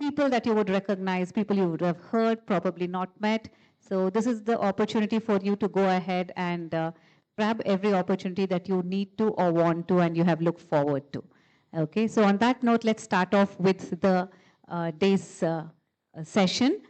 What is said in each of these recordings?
people that you would recognize, people you would have heard, probably not met. So this is the opportunity for you to go ahead and grab every opportunity that you need to or want to and you have looked forward to. Okay, so on that note, let's start off with the day's session.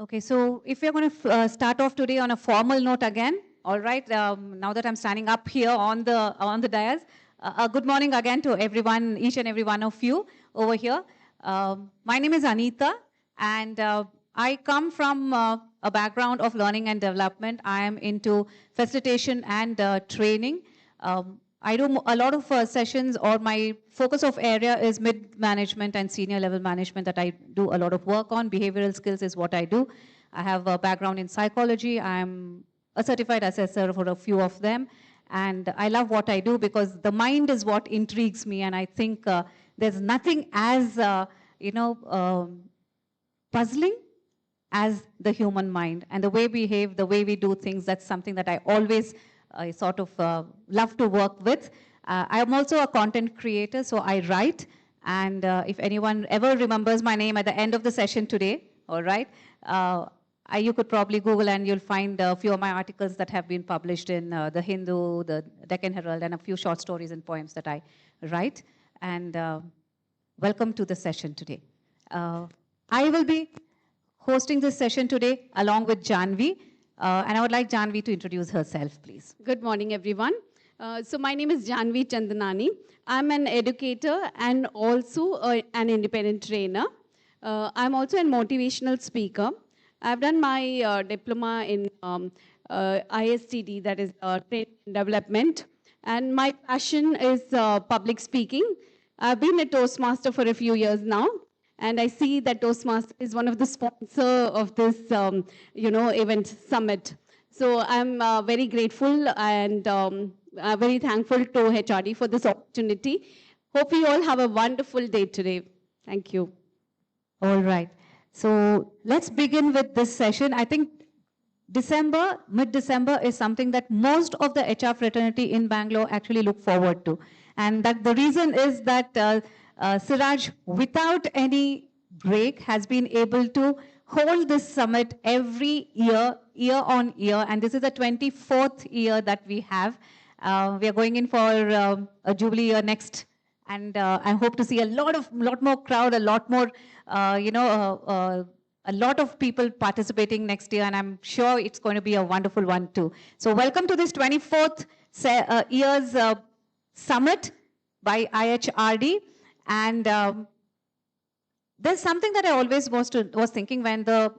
Okay, so if we're going to start off today on a formal note again, all right, now that I'm standing up here on the dais, good morning again to everyone, each and every one of you over here. My name is Anita, and I come from a background of learning and development. I am into facilitation and training. I do a lot of sessions, or my focus of area is mid-management and senior level management that I do a lot of work on. Behavioral skills is what I do. I have a background in psychology. I'm a certified assessor for a few of them. And I love what I do because the mind is what intrigues me. And I think there's nothing as, puzzling as the human mind. And the way we behave, the way we do things, that's something that I always love to work with. I'm also a content creator, so I write. And if anyone ever remembers my name at the end of the session today, all right, you could probably Google and you'll find a few of my articles that have been published in The Hindu, the Deccan Herald, and a few short stories and poems that I write. And welcome to the session today. I will be hosting this session today along with Janvi. And I would like Janvi to introduce herself, please. Good morning, everyone. So my name is Janvi Chandanani. I'm an educator and also an independent trainer. I'm also a motivational speaker. I've done my diploma in ISTD, that is training and development. And my passion is public speaking. I've been a Toastmaster for a few years now. And I see that Toastmaster is one of the sponsors of this, event summit. So I'm very grateful and very thankful to HRD for this opportunity. Hope you all have a wonderful day today. Thank you. All right. So let's begin with this session. I think mid-December is something that most of the HR fraternity in Bangalore actually look forward to. And that the reason is that Siraj, without any break, has been able to hold this summit every year, year on year, and this is the 24th year that we have. We are going in for a Jubilee year next, and I hope to see a lot more crowd, a lot more, a lot of people participating next year, and I'm sure it's going to be a wonderful one too. So welcome to this 24th year's summit by IHRD. And there's something that I always was thinking when the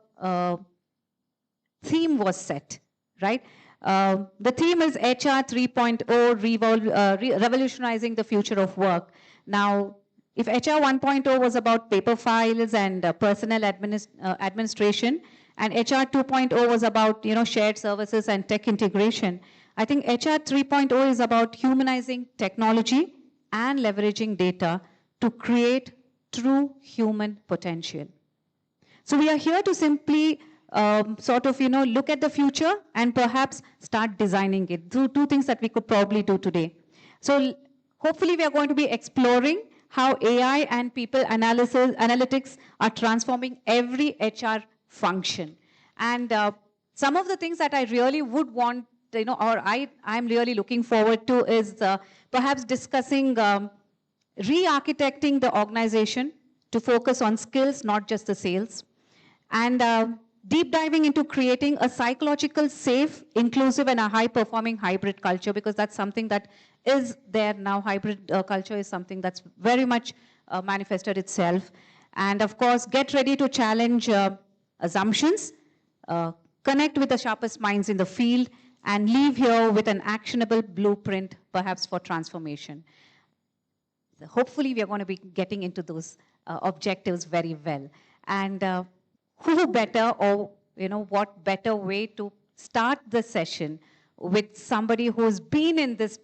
theme was set, right? The theme is HR 3.0, revolutionizing the future of work. Now, if HR 1.0 was about paper files and personnel administration, and HR 2.0 was about shared services and tech integration, I think HR 3.0 is about humanizing technology and leveraging data to create true human potential. So we are here to simply look at the future and perhaps start designing it through two things that we could probably do today. So hopefully we are going to be exploring how AI and people analytics are transforming every HR function. And some of the things that I really would want, I'm really looking forward to is perhaps discussing re-architecting the organization to focus on skills, not just the sales, and deep diving into creating a psychological, safe, inclusive, and a high-performing hybrid culture, because that's something that is there now. Hybrid culture is something that's very much manifested itself. And of course, get ready to challenge assumptions, connect with the sharpest minds in the field, and leave here with an actionable blueprint, perhaps for transformation. Hopefully, we are going to be getting into those objectives very well. And who better, or what better way to start the session with somebody who's been in this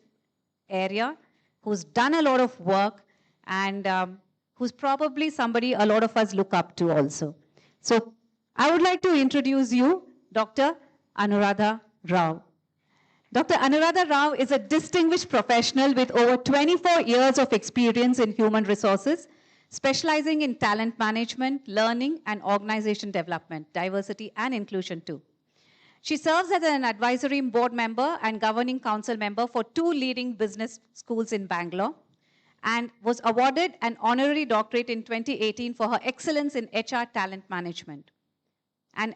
area, who's done a lot of work, and who's probably somebody a lot of us look up to also. So I would like to introduce you, Dr. Anuradha Rao. Dr. Anuradha Rao is a distinguished professional with over 24 years of experience in human resources, specializing in talent management, learning, and organization development, diversity and inclusion too. She serves as an advisory board member and governing council member for 2 leading business schools in Bangalore, and was awarded an honorary doctorate in 2018 for her excellence in HR talent management. And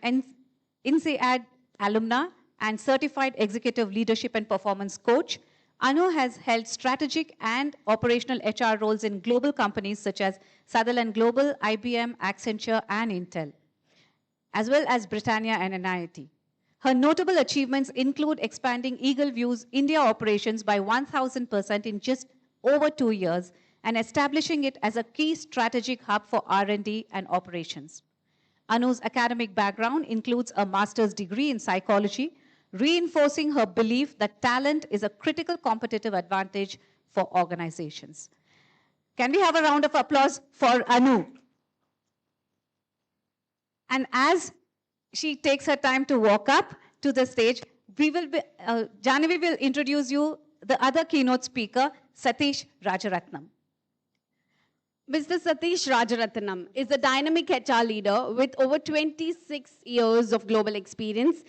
INSEAD alumna and certified executive leadership and performance coach, Anu has held strategic and operational HR roles in global companies such as Sutherland Global, IBM, Accenture, and Intel, as well as Britannia and NIT. Her notable achievements include expanding Eagle View's India operations by 1,000% in just over 2 years and establishing it as a key strategic hub for R&D and operations. Anu's academic background includes a master's degree in psychology, reinforcing her belief that talent is a critical competitive advantage for organizations. Can we have a round of applause for Anu? And as she takes her time to walk up to the stage, Jahnavi will introduce you the other keynote speaker, Satish Rajaratnam. Mr. Satish Rajaratnam is a dynamic HR leader with over 26 years of global experience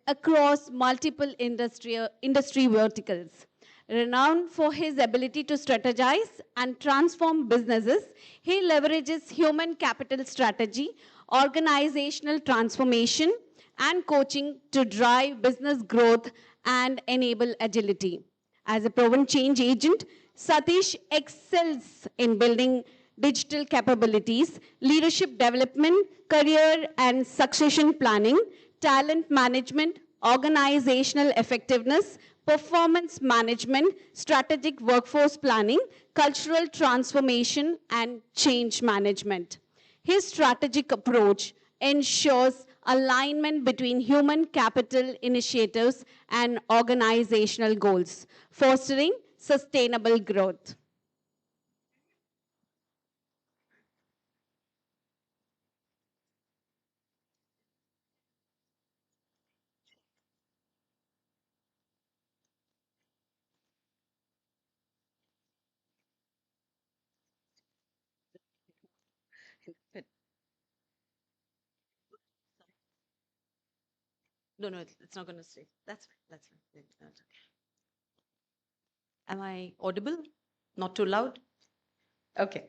across multiple industry verticals. Renowned for his ability to strategize and transform businesses, he leverages human capital strategy, organizational transformation, and coaching to drive business growth and enable agility. As a proven change agent, Satish excels in building digital capabilities, leadership development, career and succession planning, talent management, organizational effectiveness, performance management, strategic workforce planning, cultural transformation, and change management. His strategic approach ensures alignment between human capital initiatives and organizational goals, fostering sustainable growth. No, it's not going to stay. That's fine. That's fine. That's okay. Am I audible? Not too loud? Okay.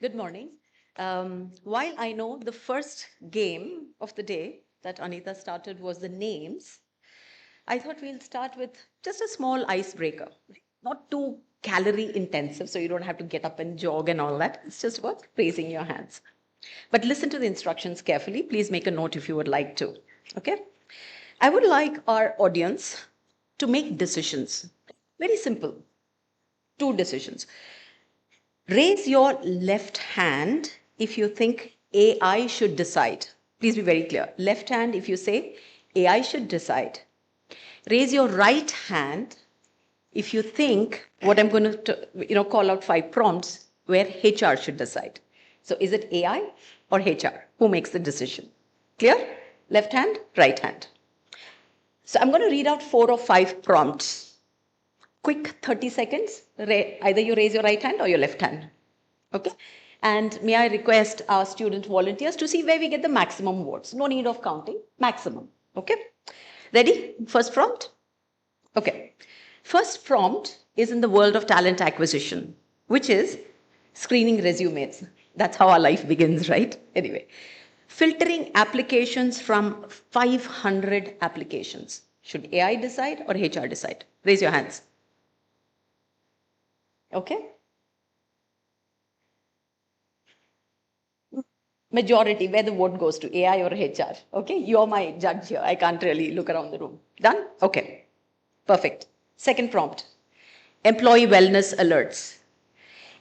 Good morning. While I know the first game of the day that Anita started was the names, I thought we'll start with just a small icebreaker. Not too calorie intensive, so you don't have to get up and jog and all that. It's just about raising your hands. But listen to the instructions carefully. Please make a note if you would like to. Okay? I would like our audience to make decisions. Very simple. 2 decisions. Raise your left hand if you think AI should decide. Please be very clear. Left hand if you say AI should decide. Raise your right hand if you think what I'm going to call out 5 prompts where HR should decide. So is it AI or HR? Who makes the decision? Clear? Left hand, right hand. So I'm going to read out 4 or 5 prompts. Quick 30 seconds. Either you raise your right hand or your left hand. Okay? And may I request our student volunteers to see where we get the maximum votes. No need of counting. Maximum. Okay? Ready? First prompt? Okay. First prompt is in the world of talent acquisition, which is screening resumes. That's how our life begins, right? Anyway. Filtering applications from 500 applications. Should AI decide or HR decide? Raise your hands. Okay? Majority, where the vote goes to, AI or HR. Okay? You're my judge here. I can't really look around the room. Done? Okay. Perfect. Second prompt. Employee wellness alerts.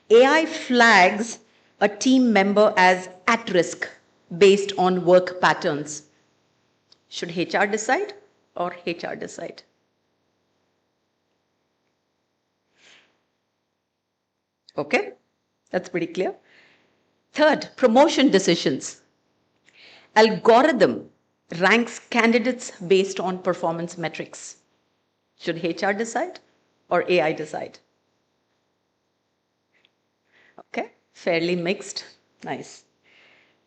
AI flags a team member as at risk based on work patterns. Should HR decide or HR decide? Okay, that's pretty clear. Third, promotion decisions. Algorithm ranks candidates based on performance metrics. Should HR decide or AI decide? Okay, fairly mixed. Nice.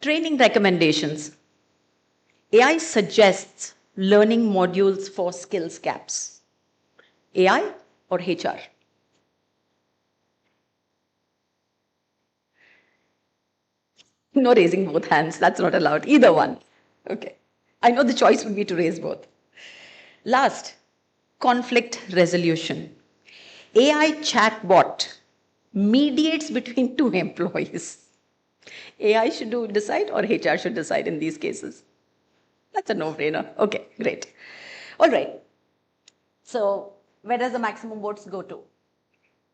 Training recommendations. AI suggests learning modules for skills gaps. AI or HR? No raising both hands. That's not allowed. Either one. Okay. I know the choice would be to raise both. Last, conflict resolution. AI chatbot mediates between two employees. AI should decide or HR should decide in these cases? That's a no-brainer. Okay, great. All right. So where does the maximum votes go to?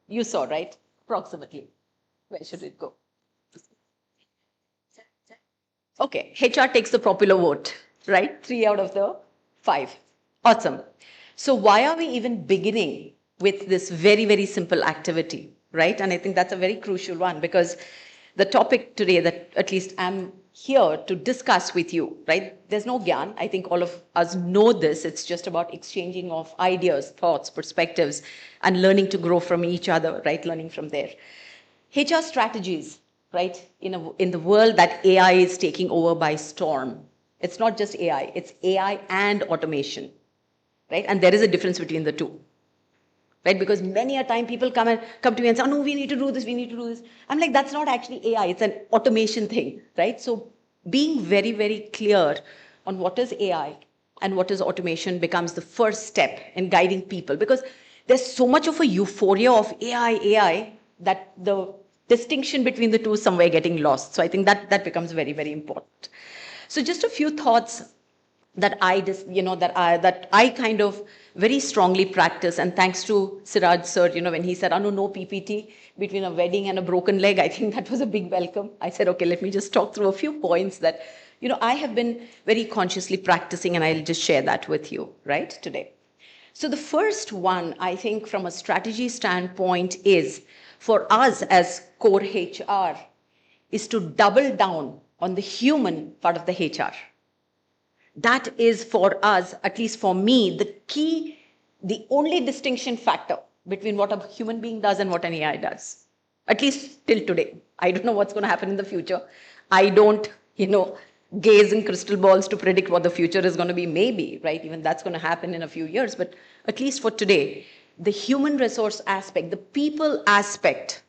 You saw, right? Approximately. Where should it go? Okay, HR takes the popular vote, right? 3 out of the 5. Awesome. So why are we even beginning with this very, very simple activity, right? And I think that's a very crucial one because the topic today that at least I'm here to discuss with you, right? There's no gyan. I think all of us know this. It's just about exchanging of ideas, thoughts, perspectives, and learning to grow from each other, right? Learning from there. HR strategies, right? In the world that AI is taking over by storm. It's not just AI, it's AI and automation, right? And there is a difference between the two, right? Because many a time people come to me and say, oh, no, we need to do this, we need to do this. I'm like, that's not actually AI, it's an automation thing, right? So being very, very clear on what is AI and what is automation becomes the first step in guiding people because there's so much of a euphoria of AI that the distinction between the two is somewhere getting lost. So I think that becomes very, very important. So just a few thoughts that I kind of very strongly practice. And thanks to Siraj sir, when he said, oh, no PPT between a wedding and a broken leg, I think that was a big welcome. I said, okay, let me just talk through a few points that, I have been very consciously practicing and I'll just share that with you, right, today. So the first one, I think from a strategy standpoint is for us as core HR is to double down on the human part of the HR. That is for us, at least for me, the only distinction factor between what a human being does and what an AI does. At least till today. I don't know what's going to happen in the future. I don't, gaze in crystal balls to predict what the future is going to be. Maybe, right? Even that's going to happen in a few years. But at least for today, the human resource aspect, the people aspect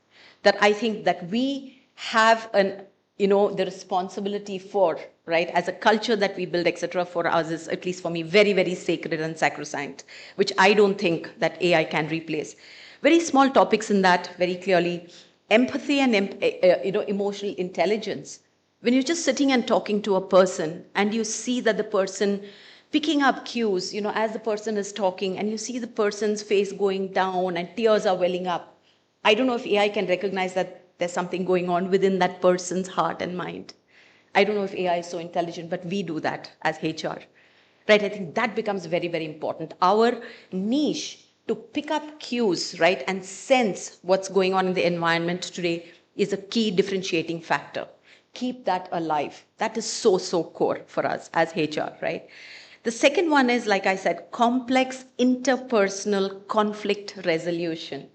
that I think that we have the responsibility for, right, as a culture that we build, etc., for us is, at least for me, very, very sacred and sacrosanct, which I don't think that AI can replace. Very small topics in that, very clearly, empathy and emotional intelligence. When you're just sitting and talking to a person and you see that the person picking up cues, as the person is talking, and you see the person's face going down and tears are welling up, I don't know if AI can recognize that there's something going on within that person's heart and mind. I don't know if AI is so intelligent, but we do that as HR, right? I think that becomes very, very important. Our niche to pick up cues, right, and sense what's going on in the environment today is a key differentiating factor. Keep that alive. That is so, so core for us as HR, right? The second one is, like I said, complex interpersonal conflict resolution.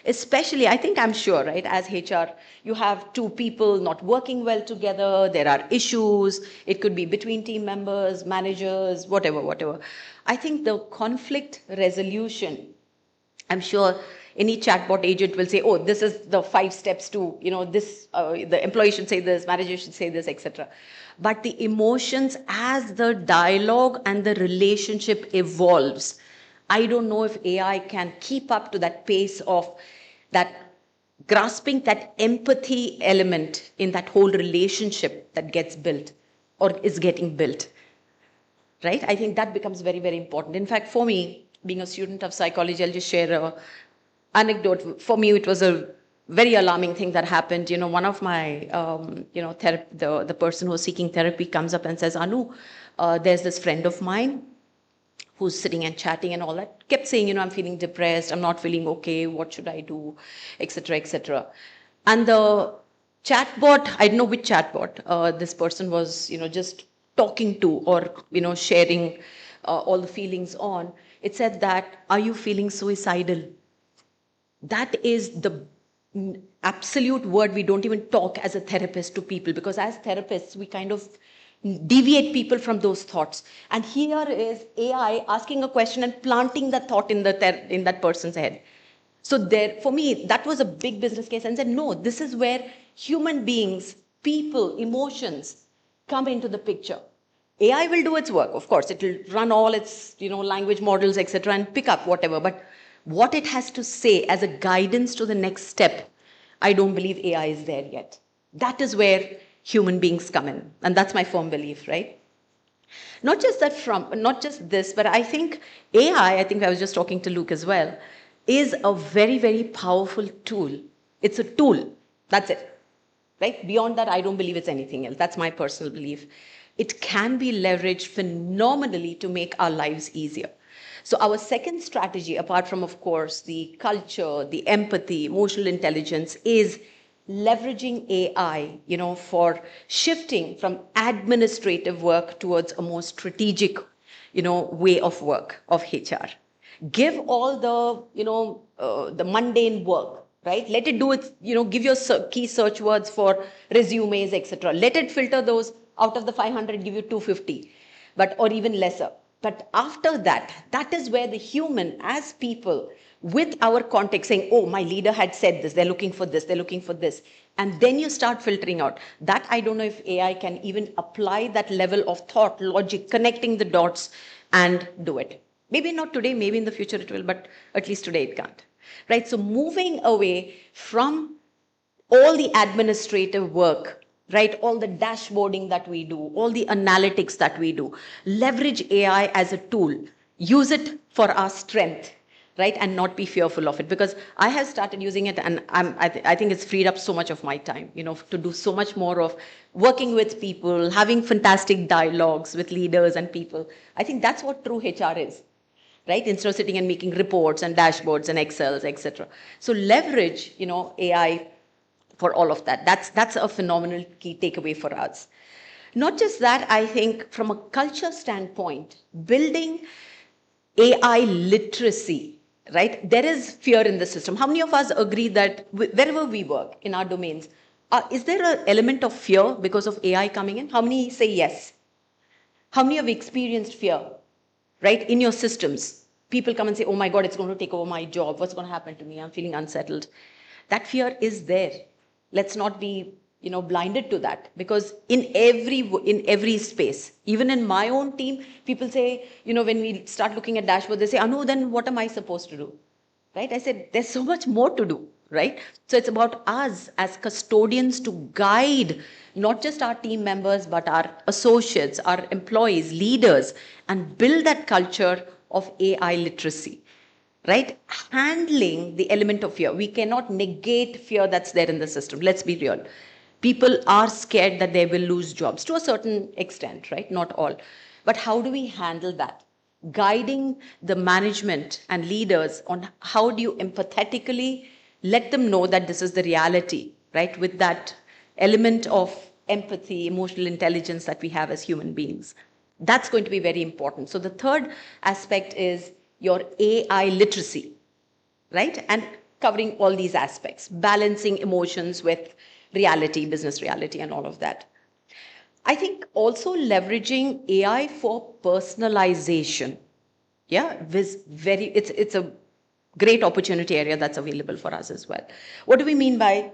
Especially, I think I'm sure, right, as HR, you have two people not working well together, there are issues, it could be between team members, managers, whatever. I think the conflict resolution, I'm sure any chatbot agent will say, oh, this is the 5 steps to, the employee should say this, manager should say this, etc. But the emotions as the dialogue and the relationship evolves, I don't know if AI can keep up to that pace of that grasping that empathy element in that whole relationship that gets built or is getting built, right? I think that becomes very, very important. In fact, for me, being a student of psychology, I'll just share an anecdote. For me, it was a very alarming thing that happened. One of my, the person who's seeking therapy comes up and says, Anu, there's this friend of mine who's sitting and chatting and all that, kept saying, I'm feeling depressed, I'm not feeling okay, what should I do, etc., etc. And the chatbot, I don't know which chatbot this person was, just talking to or, sharing all the feelings on. It said that, are you feeling suicidal? That is the absolute word we don't even talk as a therapist to people, because as therapists, we kind of deviate people from those thoughts. And here is AI asking a question and planting that thought in that person's head. So there, for me, that was a big business case, and said, no, this is where human beings, people, emotions come into the picture. AI will do its work, of course. It will run all its, language models, etc., and pick up whatever. But what it has to say as a guidance to the next step, I don't believe AI is there yet. That is where human beings come in, and that's my firm belief, right? Not just this, but I think AI, I think I was just talking to Luke as well, is a very, very powerful tool. It's a tool. That's it. Right? Beyond that, I don't believe it's anything else. That's my personal belief. It can be leveraged phenomenally to make our lives easier. So our second strategy, apart from, of course, the culture, the empathy, emotional intelligence, is leveraging AI, for shifting from administrative work towards a more strategic, way of work of HR. Give all the mundane work, right? Let it do its, give your key search words for resumes, etc. Let it filter those. Out of the 500, give you 250, or even lesser. But after that, that is where the human, as people, with our context, saying, oh, my leader had said this, they're looking for this, they're looking for this. And then you start filtering out. That, I don't know if AI can even apply that level of thought, logic, connecting the dots and do it. Maybe not today, maybe in the future it will, but at least today it can't. Right? So moving away from all the administrative work, right? All the dashboarding that we do, all the analytics that we do, leverage AI as a tool, use it for our strength, right? And not be fearful of it, because I have started using it, and I think it's freed up so much of my time, to do so much more of working with people, having fantastic dialogues with leaders and people. I think that's what true HR is. Right? Instead of sitting and making reports and dashboards and Excels, etc. So leverage, AI for all of that. That's a phenomenal key takeaway for us. Not just that, I think from a culture standpoint, building AI literacy, right? There is fear in the system. How many of us agree that wherever we work in our domains, is there an element of fear because of AI coming in? How many say yes? How many have experienced fear, right? In your systems, people come and say, oh my God, it's going to take over my job. What's going to happen to me? I'm feeling unsettled. That fear is there. Let's not be, blinded to that, because in every space, even in my own team, people say, when we start looking at dashboards, they say, Anu, then what am I supposed to do? Right? I said, there's so much more to do, right? So it's about us as custodians to guide not just our team members, but our associates, our employees, leaders, and build that culture of AI literacy, right? Handling the element of fear. We cannot negate fear that's there in the system. Let's be real. People are scared that they will lose jobs to a certain extent, right? Not all. But how do we handle that? Guiding the management and leaders on how do you empathetically let them know that this is the reality, right? With that element of empathy, emotional intelligence that we have as human beings. That's going to be very important. So the third aspect is your AI literacy, right? And covering all these aspects, balancing emotions with reality, business reality, and all of that. I think also leveraging AI for personalization. Yeah, it's a great opportunity area that's available for us as well. What do we mean by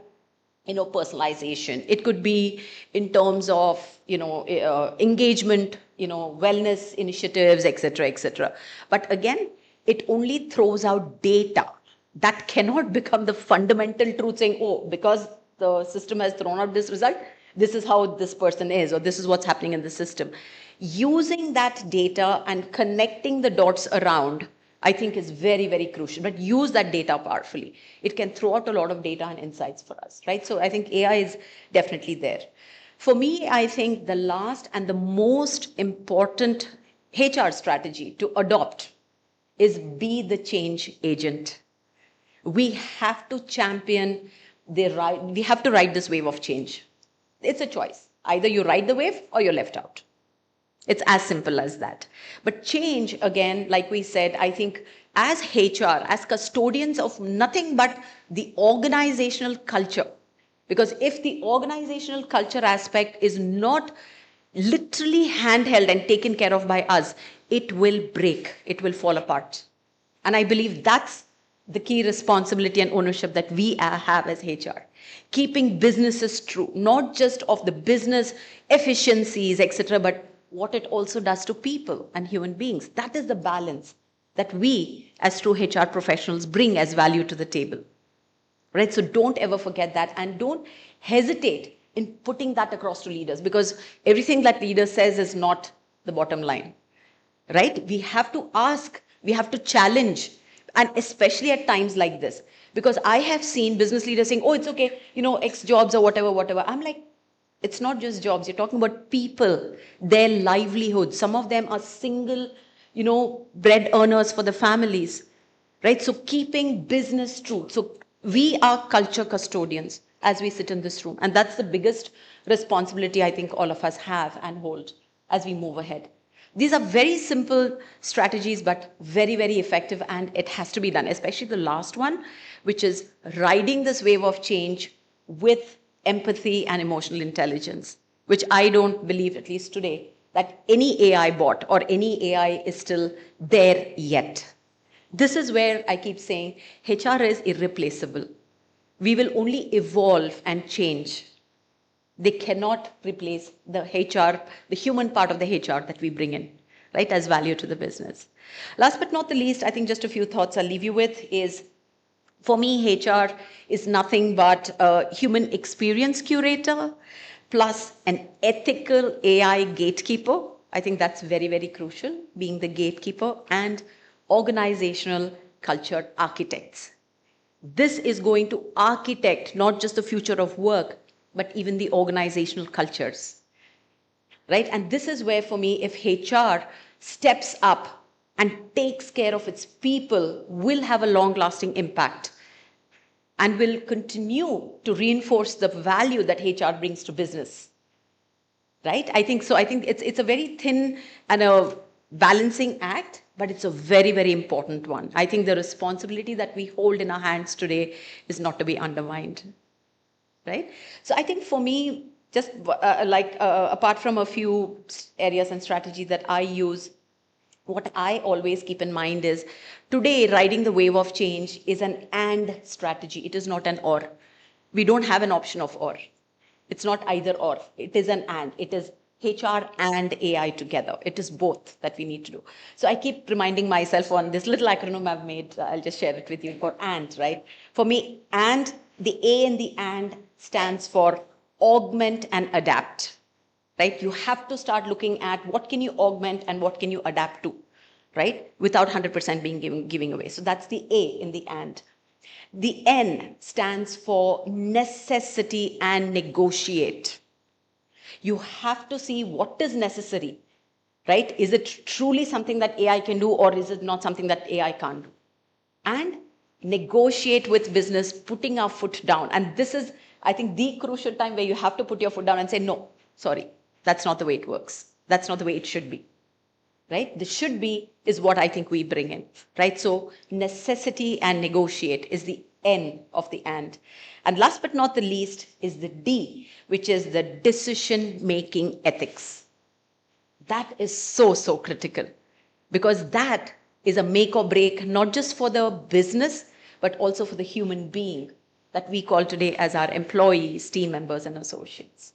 personalization? It could be in terms of engagement, wellness initiatives, etc., etc. But again, it only throws out data. That cannot become the fundamental truth, saying, oh, because the system has thrown out this result, this is how this person is, or this is what's happening in the system. Using that data and connecting the dots around, I think is very, very crucial. But use that data powerfully. It can throw out a lot of data and insights for us, right? So I think AI is definitely there. For me, I think the last and the most important HR strategy to adopt is be the change agent. We have to champion the right, we have to ride this wave of change. It's a choice. Either you ride the wave or you're left out. It's as simple as that. But change, again, like we said, I think as HR, as custodians of nothing but the organizational culture, because if the organizational culture aspect is not literally handheld and taken care of by us, it will break, it will fall apart. And I believe that's the key responsibility and ownership that we have as HR. Keeping businesses true, not just of the business efficiencies, etc., but what it also does to people and human beings. That is the balance that we as true HR professionals bring as value to the table. Right? So don't ever forget that, and don't hesitate in putting that across to leaders, because everything that leader says is not the bottom line. Right? We have to ask, we have to challenge, and especially at times like this, because I have seen business leaders saying, oh, it's okay, X jobs or whatever. I'm like, it's not just jobs. You're talking about people, their livelihood. Some of them are single, bread earners for the families, right? So keeping business true. So we are culture custodians as we sit in this room. And that's the biggest responsibility I think all of us have and hold as we move ahead. These are very simple strategies, but very, very effective, and it has to be done, especially the last one, which is riding this wave of change with empathy and emotional intelligence, which I don't believe, at least today, that any AI bot or any AI is still there yet. This is where I keep saying HR is irreplaceable. We will only evolve and change. They cannot replace the HR, the human part of the HR that we bring in, right, as value to the business. Last but not the least, I think just a few thoughts I'll leave you with is, for me, HR is nothing but a human experience curator plus an ethical AI gatekeeper. I think that's very, very crucial, being the gatekeeper, and organizational culture architects. This is going to architect not just the future of work, but even the organizational cultures, right? And this is where, for me, if HR steps up and takes care of its people, will have a long-lasting impact and will continue to reinforce the value that HR brings to business, right? I think so. I think it's a very thin and a balancing act, but it's a very, very important one. I think the responsibility that we hold in our hands today is not to be undermined. Right? So I think for me, just apart from a few areas and strategies that I use, what I always keep in mind is, today riding the wave of change is an and strategy. It is not an or. We don't have an option of or. It's not either or. It is an and. It is HR and AI together. It is both that we need to do. So I keep reminding myself on this little acronym I've made. I'll just share it with you, for and, right? For me, and, the A in the and stands for augment and adapt, right? You have to start looking at what can you augment and what can you adapt to, right? Without 100% being giving away. So that's the A in the and. The N stands for necessity and negotiate. You have to see what is necessary, right? Is it truly something that AI can do, or is it not something that AI can't do? And negotiate with business, putting our foot down. And this is, I think, the crucial time where you have to put your foot down and say, no, sorry, that's not the way it works. That's not the way it should be, right? The should be is what I think we bring in, right? So necessity and negotiate is the N of the and. And last but not the least is the D, which is the decision-making ethics. That is so, so critical, because that is a make or break, not just for the business, but also for the human being that we call today as our employees, team members, and associates.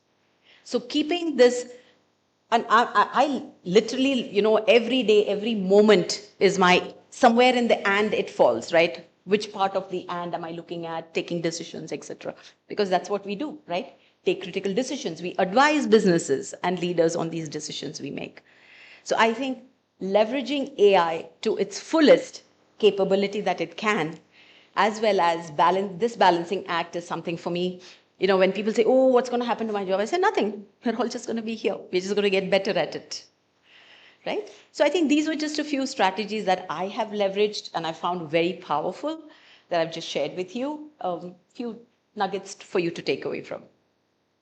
So keeping this, and I literally, every day, every moment is my, somewhere in the and it falls, right? Which part of the and am I looking at, taking decisions, etc. Because that's what we do, right? Take critical decisions. We advise businesses and leaders on these decisions we make. So I think leveraging AI to its fullest capability that it can, as well as this balancing act is something for me. When people say, oh, what's going to happen to my job? I say, nothing. We're all just going to be here. We're just going to get better at it. Right? So I think these were just a few strategies that I have leveraged and I found very powerful that I've just shared with you. Few nuggets for you to take away from.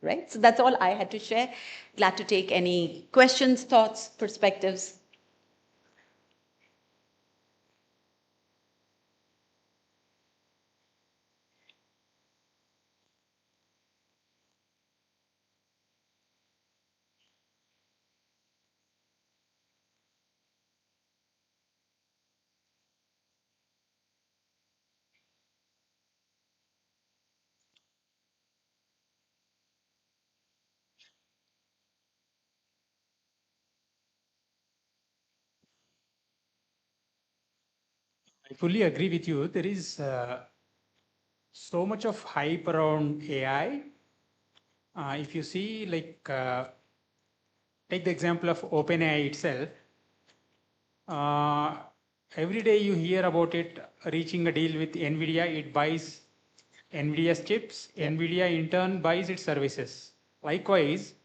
Right? So that's all I had to share. Glad to take any questions, thoughts, perspectives. I fully agree with you. There is so much of hype around AI. If you see, take the example of OpenAI itself. Every day you hear about it reaching a deal with NVIDIA. It buys NVIDIA's chips. Yeah. NVIDIA in turn buys its services. Likewise,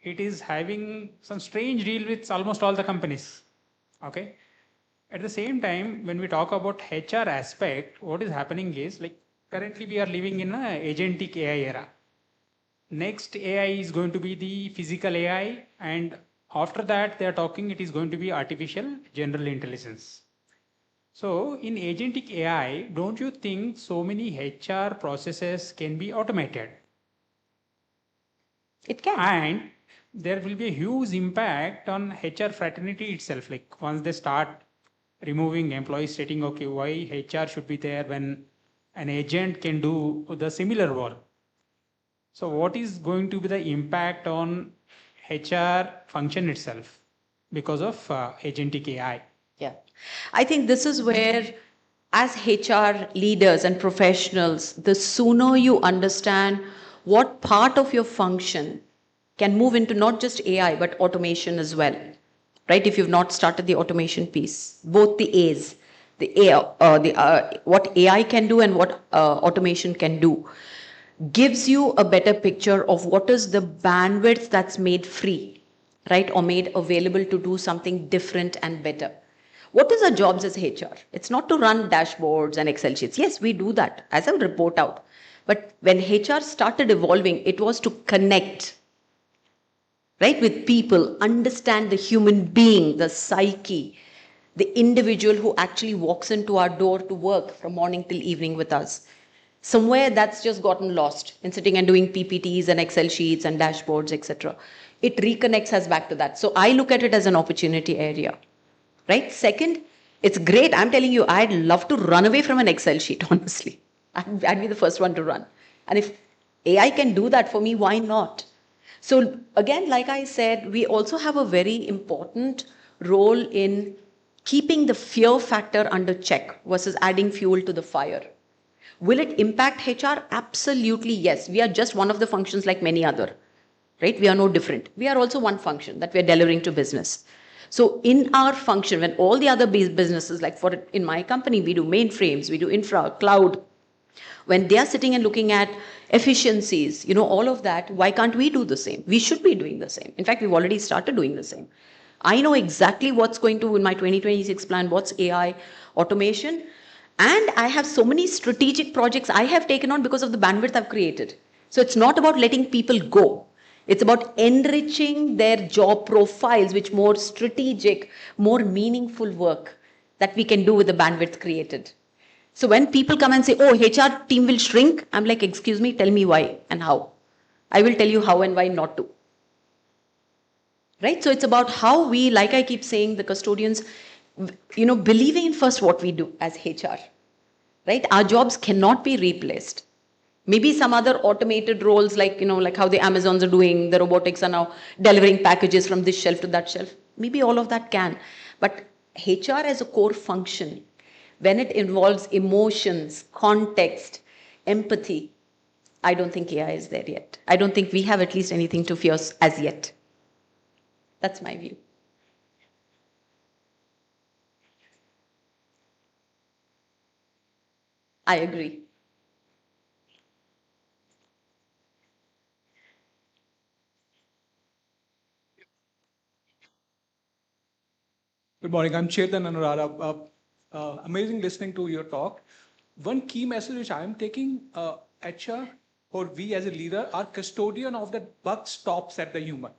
it is having some strange deal with almost all the companies. Okay. At the same time, when we talk about HR aspect, what is happening is currently we are living in a agentic AI era. Next AI is going to be the physical AI, and after that they are talking it is going to be artificial general intelligence. So in agentic AI, don't you think so many HR processes can be automated? It can. And there will be a huge impact on HR fraternity itself. Like once they start removing employees stating, okay, why HR should be there when an agent can do the similar work? So what is going to be the impact on HR function itself because of agentic AI? Yeah. I think this is where, as HR leaders and professionals, the sooner you understand what part of your function can move into not just AI, but automation as well. Right? If you've not started the automation piece, both the A's, what AI can do and what automation can do, gives you a better picture of what is the bandwidth that's made free, right? Or made available to do something different and better. What is our jobs as HR? It's not to run dashboards and Excel sheets. Yes, we do that as a report out. But when HR started evolving, it was to connect, right, with people, understand the human being, the psyche, the individual who actually walks into our door to work from morning till evening with us. Somewhere that's just gotten lost in sitting and doing PPTs and Excel sheets and dashboards, etc. It reconnects us back to that. So I look at it as an opportunity area, right? Second, it's great. I'm telling you, I'd love to run away from an Excel sheet, honestly. I'd be the first one to run. And if AI can do that for me, why not? So again, like I said, we also have a very important role in keeping the fear factor under check versus adding fuel to the fire. Will it impact HR? Absolutely, yes. We are just one of the functions like many other, right? We are no different. We are also one function that we are delivering to business. So in our function, when all the other businesses, like in my company, we do mainframes, we do infra, cloud, when they are sitting and looking at efficiencies, all of that, why can't we do the same? We should be doing the same. In fact, we've already started doing the same. I know exactly what's going to, in my 2026 plan, what's AI, automation, and I have so many strategic projects I have taken on because of the bandwidth I've created. So it's not about letting people go. It's about enriching their job profiles with more strategic, more meaningful work that we can do with the bandwidth created. So when people come and say, oh, HR team will shrink, I'm like, excuse me, tell me why and how. I will tell you how and why not to. Right? So it's about how we, like I keep saying, the custodians, believing in first what we do as HR. Right? Our jobs cannot be replaced. Maybe some other automated roles like how the Amazons are doing, the robotics are now delivering packages from this shelf to that shelf. Maybe all of that can. But HR as a core function, when it involves emotions, context, empathy, I don't think AI is there yet. I don't think we have at least anything to fear as yet. That's my view. I agree. Good morning. I'm Chetan Anuradha. Amazing listening to your talk. One key message which I am taking, HR or we as a leader are custodian of that buck stops at the human.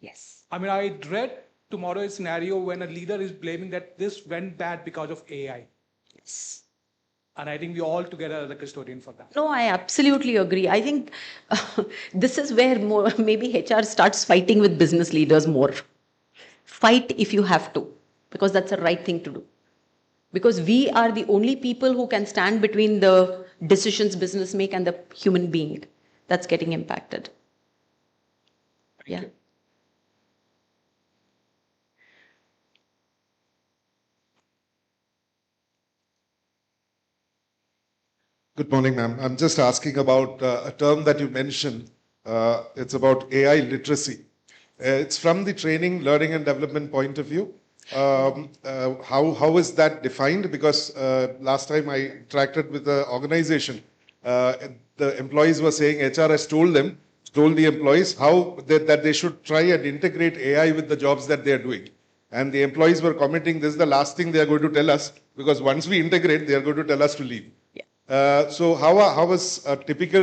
Yes. I mean, I dread tomorrow's scenario when a leader is blaming that this went bad because of AI. Yes. And I think we all together are the custodian for that. No, I absolutely agree. I think this is where maybe HR starts fighting with business leaders more. Fight if you have to, because that's the right thing to do. Because we are the only people who can stand between the decisions business make and the human being that's getting impacted. Thank you. Good morning, ma'am. I'm just asking about a term that you mentioned. It's about AI literacy. It's from the training, learning, and development point of view. How is that defined? Because last time I interacted with the organization, the employees were saying HR has told the employees that they should try and integrate AI with the jobs that they are doing. And the employees were commenting, this is the last thing they are going to tell us, because once we integrate, they are going to tell us to leave. So how is a typical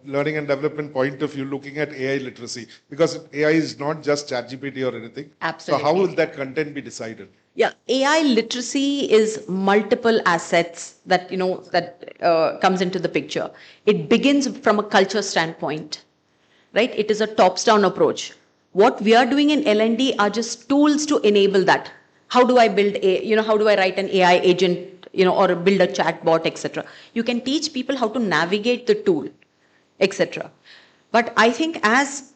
learning and development point of view looking at AI literacy? Because AI is not just ChatGPT or anything. Absolutely. So how will that content be decided? Yeah, AI literacy is multiple assets that comes into the picture. It begins from a culture standpoint, right? It is a tops-down approach. What we are doing in L&D are just tools to enable that. How do I build how do I write an AI agent, or build a chatbot, etc. You can teach people how to navigate the tool, etc. But I think as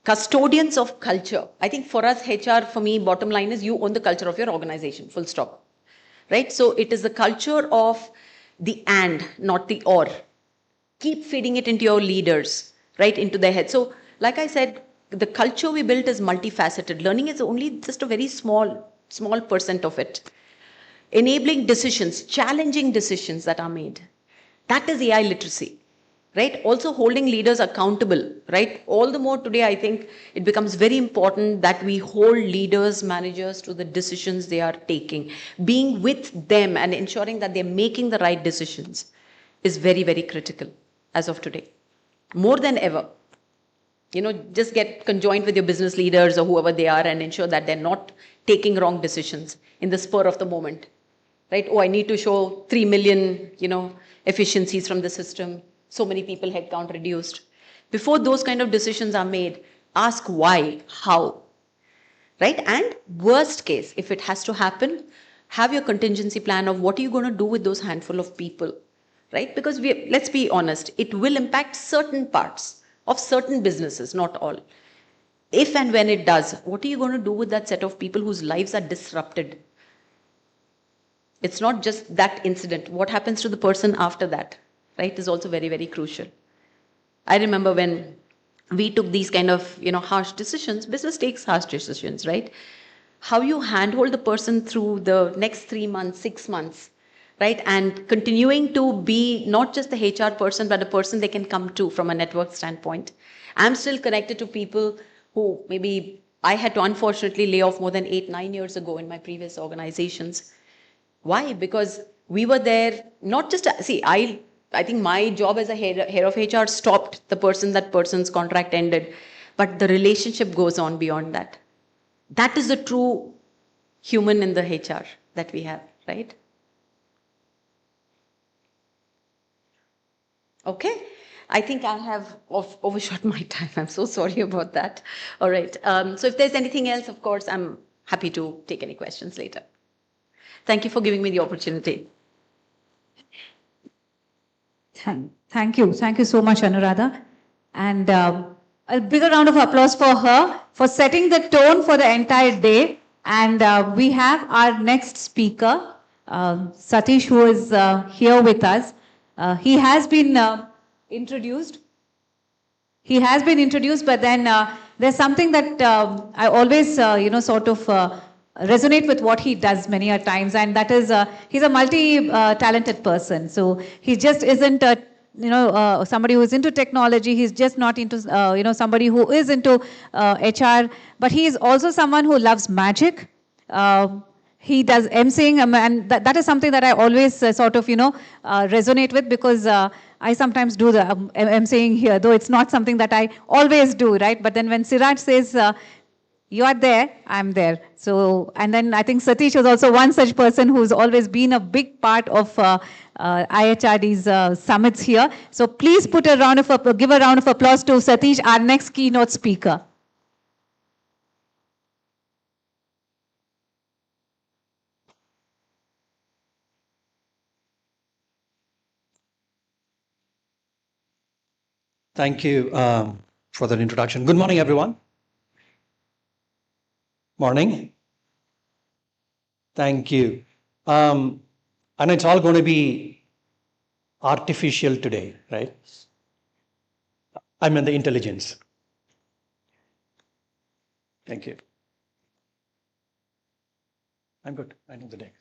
custodians of culture, I think for us, HR, for me, bottom line is you own the culture of your organization, full stop. Right? So it is the culture of the and, not the or. Keep feeding it into your leaders, right, into their head. So, like I said, the culture we built is multifaceted. Learning is only just a very small percent of it. Enabling decisions, challenging decisions that are made. That is AI literacy, right? Also holding leaders accountable, right? All the more today, I think it becomes very important that we hold leaders, managers to the decisions they are taking. Being with them and ensuring that they're making the right decisions is very, very critical as of today. More than ever. Just get conjoined with your business leaders or whoever they are and ensure that they're not taking wrong decisions in the spur of the moment. Right? Oh, I need to show 3 million, efficiencies from the system. So many people headcount reduced. Before those kind of decisions are made, ask why, how. Right? And worst case, if it has to happen, have your contingency plan of what are you going to do with those handful of people. Right? Because let's be honest, it will impact certain parts of certain businesses, not all. If and when it does, what are you going to do with that set of people whose lives are disrupted? It's not just that incident. What happens to the person after that, right, is also very, very crucial. I remember when we took these kind of, harsh decisions, business takes harsh decisions, right? How you handhold the person through the next 3 months, 6 months, right? And continuing to be not just the HR person, but a person they can come to from a network standpoint. I'm still connected to people who maybe I had to unfortunately lay off more than 8, 9 years ago in my previous organizations. Why? Because we were there, not just, I think my job as a head of HR stopped that person's contract ended, but the relationship goes on beyond that. That is the true human in the HR that we have, right? Okay. I think I have overshot my time. I'm so sorry about that. All right. So if there's anything else, of course, I'm happy to take any questions later. Thank you for giving me the opportunity. Thank you. Thank you so much, Anuradha. And a bigger round of applause for her for setting the tone for the entire day. And we have our next speaker, Satish, who is here with us. He has been introduced. But then there's something that I always, sort of resonate with what he does many a times, and that is he's a multi-talented person. So he just isn't a somebody who is into technology. He's just not into somebody who is into HR, but he is also someone who loves magic. He does emceeing, and that is something that I always resonate with, because I sometimes do the emceeing here, though it's not something that I always do, right? But then when Siraj says, you are there, I'm there. So, and then I think Satish was also one such person who's always been a big part of IHRD's summits here. So please give a round of applause to Satish, our next keynote speaker. Thank you for that introduction. Good morning, everyone. Morning. Thank you. And it's all going to be artificial today, right? I mean the intelligence. Thank you. I'm good. I know the day.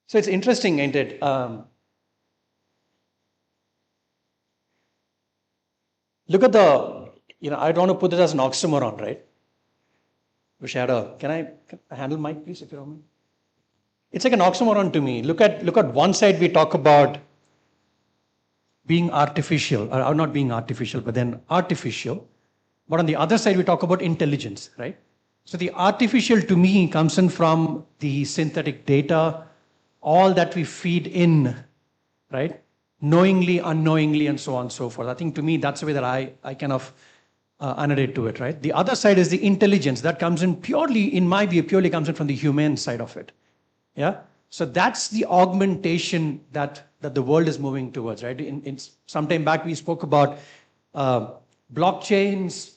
So it's interesting, ain't it? Look at the, I don't want to put this as an oxymoron, right? Wish I had can I handle mic, please, if you don't mind? It's like an oxymoron to me. Look at one side, we talk about being artificial, or not being artificial, but then artificial. But on the other side, we talk about intelligence, right? So the artificial to me comes in from the synthetic data, all that we feed in, right? Knowingly, unknowingly, and so on and so forth. I think to me, that's the way that I kind of annotate to it, right? The other side is the intelligence that comes in purely, in my view, purely comes in from the human side of it. Yeah. So that's the augmentation that the world is moving towards, right? In some time back, we spoke about blockchains.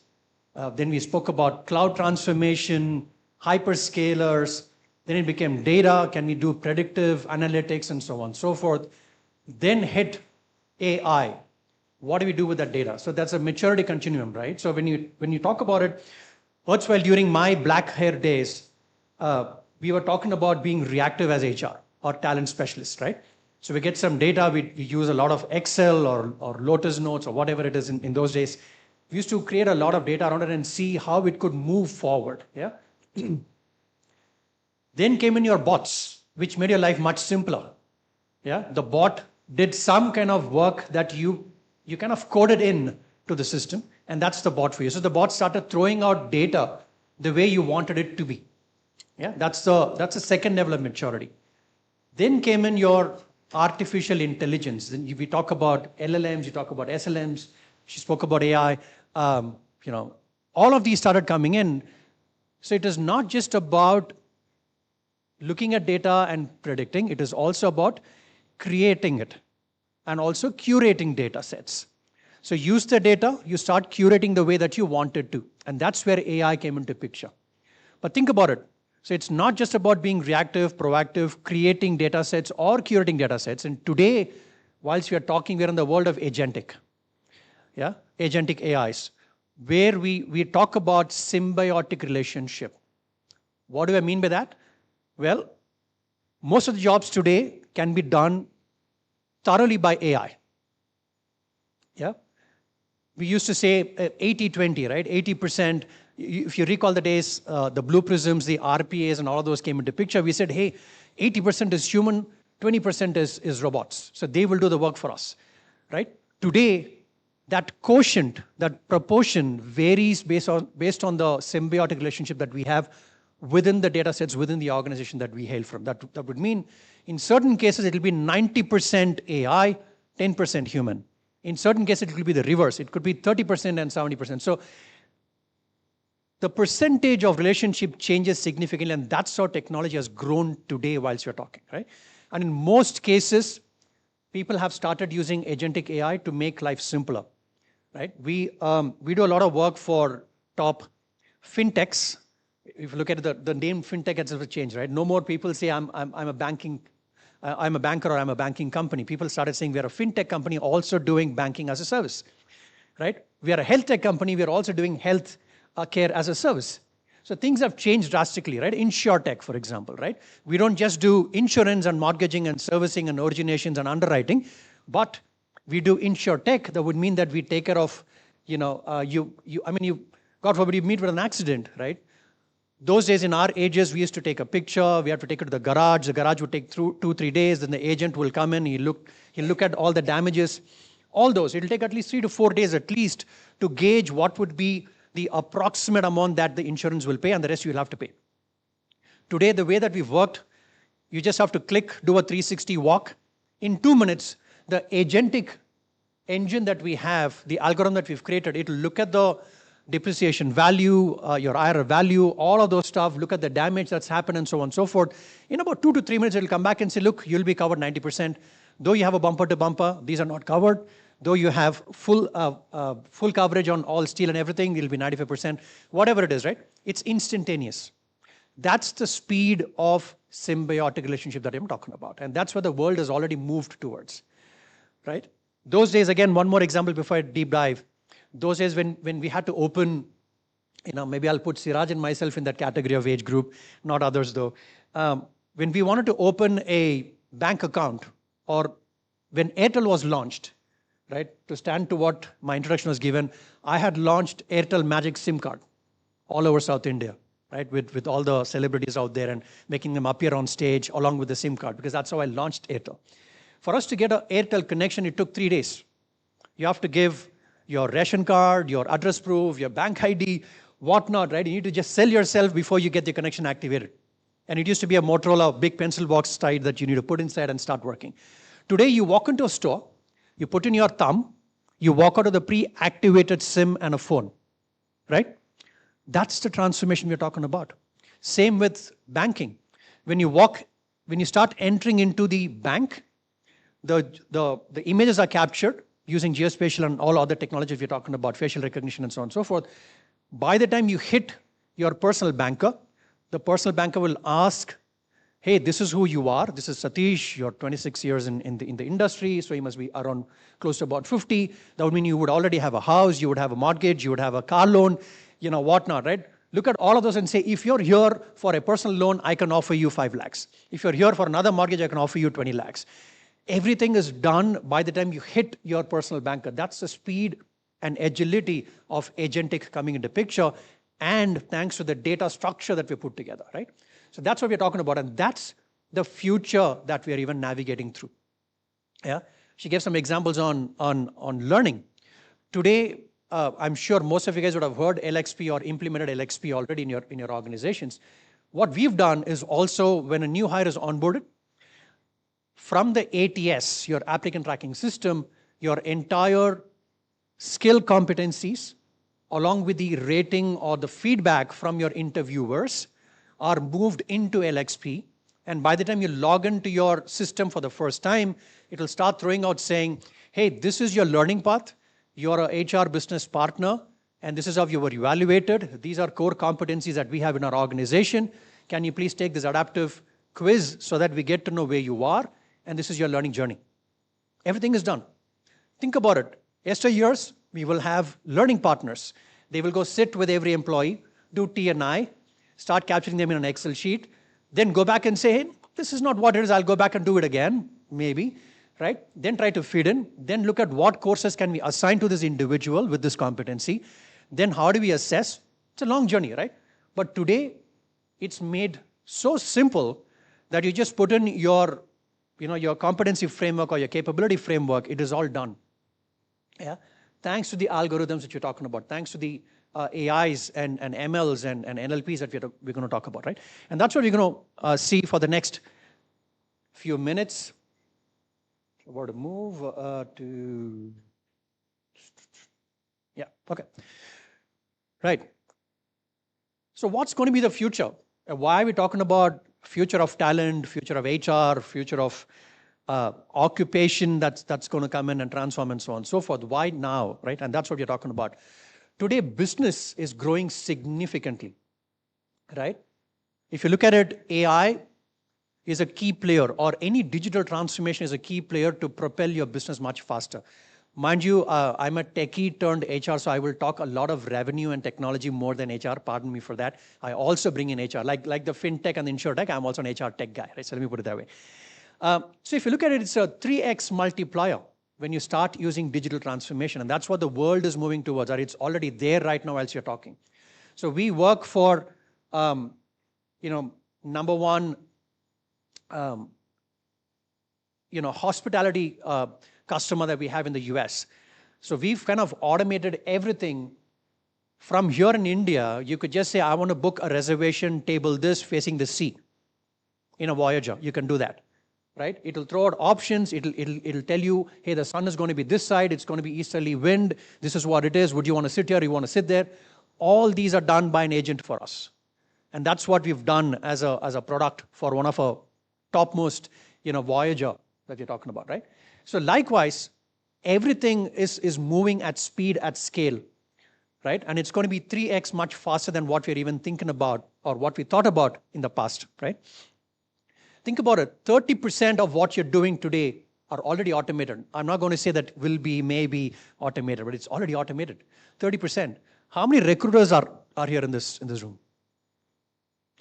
Then we spoke about cloud transformation, hyperscalers. Then it became data. Can we do predictive analytics and so on and so forth? Then hit AI. What do we do with that data? So that's a maturity continuum, right? So when you talk about it, while during my black hair days, we were talking about being reactive as HR or talent specialist, right? So we get some data, we use a lot of Excel or Lotus Notes or whatever it is in those days. We used to create a lot of data around it and see how it could move forward, yeah? Then came in your bots, which made your life much simpler, yeah? The bot did some kind of work that you kind of coded in to the system, and that's the bot for you. So the bot started throwing out data the way you wanted it to be. Yeah, that's the second level of maturity. Then came in your artificial intelligence. Then we talk about LLMs, you talk about SLMs, she spoke about AI. All of these started coming in. So it is not just about looking at data and predicting, it is also about creating it and also curating data sets. So use the data, you start curating the way that you wanted to. And that's where AI came into picture. But think about it. So it's not just about being reactive, proactive, creating data sets or curating data sets. And today, whilst we are talking, we're in the world of agentic. Yeah, agentic AIs, where we talk about symbiotic relationship. What do I mean by that? Well, most of the jobs today can be done thoroughly by AI. Yeah. We used to say 80-20, right? 80%, if you recall the days, the Blue Prisms, the RPAs, and all of those came into picture. We said, hey, 80% is human, 20% is robots. So they will do the work for us, right? Today, that quotient, that proportion varies based on the symbiotic relationship that we have within the data sets, within the organization that we hail from. That would mean, in certain cases, it will be 90% AI, 10% human. In certain cases, it will be the reverse. It could be 30% and 70%. So the percentage of relationship changes significantly, and that's how technology has grown today whilst we're talking, right? And in most cases, people have started using agentic AI to make life simpler, right? We do a lot of work for top fintechs. If you look at the name fintech has changed, right? No more people say I'm a banker or I'm a banking company. People started saying we're a fintech company also doing banking as a service, right? We are a health tech company. We're also doing health care as a service. So things have changed drastically, right? InsurTech, for example, right? We don't just do insurance and mortgaging and servicing and originations and underwriting, but we do InsurTech. That would mean that we take care of, God forbid, you meet with an accident, right? Those days in our ages, we used to take a picture, we have to take it to the garage. The garage would take 2-3 days, then the agent will come in, he'll look at all the damages, all those. It'll take at least 3 to 4 days at least to gauge what would be the approximate amount that the insurance will pay, and the rest you'll have to pay. Today, the way that we've worked, you just have to click, do a 360 walk. In 2 minutes, the agentic engine that we have, the algorithm that we've created, it'll look at the depreciation value, your IRR value, all of those stuff, look at the damage that's happened and so on and so forth. In about 2 to 3 minutes, it'll come back and say, look, you'll be covered 90%. Though you have a bumper to bumper, these are not covered. Though you have full coverage on all steel and everything, it'll be 95%. Whatever it is, right? It's instantaneous. That's the speed of symbiotic relationship that I'm talking about. And that's where the world has already moved towards, right? Those days, again, one more example before I deep dive. Those days when we had to open, maybe I'll put Siraj and myself in that category of age group, not others though. When we wanted to open a bank account, or when Airtel was launched, right, to stand to what my introduction was given, I had launched Airtel Magic SIM card all over South India, right, with all the celebrities out there and making them appear on stage along with the SIM card, because that's how I launched Airtel. For us to get an Airtel connection, it took 3 days. You have to give your ration card, your address proof, your bank ID, whatnot, right? You need to just sell yourself before you get the connection activated. And it used to be a Motorola big pencil box type that you need to put inside and start working. Today, you walk into a store, you put in your thumb, you walk out of the pre-activated SIM and a phone, right? That's the transformation we're talking about. Same with banking. When you start entering into the bank, the images are captured using geospatial and all other technologies we're talking about, facial recognition and so on and so forth. By the time you hit your personal banker, the personal banker will ask, hey, this is who you are. This is Satish. You're 26 years in the industry, so you must be around close to about 50. That would mean you would already have a house, you would have a mortgage, you would have a car loan, whatnot, right? Look at all of those and say, if you're here for a personal loan, I can offer you 5 lakhs. If you're here for another mortgage, I can offer you 20 lakhs. Everything is done by the time you hit your personal banker. That's the speed and agility of agentic coming into picture, and thanks to the data structure that we put together, right? So that's what we're talking about, and that's the future that we are even navigating through. Yeah, she gave some examples on learning. Today, I'm sure most of you guys would have heard LXP or implemented LXP already in your organizations. What we've done is also, when a new hire is onboarded, from the ATS, your applicant tracking system, your entire skill competencies, along with the rating or the feedback from your interviewers, are moved into LXP. And by the time you log into your system for the first time, it'll start throwing out saying, hey, this is your learning path. You're a HR business partner, and this is how you were evaluated. These are core competencies that we have in our organization. Can you please take this adaptive quiz so that we get to know where you are? And this is your learning journey. Everything is done. Think about it. Yesteryears, we will have learning partners. They will go sit with every employee, do T&I, start capturing them in an Excel sheet, then go back and say, hey, this is not what it is, I'll go back and do it again, maybe, right? Then try to feed in, then look at what courses can we assign to this individual with this competency, then how do we assess? It's a long journey, right? But today, it's made so simple that you just put in your competency framework or your capability framework, it is all done. Yeah? Thanks to the algorithms that you're talking about, thanks to the AIs and MLs and NLPs that we're going to talk about, right? And that's what we're going to see for the next few minutes. So we're going to move to... Yeah, okay. Right. So what's going to be the future? Why are we talking about future of talent, future of HR, future of occupation that's going to come in and transform and so on and so forth? Why now, right? And that's what we're talking about. Today, business is growing significantly, right? If you look at it, AI is a key player, or any digital transformation is a key player to propel your business much faster. Mind you, I'm a techie turned HR, so I will talk a lot of revenue and technology more than HR. Pardon me for that. I also bring in HR, like the fintech and the insurtech. I'm also an HR tech guy, right? So let me put it that way. So if you look at it, it's a 3x multiplier when you start using digital transformation, and that's what the world is moving towards. Right? It's already there right now whilst you're talking. So we work for, number one, hospitality customer that we have in the US. So we've kind of automated everything from here in India. You could just say, I want to book a reservation table this facing the sea in a Voyager. You can do that, right? It'll throw out options. It'll tell you, hey, the sun is going to be this side. It's going to be easterly wind. This is what it is. Would you want to sit here? You want to sit there? All these are done by an agent for us. And that's what we've done as a product for one of our topmost, Voyager that you're talking about, right? So likewise, everything is moving at speed, at scale, right? And it's going to be 3x much faster than what we're even thinking about or what we thought about in the past, right? Think about it. 30% of what you're doing today are already automated. I'm not going to say that will be, maybe automated, but it's already automated. 30%. How many recruiters are here in this room?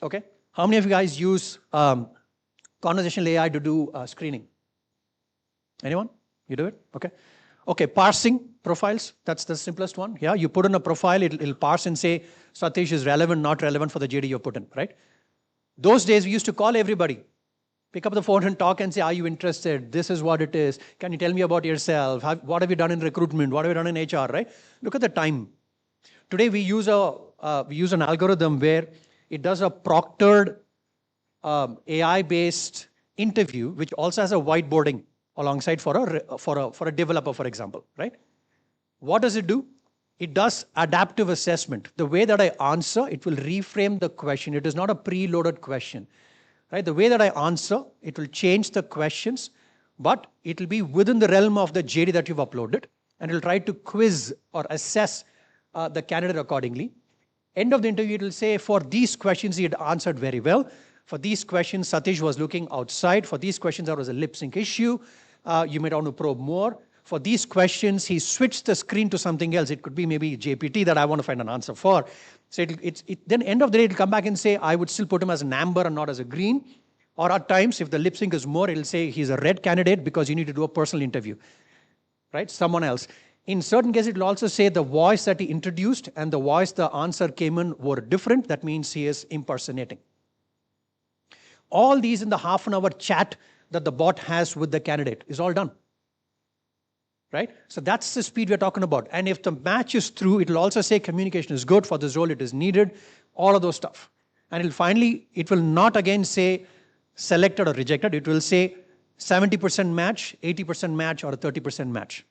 Okay. How many of you guys use conversational AI to do screening? Anyone? You do it? Okay. Okay, parsing profiles, that's the simplest one. Yeah, you put in a profile, it'll parse and say, Satish is relevant, not relevant for the JD you put in, right? Those days, we used to call everybody, pick up the phone and talk and say, are you interested? This is what it is. Can you tell me about yourself? What have you done in recruitment? What have you done in HR, right? Look at the time. Today, we use an algorithm where it does a proctored AI-based interview, which also has a whiteboarding alongside for a developer, for example, right? What does it do? It does adaptive assessment. The way that I answer, it will reframe the question. It is not a preloaded question, right? The way that I answer, it will change the questions, but it will be within the realm of the JD that you've uploaded, and it will try to quiz or assess the candidate accordingly. End of the interview, it will say, for these questions, he had answered very well. For these questions, Satish was looking outside. For these questions, there was a lip sync issue. You might want to probe more. For these questions, he switched the screen to something else. It could be maybe JPT that I want to find an answer for. So then end of the day, it'll come back and say, I would still put him as an amber and not as a green. Or at times, if the lip sync is more, it'll say he's a red candidate because you need to do a personal interview, right? Someone else. In certain cases, it'll also say the voice that he introduced and the voice the answer came in were different. That means he is impersonating. All these in the half an hour chat that the bot has with the candidate is all done, right? So that's the speed we're talking about. And if the match is through, it'll also say communication is good for this role, it is needed, all of those stuff. And it will not again say selected or rejected. It will say 70% match, 80% match, or a 30% match.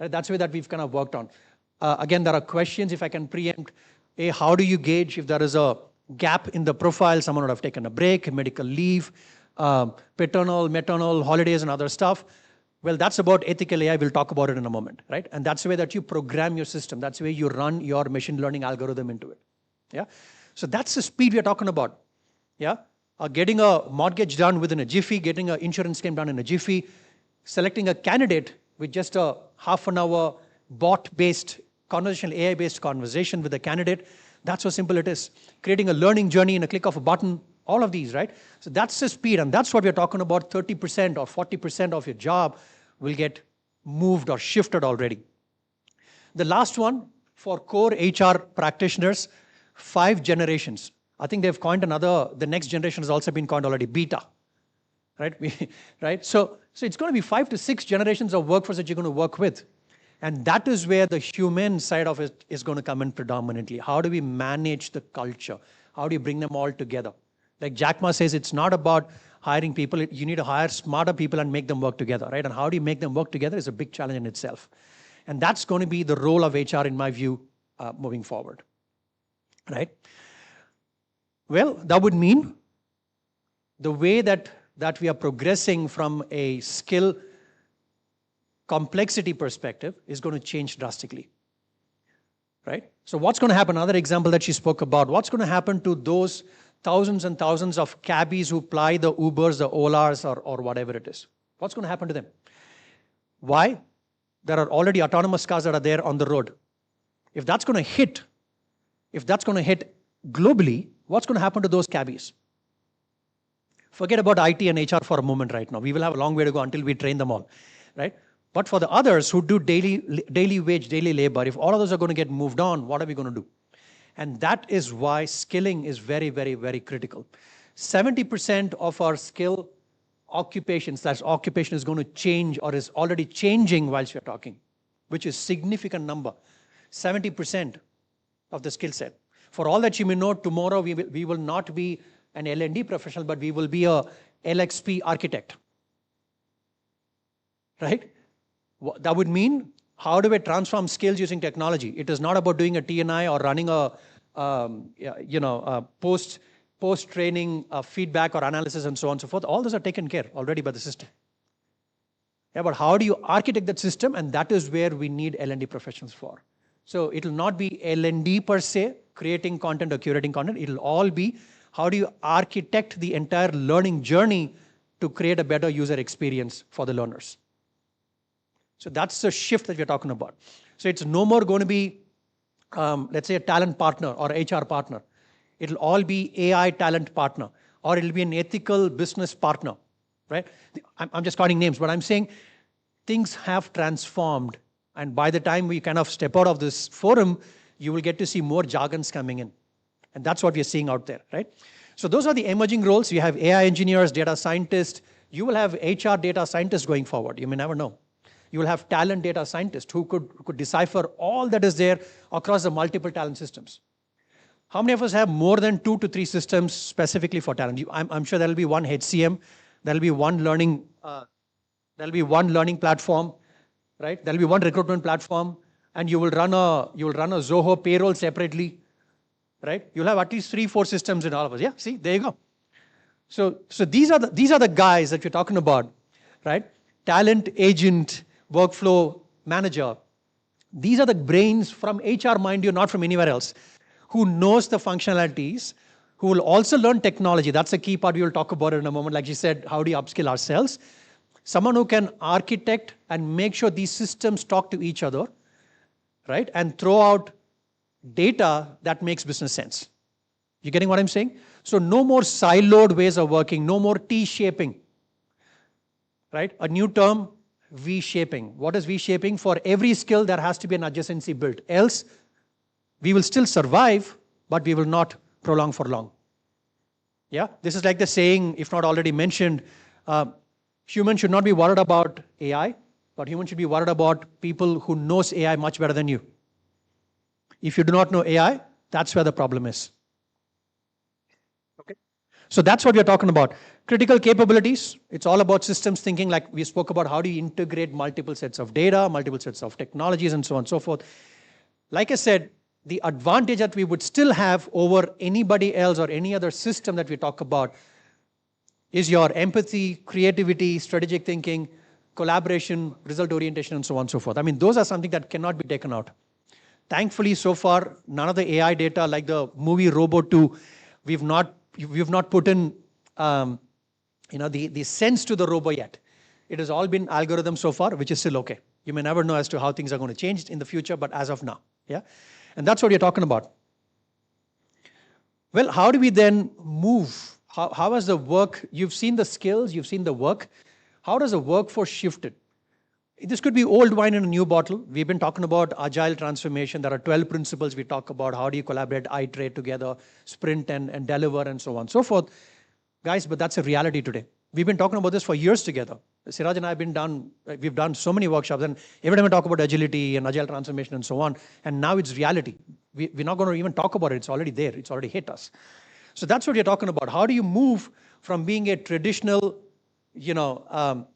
Right? That's the way that we've kind of worked on. Again, there are questions, if I can preempt, how do you gauge if there is a gap in the profile, someone would have taken a break, medical leave, paternal, maternal, holidays and other stuff. Well, that's about ethical AI. We'll talk about it in a moment, right? And that's the way that you program your system. That's the way you run your machine learning algorithm into it. Yeah. So that's the speed we're talking about. Yeah. Getting a mortgage done within a jiffy, getting an insurance claim done in a jiffy, selecting a candidate with just a half an hour bot-based, conversational AI-based conversation with a candidate. That's how simple it is. Creating a learning journey in a click of a button, all of these, right? So that's the speed, and that's what we're talking about. 30% or 40% of your job will get moved or shifted already. The last one, for core HR practitioners, 5 generations. I think they've coined the next generation has also been coined already, beta, right? Right? So it's going to be 5 to 6 generations of workforce that you're going to work with. And that is where the human side of it is going to come in predominantly. How do we manage the culture? How do you bring them all together? Like Jack Ma says, it's not about hiring people. You need to hire smarter people and make them work together, right? And how do you make them work together is a big challenge in itself. And that's going to be the role of HR, in my view, moving forward, right? Well, that would mean the way that we are progressing from a skill complexity perspective is going to change drastically, right? So what's going to happen? Another example that she spoke about, what's going to happen to those thousands and thousands of cabbies who ply the Ubers, the Olas, or whatever it is? What's going to happen to them? Why? there are already autonomous cars that are there on the road. If that's going to hit globally, what's going to happen to those cabbies? Forget about IT and HR for a moment right now. We will have a long way to go until we train them all, right? But for the others who do daily wage, daily labor, if all of those are going to get moved on, what are we going to do? And that is why skilling is very, very, very critical. 70% of our skill occupation is going to change or is already changing whilst we're talking, which is significant number. 70% of the skill set. For all that you may know, tomorrow we will not be an L&D professional, but we will be a LXP architect, right? That would mean, how do we transform skills using technology? It is not about doing a TNI or running a post-training feedback or analysis and so on and so forth. All those are taken care already by the system. Yeah, but how do you architect that system? And that is where we need L&D professionals for. So it will not be L&D per se, creating content or curating content. It will all be, how do you architect the entire learning journey to create a better user experience for the learners? So that's the shift that we're talking about. So it's no more going to be, let's say, a talent partner or HR partner. It'll all be AI talent partner, or it'll be an ethical business partner, right? I'm just calling names, but I'm saying things have transformed. And by the time we kind of step out of this forum, you will get to see more jargons coming in. And that's what we're seeing out there, right? So those are the emerging roles. You have AI engineers, data scientists. You will have HR data scientists going forward. You may never know. You will have talent data scientists who could decipher all that is there across the multiple talent systems. How many of us have more than 2 to 3 systems specifically for talent? I'm sure there will be one HCM, there will be one learning platform, right? There will be one recruitment platform, and you will run a Zoho payroll separately, right? You'll have at least 3, 4 systems in all of us. Yeah, see, there you go. So these are the guys that we're talking about, right? Talent agent, workflow manager. These are the brains from HR, mind you, not from anywhere else, who knows the functionalities, who will also learn technology. That's a key part. We will talk about it in a moment. Like you said, how do you upskill ourselves? Someone who can architect and make sure these systems talk to each other, right? And throw out data that makes business sense. You getting what I'm saying? So no more siloed ways of working, no more T-shaping, right? A new term, V-shaping. What is V-shaping? For every skill, there has to be an adjacency built. Else, we will still survive, but we will not prolong for long. Yeah, this is like the saying, if not already mentioned, humans should not be worried about AI, but humans should be worried about people who knows AI much better than you. If you do not know AI, that's where the problem is. Okay. So that's what we're talking about. Critical capabilities, it's all about systems thinking, like we spoke about how do you integrate multiple sets of data, multiple sets of technologies, and so on and so forth. Like I said, the advantage that we would still have over anybody else or any other system that we talk about is your empathy, creativity, strategic thinking, collaboration, result orientation, and so on and so forth. I mean, those are something that cannot be taken out. Thankfully, so far, none of the AI data, like the movie Robo 2, we've not put in the sense to the robo yet. It has all been algorithm so far, which is still okay. You may never know as to how things are going to change in the future, but as of now, yeah? And that's what you're talking about. Well, how do we then move? How has the work, you've seen the skills, you've seen the work. How does the workforce shifted? This could be old wine in a new bottle. We've been talking about agile transformation. There are 12 principles we talk about. How do you collaborate, iterate together, sprint and deliver, and so on and so forth. Guys, but that's a reality today. We've been talking about this for years together. Siraj and I we've done so many workshops, and every time we talk about agility and agile transformation and so on, and now it's reality. We're not going to even talk about it. It's already there. It's already hit us. So that's what you're talking about. How do you move from being a traditional,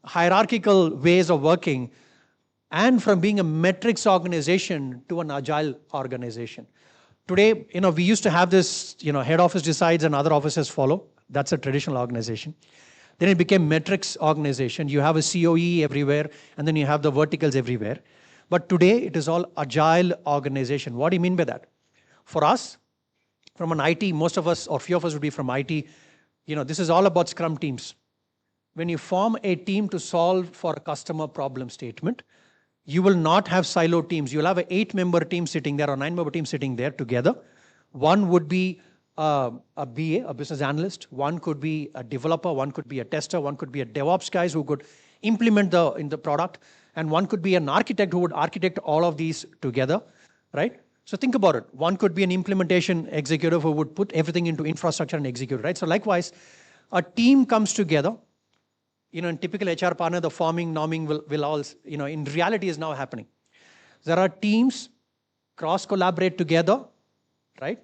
hierarchical ways of working and from being a metrics organization to an agile organization? Today, we used to have this, head office decides and other offices follow. That's a traditional organization. Then it became metrics organization. You have a COE everywhere, and then you have the verticals everywhere. But today, it is all agile organization. What do you mean by that? For us, from an IT, most of us, or few of us would be from IT, this is all about Scrum teams. When you form a team to solve for a customer problem statement, You will not have silo teams. You'll have an 8-member team sitting there or 9-member team sitting there together. One would be a BA, a business analyst. One could be a developer. One could be a tester. One could be a DevOps guys who could implement in the product. And one could be an architect who would architect all of these together, right? So think about it. One could be an implementation executive who would put everything into infrastructure and execute, right? So likewise, a team comes together. In typical HR partner, the forming, norming will all, in reality is now happening. There are teams cross-collaborate together, right?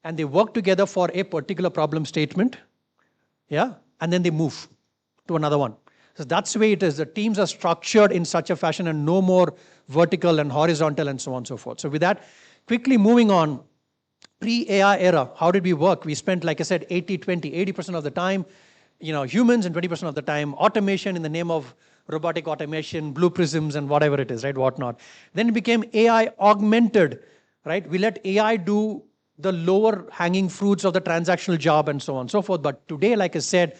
And they work together for a particular problem statement, yeah? And then they move to another one. So that's the way it is. The teams are structured in such a fashion and no more vertical and horizontal and so on and so forth. So with that, quickly moving on, pre-AI era, how did we work? We spent, like I said, 80-20, 80% of the time, humans, and 20% of the time automation in the name of robotic automation, blue prisms and whatever it is, right, whatnot. Then it became AI augmented, right? We let AI do the lower hanging fruits of the transactional job and so on and so forth. But today, like I said,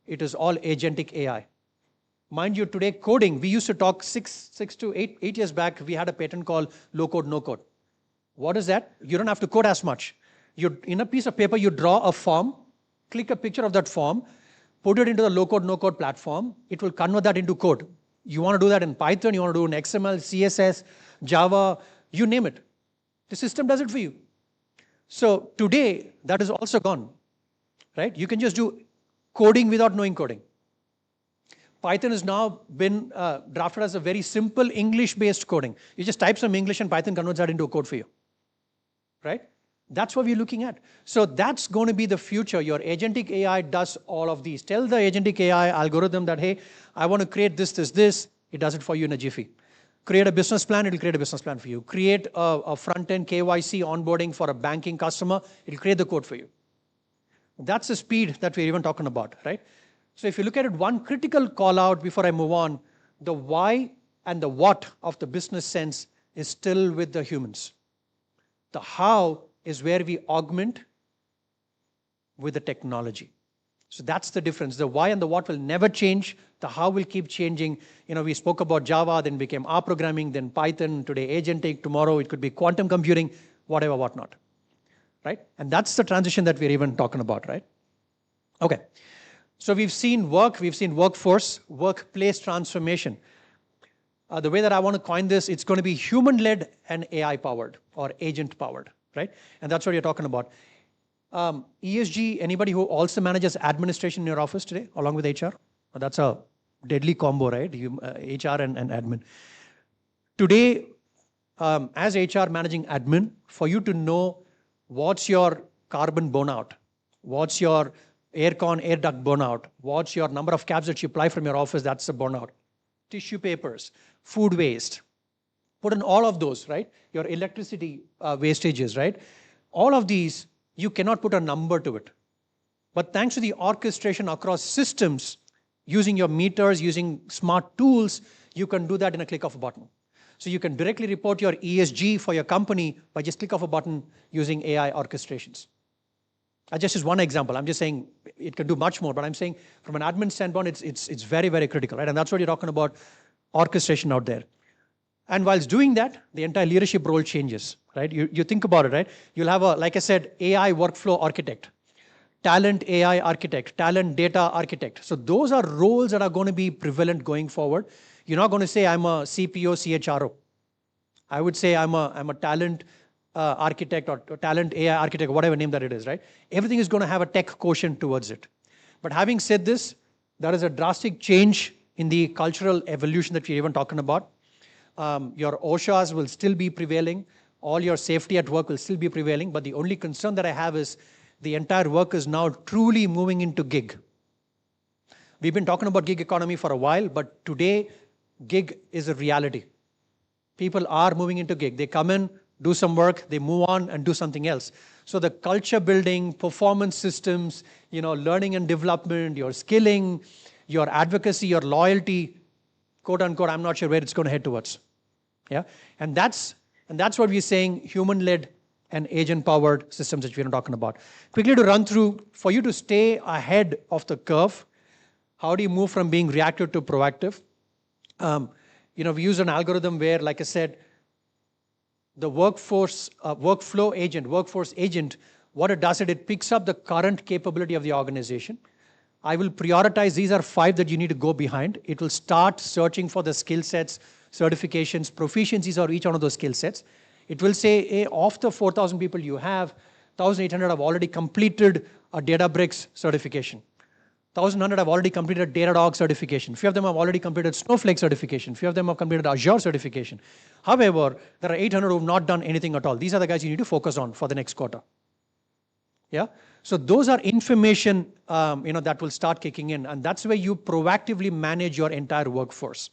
it is all agentic AI. Mind you, today coding, we used to talk 6 to 8 years back, we had a patent called low code, no code. What is that? You don't have to code as much. In a piece of paper, you draw a form, click a picture of that form, put it into the low-code, no-code platform. It will convert that into code. You want to do that in Python, you want to do in XML, CSS, Java, you name it. The system does it for you. So today, that is also gone, right? You can just do coding without knowing coding. Python has now been drafted as a very simple English-based coding. You just type some English and Python converts that into a code for you, right? That's what we're looking at. So that's going to be the future. Your agentic AI does all of these. Tell the agentic AI algorithm that, hey, I want to create this. It does it for you in a jiffy. Create a business plan, it'll create a business plan for you. Create a front-end KYC onboarding for a banking customer, it'll create the code for you. That's the speed that we're even talking about, right? So if you look at it, one critical call out before I move on, the why and the what of the business sense is still with the humans. The how is where we augment with the technology. So that's the difference. The why and the what will never change. The how will keep changing. We spoke about Java, then became R programming, then Python, today agentic, tomorrow it could be quantum computing, whatever, whatnot, right? And that's the transition that we're even talking about, right? Okay. So we've seen work, we've seen workforce, workplace transformation. The way that I want to coin this, it's going to be human-led and AI-powered or agent-powered, right? And that's what you're talking about. ESG, anybody who also manages administration in your office today, along with HR? Well, that's a deadly combo, right? HR and admin. Today, as HR managing admin, for you to know what's your carbon burnout, what's your air duct burnout, what's your number of cabs that you fly from your office, that's a burnout. Tissue papers, food waste, put in all of those, right? Your electricity wastages, right? All of these, you cannot put a number to it. But thanks to the orchestration across systems, using your meters, using smart tools, you can do that in a click of a button. So you can directly report your ESG for your company by just click of a button using AI orchestrations. Just as one example, I'm just saying it can do much more, but I'm saying from an admin standpoint, it's very, very critical, right? And that's what you're talking about, orchestration out there. And whilst doing that, the entire leadership role changes, right? You think about it, right? You'll have like I said, AI workflow architect, talent AI architect, talent data architect. So those are roles that are going to be prevalent going forward. You're not going to say I'm a CPO, CHRO. I would say I'm a talent architect or talent AI architect, whatever name that it is, right? Everything is going to have a tech quotient towards it. But having said this, there is a drastic change in the cultural evolution that we're even talking about. Your OSHAs will still be prevailing. All your safety at work will still be prevailing. But the only concern that I have is the entire work is now truly moving into gig. We've been talking about gig economy for a while, but today, gig is a reality. People are moving into gig. They come in, do some work, they move on and do something else. So the culture building, performance systems, learning and development, your skilling, your advocacy, your loyalty, quote unquote, I'm not sure where it's going to head towards. Yeah, and that's what we're saying, human-led and agent-powered systems that we're talking about. Quickly to run through, for you to stay ahead of the curve, how do you move from being reactive to proactive? we use an algorithm where, like I said, the workforce agent, what it does is it picks up the current capability of the organization. I will prioritize, these are 5 that you need to go behind. It will start searching for the skill sets, certifications, proficiencies of each one of those skill sets. It will say, hey, of the 4,000 people you have, 1,800 have already completed a Databricks certification. 1,100 have already completed a Datadog certification. Few of them have already completed Snowflake certification. Few of them have completed Azure certification. However, there are 800 who have not done anything at all. These are the guys you need to focus on for the next quarter. Yeah. So those are information that will start kicking in, and that's where you proactively manage your entire workforce.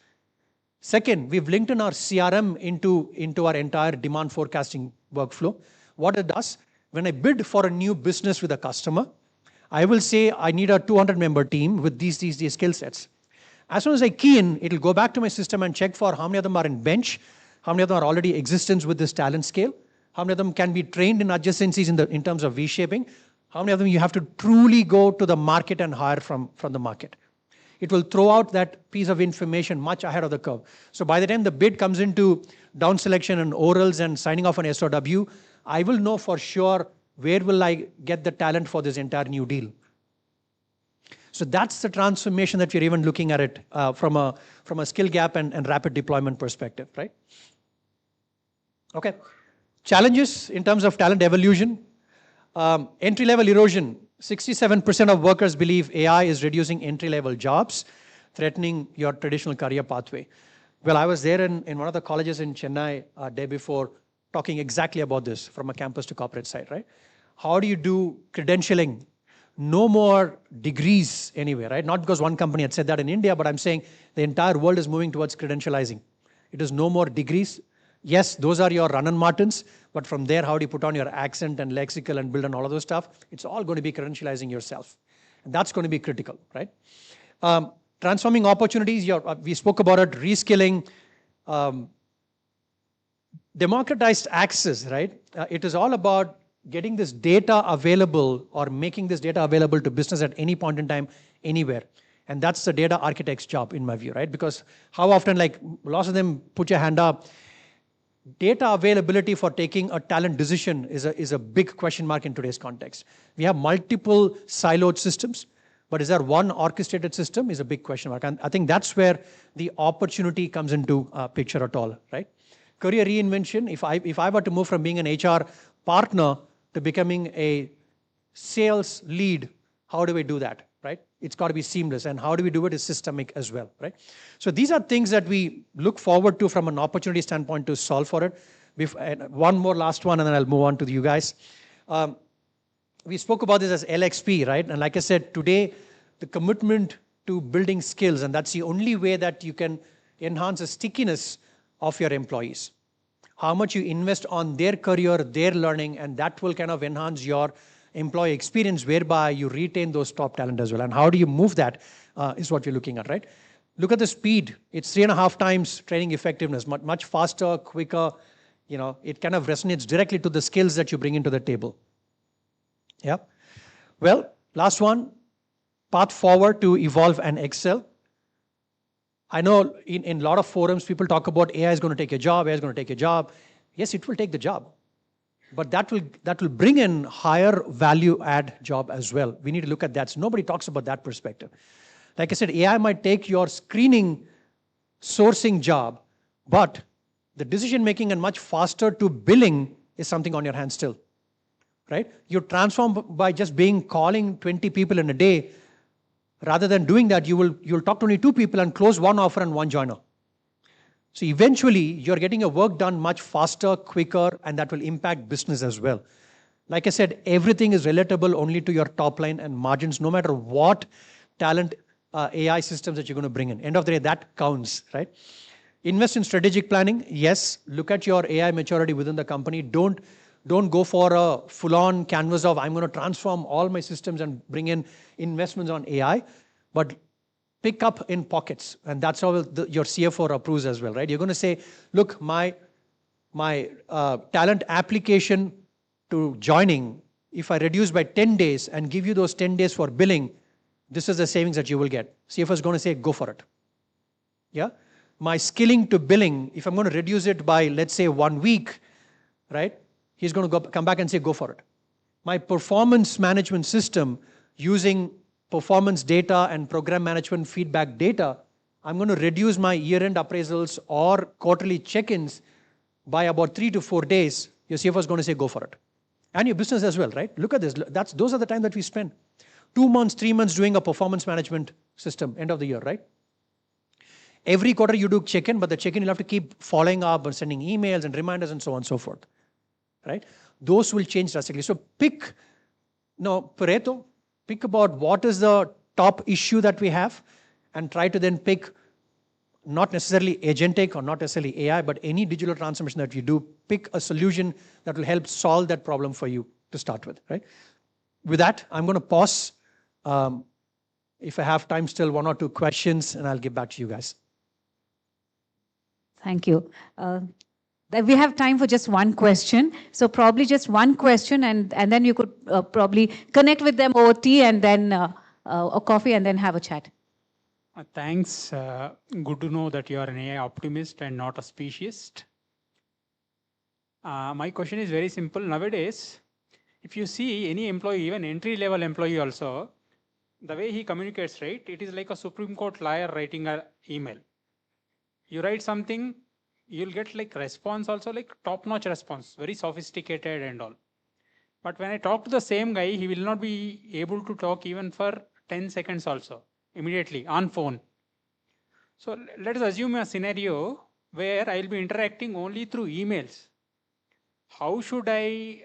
Second, we've linked in our CRM into our entire demand forecasting workflow. What it does, when I bid for a new business with a customer, I will say I need a 200-member team with these skill sets. As soon as I key in, it'll go back to my system and check for how many of them are in bench, how many of them are already existence with this talent scale, how many of them can be trained in adjacencies in terms of V-shaping, how many of them you have to truly go to the market and hire from the market. It will throw out that piece of information much ahead of the curve. So by the time the bid comes into down selection and orals and signing off an SOW, I will know for sure where will I get the talent for this entire new deal. So that's the transformation that we're even looking at it from a skill gap and rapid deployment perspective, right? Okay. Challenges in terms of talent evolution. Entry-level erosion. 67% of workers believe AI is reducing entry-level jobs, threatening your traditional career pathway. Well, I was there in one of the colleges in Chennai day before talking exactly about this from a campus to corporate side, right? How do you do credentialing? No more degrees anywhere, right? Not because one company had said that in India, but I'm saying the entire world is moving towards credentializing. It is no more degrees. Yes, those are your run and martins, but from there, how do you put on your accent and lexical and build and all of those stuff? It's all going to be credentializing yourself. And that's going to be critical, right? Transforming opportunities, we spoke about it, reskilling, democratized access, right? It is all about getting this data available or making this data available to business at any point in time, anywhere. And that's the data architect's job, in my view, right? Because how often, like lots of them put your hand up, data availability for taking a talent decision is a big question mark in today's context. We have multiple siloed systems, but is there one orchestrated system is a big question mark. And I think that's where the opportunity comes into picture at all, right? Career reinvention, if I were to move from being an HR partner to becoming a sales lead, how do we do that, right? It's got to be seamless. And how do we do it is systemic as well, right? So these are things that we look forward to from an opportunity standpoint to solve for it. One more last one, and then I'll move on to you guys. We spoke about this as LXP, right? And like I said, today, the commitment to building skills, and that's the only way that you can enhance the stickiness of your employees. How much you invest on their career, their learning, and that will kind of enhance your employee experience, whereby you retain those top talent as well. And how do you move that is what we're looking at, right? Look at the speed. It's 3.5 times training effectiveness, much faster, quicker. It kind of resonates directly to the skills that you bring into the table. Yeah. Well, last one, path forward to evolve and excel. I know in a lot of forums, people talk about AI is going to take your job, AI is going to take your job. Yes, it will take the job. But that will bring in higher value add job as well. We need to look at that. So nobody talks about that perspective. Like I said, AI might take your screening, sourcing job, but the decision making and much faster to billing is something on your hands still, right? You transform by just calling 20 people in a day. Rather than doing that, you'll talk to only 2 people and close 1 offer and 1 joiner. So eventually, you're getting your work done much faster, quicker, and that will impact business as well. Like I said, everything is relatable only to your top line and margins, no matter what talent AI systems that you're going to bring in. End of the day, that counts, right? Invest in strategic planning. Yes, look at your AI maturity within the company. Don't go for a full-on canvas of I'm going to transform all my systems and bring in investments on AI, but pick up in pockets, and that's how your CFO approves as well, right? You're going to say, look, my talent application to joining, if I reduce by 10 days and give you those 10 days for billing, this is the savings that you will get. CFO is going to say, go for it. Yeah. my skilling to billing, if I'm going to reduce it by, let's say, 1 week, right? He's going to come back and say, go for it. My performance management system using performance data and program management feedback data, I'm going to reduce my year-end appraisals or quarterly check-ins by about 3 to 4 days. Your CFO is going to say, go for it. And your business as well, right? Look at this. Those are the time that we spend. 2 months, 3 months doing a performance management system, end of the year, right? Every quarter you do check-in, but the check-in you'll have to keep following up and sending emails and reminders and so on and so forth, right? Those will change drastically. So pick, Pareto, pick about what is the top issue that we have and try to then pick not necessarily agentic or not necessarily AI, but any digital transformation that you do, pick a solution that will help solve that problem for you to start with, right? With that, I'm going to pause. If I have time still, 1 or 2 questions, and I'll get back to you guys. Thank you. We have time for just one question. So probably just one question, and then you could probably connect with them over tea and then a coffee and then have a chat. Thanks. Good to know that you are an AI optimist and not a speciest. My question is very simple. Nowadays, if you see any employee, even entry-level employee also, the way he communicates, right, it is like a Supreme Court lawyer writing an email. You write something, you'll get like response also, like top-notch response, very sophisticated and all. But when I talk to the same guy, he will not be able to talk even for 10 seconds also, immediately on phone. So let us assume a scenario where I'll be interacting only through emails. How should I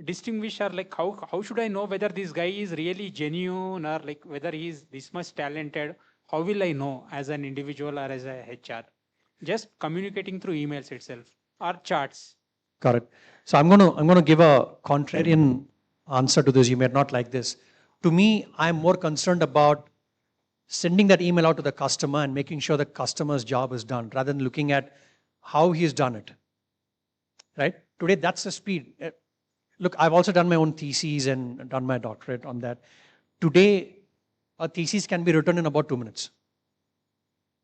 distinguish, or like how should I know whether this guy is really genuine or like whether he is this much talented? How will I know as an individual or as a HR? Just communicating through emails itself or charts. Got it. So I'm going to give a contrarian answer to this. You may not like this. To me, I'm more concerned about sending that email out to the customer and making sure the customer's job is done rather than looking at how he's done it. Right? Today, that's the speed. Look, I've also done my own theses and done my doctorate on that. Today, a thesis can be written in about 2 minutes.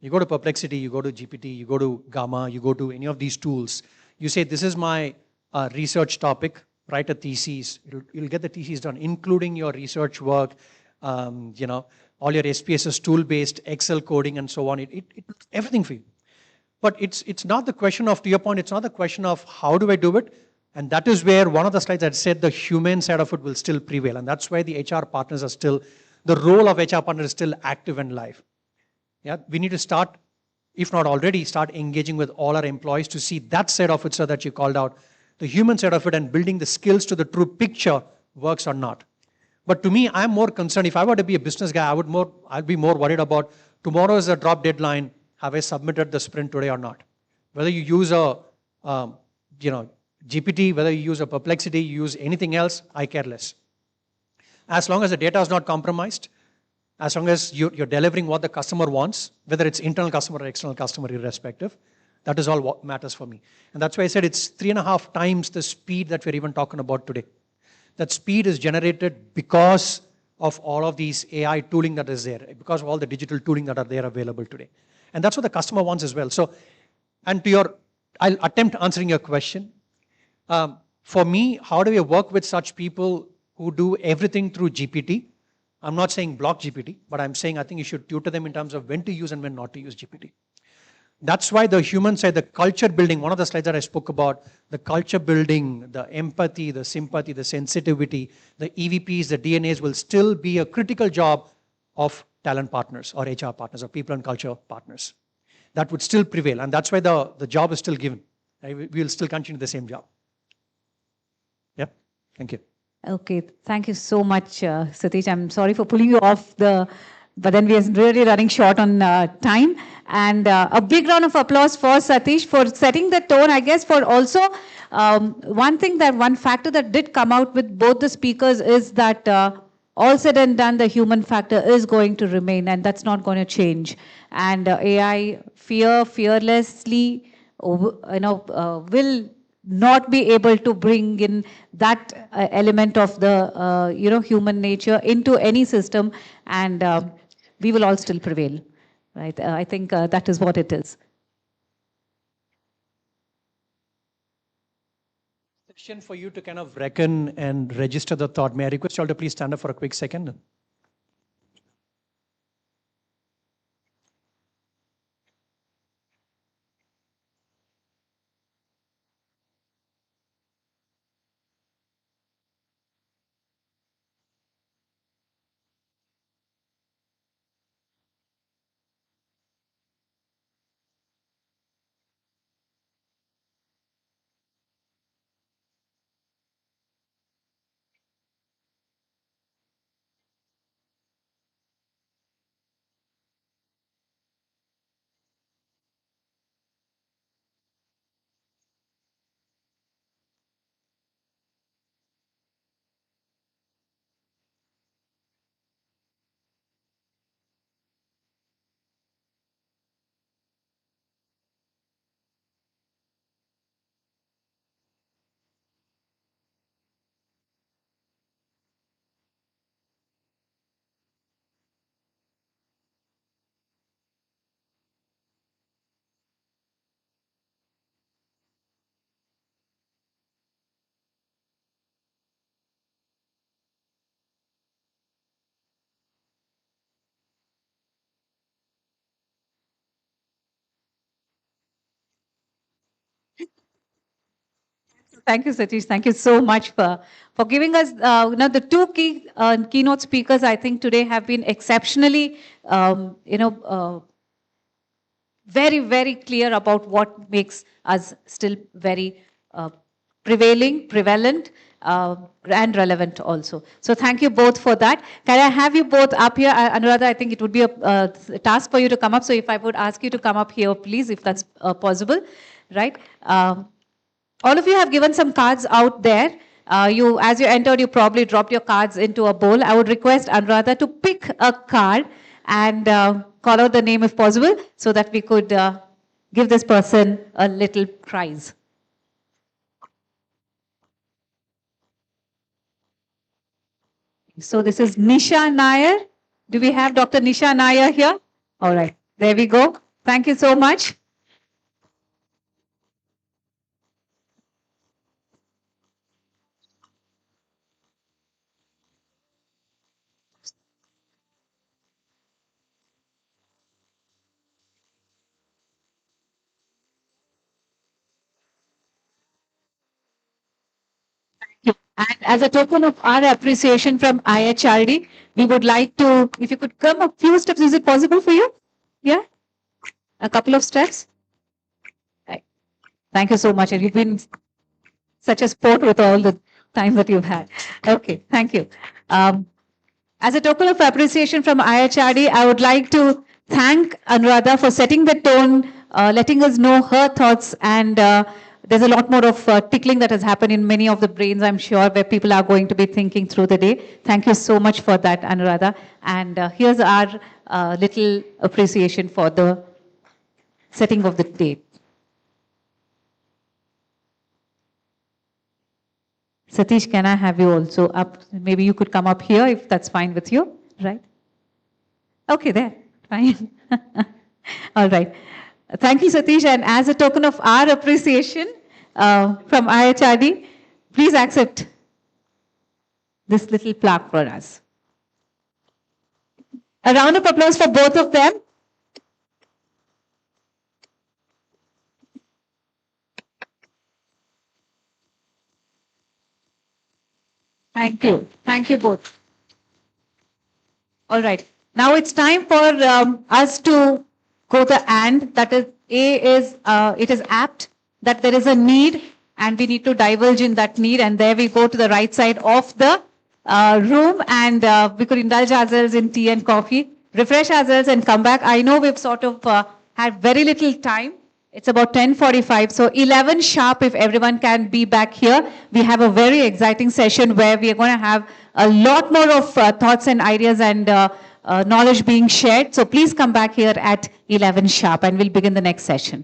You go to Perplexity, you go to GPT, you go to Gamma, you go to any of these tools. You say, this is my research topic, write a thesis. You'll get the thesis done, including your research work, all your SPSS tool-based Excel coding and so on. It everything for you. But it's not the question of, to your point, it's not the question of how do I do it? And that is where one of the slides I said the human side of it will still prevail. And that's why the HR partners are still, the role of HR partners is still active and live. Yeah, we need to start, if not already, start engaging with all our employees to see that side of it, sir, that you called out, the human side of it, and building the skills to the true picture works or not. But to me, I'm more concerned, if I were to be a business guy, I'd be more worried about tomorrow is a drop deadline, have I submitted the sprint today or not? Whether you use a, GPT, whether you use a Perplexity, you use anything else, I care less. As long as the data is not compromised, as long as you're delivering what the customer wants, whether it's internal customer or external customer, irrespective, that is all what matters for me. And that's why I said it's 3.5 times the speed that we're even talking about today. That speed is generated because of all of these AI tooling that is there, because of all the digital tooling that are there available today. And that's what the customer wants as well. So, and I'll attempt answering your question. For me, how do we work with such people who do everything through GPT? I'm not saying block GPT, but I'm saying I think you should tutor them in terms of when to use and when not to use GPT. That's why the human side, the culture building, one of the slides that I spoke about, the culture building, the empathy, the sympathy, the sensitivity, the EVPs, the DNAs will still be a critical job of talent partners or HR partners or people and culture partners. That would still prevail. And that's why the job is still given. Right? We will still continue the same job. Yep. Thank you. Okay, thank you so much, Satish. I'm sorry for pulling you off but then we are really running short on time. And a big round of applause for Satish for setting the tone, I guess, for also one factor that did come out with both the speakers is that all said and done, the human factor is going to remain, and that's not going to change. And AI fearlessly, will not be able to bring in that element of the human nature into any system, and we will all still prevail. right? I think that is what it is. Session for you to kind of reckon and register the thought. May I request you all to please stand up for a quick second? Thank you, Satish. Thank you so much for giving us, the two keynote speakers, I think today have been exceptionally, very, very clear about what makes us still very uh, prevalent, and relevant also. So thank you both for that. Can I have you both up here? Anuradha, I think it would be a task for you to come up. So if I would ask you to come up here, please, if that's possible, right? All of you have given some cards out there. As you entered, you probably dropped your cards into a bowl. I would request Anuradha to pick a card and call out the name if possible so that we could give this person a little prize. So this is Nisha Nair. Do we have Dr. Nisha Nair here? All right, there we go. Thank you so much. And as a token of our appreciation from IHRD, we would like to, if you could come a few steps, is it possible for you? Yeah? A couple of steps? Right. Thank you so much. And you've been such a sport with all the time that you've had. Okay, thank you. As a token of appreciation from IHRD, I would like to thank Anuradha for setting the tone, letting us know her thoughts, and there's a lot more of tickling that has happened in many of the brains, I'm sure, where people are going to be thinking through the day. Thank you so much for that, Anuradha. And here's our little appreciation for the setting of the date. Satish, can I have you also up? Maybe you could come up here if that's fine with you, right? Okay, there, fine. All right. Thank you, Satish. And as a token of our appreciation from IHRD, please accept this little plaque for us. A round of applause for both of them. Thank you. Thank you both. All right. Now it's time for us to go the and. That is, A is, it is apt that there is a need and we need to divulge in that need. And there we go to the right side of the room and we could indulge ourselves in tea and coffee, refresh ourselves and come back. I know we've sort of had very little time. It's about 10:45, so 11 sharp if everyone can be back here. We have a very exciting session where we are going to have a lot more of thoughts and ideas and knowledge being shared. So please come back here at 11 sharp and we'll begin the next session.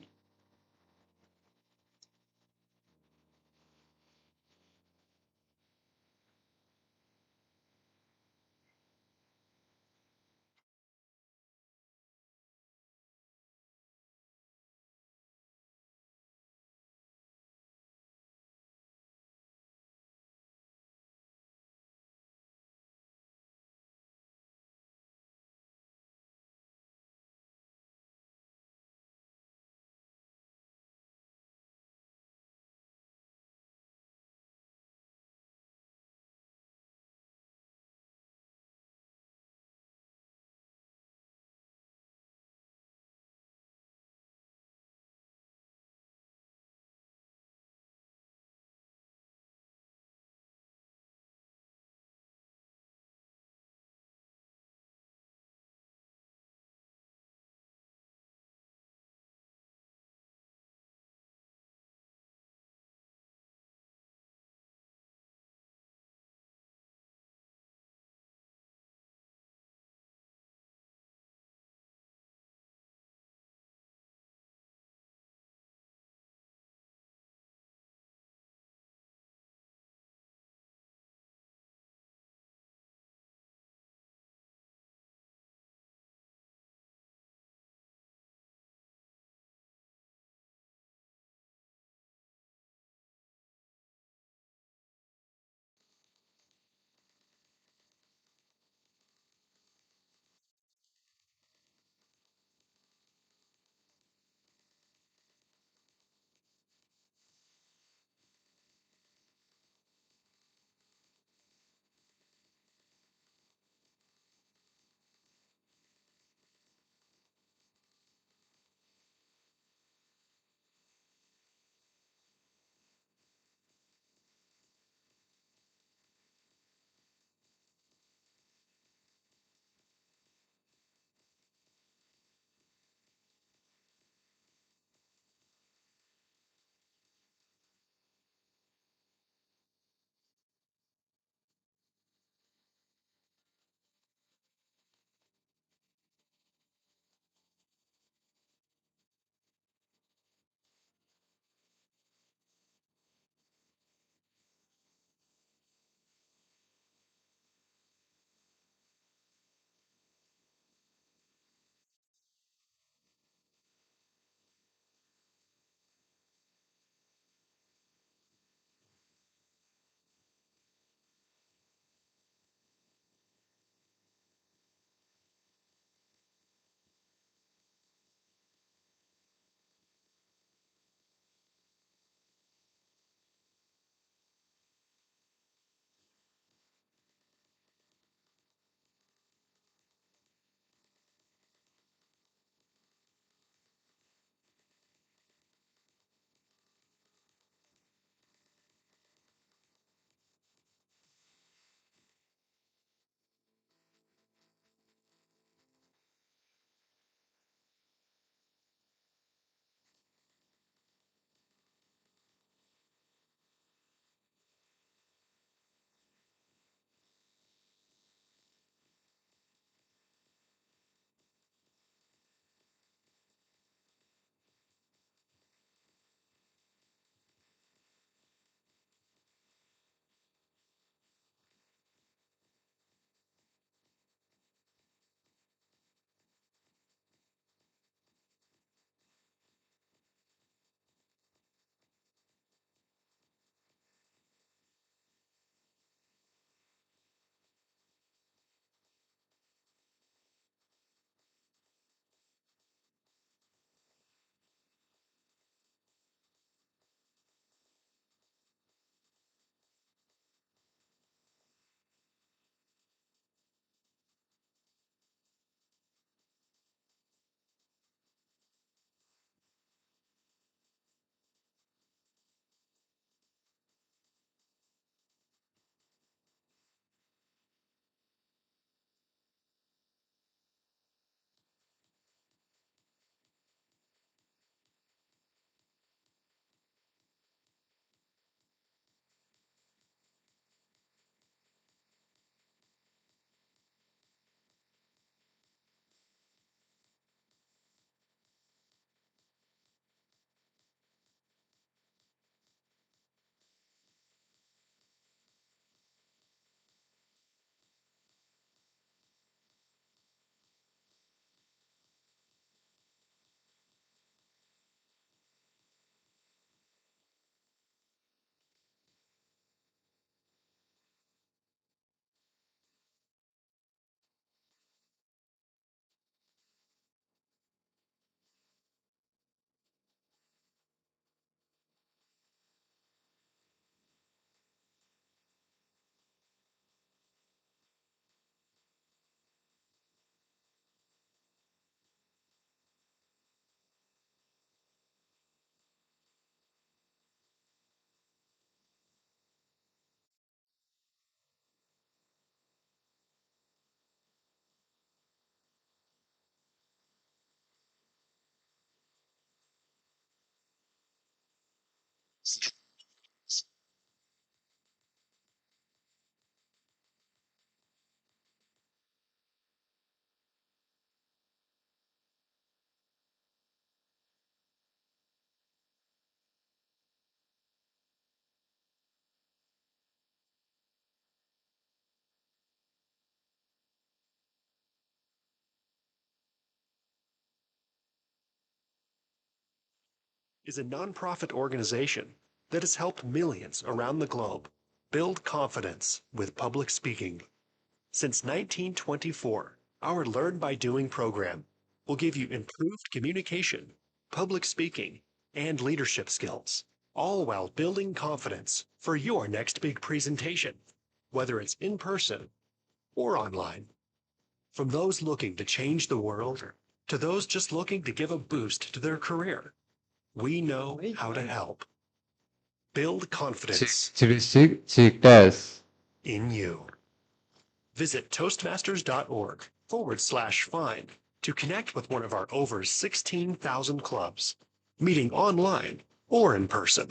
is a nonprofit organization that has helped millions around the globe build confidence with public speaking. Since 1924, our Learn by Doing program will give you improved communication, public speaking, and leadership skills, all while building confidence for your next big presentation, whether it's in person or online. From those looking to change the world to those just looking to give a boost to their career, we know how to help. Build confidence Test. in you. Visit Toastmasters.org/find to connect with one of our over 16,000 clubs, meeting online or in person.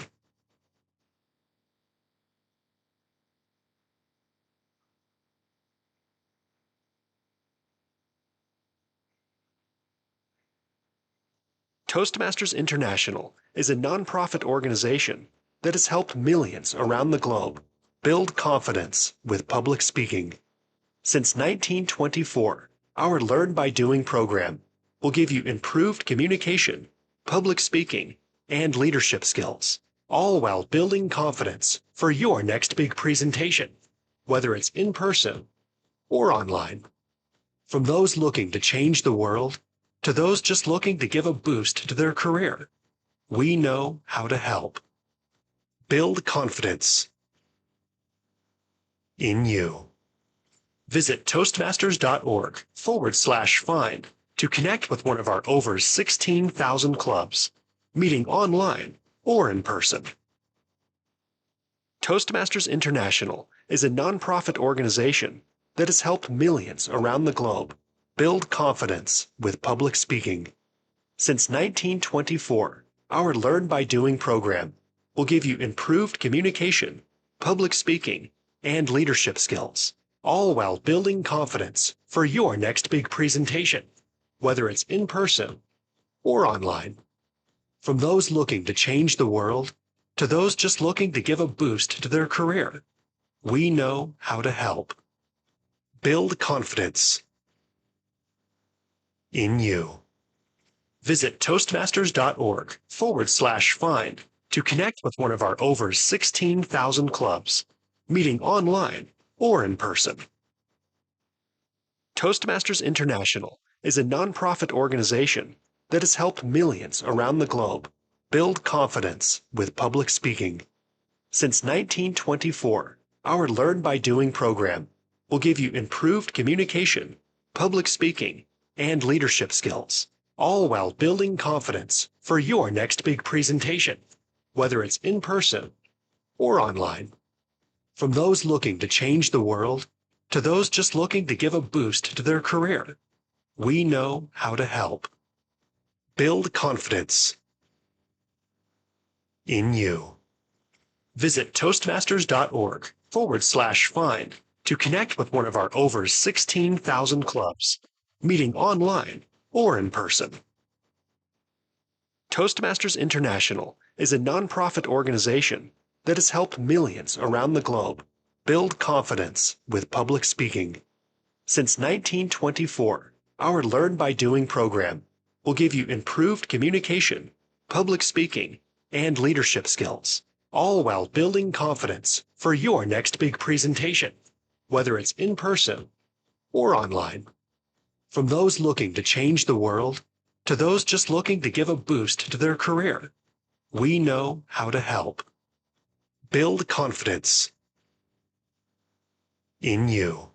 Toastmasters International is a nonprofit organization that has helped millions around the globe build confidence with public speaking. Since 1924, our Learn by Doing program will give you improved communication, public speaking, and leadership skills, all while building confidence for your next big presentation, whether it's in person or online. From those looking to change the world to those just looking to give a boost to their career, we know how to help. Build confidence in you. Visit Toastmasters.org/find to connect with one of our over 16,000 clubs, meeting online or in person. Toastmasters International is a nonprofit organization that has helped millions around the globe build confidence with public speaking. Since 1924, our Learn by Doing program will give you improved communication, public speaking, and leadership skills, all while building confidence for your next big presentation, whether it's in person or online. From those looking to change the world to those just looking to give a boost to their career, we know how to help. Build confidence in you. Visit Toastmasters.org/find to connect with one of our over 16,000 clubs, meeting online or in person. Toastmasters International is a nonprofit organization that has helped millions around the globe build confidence with public speaking. Since 1924, our Learn by Doing program will give you improved communication, public speaking, and leadership skills, all while building confidence for your next big presentation, whether it's in person or online. From those looking to change the world to those just looking to give a boost to their career, we know how to help. Build confidence in you. Visit Toastmasters.org/find to connect with one of our over 16,000 clubs, meeting online or in person. Toastmasters International is a nonprofit organization that has helped millions around the globe build confidence with public speaking. Since 1924, our Learn by Doing program will give you improved communication, public speaking, and leadership skills, all while building confidence for your next big presentation, whether it's in person or online. From those looking to change the world to those just looking to give a boost to their career, we know how to help. Build confidence in you.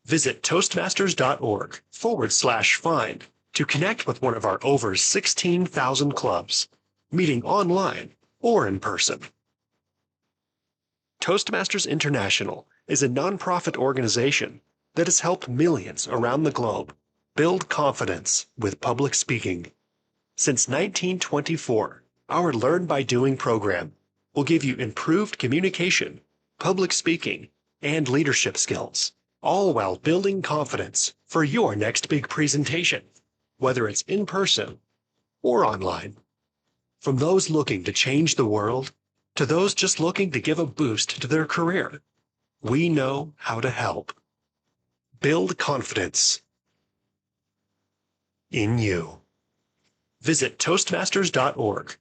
Visit Toastmasters.org/find to connect with one of our over 16,000 clubs, meeting online or in person. Toastmasters International is a nonprofit organization that has helped millions around the globe build confidence with public speaking. Since 1924, our Learn by Doing program will give you improved communication, public speaking, and leadership skills, all while building confidence for your next big presentation, whether it's in person or online. From those looking to change the world to those just looking to give a boost to their career, we know how to help. Build confidence in you. Visit toastmasters.org/.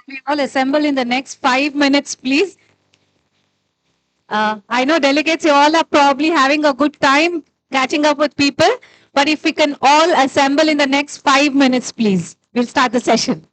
We all assemble in the next 5 minutes, please. I know delegates, you all are probably having a good time catching up with people, but if we can all assemble in the next 5 minutes, please, we'll start the session.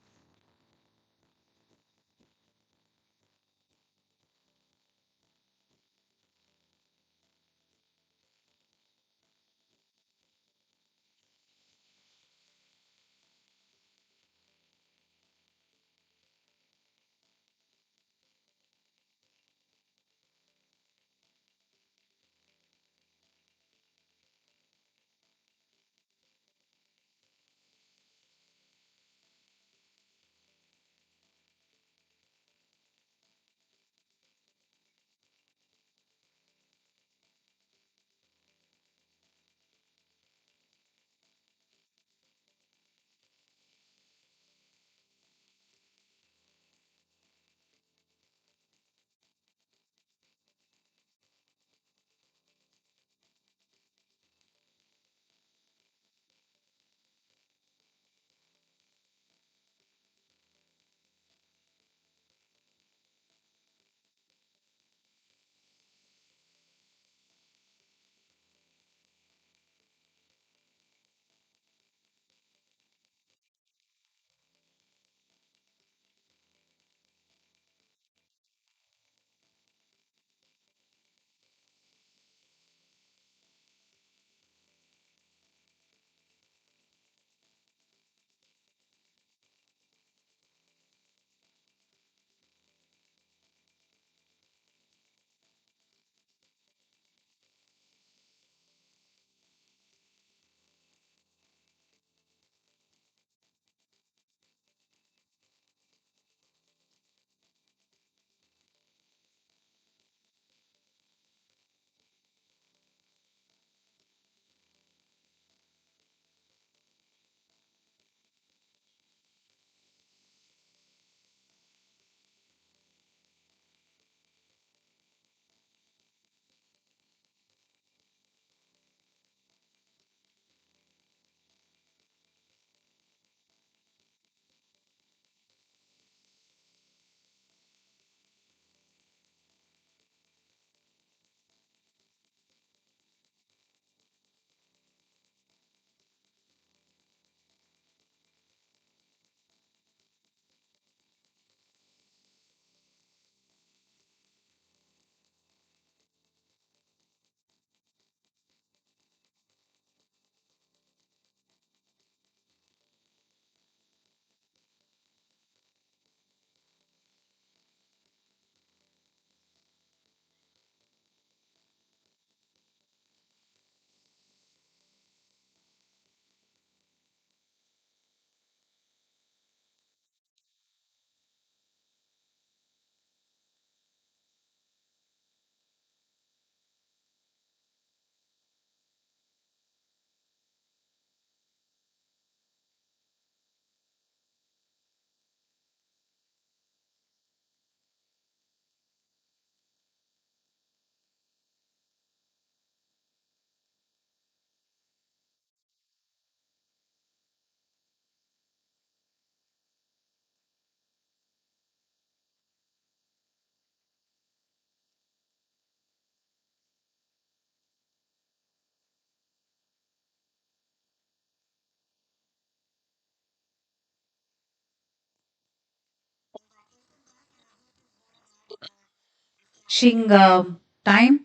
Time,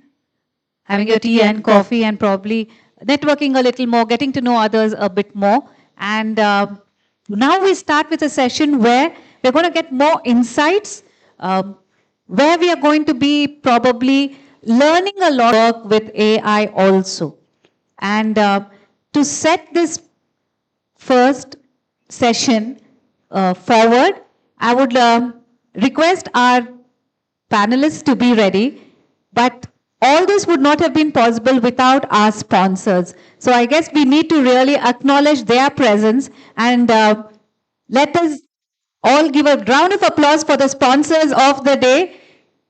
having your tea and coffee, and probably networking a little more, getting to know others a bit more. And now we start with a session where we're going to get more insights, where we are going to be probably learning a lot of work with AI also. And to set this first session forward, I would request our panelists to be ready, but all this would not have been possible without our sponsors. So I guess we need to really acknowledge their presence, and let us all give a round of applause for the sponsors of the day.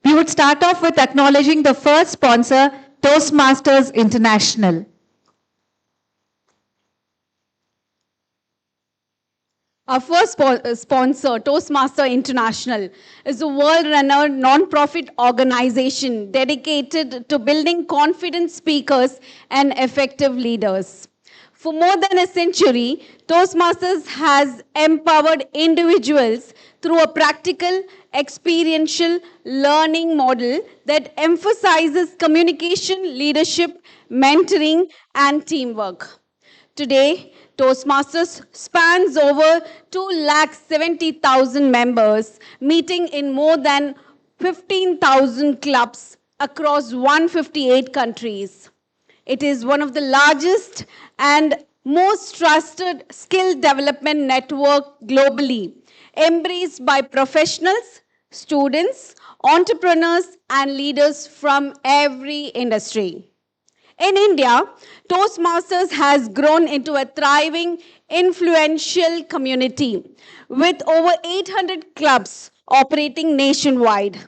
We would start off with acknowledging the first sponsor, Toastmasters International. Our first sponsor, Toastmaster International, is a world-renowned non-profit organization dedicated to building confident speakers and effective leaders. For more than a century, Toastmasters has empowered individuals through a practical, experiential learning model that emphasizes communication, leadership, mentoring, and teamwork. Today, Toastmasters spans over 270,000 members, meeting in more than 15,000 clubs across 158 countries. It is one of the largest and most trusted skill development network globally, embraced by professionals, students, entrepreneurs, and leaders from every industry. In India, Toastmasters has grown into a thriving, influential community with over 800 clubs operating nationwide.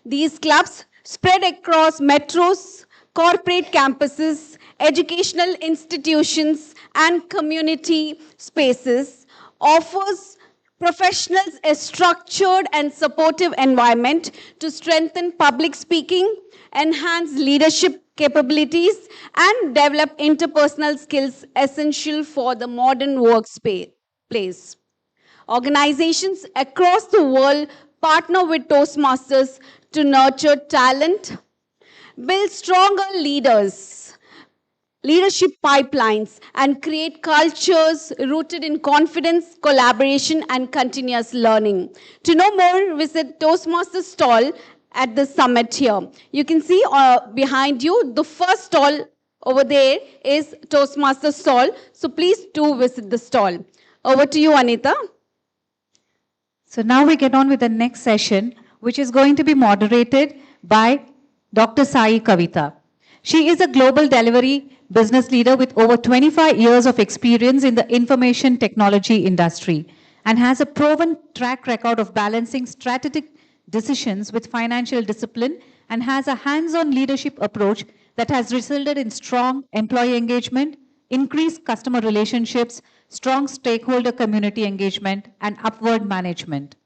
These clubs spread across metros, corporate campuses, educational institutions, and community spaces, offers professionals a structured and supportive environment to strengthen public speaking, enhance leadership capabilities, and develop interpersonal skills essential for the modern workplace. Organizations across the world partner with Toastmasters to nurture talent, build stronger leadership pipelines, and create cultures rooted in confidence, collaboration, and continuous learning. To know more, visit Toastmasters stall at the summit here. You can see behind you, the first stall over there is Toastmasters stall. So please do visit the stall. Over to you, Anita. So now we get on with the next session, which is going to be moderated by Dr. Sai Kavita. She is a global delivery business leader with over 25 years of experience in the information technology industry and has a proven track record of balancing strategic decisions with financial discipline and has a hands-on leadership approach that has resulted in strong employee engagement, increased customer relationships, strong stakeholder community engagement, and upward management.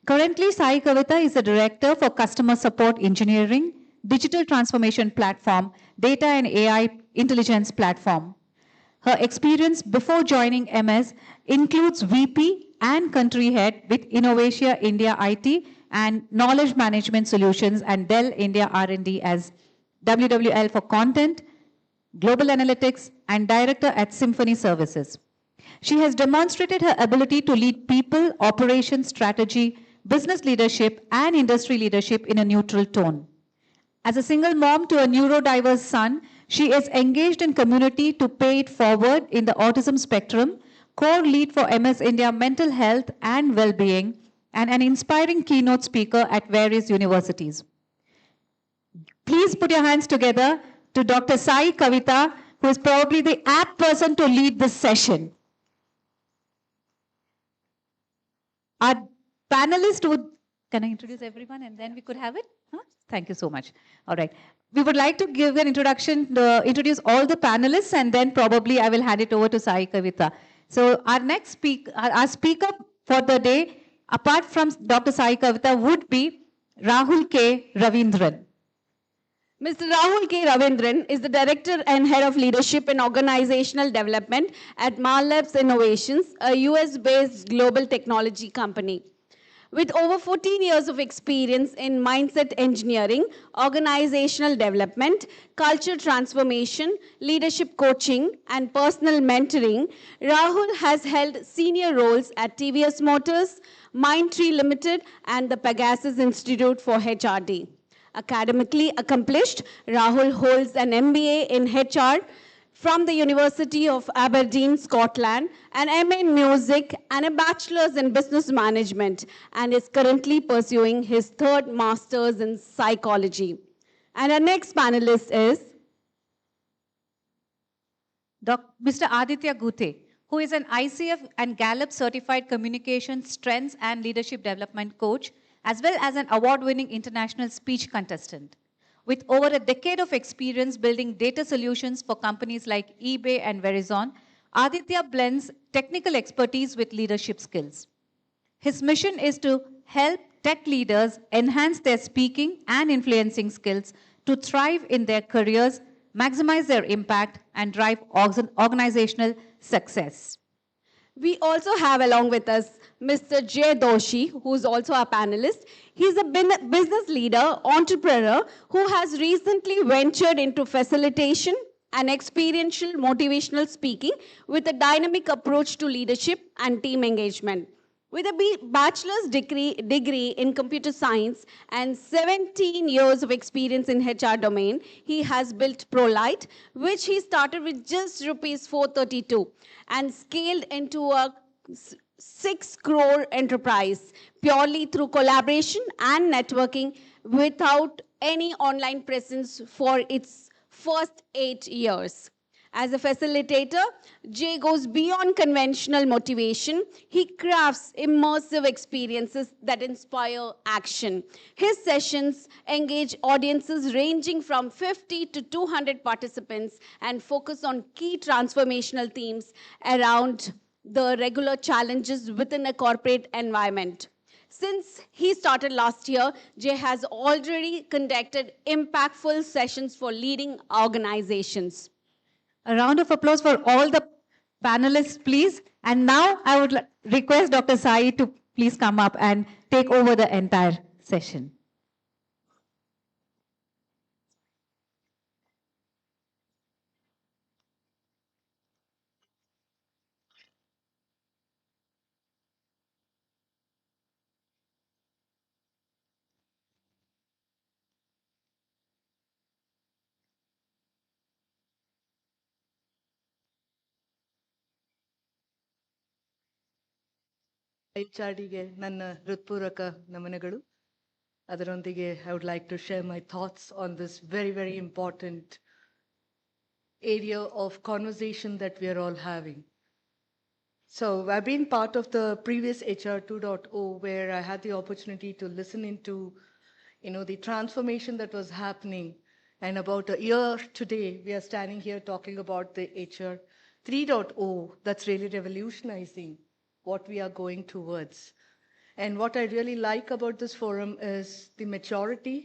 Currently, Sai Kavita is the Director for Customer Support Engineering, Digital Transformation Platform, Data and AI Intelligence Platform. Her experience before joining MS includes VP and Country Head with Innovatia India IT and Knowledge Management Solutions and Dell India R&D as WWL for Content, Global Analytics, and Director at Symphony Services. She has demonstrated her ability to lead people, operations, strategy, business leadership, and industry leadership in a neutral tone. As a single mom to a neurodiverse son, she is engaged in community to pay it forward in the autism spectrum, core lead for MS India Mental Health and Wellbeing, and an inspiring keynote speaker at various universities. Please put your hands together to Dr. Sai Kavita, who is probably the apt person to lead this session. Our panelist would, can I introduce everyone and then we could have it? Huh? Thank you so much. All right. We would like to give an introduction, introduce all the panelists, and then probably I will hand it over to Sai Kavita. So our next speaker, our speaker for the day, apart from Dr. Sai Kavita, would be Rahul K. Ravindran. Mr. Rahul K. Ravindran is the Director and Head of Leadership and Organizational Development at Marlabs Innovations, a US-based global technology company. With over 14 years of experience in mindset engineering, organizational development, culture transformation, leadership coaching, and personal mentoring, Rahul has held senior roles at TVS Motors, Mindtree Limited, and the Pegasus Institute for HRD. Academically accomplished, Rahul holds an MBA in HR from the University of Aberdeen, Scotland, an MA in Music, and a Bachelor's in Business Management, and is currently pursuing his third Master's in Psychology. And our next panelist is Mr. Aditya Gute, who is an ICF and Gallup certified communication, strengths, and leadership development coach, as well as an award-winning international speech contestant. With over a decade of experience building data solutions for companies like eBay and Verizon, Aditya blends technical expertise with leadership skills. His mission is to help tech leaders enhance their speaking and influencing skills to thrive in their careers, maximize their impact, and drive organizational success. We also have along with us Mr. Jay Doshi, who's also a panelist. He's a business leader, entrepreneur, who has recently ventured into facilitation and experiential motivational speaking with a dynamic approach to leadership and team engagement. With a bachelor's degree in computer science and 17 years of experience in HR domain, he has built ProLite, which he started with just rupees 432 and scaled into a 6 crore enterprise purely through collaboration and networking without any online presence for its first 8 years. As a facilitator, Jay goes beyond conventional motivation. He crafts immersive experiences that inspire action. His sessions engage audiences ranging from 50 to 200 participants and focus on key transformational themes around the regular challenges within a corporate environment. Since he started last year, Jay has already conducted impactful sessions for leading organizations. A round of applause for all the panelists, please. And now I would request Dr. Sai to please come up and take over the entire session. HRಡಿಗೆ ನನ್ನ ಹೃತ್ಪೂರ್ವಕ ನಮನಗಳು. ಅದರೊಂದಿಗೆ I would like to share my thoughts on this very, very important area of conversation that we are all having. So I've been part of the previous HR 2.0 where I had the opportunity to listen into, the transformation that was happening. And about a year today, we are standing here talking about the HR 3.0 that's really revolutionizing what we are going towards. And what I really like about this forum is the maturity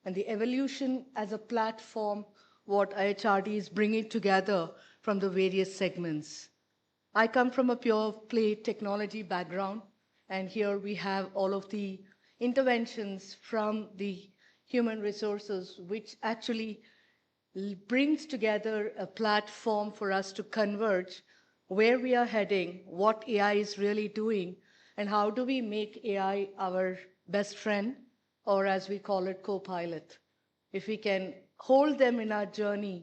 and the evolution as a platform, what IHRD is bringing together from the various segments. I come from a pure play technology background, and here we have all of the interventions from the human resources, which actually brings together a platform for us to converge where we are heading, what AI is really doing, and how do we make AI our best friend, or as we call it, co-pilot. If we can hold them in our journey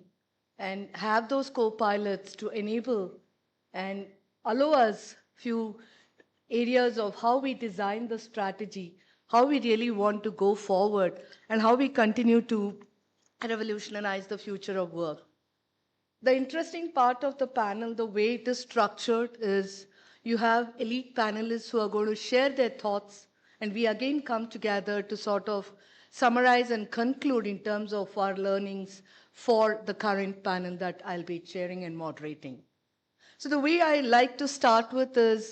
and have those co-pilots to enable and allow us few areas of how we design the strategy, how we really want to go forward, and how we continue to revolutionize the future of work. The interesting part of the panel, the way it is structured, is you have elite panelists who are going to share their thoughts, and we again come together to sort of summarize and conclude in terms of our learnings for the current panel that I'll be chairing and moderating. So the way I like to start with is,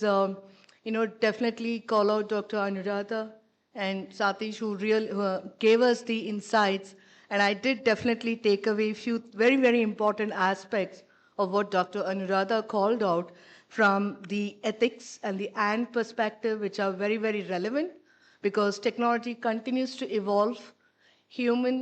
definitely call out Dr. Anuradha and Satish, who gave us the insights. And I did definitely take away a few very, very important aspects of what Dr. Anuradha called out from the ethics and the and perspective, which are very, very relevant because technology continues to evolve. Human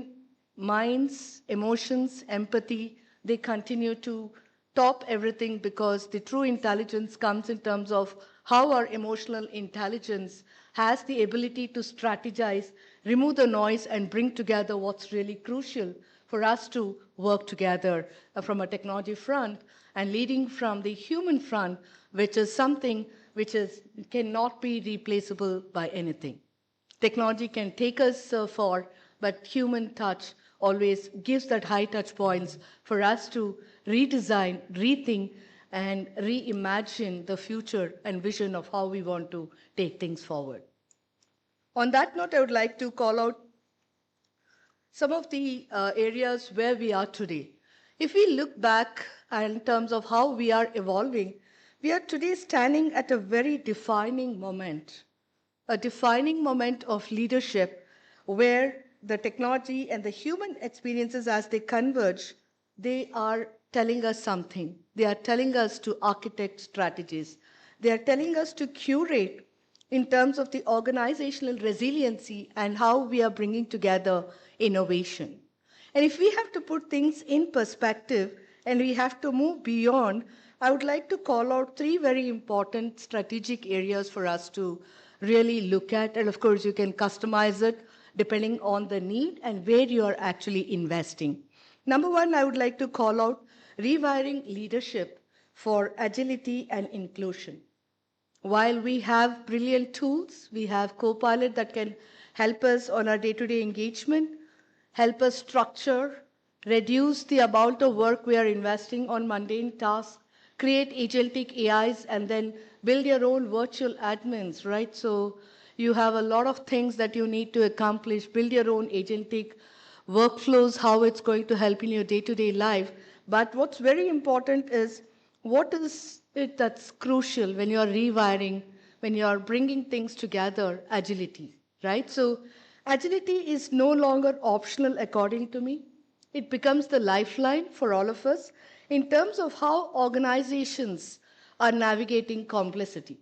minds, emotions, empathy, they continue to top everything because the true intelligence comes in terms of how our emotional intelligence has the ability to strategize, remove the noise, and bring together what's really crucial for us to work together from a technology front and leading from the human front, which is something which cannot be replaceable by anything. Technology can take us far, but human touch always gives that high touch points for us to redesign, rethink, and reimagine the future and vision of how we want to take things forward. On that note, I would like to call out some of the areas where we are today. If we look back in terms of how we are evolving, we are today standing at a very defining moment, a defining moment of leadership where the technology and the human experiences as they converge, they are telling us something. They are telling us to architect strategies. They are telling us to curate in terms of the organizational resiliency and how we are bringing together innovation. And if we have to put things in perspective and we have to move beyond, I would like to call out three very important strategic areas for us to really look at. And of course, you can customize it depending on the need and where you are actually investing. Number one, I would like to call out rewiring leadership for agility and inclusion. While we have brilliant tools, we have Copilot that can help us on our day-to-day engagement, help us structure, reduce the amount of work we are investing on mundane tasks, create agentic AIs, and then build your own virtual admins, right? So you have a lot of things that you need to accomplish, build your own agentic workflows, how it's going to help in your day-to-day life. But what's very important is what is it that's crucial when you're rewiring, when you're bringing things together, agility, right? So agility is no longer optional according to me. It becomes the lifeline for all of us in terms of how organizations are navigating complexity.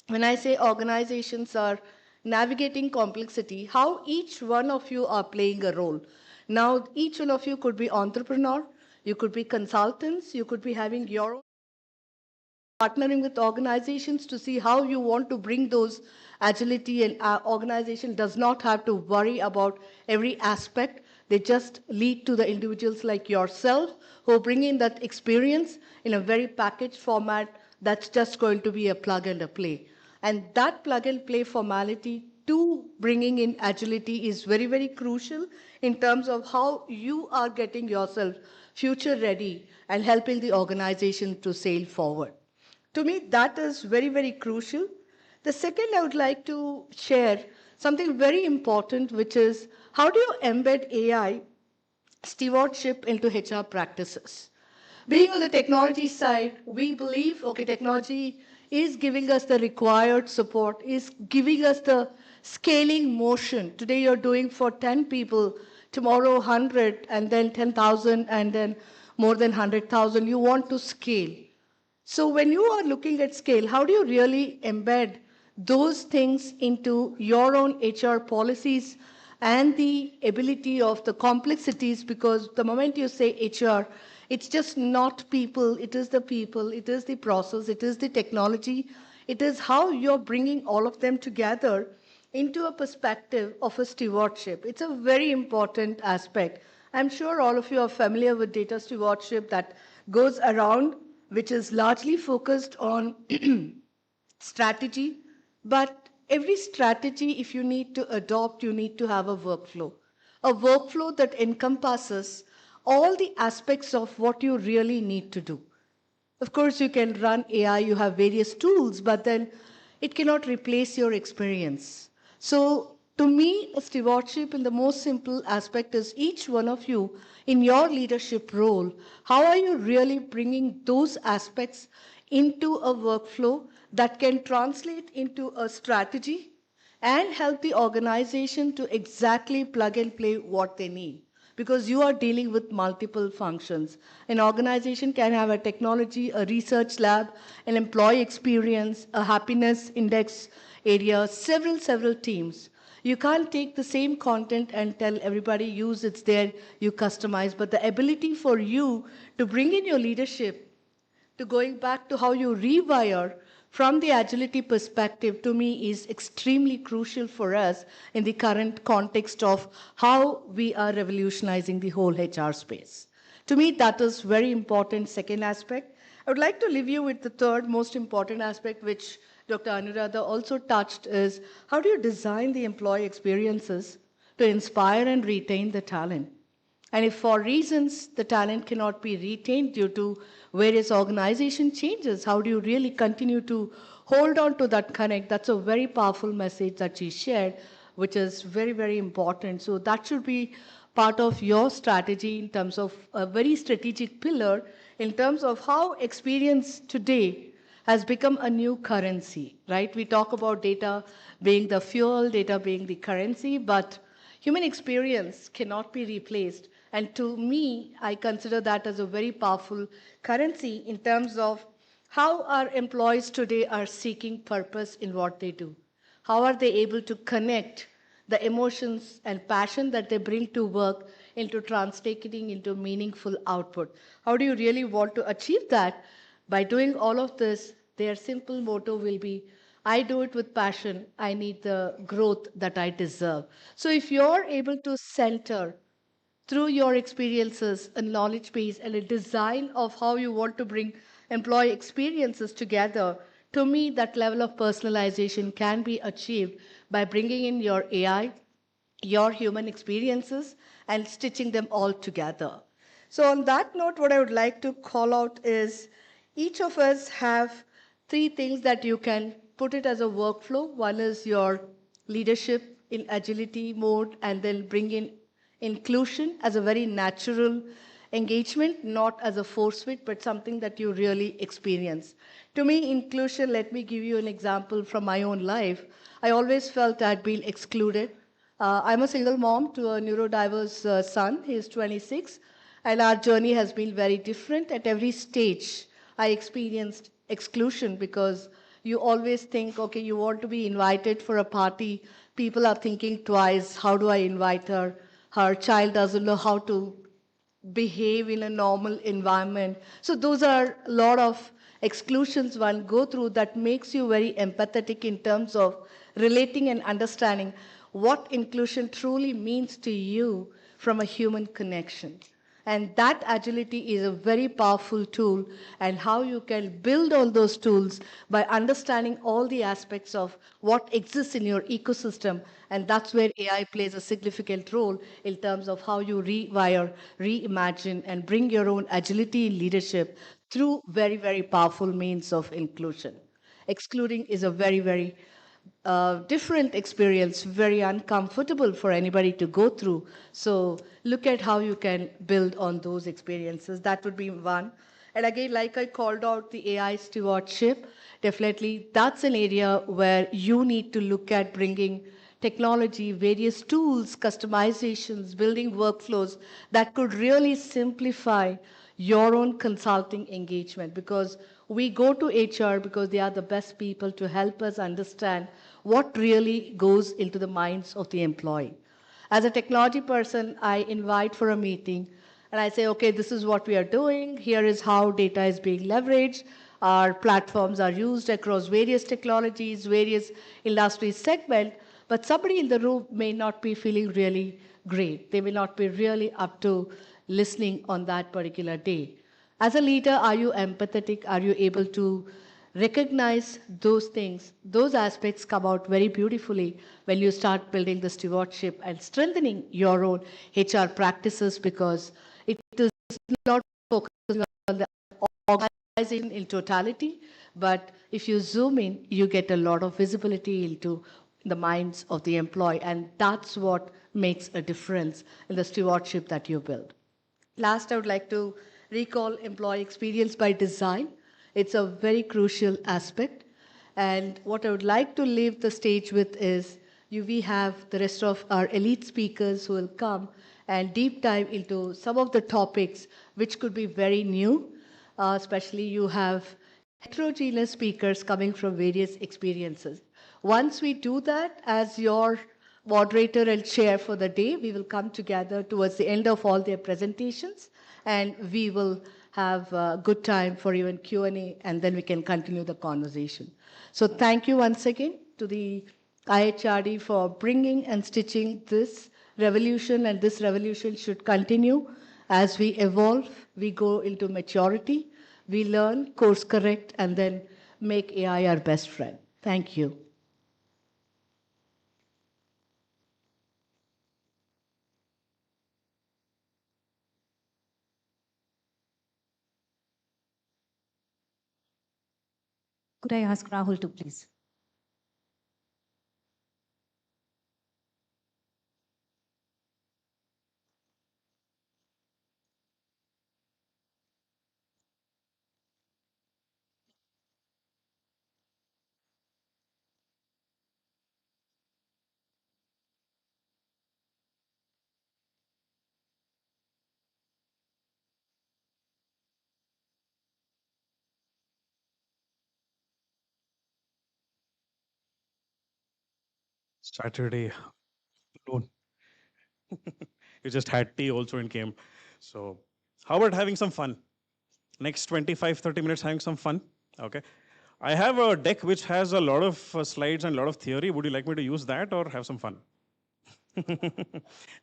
When I say organizations are navigating complexity, how each one of you are playing a role. Now, each one of you could be entrepreneur, you could be consultants, you could be having your own partnering with organizations to see how you want to bring those agility, and organization does not have to worry about every aspect. They just lead to the individuals like yourself who bring in that experience in a very packaged format that's just going to be a plug and a play. And that plug and play formality to bringing in agility is very, very crucial in terms of how you are getting yourself future ready and helping the organization to sail forward. To me, that is very, very crucial. The second, I would like to share something very important, which is how do you embed AI stewardship into HR practices? Being on the technology side, we believe, okay, technology is giving us the required support, is giving us the scaling motion. Today you're doing for 10 people, tomorrow 100, and then 10,000, and then more than 100,000. You want to scale. So when you are looking at scale, how do you really embed those things into your own HR policies and the ability of the complexities? Because the moment you say HR, it's just not people, it is the people, it is the process, it is the technology, it is how you're bringing all of them together into a perspective of a stewardship. It's a very important aspect. I'm sure all of you are familiar with data stewardship that goes around, which is largely focused on strategy. But every strategy, if you need to adopt, you need to have a workflow that encompasses all the aspects of what you really need to do. Of course, you can run AI, you have various tools, but then it cannot replace your experience. So, to me, a stewardship in the most simple aspect is each one of you in your leadership role, how are you really bringing those aspects into a workflow that can translate into a strategy and help the organization to exactly plug and play what they need? Because you are dealing with multiple functions. An organization can have a technology, a research lab, an employee experience, a happiness index area, several teams. You can't take the same content and tell everybody use it's there, you customize, but the ability for you to bring in your leadership to going back to how you rewire from the agility perspective, to me, is extremely crucial for us in the current context of how we are revolutionizing the whole HR space. To me, that is very important second aspect. I would like to leave you with the third most important aspect, which Dr. Anuradha also touched, is how do you design the employee experiences to inspire and retain the talent? And if for reasons the talent cannot be retained due to various organization changes, how do you really continue to hold on to that connect? That's a very powerful message that she shared, which is very, very important. So that should be part of your strategy in terms of a very strategic pillar in terms of how experience today has become a new currency, right? We talk about data being the fuel, data being the currency, but human experience cannot be replaced. And to me, I consider that as a very powerful currency in terms of how our employees today are seeking purpose in what they do. How are they able to connect the emotions and passion that they bring to work into translating into meaningful output? How do you really want to achieve that? By doing all of this, their simple motto will be, I do it with passion, I need the growth that I deserve. So if you're able to center through your experiences, a knowledge base, and a design of how you want to bring employee experiences together, to me, that level of personalization can be achieved by bringing in your AI, your human experiences, and stitching them all together. So, on that note, what I would like to call out is each of us have three things that you can put it as a workflow. One is your leadership in agility mode, and then bring in inclusion as a very natural engagement, not as a force fit, but something that you really experience. To me, inclusion, let me give you an example from my own life. I always felt I'd been excluded. I'm a single mom to a neurodiverse son. He is 26, and our journey has been very different. At every stage, I experienced exclusion because you always think, okay, you want to be invited for a party. People are thinking twice, how do I invite her? Her child doesn't know how to behave in a normal environment. So those are a lot of exclusions one go through that makes you very empathetic in terms of relating and understanding what inclusion truly means to you from a human connection. And that agility is a very powerful tool, and how you can build on those tools by understanding all the aspects of what exists in your ecosystem. And that's where AI plays a significant role in terms of how you rewire, reimagine, and bring your own agility in leadership through very, very powerful means of inclusion. Excluding is a very, very different experience, very uncomfortable for anybody to go through. So look at how you can build on those experiences. That would be one. And again, like I called out the AI stewardship, definitely that's an area where you need to look at bringing technology, various tools, customizations, building workflows that could really simplify your own consulting engagement, because we go to HR because they are the best people to help us understand what really goes into the minds of the employee. As a technology person, I invite for a meeting and I say, okay, this is what we are doing. Here is how data is being leveraged. Our platforms are used across various technologies, various industry segments, but somebody in the room may not be feeling really great. They may not be really up to listening on that particular day. As a leader, are you empathetic? Are you able to recognize those things? Those aspects come out very beautifully when you start building the stewardship and strengthening your own HR practices, because it is not focusing on the organization in totality, but if you zoom in, you get a lot of visibility into the minds of the employee, and that's what makes a difference in the stewardship that you build. Last, I would like to recall employee experience by design. It's a very crucial aspect. And what I would like to leave the stage with is we have the rest of our elite speakers who will come and deep dive into some of the topics which could be very new. Especially you have heterogeneous speakers coming from various experiences. Once we do that, as your moderator and chair for the day, we will come together towards the end of all their presentations, and we will have a good time for even Q&A, and then we can continue the conversation. So thank you once again to the IHRD for bringing and stitching this revolution, and this revolution should continue as we evolve, we go into maturity, we learn, course correct, and then make AI our best friend. Thank you. Could I ask Rahul to please? Saturday noon. You just had tea also and came. So, how about having some fun? Next 25, 30 minutes having some fun. Okay. I have a deck which has a lot of slides and a lot of theory. Would you like me to use that or have some fun?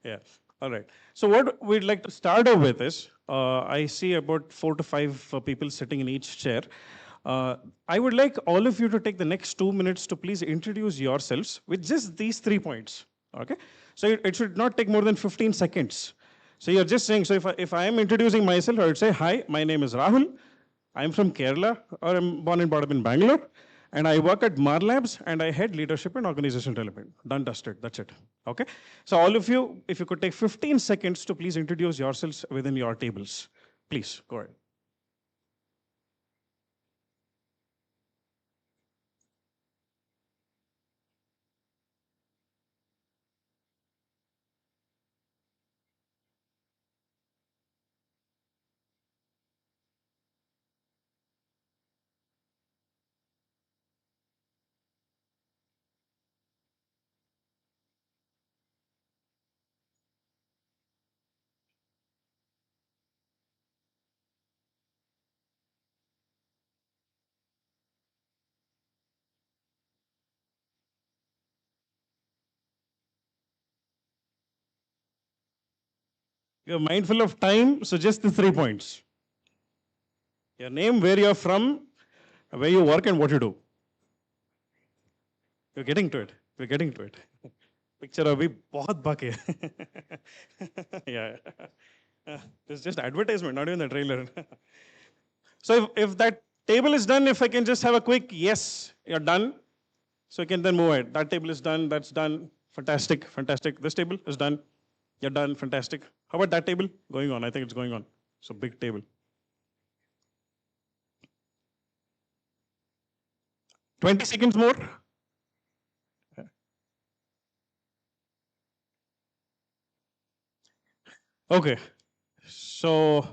Yeah. All right. So what we'd like to start off with is, I see about 4 to 5 people sitting in each chair. I would like all of you to take the next 2 minutes to please introduce yourselves with just these 3 points. Okay. So it should not take more than 15 seconds. So you're just saying, so if I am introducing myself, I would say, hi, my name is Rahul. I'm from Kerala, or I'm born and brought up in Bangalore. And I work at Mar Labs, and I head leadership and organizational development. Done, dusted, that's it. Okay? So all of you, if you could take 15 seconds to please introduce yourselves within your tables. Please, go ahead. You're mindful of time, so just the 3 points. Your name, where you're from, where you work, and what you do. You're getting to it. We're getting to it. Picture abhi bahut baki hai. Yeah. It's just advertisement, not even the trailer. So if that table is done, if I can just have a quick yes, you're done. So you can then move ahead. That table is done, that's done. Fantastic, fantastic. This table is done. You're done, fantastic. How about that table? Going on, I think it's going on. So big table. 20 seconds more. Okay, so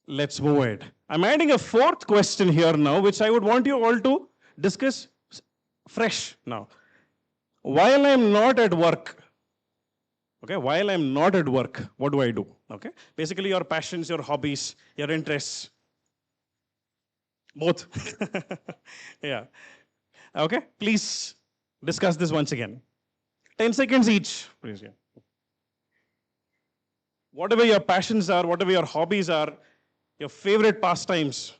let's move ahead. I'm adding a fourth question here now, which I would want you all to discuss fresh now. While I'm not at work, okay, while I'm not at work, what do I do? Okay, basically your passions, your hobbies, your interests, both. Yeah. Okay, please discuss this once again. 10 seconds each, please. Yeah. Whatever your passions are, whatever your hobbies are, your favorite pastimes.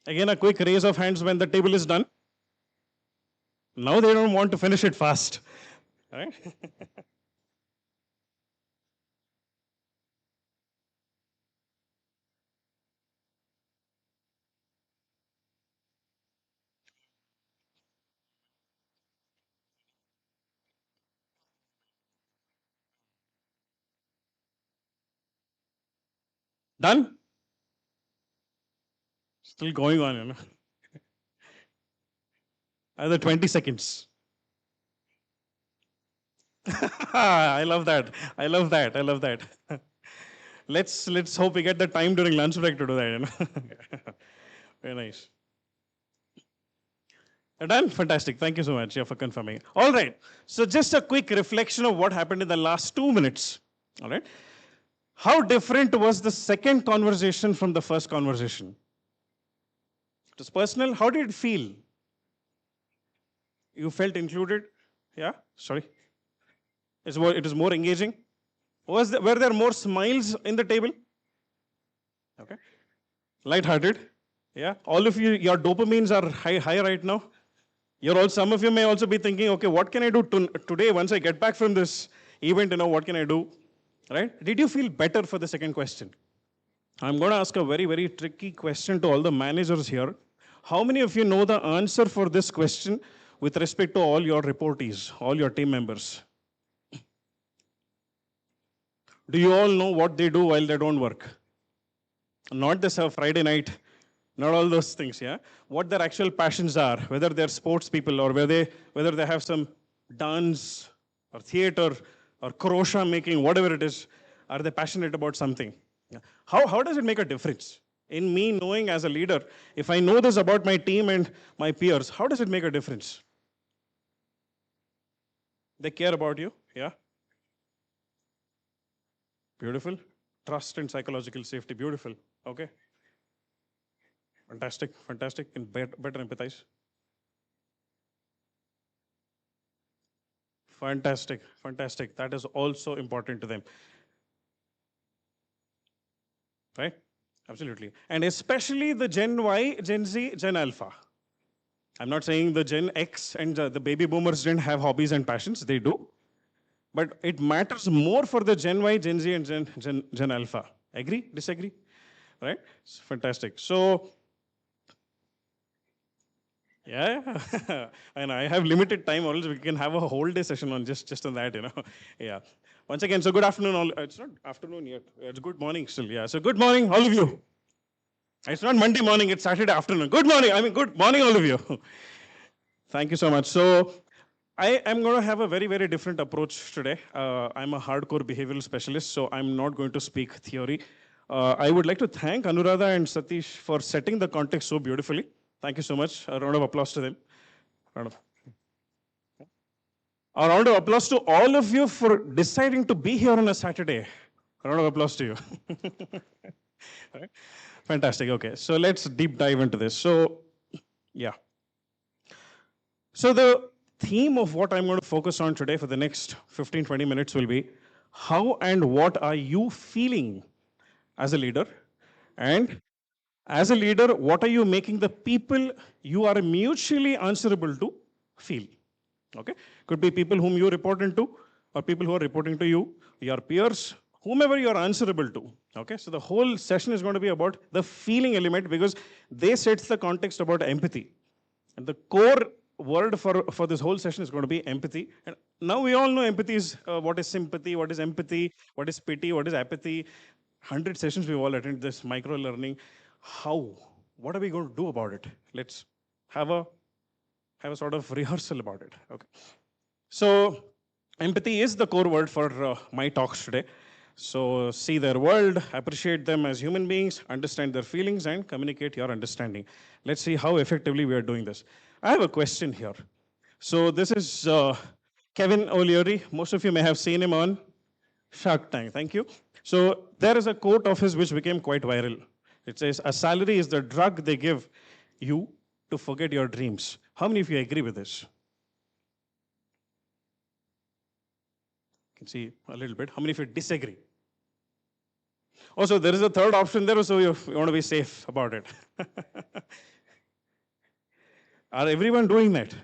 Again, a quick raise of hands when the table is done. Now they don't want to finish it fast. Right? Done? Still going on, you know. Another 20 seconds. I love that. I love that. I love that. Let's hope we get the time during lunch break to do that, you know. Very nice. You're done? Fantastic. Thank you so much, for confirming. All right. So just a quick reflection of what happened in the last 2 minutes. All right. How different was the second conversation from the first conversation? It was personal. How did it feel? You felt included? Yeah? Sorry. It is more engaging? Were there more smiles in the table? Okay. Light-hearted? Yeah? All of you, your dopamines are high right now? Some of you may also be thinking, okay, what can I do today once I get back from this event, what can I do? Right? Did you feel better for the second question? I'm going to ask a very, very tricky question to all the managers here. How many of you know the answer for this question with respect to all your reportees, all your team members? Do you all know what they do while they don't work? Not this Friday night, not all those things, yeah? What their actual passions are, whether they're sports people or whether they have some dance or theater or crochet making, whatever it is, are they passionate about something? Yeah. How does it make a difference? In me knowing as a leader, if I know this about my team and my peers, how does it make a difference? They care about you, yeah? Beautiful. Trust and psychological safety, beautiful. Okay. Fantastic, fantastic. And better empathize. Fantastic, fantastic. That is also important to them. Right? Absolutely. And especially the Gen Y, Gen Z, Gen Alpha. I'm not saying the Gen X and the baby boomers didn't have hobbies and passions. They do. But it matters more for the Gen Y, Gen Z, and Gen Alpha. Agree? Disagree? Right? It's fantastic. So, yeah, and I have limited time. Also, we can have a whole day session on just on that, you know. Yeah. Once again, so good afternoon. All it's not afternoon yet. It's good morning still. Yeah. So good morning, all of you. It's not Monday morning. It's Saturday afternoon. Good morning. I mean, good morning, all of you. Thank you so much. So I am going to have a very, very different approach today. I'm a hardcore behavioral specialist, so I'm not going to speak theory. I would like to thank Anuradha and Satish for setting the context so beautifully. Thank you so much. A round of applause to them. A round of applause to all of you for deciding to be here on a Saturday. A round of applause to you. Right. Fantastic. Okay, so let's deep dive into this. So, yeah. So the theme of what I'm going to focus on today for the next 15-20 minutes will be how and what are you feeling as a leader? And as a leader, what are you making the people you are mutually answerable to feel? Okay? Could be people whom you report into, or people who are reporting to you, your peers, whomever you are answerable to. Okay? So the whole session is going to be about the feeling element because they sets the context about empathy. And the core word for this whole session is going to be empathy. And now we all know empathy is what is sympathy, what is empathy, what is pity, what is apathy. 100 sessions we've all attended this micro learning. How? What are we going to do about it? Let's have a sort of rehearsal about it. Okay. So empathy is the core word for my talks today. So see their world, appreciate them as human beings, understand their feelings, and communicate your understanding. Let's see how effectively we are doing this. I have a question here. So this is Kevin O'Leary. Most of you may have seen him on Shark Tank. Thank you. So there is a quote of his which became quite viral. It says, "A salary is the drug they give you to forget your dreams." How many of you agree with this? You can see a little bit. How many of you disagree? Also, there is a third option there, so you want to be safe about it. Are everyone doing that?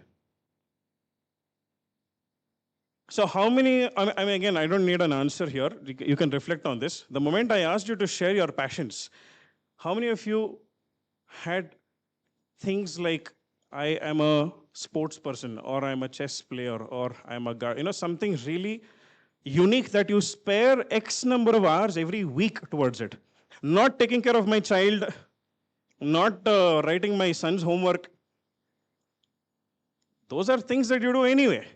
So how many, I mean, again, I don't need an answer here. You can reflect on this. The moment I asked you to share your passions, how many of you had things like, I am a sports person, or I'm a chess player, or I'm a guy, something really unique that you spare X number of hours every week towards it. Not taking care of my child, not writing my son's homework. Those are things that you do anyway.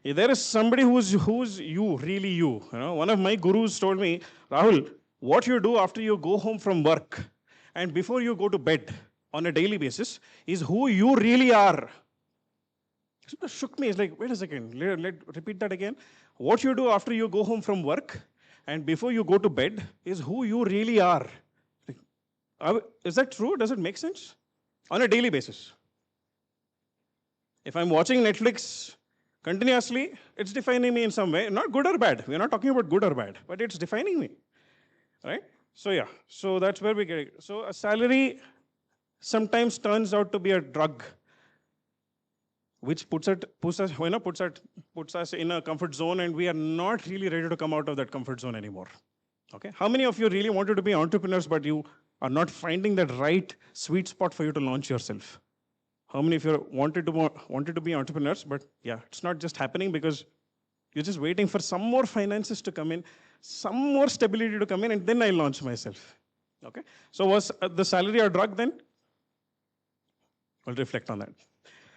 If there is somebody who's you, really you. One of my gurus told me, Rahul, what you do after you go home from work and before you go to bed on a daily basis is who you really are. It shook me. It's like, wait a second, repeat that again. What you do after you go home from work and before you go to bed is who you really are. Is that true? Does it make sense? On a daily basis. If I'm watching Netflix continuously, it's defining me in some way. Not good or bad. We're not talking about good or bad, but it's defining me. Right? So yeah, so that's where we get it. So a salary sometimes turns out to be a drug, which puts us in a comfort zone, and we are not really ready to come out of that comfort zone anymore. Okay? How many of you really wanted to be entrepreneurs, but you are not finding that right sweet spot for you to launch yourself? How many of you wanted to be entrepreneurs? But yeah, it's not just happening because you're just waiting for some more finances to come in, some more stability to come in, and then I launch myself. Okay. So was the salary a drug then? I'll reflect on that.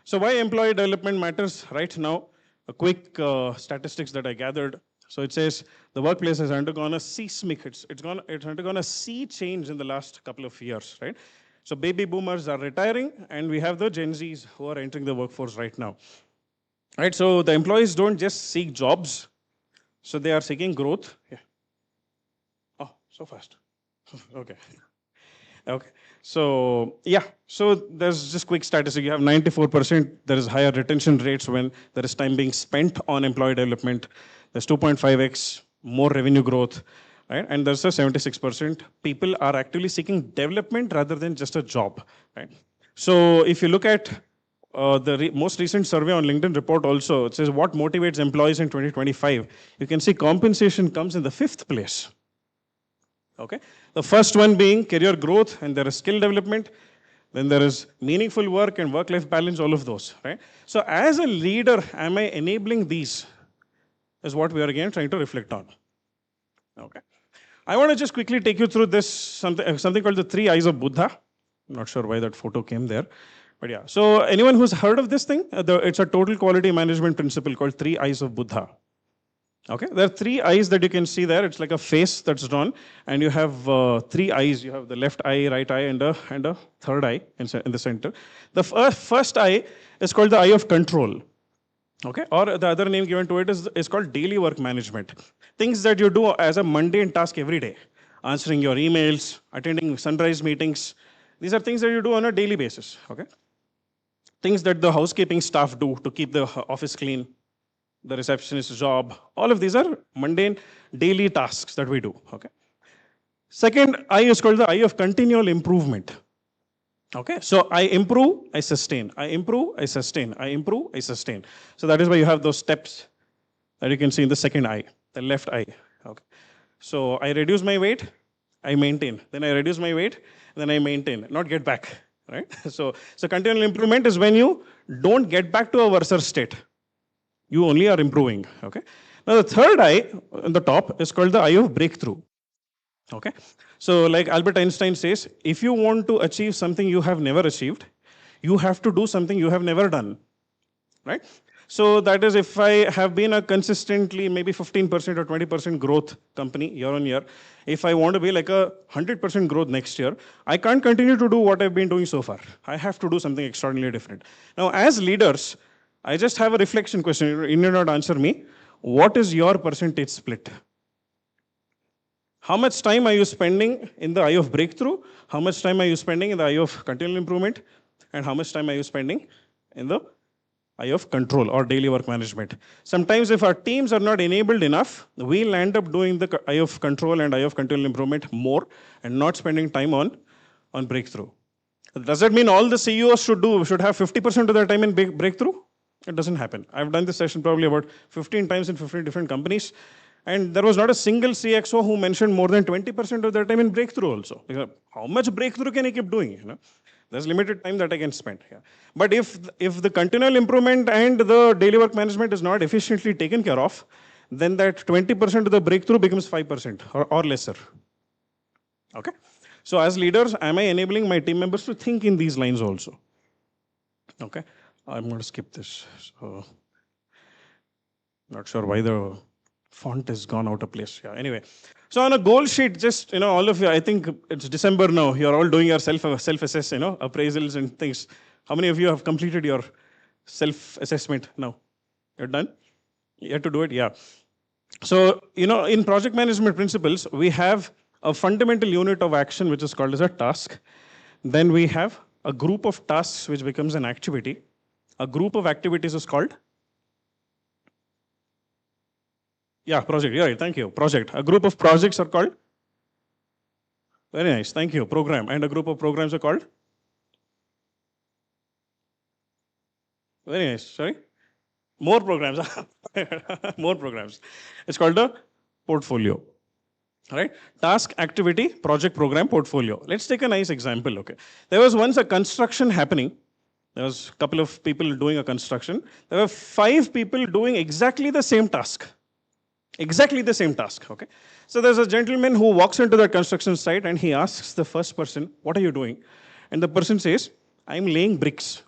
So why employee development matters right now? A quick statistics that I gathered. So it says the workplace has undergone a seismic, it's undergone a sea change in the last couple of years, right? So baby boomers are retiring, and we have the Gen Zs who are entering the workforce right now. Right, so the employees don't just seek jobs, so they are seeking growth. Yeah. Oh, so fast. Okay. Okay. So yeah, so there's just quick statistic. You have 94%. There is higher retention rates when there is time being spent on employee development. There's 2.5x more revenue growth, right? And there's a 76% people are actually seeking development rather than just a job, right? So if you look at the most recent survey on LinkedIn report also, it says what motivates employees in 2025. You can see compensation comes in the 5th place. Okay, the first one being career growth, and there is skill development. Then there is meaningful work and work-life balance, all of those, right? So as a leader, am I enabling these? Is what we are again trying to reflect on. Okay, I want to just quickly take you through this, something called the 3 eyes of Buddha. I'm not sure why that photo came there, but yeah. So anyone who's heard of this thing? It's a total quality management principle called 3 eyes of Buddha. Okay, there are 3 eyes that you can see there. It's like a face that's drawn, and you have 3 eyes. You have the left eye, right eye, and a third eye in the center. The first eye is called the eye of control. Okay, or the other name given to it is called daily work management. Things that you do as a mundane task every day. Answering your emails, attending sunrise meetings. These are things that you do on a daily basis. Okay, things that the housekeeping staff do to keep the office clean. The receptionist's job, all of these are mundane daily tasks that we do, okay? Second eye is called the eye of continual improvement. Okay, so I improve, I sustain, I improve, I sustain, I improve, I sustain. So that is why you have those steps that you can see in the second eye, the left eye, okay? So I reduce my weight, I maintain, then I reduce my weight, then I maintain, not get back, right? So continual improvement is when you don't get back to a worse state. You only are improving, okay? Now the third eye on the top is called the eye of breakthrough, okay? So like Albert Einstein says, if you want to achieve something you have never achieved, you have to do something you have never done, right? So that is if I have been a consistently maybe 15% or 20% growth company year on year, if I want to be like a 100% growth next year, I can't continue to do what I've been doing so far. I have to do something extraordinarily different. Now as leaders, I just have a reflection question. You need not answer me. What is your percentage split? How much time are you spending in the eye of breakthrough? How much time are you spending in the eye of continual improvement? And how much time are you spending in the eye of control or daily work management? Sometimes if our teams are not enabled enough, we'll end up doing the eye of control and eye of continual improvement more and not spending time on breakthrough. Does that mean all the CEOs should have 50% of their time in breakthrough? It doesn't happen. I've done this session probably about 15 times in 15 different companies. And there was not a single CXO who mentioned more than 20% of their time in breakthrough also. Because how much breakthrough can I keep doing? You know? There's limited time that I can spend. Yeah. But if the continual improvement and the daily work management is not efficiently taken care of, then that 20% of the breakthrough becomes 5% or lesser. Okay? So as leaders, am I enabling my team members to think in these lines also? Okay? I'm going to skip this. So, not sure why the font has gone out of place. Yeah, anyway. So on a goal sheet, just, all of you, I think it's December now. You're all doing your self-assess, appraisals and things. How many of you have completed your self-assessment now? You're done? You have to do it? Yeah. So, in project management principles, we have a fundamental unit of action, which is called as a task. Then we have a group of tasks, which becomes an activity. A group of activities is called? Yeah, project. Yeah, right, thank you. Project. A group of projects are called? Very nice, thank you. Program. And a group of programs are called? Very nice, sorry? More programs. More programs. It's called a portfolio. All right? Task, activity, project, program, portfolio. Let's take a nice example, okay? There was once a construction happening There was a couple of people doing a construction. There were 5 people doing exactly the same task. Exactly the same task, okay? So there's a gentleman who walks into the construction site and he asks the first person, what are you doing? And the person says, I'm laying bricks.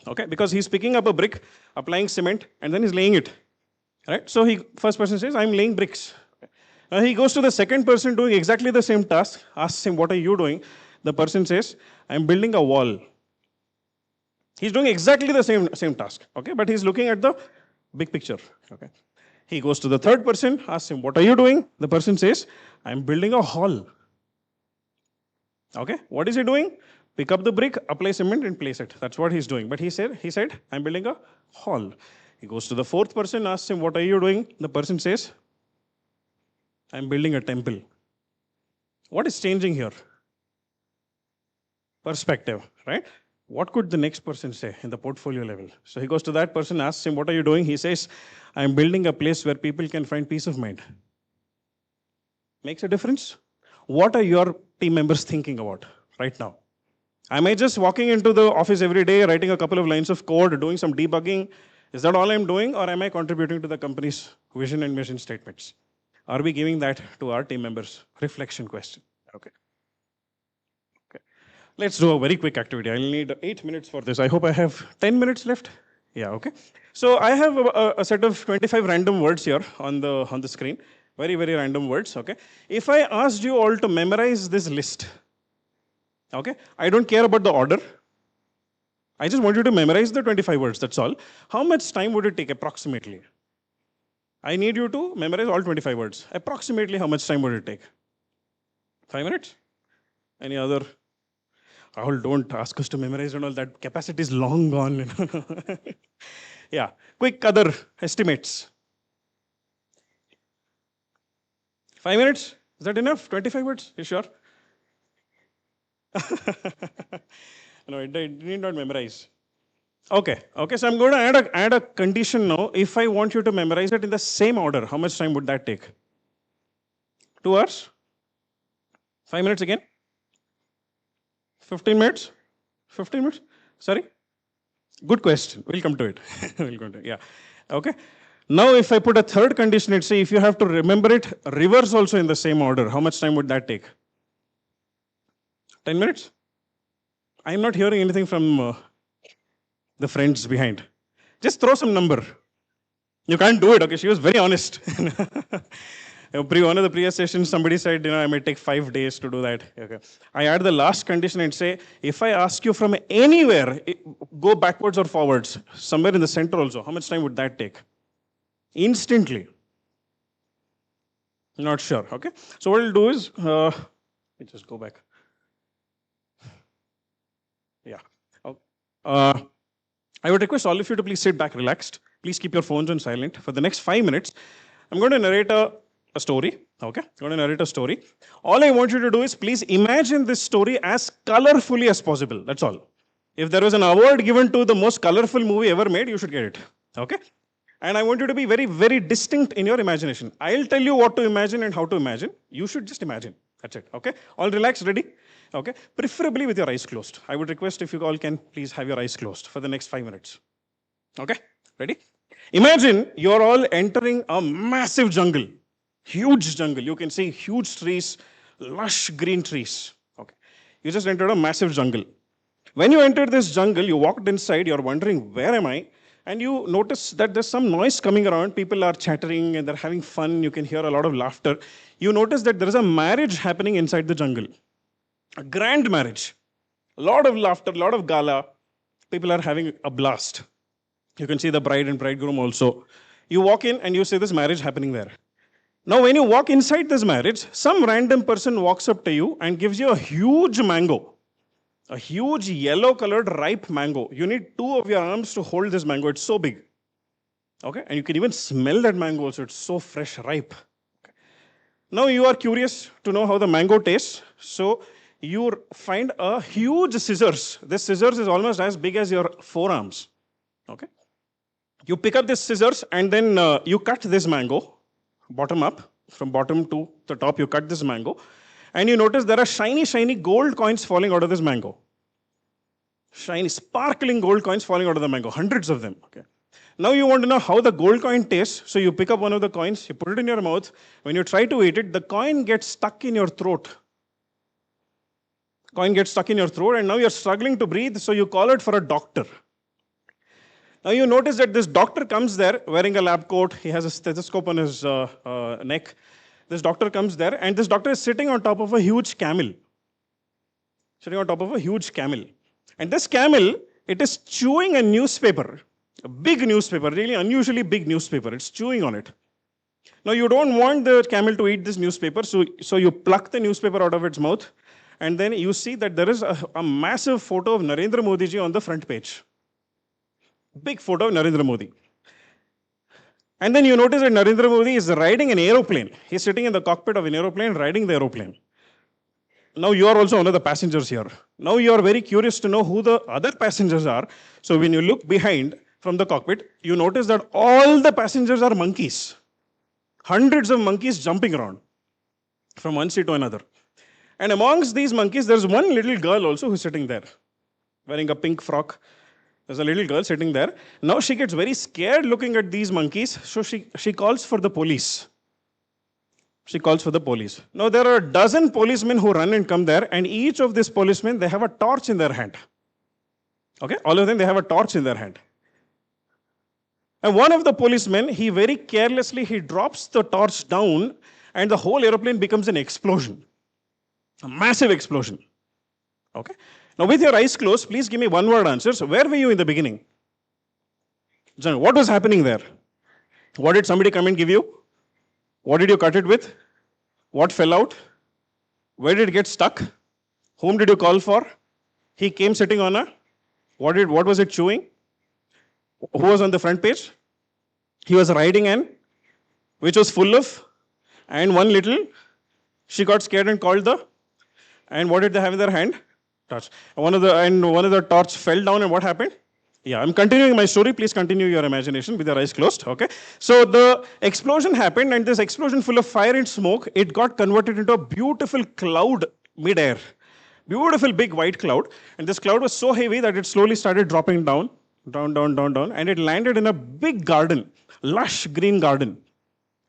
Okay, because he's picking up a brick, applying cement, and then he's laying it. Right? So first person says, I'm laying bricks. Now he goes to the second person doing exactly the same task, asks him, what are you doing? The person says, I'm building a wall. He's doing exactly the same task, okay? But he's looking at the big picture, okay? He goes to the third person, asks him, what are you doing? The person says, I'm building a hall. Okay, what is he doing? Pick up the brick, apply cement, and place it. That's what he's doing. But he said, I'm building a hall. He goes to the fourth person, asks him, what are you doing? The person says, I'm building a temple. What is changing here? Perspective, right? What could the next person say in the portfolio level? So he goes to that person, asks him, what are you doing? He says, I'm building a place where people can find peace of mind. Makes a difference? What are your team members thinking about right now? Am I just walking into the office every day, writing a couple of lines of code, doing some debugging? Is that all I'm doing? Or am I contributing to the company's vision and mission statements? Are we giving that to our team members? Reflection question. Okay. Let's do a very quick activity. I'll need 8 minutes for this. I hope I have 10 minutes left. Yeah, okay. So I have a set of 25 random words here on the screen. Very, very random words, okay? If I asked you all to memorize this list, okay? I don't care about the order. I just want you to memorize the 25 words, that's all. How much time would it take approximately? I need you to memorize all 25 words. Approximately how much time would it take? 5 minutes? Any other? Rahul, don't ask us to memorize and all that. Capacity is long gone. Yeah, quick other estimates. 5 minutes? Is that enough? 25 words? You sure? No, it need not memorize. Okay, so I'm going to add a condition now. If I want you to memorize it in the same order, how much time would that take? 2 hours? 5 minutes again? 15 minutes? 15 minutes? Sorry? Good question. We'll come to it. We'll come to it. Yeah. Okay. Now, if I put a third condition, say if you have to remember it reverse also in the same order, how much time would that take? 10 minutes? I'm not hearing anything from the friends behind. Just throw some number. You can't do it, okay? She was very honest. One of the previous sessions, somebody said, I may take 5 days to do that. Okay. I add the last condition and say, if I ask you from anywhere, go backwards or forwards, somewhere in the center also, how much time would that take? Instantly. Not sure, okay? So what we'll do is, let me just go back. Yeah. I would request all of you to please sit back relaxed. Please keep your phones on silent. For the next 5 minutes, I'm going to narrate a story, okay? I'm going to narrate a story. All I want you to do is please imagine this story as colorfully as possible. That's all. If there was an award given to the most colorful movie ever made, you should get it, okay? And I want you to be very, very distinct in your imagination. I'll tell you what to imagine and how to imagine. You should just imagine. That's it, okay? All relaxed, ready? Okay? Preferably with your eyes closed. I would request if you all can please have your eyes closed for the next 5 minutes. Okay? Ready? Imagine you're all entering a massive jungle. Huge jungle. You can see huge trees, lush green trees. Okay. You just entered a massive jungle. When you entered this jungle, you walked inside, you're wondering, where am I? And you notice that there's some noise coming around. People are chattering and they're having fun. You can hear a lot of laughter. You notice that there is a marriage happening inside the jungle. A grand marriage. A lot of laughter, a lot of gala. People are having a blast. You can see the bride and bridegroom also. You walk in and you see this marriage happening there. Now, when you walk inside this marriage, some random person walks up to you and gives you a huge mango. A huge yellow-colored ripe mango. You need 2 of your arms to hold this mango. It's so big. Okay? And you can even smell that mango also. It's so fresh, ripe. Okay. Now, you are curious to know how the mango tastes. So, you find a huge scissors. This scissors is almost as big as your forearms. Okay? You pick up this scissors and then you cut this mango. Bottom up, from bottom to the top, you cut this mango, and you notice there are shiny, shiny gold coins falling out of this mango. Shiny, sparkling gold coins falling out of the mango, hundreds of them. Okay. Now you want to know how the gold coin tastes, so you pick up one of the coins, you put it in your mouth. When you try to eat it, the coin gets stuck in your throat. Coin gets stuck in your throat, and now you're struggling to breathe, so you call it for a doctor. Now you notice that this doctor comes there wearing a lab coat. He has a stethoscope on his neck. This doctor comes there, and this doctor is sitting on top of a huge camel. Sitting on top of a huge camel. And this camel, it is chewing a newspaper, a big newspaper, really unusually big newspaper. It's chewing on it. Now you don't want the camel to eat this newspaper, so you pluck the newspaper out of its mouth, and then you see that there is a massive photo of Narendra Modi ji on the front page. Big photo of Narendra Modi. And then you notice that Narendra Modi is riding an aeroplane. He's sitting in the cockpit of an aeroplane, riding the aeroplane. Now you are also one of the passengers here. Now you are very curious to know who the other passengers are. So when you look behind from the cockpit, you notice that all the passengers are monkeys. Hundreds of monkeys jumping around from one seat to another. And amongst these monkeys, there's one little girl also who's sitting there, wearing a pink frock. There's a little girl sitting there. Now she gets very scared looking at these monkeys, so she calls for the police. She calls for the police. Now there are a dozen policemen who run and come there, and each of these policemen, they have a torch in their hand. Okay, all of them, they have a torch in their hand. And one of the policemen, he very carelessly, he drops the torch down, and the whole aeroplane becomes an explosion. A massive explosion. Okay. Now with your eyes closed, please give me one-word answers. Where were you in the beginning? John, what was happening there? What did somebody come and give you? What did you cut it with? What fell out? Where did it get stuck? Whom did you call for? He came sitting on a, what was it chewing? Who was on the front page? He was riding an, which was full of, and one little, she got scared and called the, and what did they have in their hand? Torch. One of the torch fell down, and what happened? Yeah, I'm continuing my story. Please continue your imagination with your eyes closed. Okay. So the explosion happened, and this explosion full of fire and smoke, it got converted into a beautiful cloud mid-air. Beautiful big white cloud. And this cloud was so heavy that it slowly started dropping down, and it landed in a big garden, lush green garden.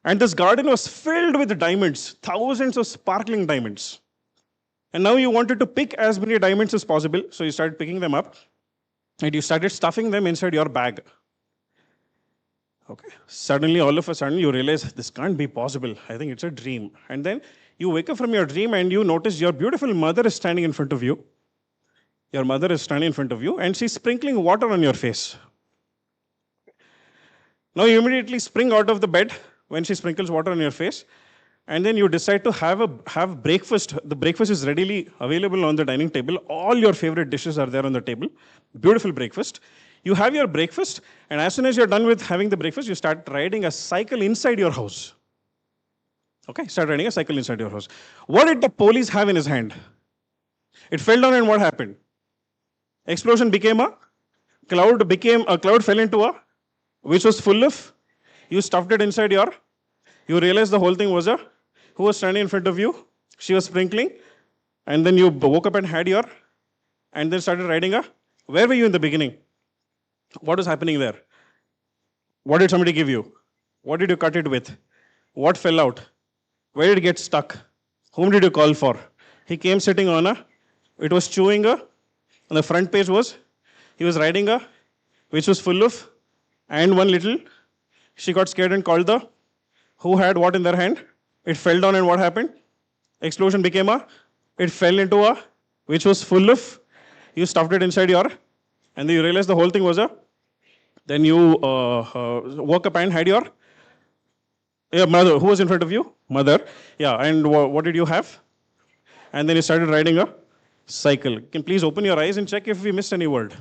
And this garden was filled with diamonds, thousands of sparkling diamonds. And now you wanted to pick as many diamonds as possible, so you started picking them up. And you started stuffing them inside your bag. Okay. Suddenly, all of a sudden, you realize this can't be possible. I think it's a dream. And then you wake up from your dream and you notice your beautiful mother is standing in front of you. Your mother is standing in front of you and she's sprinkling water on your face. Now you immediately spring out of the bed when she sprinkles water on your face. And then you decide to have breakfast. The breakfast is readily available on the dining table. All your favorite dishes are there on the table. Beautiful breakfast. You have your breakfast, and as soon as you're done with having the breakfast, you start riding a cycle inside your house. Okay, start riding a cycle inside your house. What did the police have in his hand? It fell down, and what happened? Explosion became a cloud fell into a, which was full of, you stuffed it inside your, you realized the whole thing was a, who was standing in front of you? She was sprinkling, and then you woke up and had your, and then started riding a, where were you in the beginning? What was happening there? What did somebody give you? What did you cut it with? What fell out? Where did it get stuck? Whom did you call for? He came sitting on a, it was chewing a, on the front page was, he was riding a, which was full of, and one little, she got scared and called the, who had what in their hand? It fell down and what happened? Explosion became a, it fell into a, which was full of, you stuffed it inside your, and then you realized the whole thing was a, then you woke up and had your mother. Who was in front of you? Mother. Yeah, and what did you have? And then you started riding a cycle. Can please open your eyes and check if we missed any word.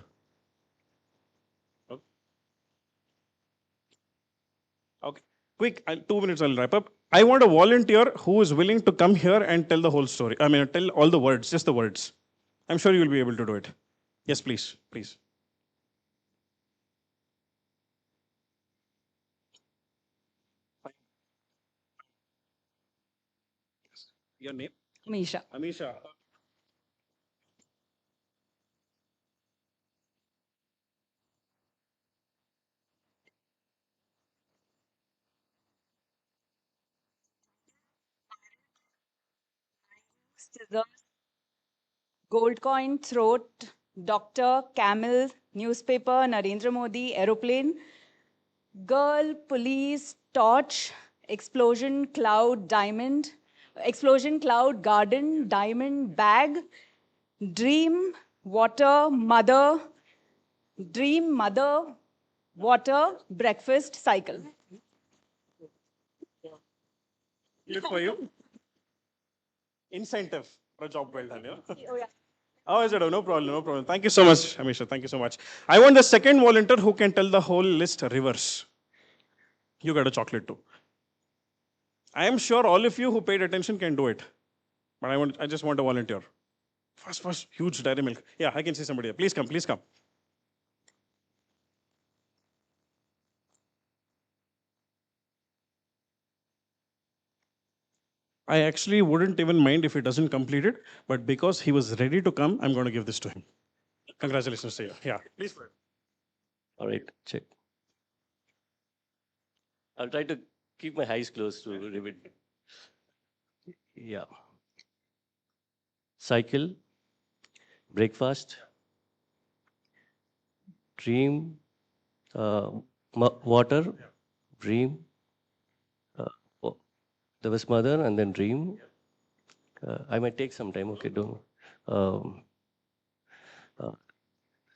Okay, quick, 2 minutes I'll wrap up. I want a volunteer who is willing to come here and tell the whole story. I mean, tell all the words, just the words. I'm sure you'll be able to do it. Yes, please, please. Your name? Amisha. Amisha. scissors, gold coin, throat, doctor, camel, newspaper, Narendra Modi, aeroplane, girl, police, torch, explosion, cloud, diamond, explosion, cloud, garden, diamond, bag, dream, water, mother, dream, mother, water, breakfast, cycle. Good for you. Incentive for a job well done. Yeah? Oh, yeah. Oh, is it? Oh, no problem, no problem. Thank you so much, Amisha. Thank you so much. I want the second volunteer who can tell the whole list reverse. You got a chocolate too. I am sure all of you who paid attention can do it. But I just want a volunteer. First, huge dairy milk. Yeah, I can see somebody there. Please come, please come. I actually wouldn't even mind if he doesn't complete it, but because he was ready to come, I'm going to give this to him. Congratulations to you. Yeah, please. All right, check. I'll try to keep my eyes closed to read. Yeah. Cycle, breakfast, dream, water, dream. There was mother and then dream. I might take some time. Okay, don't.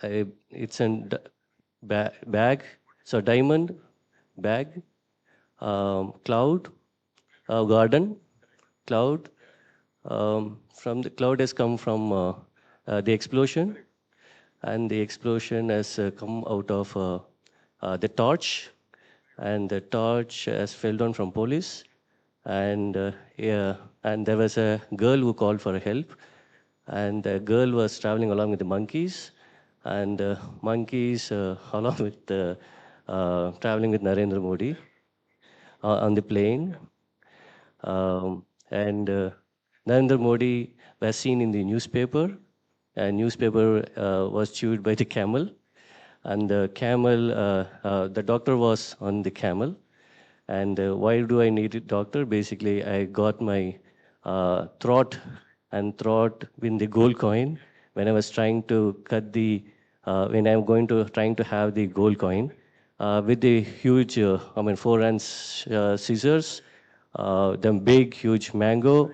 It's a bag. So diamond, bag, cloud, garden, cloud. From the cloud has come from the explosion, and the explosion has come out of the torch, and the torch has fell down from police, and and there was a girl who called for help, and the girl was traveling along with the monkeys, and monkeys along with traveling with Narendra Modi on the plane, and Narendra Modi was seen in the newspaper, and newspaper was chewed by the camel, and the camel, the doctor was on the camel, and why do I need a doctor? Basically, I got my throat with the gold coin when I was trying to cut the, when I'm trying to have the gold coin with the huge, 4 inch scissors, the big, huge mango,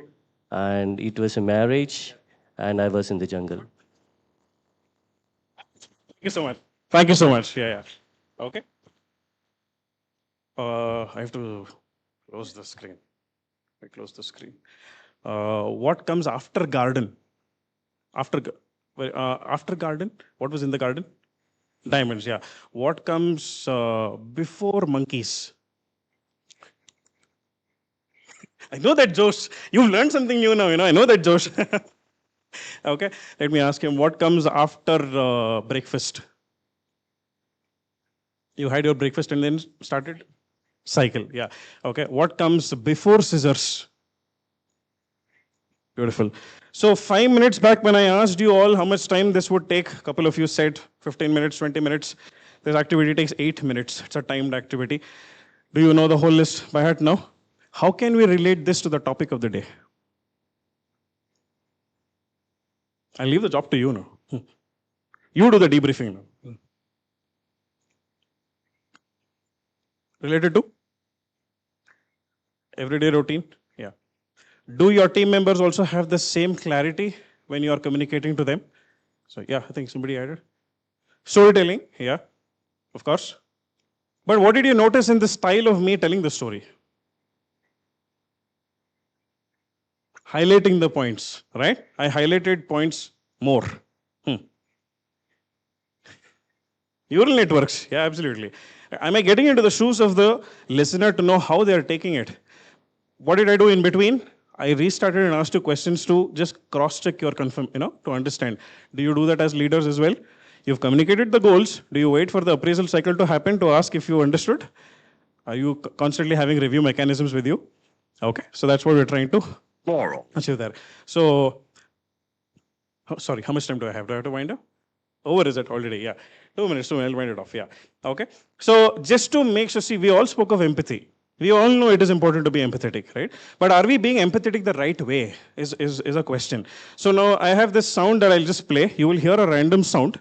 and it was a marriage, and I was in the jungle. Thank you so much. Thank you so much. Yeah, yeah. Okay. I have to close the screen. I close the screen. What comes after garden? After garden? What was in the garden? Diamonds, yeah. What comes before monkeys? I know that, Josh. You've learned something new now, I know that, Josh. Okay, let me ask him, what comes after breakfast? You had your breakfast and then started? Cycle, yeah. Okay, what comes before scissors? Beautiful. So 5 minutes back when I asked you all how much time this would take, a couple of you said 15 minutes, 20 minutes. This activity takes 8 minutes. It's a timed activity. Do you know the whole list by heart now? How can we relate this to the topic of the day? I'll leave the job to you now. You do the debriefing now. Related to? Everyday routine? Yeah. Do your team members also have the same clarity when you are communicating to them? So yeah, I think somebody added. Storytelling, yeah, of course. But what did you notice in the style of me telling the story? Highlighting the points, right? I highlighted points more. Neural networks, yeah, absolutely. Am I getting into the shoes of the listener to know how they are taking it? What did I do in between? I restarted and asked you questions to just cross-check your to understand. Do you do that as leaders as well? You've communicated the goals. Do you wait for the appraisal cycle to happen to ask if you understood? Are you constantly having review mechanisms with you? Okay, so that's what we're trying to achieve there. So, sorry, how much time do I have? Do I have to wind up? Over is it already? Yeah. 2 minutes, I'll wind it off. Yeah. Okay. So just to make sure, see, we all spoke of empathy. We all know it is important to be empathetic, right? But are we being empathetic the right way is a question. So now I have this sound that I'll just play. You will hear a random sound.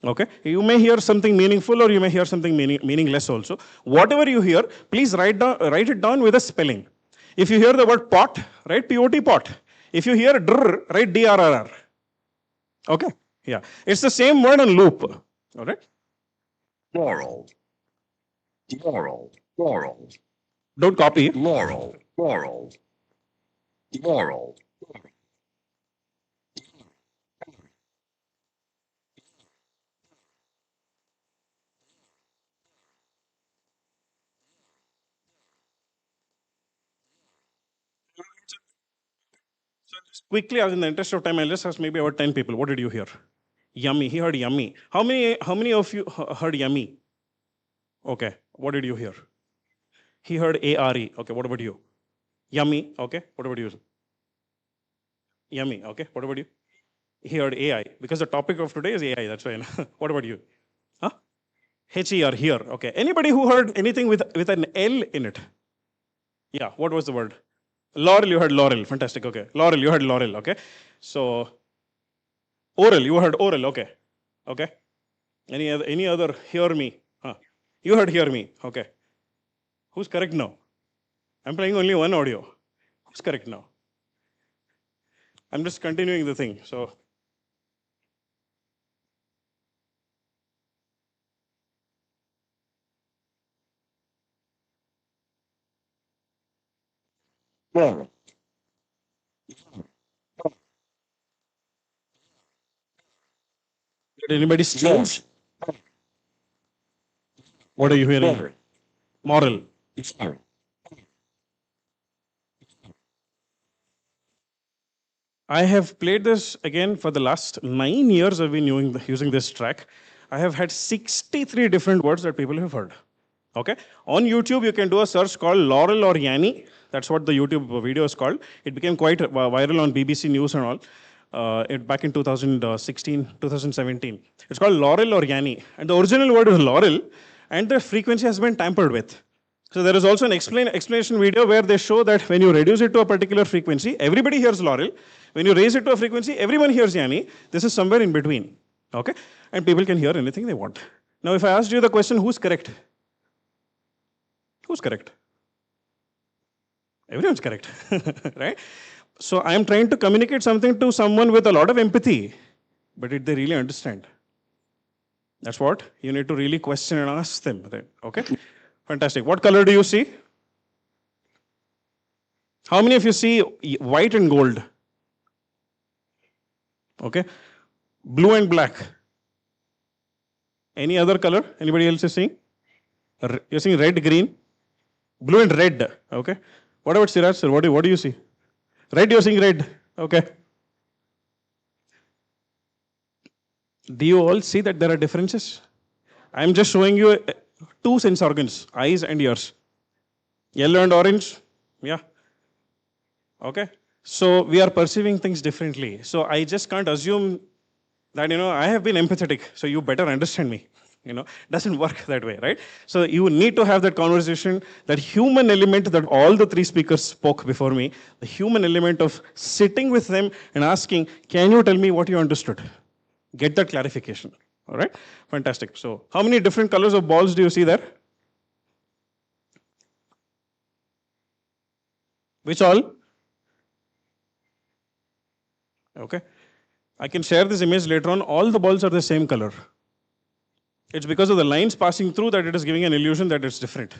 Okay, you may hear something meaningful or you may hear something meaningless also. Whatever you hear, please write it down with a spelling. If you hear the word pot, write P-O-T, pot. If you hear drr, write D-R-R-R. Okay, yeah. It's the same word on loop. All right? Laurel. Laurel. Laurel. Don't copy. Laurel. Laurel. Laurel. Quickly, in the interest of time, I'll just ask maybe about 10 people. What did you hear? Yummy. He heard yummy. How many of you heard yummy? Okay. What did you hear? He heard A-R-E. Okay. What about you? Yummy. Okay. What about you? Yummy. Okay. What about you? He heard AI. Because the topic of today is AI. That's why. What about you? Huh? H-E-R, here. Okay. Anybody who heard anything with an L in it? Yeah. What was the word? Laurel, you heard laurel. Fantastic. Okay. Laurel, you heard laurel. Okay. So, oral, you heard oral. Okay. Okay. Any other hear me? Huh. You heard hear me. Okay. Who's correct now? I'm playing only one audio. Who's correct now? I'm just continuing the thing. So, Laurel. did anybody change? What are you hearing? Moral. I have played this again for the last 9 years. I've been using this track. I have had 63 different words that people have heard. Okay. On YouTube, you can do a search called Laurel or Yanni. That's what the YouTube video is called. It became quite viral on BBC News and all. Back in 2016, 2017. It's called Laurel or Yanni. And the original word is Laurel, and the frequency has been tampered with. So there is also an explanation video where they show that when you reduce it to a particular frequency, everybody hears Laurel. When you raise it to a frequency, everyone hears Yanni. This is somewhere in between. Okay? And people can hear anything they want. Now, if I asked you the question, who's correct? Who's correct? Everyone's correct, right? So I am trying to communicate something to someone with a lot of empathy, but did they really understand? That's what you need to really question and ask them. Okay? Fantastic. What color do you see? How many of you see white and gold? Okay. Blue and black. Any other color? Anybody else is seeing? You're seeing red, green, blue and red. Okay. What about Siraj sir? What do you see? Red, you're seeing red. Okay. Do you all see that there are differences? I'm just showing you two sense organs, eyes and ears. Yellow and orange. Yeah. Okay. So we are perceiving things differently. So I just can't assume that, I have been empathetic, so you better understand me. Doesn't work that way, right? So you need to have that conversation, that human element that all the three speakers spoke before me, the human element of sitting with them and asking, can you tell me what you understood? Get that clarification, all right? Fantastic. So how many different colors of balls do you see there? Which all? Okay. I can share this image later on. All the balls are the same color. It's because of the lines passing through that it is giving an illusion that it's different.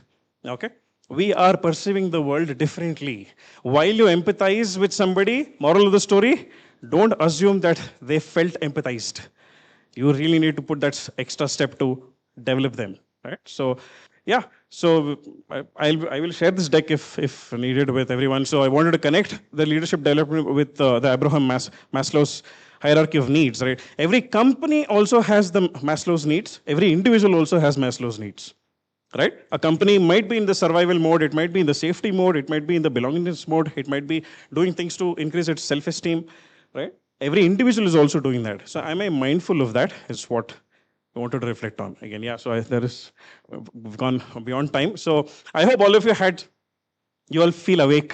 Okay? We are perceiving the world differently. While you empathize with somebody, moral of the story, don't assume that they felt empathized. You really need to put that extra step to develop them. Right? So, yeah. So I will share this deck if needed with everyone. So I wanted to connect the leadership development with the Abraham Maslow's hierarchy of needs, right? Every company also has the Maslow's needs. Every individual also has Maslow's needs, right? A company might be in the survival mode. It might be in the safety mode. It might be in the belongingness mode. It might be doing things to increase its self-esteem, right? Every individual is also doing that. So am I mindful of that is what I wanted to reflect on. Again, yeah, so we've gone beyond time. So I hope all of you had you all feel awake,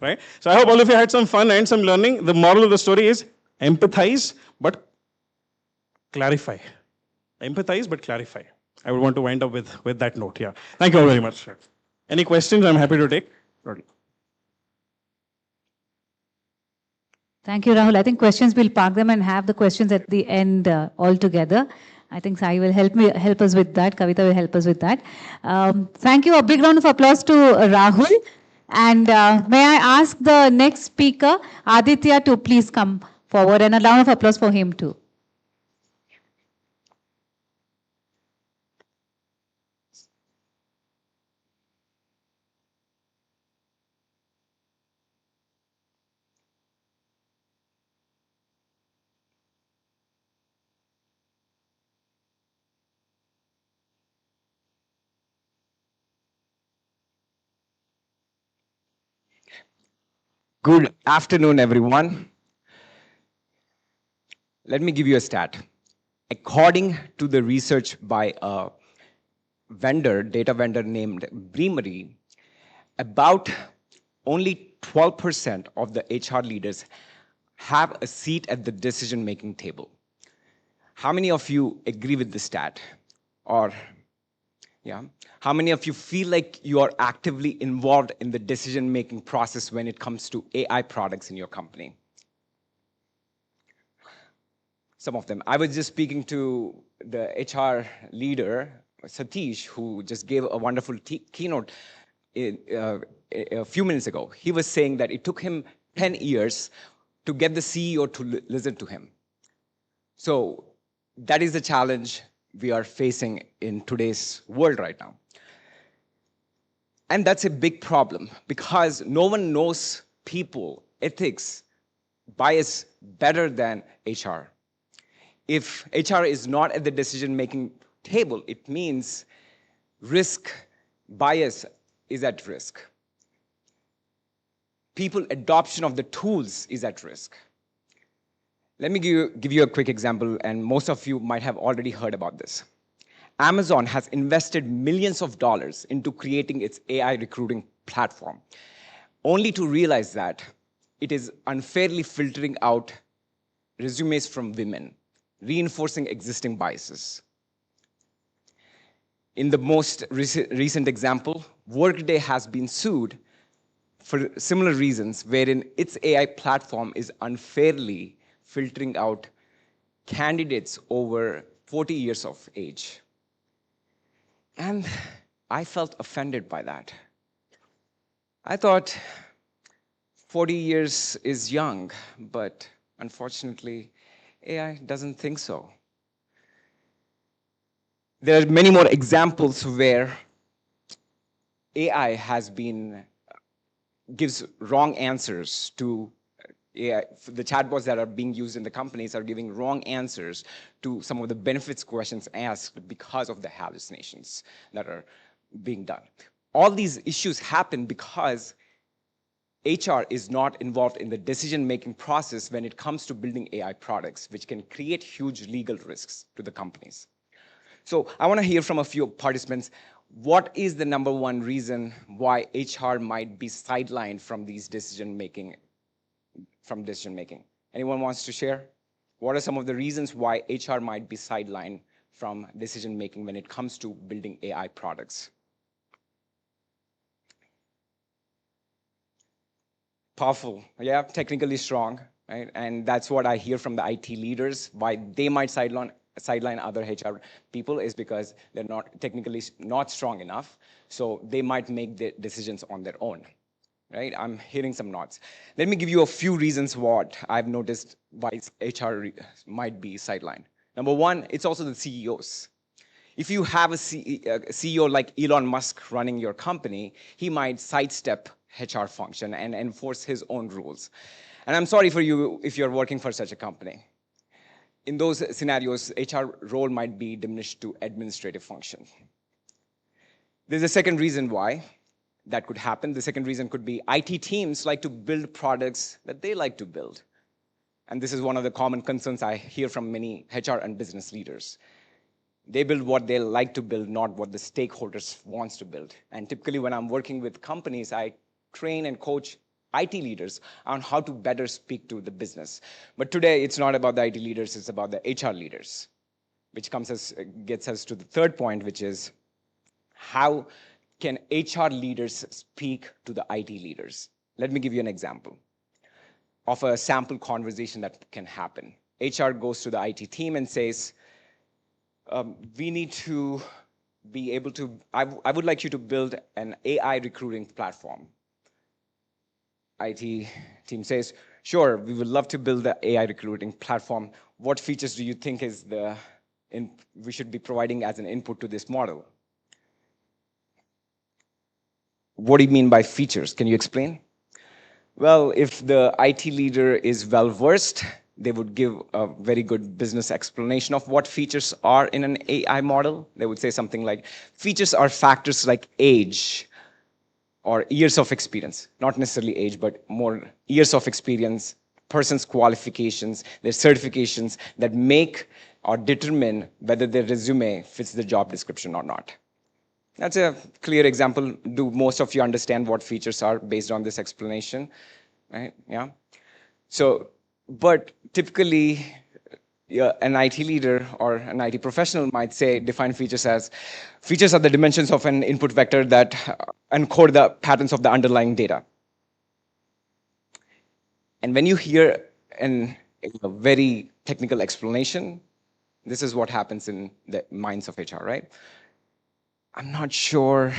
right? So I hope all of you had some fun and some learning. The moral of the story is empathize, but clarify. Empathize, but clarify. I would want to wind up with that note. Yeah. Thank you all very much. Any questions? I'm happy to take. Thank you, Rahul. I think questions, we'll park them and have the questions at the end all together. I think Sai will help us with that. Kavita will help us with that. Thank you. A big round of applause to Rahul. And may I ask the next speaker, Aditya, to please come forward, and a round of applause for him too. Good afternoon, everyone. Let me give you a stat. According to the research by a data vendor named Bremery, about only 12% of the HR leaders have a seat at the decision-making table. How many of you agree with this stat? Or, yeah, how many of you feel like you are actively involved in the decision-making process when it comes to AI products in your company? Some of them. I was just speaking to the HR leader, Satish, who just gave a wonderful keynote a few minutes ago. He was saying that it took him 10 years to get the CEO to listen to him. So that is the challenge we are facing in today's world right now. And that's a big problem because no one knows people, ethics, bias better than HR. If HR is not at the decision-making table, it means risk, bias is at risk. People adoption of the tools is at risk. Let me give you a quick example, and most of you might have already heard about this. Amazon has invested millions of dollars into creating its AI recruiting platform, only to realize that it is unfairly filtering out resumes from women, reinforcing existing biases. In the most recent example, Workday has been sued for similar reasons, wherein its AI platform is unfairly filtering out candidates over 40 years of age. And I felt offended by that. I thought 40 years is young, but unfortunately, AI doesn't think so. There are many more examples where AI gives wrong answers to AI. The chatbots that are being used in the companies are giving wrong answers to some of the benefits questions asked because of the hallucinations that are being done. All these issues happen because HR is not involved in the decision-making process when it comes to building AI products, which can create huge legal risks to the companies. So I want to hear from a few participants, what is the number one reason why HR might be sidelined from these decision-making? Anyone wants to share? What are some of the reasons why HR might be sidelined from decision-making when it comes to building AI products? Powerful, yeah, technically strong, right? And that's what I hear from the IT leaders, why they might sideline other HR people is because they're not technically not strong enough, so they might make the decisions on their own, right? I'm hearing some nods. Let me give you a few reasons what I've noticed why HR might be sidelined. Number one, it's also the CEOs. If you have a CEO like Elon Musk running your company, he might sidestep HR function and enforce his own rules. And I'm sorry for you if you're working for such a company. In those scenarios, HR role might be diminished to administrative function. There's a second reason why that could happen. The second reason could be IT teams like to build products that they like to build. And this is one of the common concerns I hear from many HR and business leaders. They build what they like to build, not what the stakeholders wants to build. And typically when I'm working with companies, I train and coach IT leaders on how to better speak to the business. But today it's not about the IT leaders, it's about the HR leaders, which gets us to the third point, which is how can HR leaders speak to the IT leaders? Let me give you an example of a sample conversation that can happen. HR goes to the IT team and says, we need to be able to, I would like you to build an AI recruiting platform. IT team says, sure, we would love to build the AI recruiting platform. What features do you think is we should be providing as an input to this model? What do you mean by features? Can you explain? Well, if the IT leader is well-versed, they would give a very good business explanation of what features are in an AI model. They would say something like, features are factors like age or years of experience, not necessarily age, but more years of experience, person's qualifications, their certifications that make or determine whether their resume fits the job description or not. That's a clear example. Do most of you understand what features are based on this explanation? Right? Yeah. So, but typically, an IT leader or an IT professional might say, define features as, features are the dimensions of an input vector that encode the patterns of the underlying data. And when you hear a very technical explanation, this is what happens in the minds of HR, right? I'm not sure.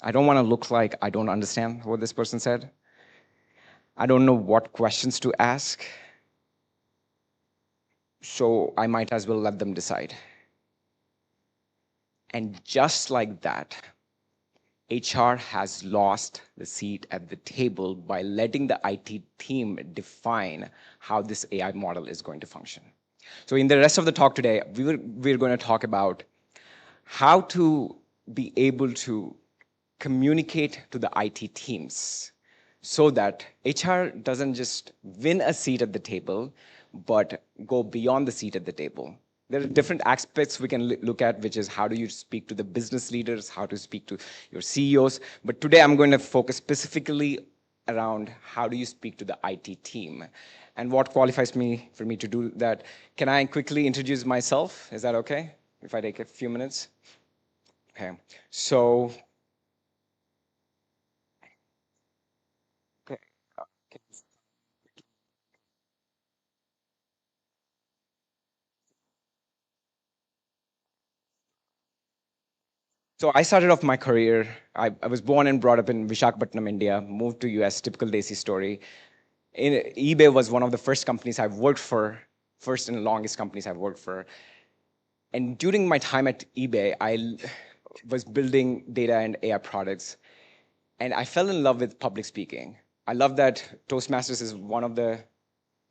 I don't want to look like I don't understand what this person said. I don't know what questions to ask. So I might as well let them decide. And just like that, HR has lost the seat at the table by letting the IT team define how this AI model is going to function. So in the rest of the talk today, we're going to talk about how to be able to communicate to the IT teams so that HR doesn't just win a seat at the table, but go beyond the seat at the table. There are different aspects we can look at, which is how do you speak to the business leaders, how to speak to your CEOs. But today I'm going to focus specifically around how do you speak to the IT team and what qualifies for me to do that. Can I quickly introduce myself? Is that okay if I take a few minutes? Okay, so So I started off my career, I was born and brought up in Visakhapatnam, India, moved to US, typical Desi story. eBay was one of the first companies I've worked for, first and longest companies I've worked for. And during my time at eBay, I was building data and AI products. And I fell in love with public speaking. I love that Toastmasters is one of the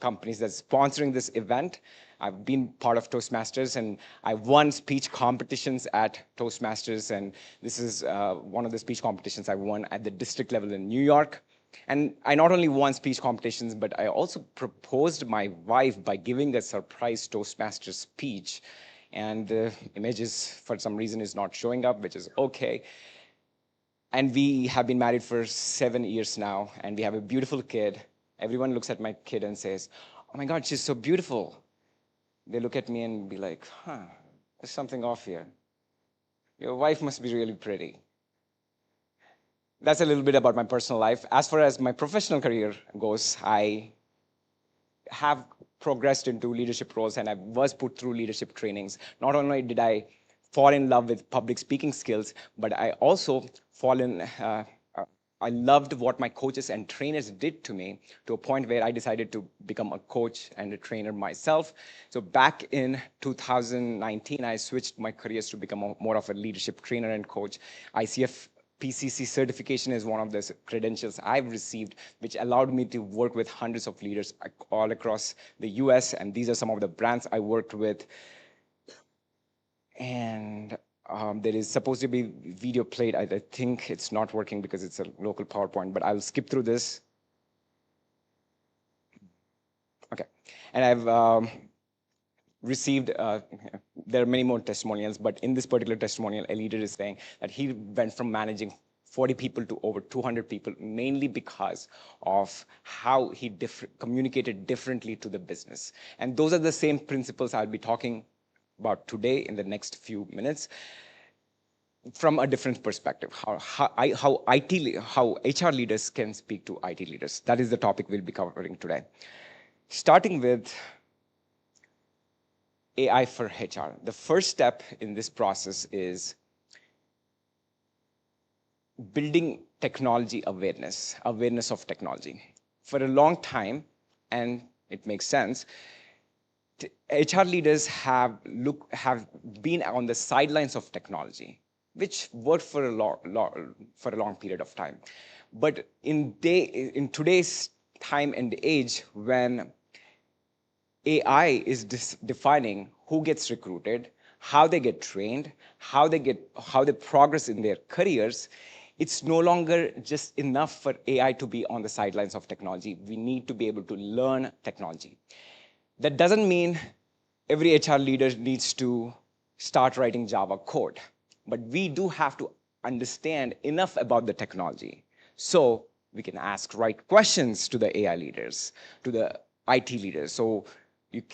companies that's sponsoring this event. I've been part of Toastmasters and I won speech competitions at Toastmasters, and this is one of the speech competitions I won at the district level in New York. And I not only won speech competitions, but I also proposed my wife by giving a surprise Toastmasters speech. And the images, for some reason, is not showing up, which is okay. And we have been married for 7 years now, and we have a beautiful kid. Everyone looks at my kid and says, oh my God, she's so beautiful. They look at me and be like, huh, there's something off here. Your wife must be really pretty. That's a little bit about my personal life. As far as my professional career goes, I have progressed into leadership roles and I was put through leadership trainings. Not only did I fall in love with public speaking skills, but I also I loved what my coaches and trainers did to me to a point where I decided to become a coach and a trainer myself. So back in 2019, I switched my careers to become more of a leadership trainer and coach. ICF PCC certification is one of the credentials I've received, which allowed me to work with hundreds of leaders all across the US. And these are some of the brands I worked with. And there is supposed to be video played. I think it's not working because it's a local PowerPoint, but I'll skip through this. Okay. And I've received there are many more testimonials, but in this particular testimonial, a leader is saying that he went from managing 40 people to over 200 people, mainly because of how he communicated differently to the business. And those are the same principles I'll be talking about today in the next few minutes from a different perspective, how HR leaders can speak to IT leaders. That is the topic we'll be covering today. Starting with AI for HR. The first step in this process is building technology awareness of technology. For a long time, and it makes sense, HR leaders have been on the sidelines of technology, which worked for a long period of time. But in today's time and age, when AI is defining who gets recruited, how they get trained, how they progress in their careers, it's no longer just enough for AI to be on the sidelines of technology. We need to be able to learn technology. That doesn't mean every HR leader needs to start writing Java code, but we do have to understand enough about the technology so we can ask right questions to the AI leaders, to the IT leaders, so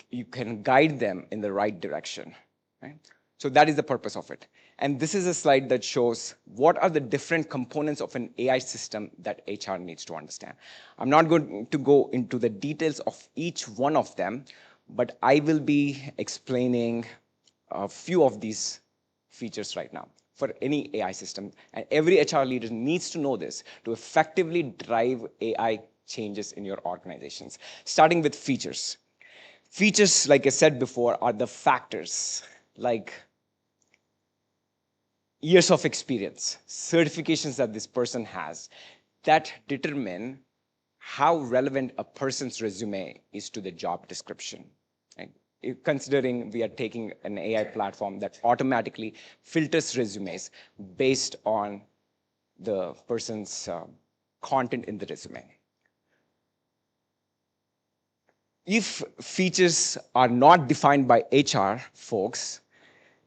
you can guide them in the right direction. Right? So that is the purpose of it. And this is a slide that shows what are the different components of an AI system that HR needs to understand. I'm not going to go into the details of each one of them, but I will be explaining a few of these features right now for any AI system. And every HR leader needs to know this to effectively drive AI changes in your organizations. Starting with features. Features, like I said before, are the factors like years of experience, certifications that this person has, that determine how relevant a person's resume is to the job description. Right? Considering we are taking an AI platform that automatically filters resumes based on the person's content in the resume. If features are not defined by HR folks,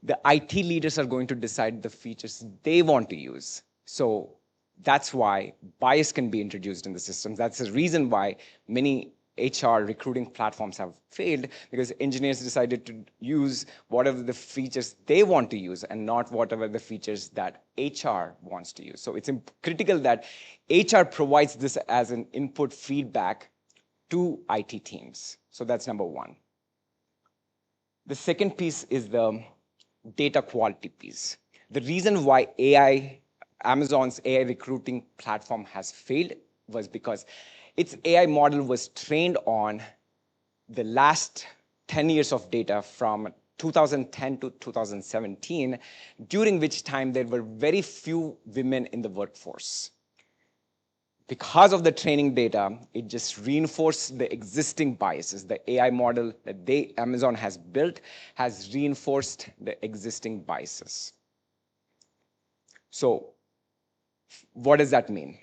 the IT leaders are going to decide the features they want to use. So that's why bias can be introduced in the systems. That's the reason why many HR recruiting platforms have failed, because engineers decided to use whatever the features they want to use and not whatever the features that HR wants to use. So it's critical that HR provides this as an input feedback to IT teams. So that's number one. The second piece is the data quality piece. The reason why Amazon's AI recruiting platform has failed was because its AI model was trained on the last 10 years of data from 2010 to 2017, during which time there were very few women in the workforce. Because of the training data, it just reinforced the existing biases. The AI model that Amazon has built has reinforced the existing biases. So what does that mean?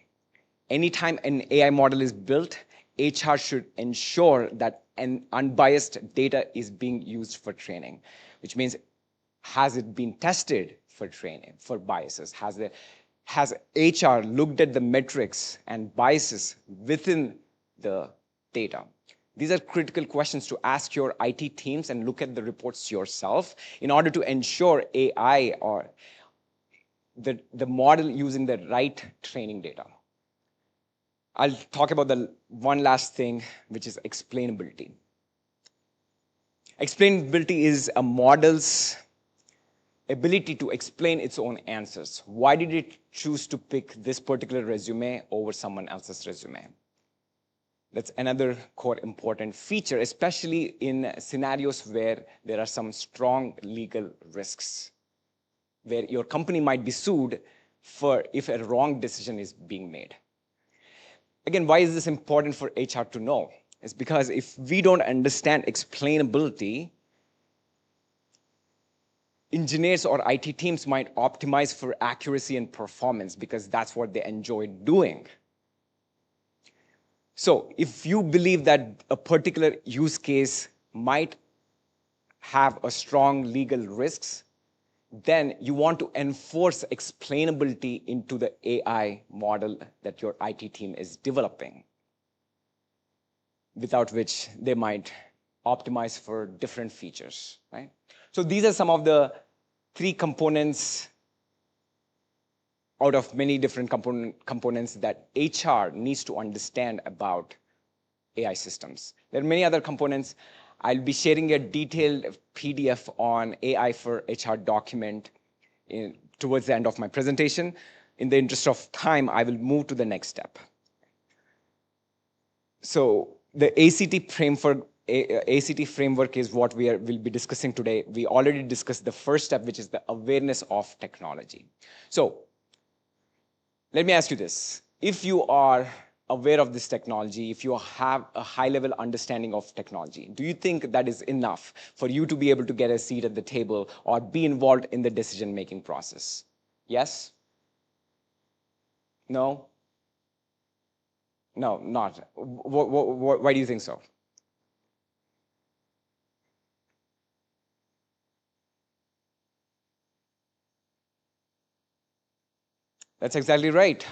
Anytime an AI model is built, HR should ensure that an unbiased data is being used for training, which means, has it been tested for training, for biases? Has HR looked at the metrics and biases within the data? These are critical questions to ask your IT teams and look at the reports yourself in order to ensure AI or the model using the right training data. I'll talk about the one last thing, which is explainability. Explainability is a model's ability to explain its own answers. Why did it choose to pick this particular resume over someone else's resume? That's another core important feature, especially in scenarios where there are some strong legal risks, where your company might be sued if a wrong decision is being made. Again, why is this important for HR to know? It's because if we don't understand explainability, engineers or IT teams might optimize for accuracy and performance because that's what they enjoy doing. So if you believe that a particular use case might have a strong legal risks, then you want to enforce explainability into the AI model that your IT team is developing, without which they might optimize for different features, right? So these are some of the 3 components out of many different components that HR needs to understand about AI systems. There are many other components. I'll be sharing a detailed PDF on AI for HR document towards the end of my presentation. In the interest of time, I will move to the next step. So the ACT framework is what we'll be discussing today. We already discussed the first step, which is the awareness of technology. So let me ask you this. If you are aware of this technology, if you have a high-level understanding of technology, do you think that is enough for you to be able to get a seat at the table or be involved in the decision-making process? Yes? No? No, not. Why do you think so? That's exactly right.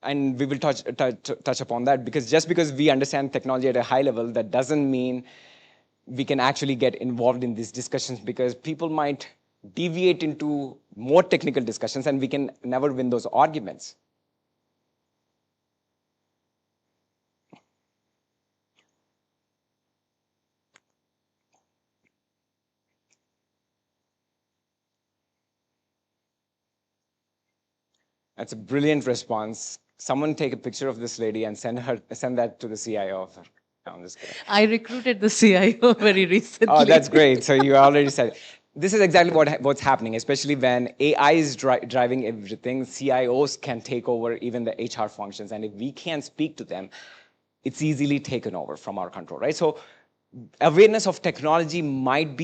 And we will touch upon that, because just because we understand technology at a high level, that doesn't mean we can actually get involved in these discussions, because people might deviate into more technical discussions and we can never win those arguments. That's a brilliant response. Someone take a picture of this lady and send that to the CIO of her. No, I'm just kidding. I recruited the CIO very recently. Oh, that's great. So you already said it. This is exactly what's happening, especially when AI is driving everything. CIOs can take over even the HR functions, and if we can't speak to them, it's easily taken over from our control, right? So awareness of technology might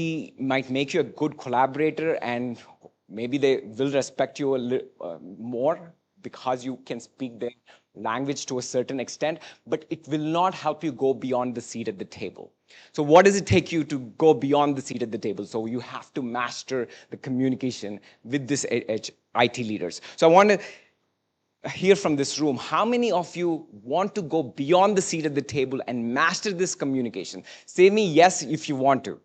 make you a good collaborator, and maybe they will respect you a little more because you can speak their language to a certain extent, but it will not help you go beyond the seat at the table. So what does it take you to go beyond the seat at the table? So you have to master the communication with this IT leaders. So I want to hear from this room, how many of you want to go beyond the seat at the table and master this communication? Say me yes if you want to.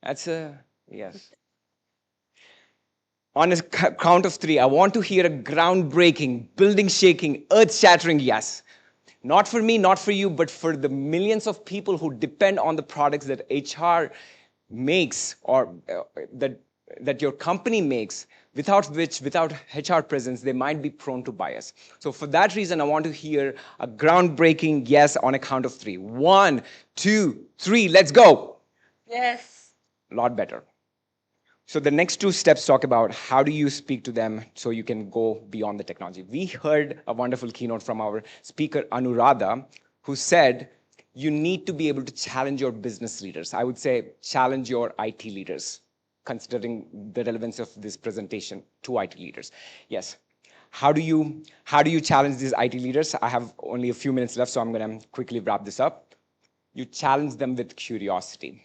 That's a yes. On a count of 3, I want to hear a groundbreaking, building shaking, earth shattering yes. Not for me, not for you, but for the millions of people who depend on the products that HR makes, or that your company makes, without HR presence, they might be prone to bias. So for that reason, I want to hear a groundbreaking yes on a count of 3. 1, 2, 3, let's go. Yes. A lot better. So the next 2 steps talk about how do you speak to them so you can go beyond the technology. We heard a wonderful keynote from our speaker, Anuradha, who said, you need to be able to challenge your business leaders. I would say challenge your IT leaders, considering the relevance of this presentation to IT leaders. Yes. How do you challenge these IT leaders? I have only a few minutes left, so I'm going to quickly wrap this up. You challenge them with curiosity.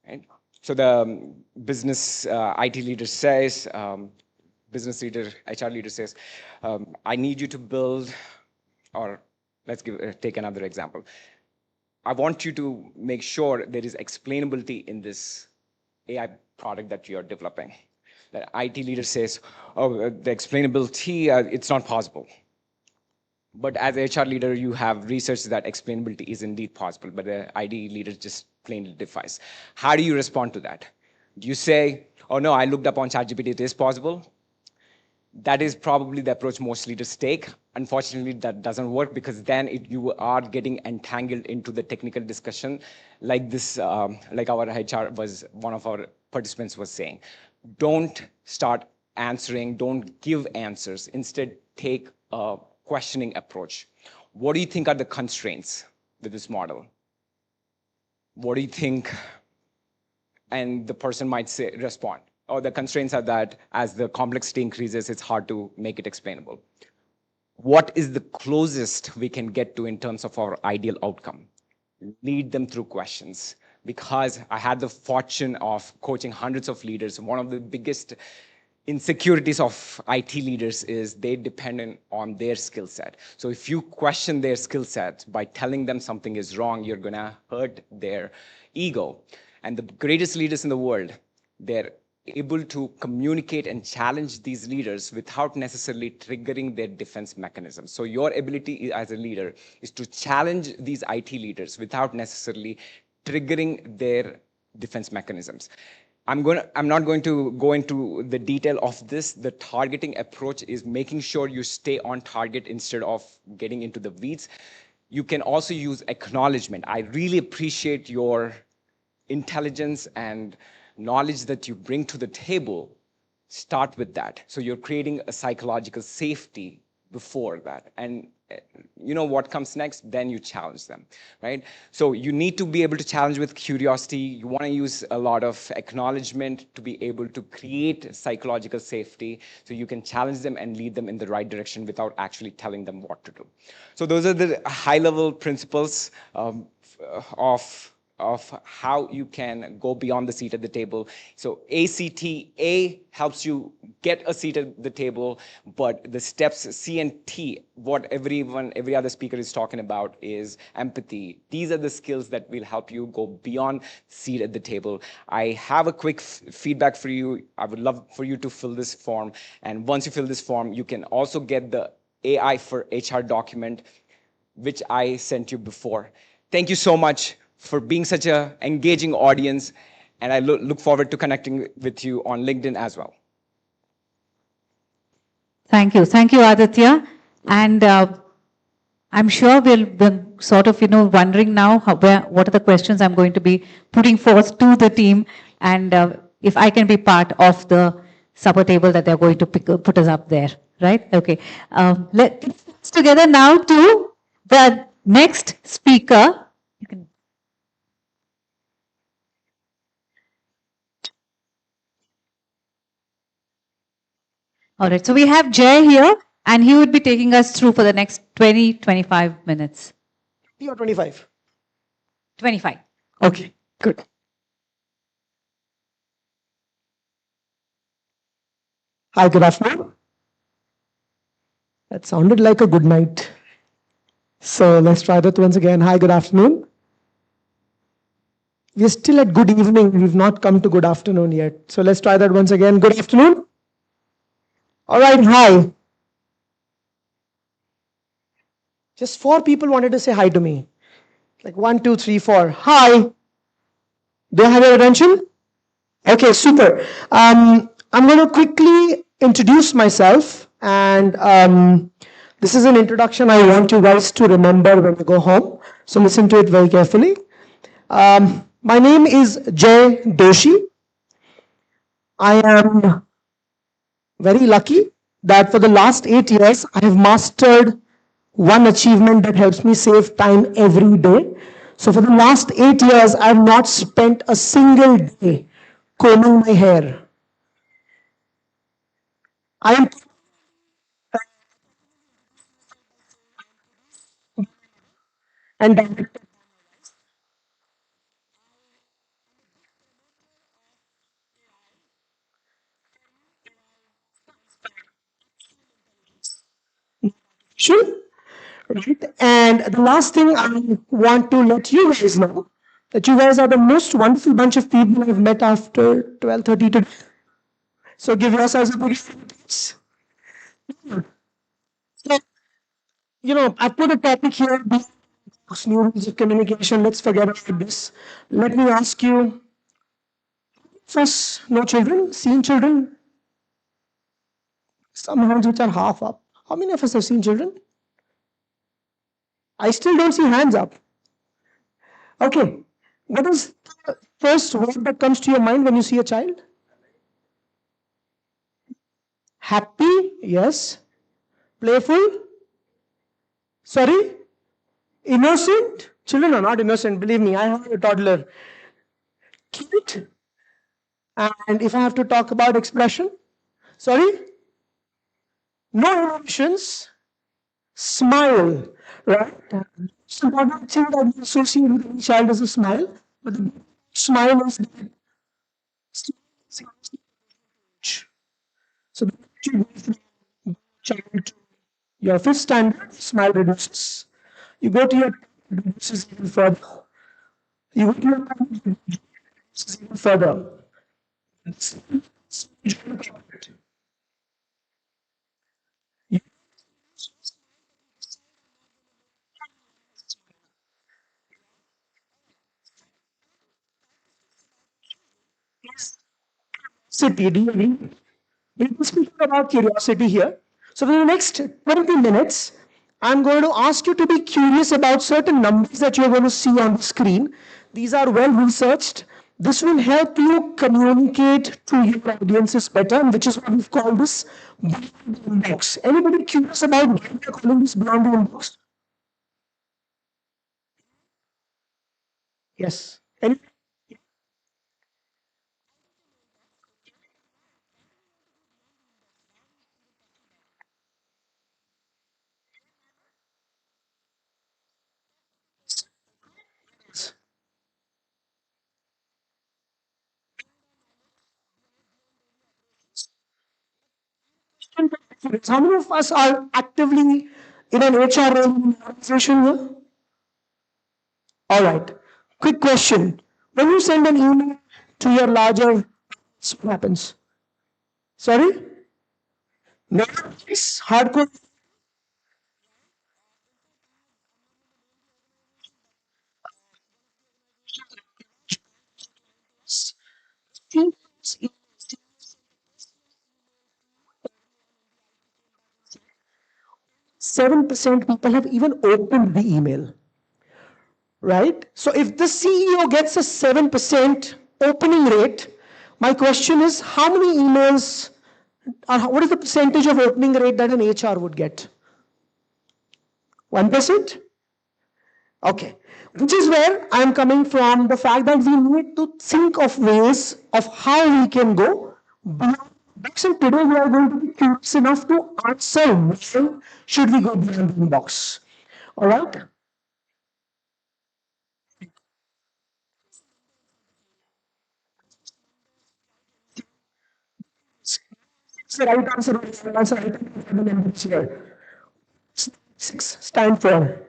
Right? So the business IT leader says, business leader, HR leader says, I need you to build, or let's take another example. I want you to make sure there is explainability in this AI product that you're developing. The IT leader says, oh, the explainability, it's not possible. But as a HR leader, you have researched that explainability is indeed possible, but the IT leader just plainly defies. How do you respond to that? Do you say, oh no, I looked up on ChatGPT, it is possible? That is probably the approach most leaders take. Unfortunately, that doesn't work, because then you are getting entangled into the technical discussion, like this, like our HR one of our participants was saying. Don't start answering, don't give answers. Instead, take a questioning approach. What do you think are the constraints with this model? What do you think? And the person might respond, oh, the constraints are that as the complexity increases, it's hard to make it explainable. What is the closest we can get to in terms of our ideal outcome? Lead them through questions. because I had the fortune of coaching hundreds of leaders. One of the biggest insecurities of IT leaders is they depend on their skill set. So if you question their skill set by telling them something is wrong, you're gonna hurt their ego. And the greatest leaders in the world, they're able to communicate and challenge these leaders without necessarily triggering their defense mechanisms. So your ability as a leader is to challenge these IT leaders without necessarily triggering their defense mechanisms. I'm not going to go into the detail of this. The targeting approach is making sure you stay on target instead of getting into the weeds. You can also use acknowledgement. I really appreciate your intelligence and knowledge that you bring to the table. Start with that. So you're creating a psychological safety before that. And you know what comes next, then you challenge them, right? So you need to be able to challenge with curiosity. You want to use a lot of acknowledgement to be able to create psychological safety so you can challenge them and lead them in the right direction without actually telling them what to do. So those are the high-level principles of how you can go beyond the seat at the table. So A helps you get a seat at the table, but the steps C and T, what every other speaker is talking about, is empathy. These are the skills that will help you go beyond seat at the table. I have a quick feedback for you. I would love for you to fill this form. And once you fill this form, you can also get the AI for HR document, which I sent you before. Thank you so much for being such an engaging audience, and I look forward to connecting with you on LinkedIn as well. Thank you, Aditya. And I'm sure we're sort of, wondering now what are the questions I'm going to be putting forth to the team, and if I can be part of the supper table that they're going to put us up there, right? Okay. Let's together now to the next speaker. You can. All right, so we have Jay here, and he would be taking us through for the next 25 minutes. 20 or 25? 25. Okay, good. Hi, good afternoon. That sounded like a good night. So let's try that once again. Hi, good afternoon. We're still at good evening. We've not come to good afternoon yet. So let's try that once again. Good afternoon. All right, hi. Just 4 people wanted to say hi to me. Like 1, 2, 3, 4. Hi. Do I have your attention? Okay, super. I'm going to quickly introduce myself, and this is an introduction I want you guys to remember when you go home. So listen to it very carefully. My name is Jay Doshi. I am very lucky that for the last 8 years, I have mastered one achievement that helps me save time every day. So for the last 8 years, I have not spent a single day combing my hair. I am and sure. Right? And the last thing I want to let you guys know that you guys are the most wonderful bunch of people I've met after 12:30 today. So give yourselves a big applause. So, I put a topic here, new rules of communication. Let's forget about this. Let me ask you, first, no children, seen children? Some hands which are half up. How many of us have seen children? I still don't see hands up. Okay. What is the first word that comes to your mind when you see a child? Happy, yes. Playful? Sorry? Innocent? Children are not innocent, believe me. I have a toddler. Cute? And if I have to talk about expression? Sorry? No emotions. Smile, right? So important thing that we associate with any child is a smile. But the smile is so you go from child to your fifth standard, smile reduces. You go to your reduces even further. You go to your reduces even further. City, do you agree? We'll be speaking about curiosity here. So for the next 20 minutes, I'm going to ask you to be curious about certain numbers that you're going to see on the screen. These are well researched. This will help you communicate to your audiences better, which is why we've called this beyond the inbox. Anybody curious about why we're calling this beyond the inbox? Yes. Any? How many of us are actively in an HR role in an organization here? All right. Quick question. When you send an email to your larger, what happens? Sorry? No, it's hardcore. Seven percent people have even opened the email, right? So if the CEO gets a 7% opening rate, my question is how many emails, or what is the percentage of opening rate that an HR would get? 1%? Okay. Which is where I'm coming from, the fact that we need to think of ways of how we can go beyond box. And today we are going to be curious enough to answer why should we go beyond the box. All right? It's the right answer. It's the answer. I think the numbers here. 6 stand for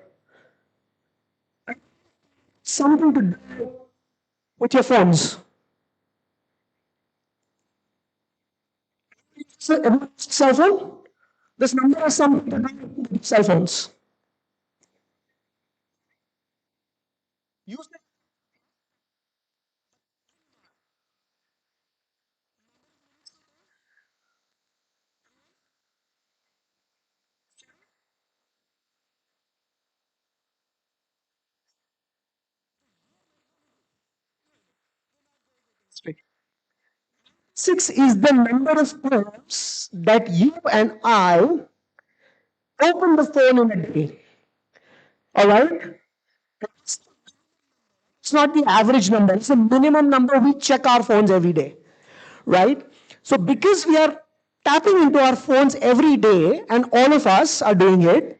something to do with your phones. So, cell phone? This number has something to do with cell phones. Use them. Six is the number of times that you and I open the phone in a day. All right? It's not the average number, it's the minimum number we check our phones every day. Right? So, because we are tapping into our phones every day, and all of us are doing it,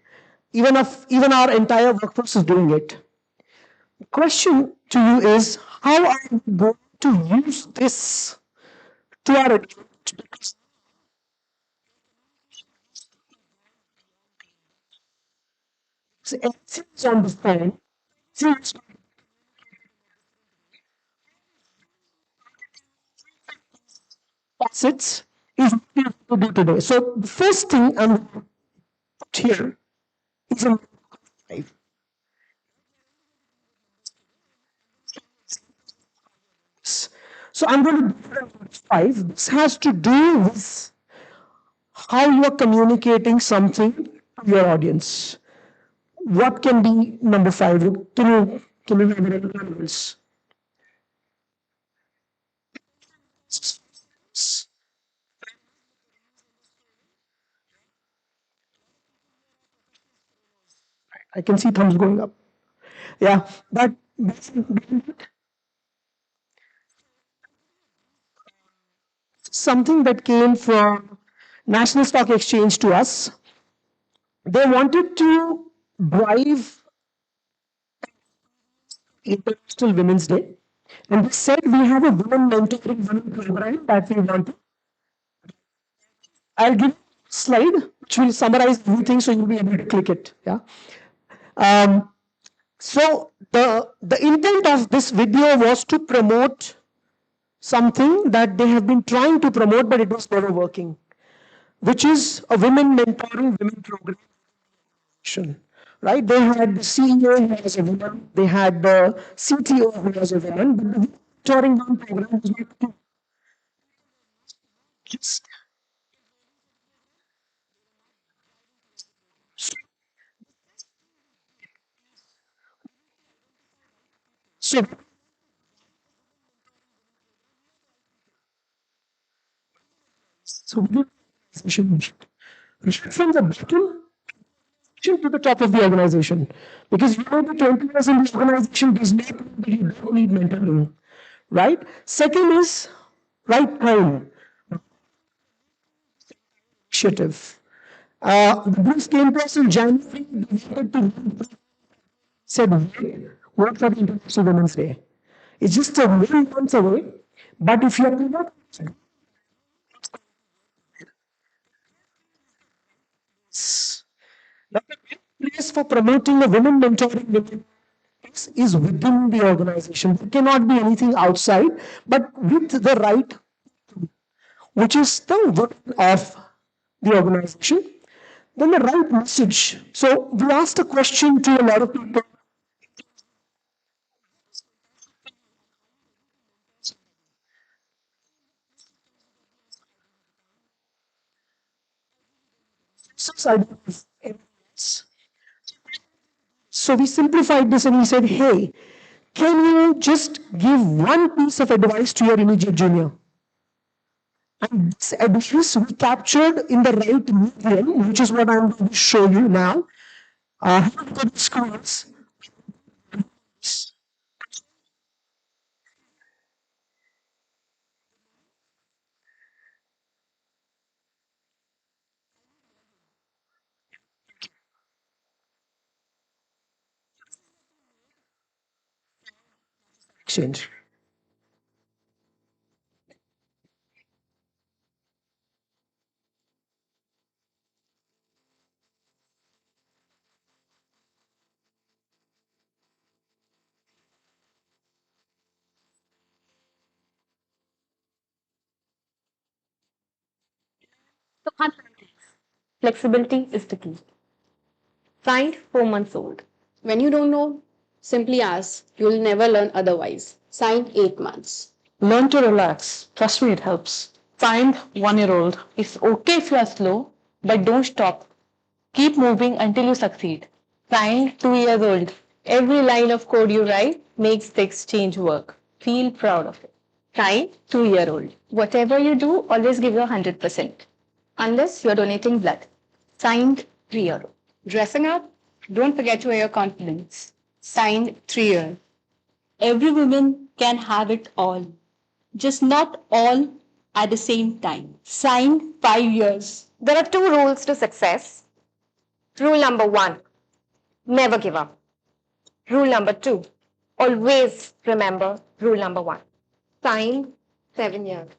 even our entire workforce is doing it. The question to you is how are we going to use this to our advantage? So everything is on the phone. Facets is what we have to do today. So the first thing I'm going to put here is a five. So I'm going to do five. This has to do with how you are communicating something to your audience. What can be number five? Can you have any animals? I can see thumbs going up. Yeah, but something that came from National Stock Exchange to us. They wanted to drive International Women's Day. And they said we have a women mentoring women program that we want to. I'll give you a slide which will summarize everything so you'll be able to click it. Yeah. So the intent of this video was to promote something that they have been trying to promote, but it was never working, which is a women mentoring women program. Right? They had the CEO who was a woman, they had the CTO who was a woman, but the mentoring women program was not just so. So we should from the bottom to the top of the organization, because you know the 20 years in the organization does not mean that you don't need mentoring, right? Second is right time initiative. This came to us in January. They wanted to said, work for the International Women's Day. It's just a 1 month away, but if you're not the place for promoting the women mentoring women is within the organization. It cannot be anything outside, but with the right, which is the women of the organization, then the right message. So we asked a question to a lot of people. So we simplified this and we said, hey, can you just give one piece of advice to your immediate junior? And this advice we captured in the right medium, which is what I'm going to show you now. How to go to schools. Exchange. So flexibility is the key. Signed 4 months old. When you don't know, simply ask. You'll never learn otherwise. Signed 8 months. Learn to relax. Trust me, it helps. Signed 1 year old. It's okay if you are slow, but don't stop. Keep moving until you succeed. Signed 2 years old. Every line of code you write makes the exchange work. Feel proud of it. Signed 2 year old. Whatever you do, always give your 100%. Unless you're donating blood. Signed 3 year old. Dressing up, don't forget to wear your confidence. Signed 3 years. Every woman can have it all, just not all at the same time. Signed 5 years. There are 2 rules to success. Rule number 1, never give up. Rule number 2, always remember rule number 1. Signed 7 years.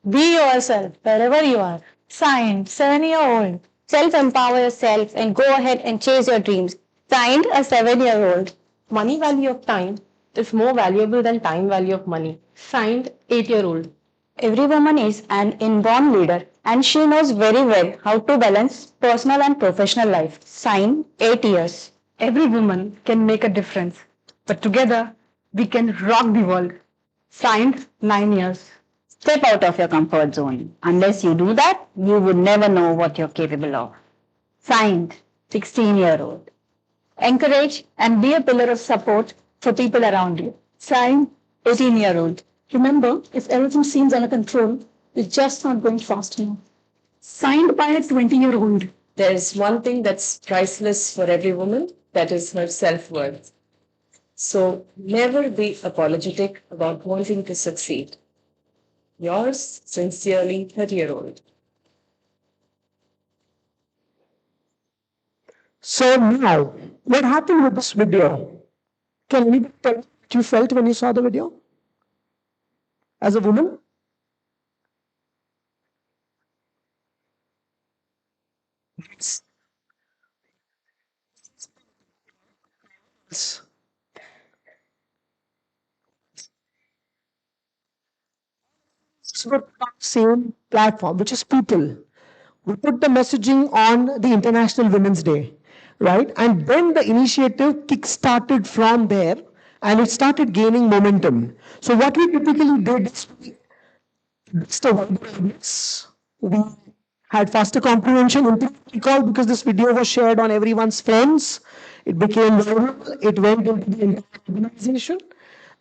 Be yourself wherever you are. Signed 7-year-old. Self-empower yourself and go ahead and chase your dreams. Signed a 7-year-old. Money value of time is more valuable than time value of money. Signed 8-year-old. Every woman is an inborn leader and she knows very well how to balance personal and professional life. Signed 8 years. Every woman can make a difference, but together we can rock the world. Signed 9 years. Step out of your comfort zone. Unless you do that, you would never know what you're capable of. Signed, 16-year-old. Encourage and be a pillar of support for people around you. Signed, 18-year-old. Remember, if everything seems under control, you're just not going fast enough. Signed by a 20-year-old. There's one thing that's priceless for every woman, that is her self-worth. So never be apologetic about wanting to succeed. Yours sincerely, 30-year-old. So now, what happened with this video? Can anybody tell me what you felt when you saw the video? as a woman? It's same platform, which is people. We put the messaging on the International Women's Day, right? And then the initiative kick-started from there and it started gaining momentum. So what we typically did is just a wider audience. We had faster comprehension. Recall because this video was shared on everyone's phones. It became viral. It went into the entire organization.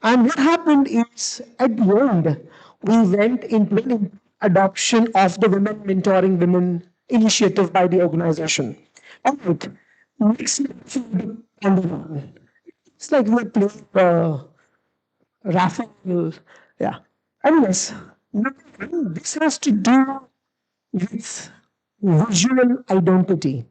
And what happened is, at the end, we went into an adoption of the Women Mentoring Women initiative by the organization. All right. Next, it's like we're playing raffle. Yeah. Anyways, this has to do with visual identity.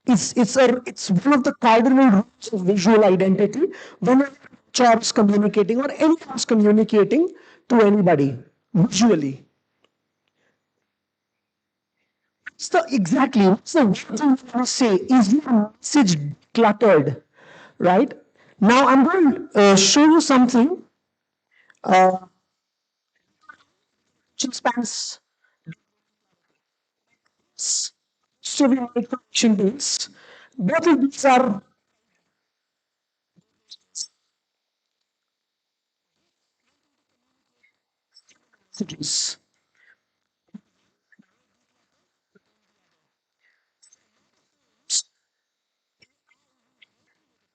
It's one of the cardinal rules of visual identity when a child is communicating or anyone is communicating to anybody visually. Exactly what's the one thing you want to say? Is your message cluttered? Right? Now I'm going to show you something. Spans civil information base. Both of these are messages.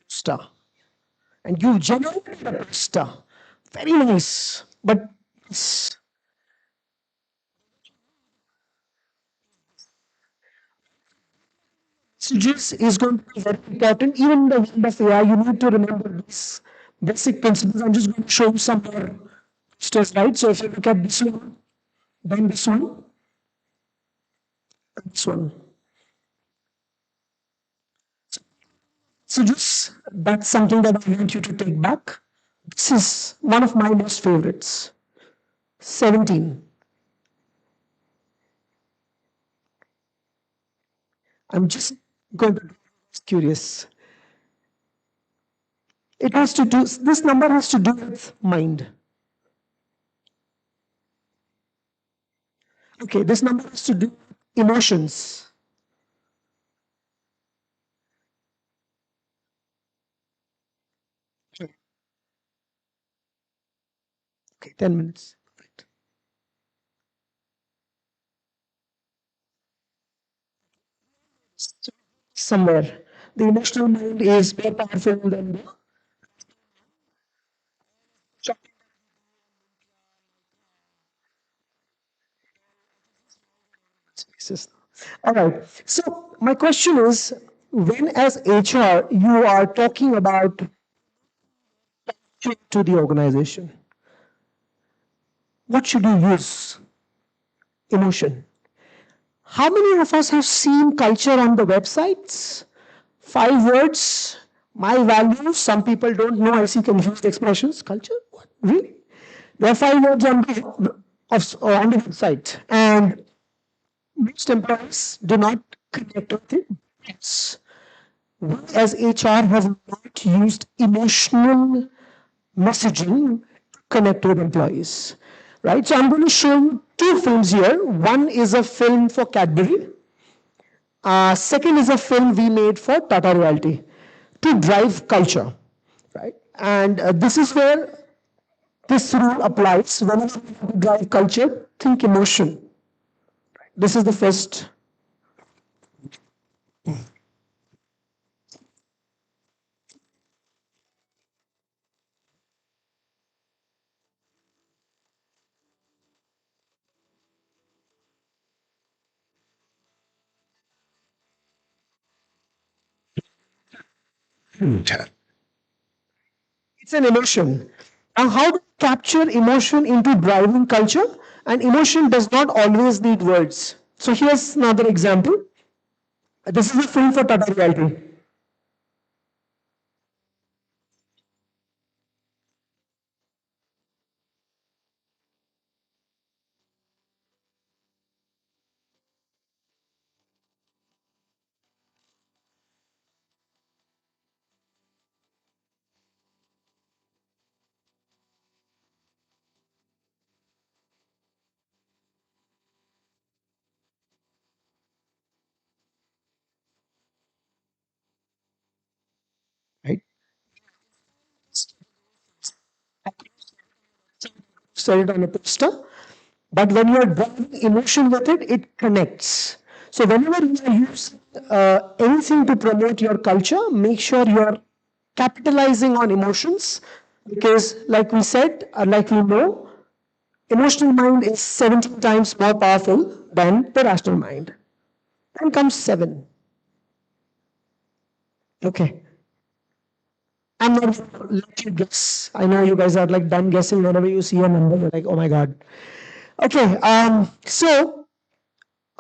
Star. And you generated a star. Very nice. But messages is going to be very important. Even in the world of AI, you need to remember these basic principles. I'm just going to show you some more steps, right? So if you look at this one, then this one, and this one. So just that's something that I want you to take back. This is one of my most favorites. 17. I'm just going to be curious. It has to do, this number has to do with mind. Okay, this number has to do with emotions. Okay, 10 minutes. Somewhere. The emotional mind is more powerful than the spaces. All right. So my question is, when as HR you are talking about to the organization, what should you use? Emotion. How many of us have seen culture on the websites? 5 words, my values. Some people don't know. I see confused expressions. Culture? What? Really? There are 5 words on on the website. And most employees do not connect with it. Yes. We as HR have not used emotional messaging to connect with employees. Right? So I'm going to show you 2 films here. One is a film for Cadbury. Second is a film we made for Tata Realty to drive culture. Right? And this is where this rule applies. Whenever you drive culture, think emotion. This is the first. It's an emotion. Now, how to capture emotion into driving culture? And emotion does not always need words. So here's another example. This is a film for Tata Realty. said it on a poster. But when you are driving emotion with it, it connects. So whenever you are using anything to promote your culture, make sure you are capitalizing on emotions, because like we said, like we know, emotional mind is 17 times more powerful than the rational mind. Then comes 7. Okay. I'm not going to let you guess. I know you guys are like done guessing whenever you see a number. You're like, oh my God. Okay. So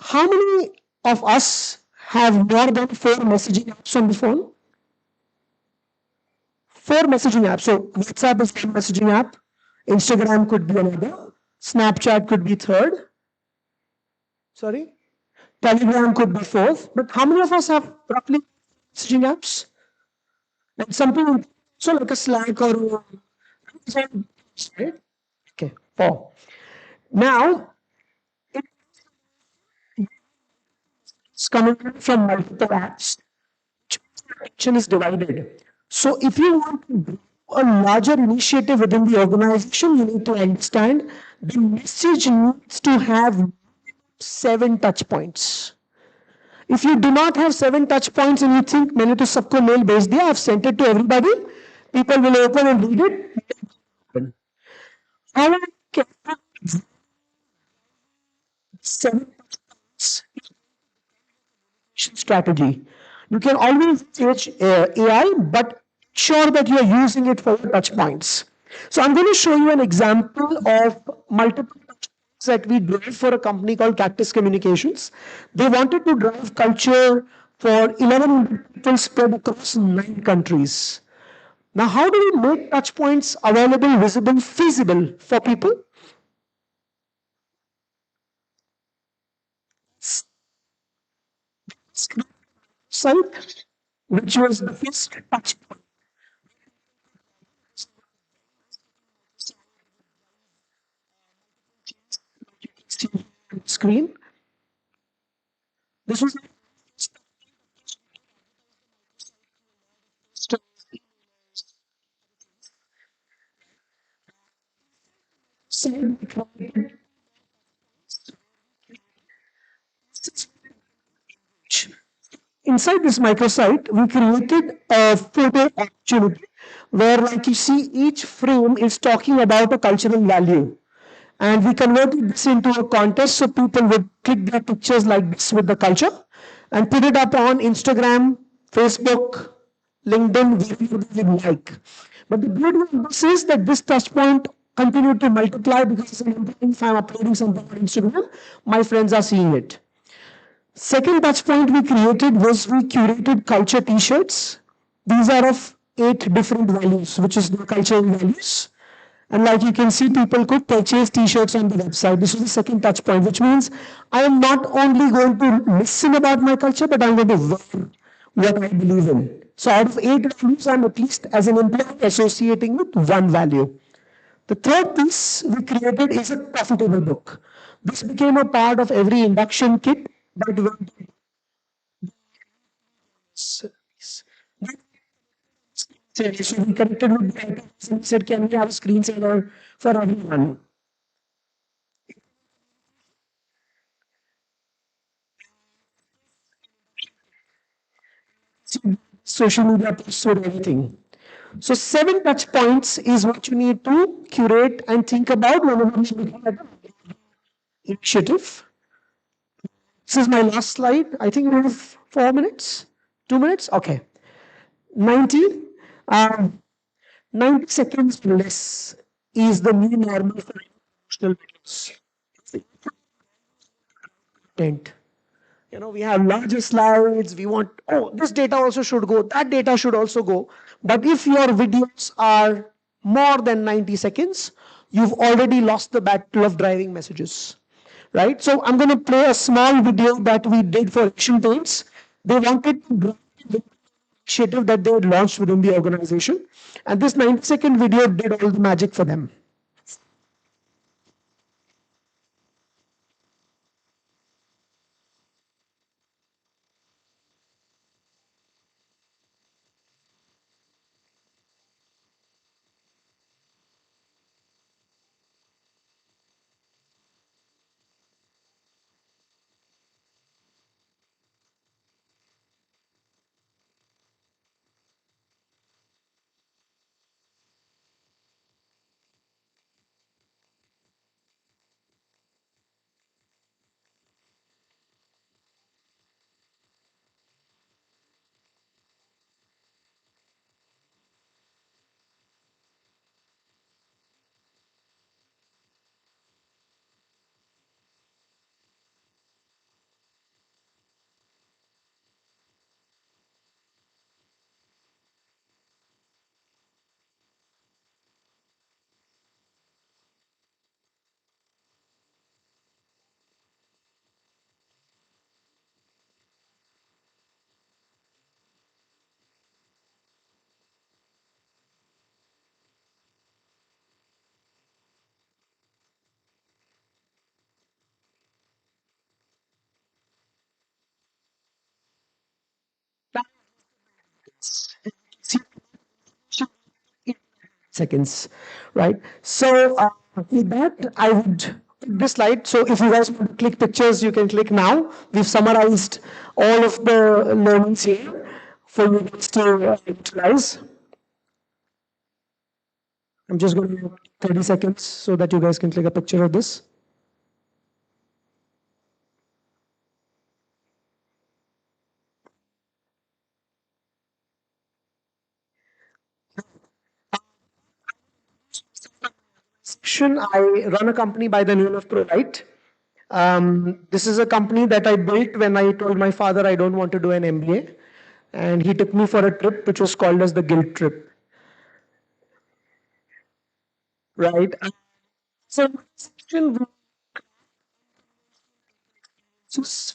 how many of us have more than 4 messaging apps on the phone? 4 messaging apps. So WhatsApp is one messaging app. Instagram could be another. Snapchat could be third. Sorry. Telegram could be fourth. But how many of us have roughly messaging apps? Like something so like a Slack or right? Okay, 4. Now it's coming from multiple apps. Attention is divided. So if you want to do a larger initiative within the organization, you need to understand the message needs to have 7 touch points. If you do not have 7 touch points and you think मैंने तो सबको mail भेज दिया, I've sent it to everybody, people will open and read it. How I can 7 touch points strategy. You can always use AI, but sure that you are using it for your touch points. So I'm going to show you an example of multiple touch points that we drove for a company called Cactus Communications. They wanted to drive culture for 1100 people spread across 9 countries. Now, how do we make touch points available, visible, feasible for people? Site, which was the first touch point. Screen. This was inside this microsite, we created a photo opportunity where, like you see, each frame is talking about a cultural value. And we converted this into a contest so people would click their pictures like this with the culture and put it up on Instagram, Facebook, LinkedIn, wherever they would like. But the beauty of this is that this touch point continued to multiply because if I'm uploading something on Instagram, my friends are seeing it. Second touch point we created was we curated culture t-shirts. These are of 8 different values, which is the cultural values. And like you can see, people could purchase t-shirts on the website. This is the second touch point, which means I am not only going to listen about my culture, but I'm going to wear what I believe in. So out of 8 values, I'm at least as an employee associating with 1 value. The third piece we created is a coffee table book. This became a part of every induction kit that went so we connected with the writers and said, can we have a screensaver for everyone? Social media posts with everything. So 7 touch points is what you need to curate and think about whenever you're looking at an initiative. This is my last slide. I think we have 4 minutes, 2 minutes. Okay. 90, 90 seconds or less is the new normal for emotional videos. Content. You know, we have larger slides. We want, oh, this data also should go. That data should also go. But if your videos are more than 90 seconds, you've already lost the battle of driving messages. Right? So I'm going to play a small video that we did for Action Paints. They wanted to drive the initiative that they had launched within the organization. And this 90-second video did all the magic for them. seconds, right? So with that, I would click this slide. So if you guys want to click pictures, you can click now. We've summarized all of the learnings here for you guys to utilize. I'm just going to 30 seconds so that you guys can click a picture of this. I run a company by the name of ProLight. This is a company that I built when I told my father I don't want to do an MBA. And he took me for a trip which was called as the guilt trip. Right? So,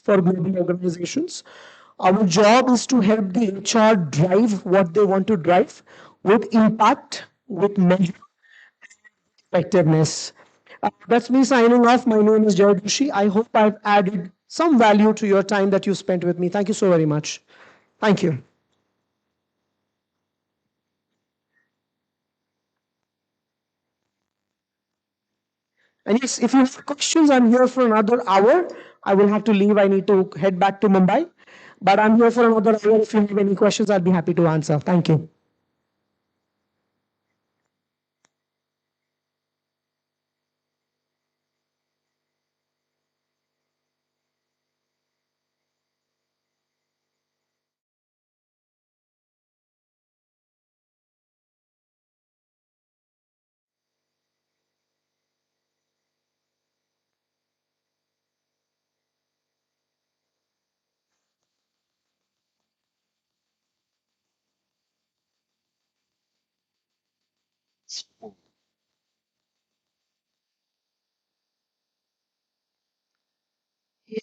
for global organizations, our job is to help the HR drive what they want to drive with impact, with measure, effectiveness. That's me signing off. My name is Jay Doshi. I hope I've added some value to your time that you spent with me. Thank you so very much. Thank you. And yes, if you have questions, I'm here for another hour. I will have to leave. I need to head back to Mumbai. But I'm here for another hour. If you have any questions, I'll be happy to answer. Thank you. Yeah,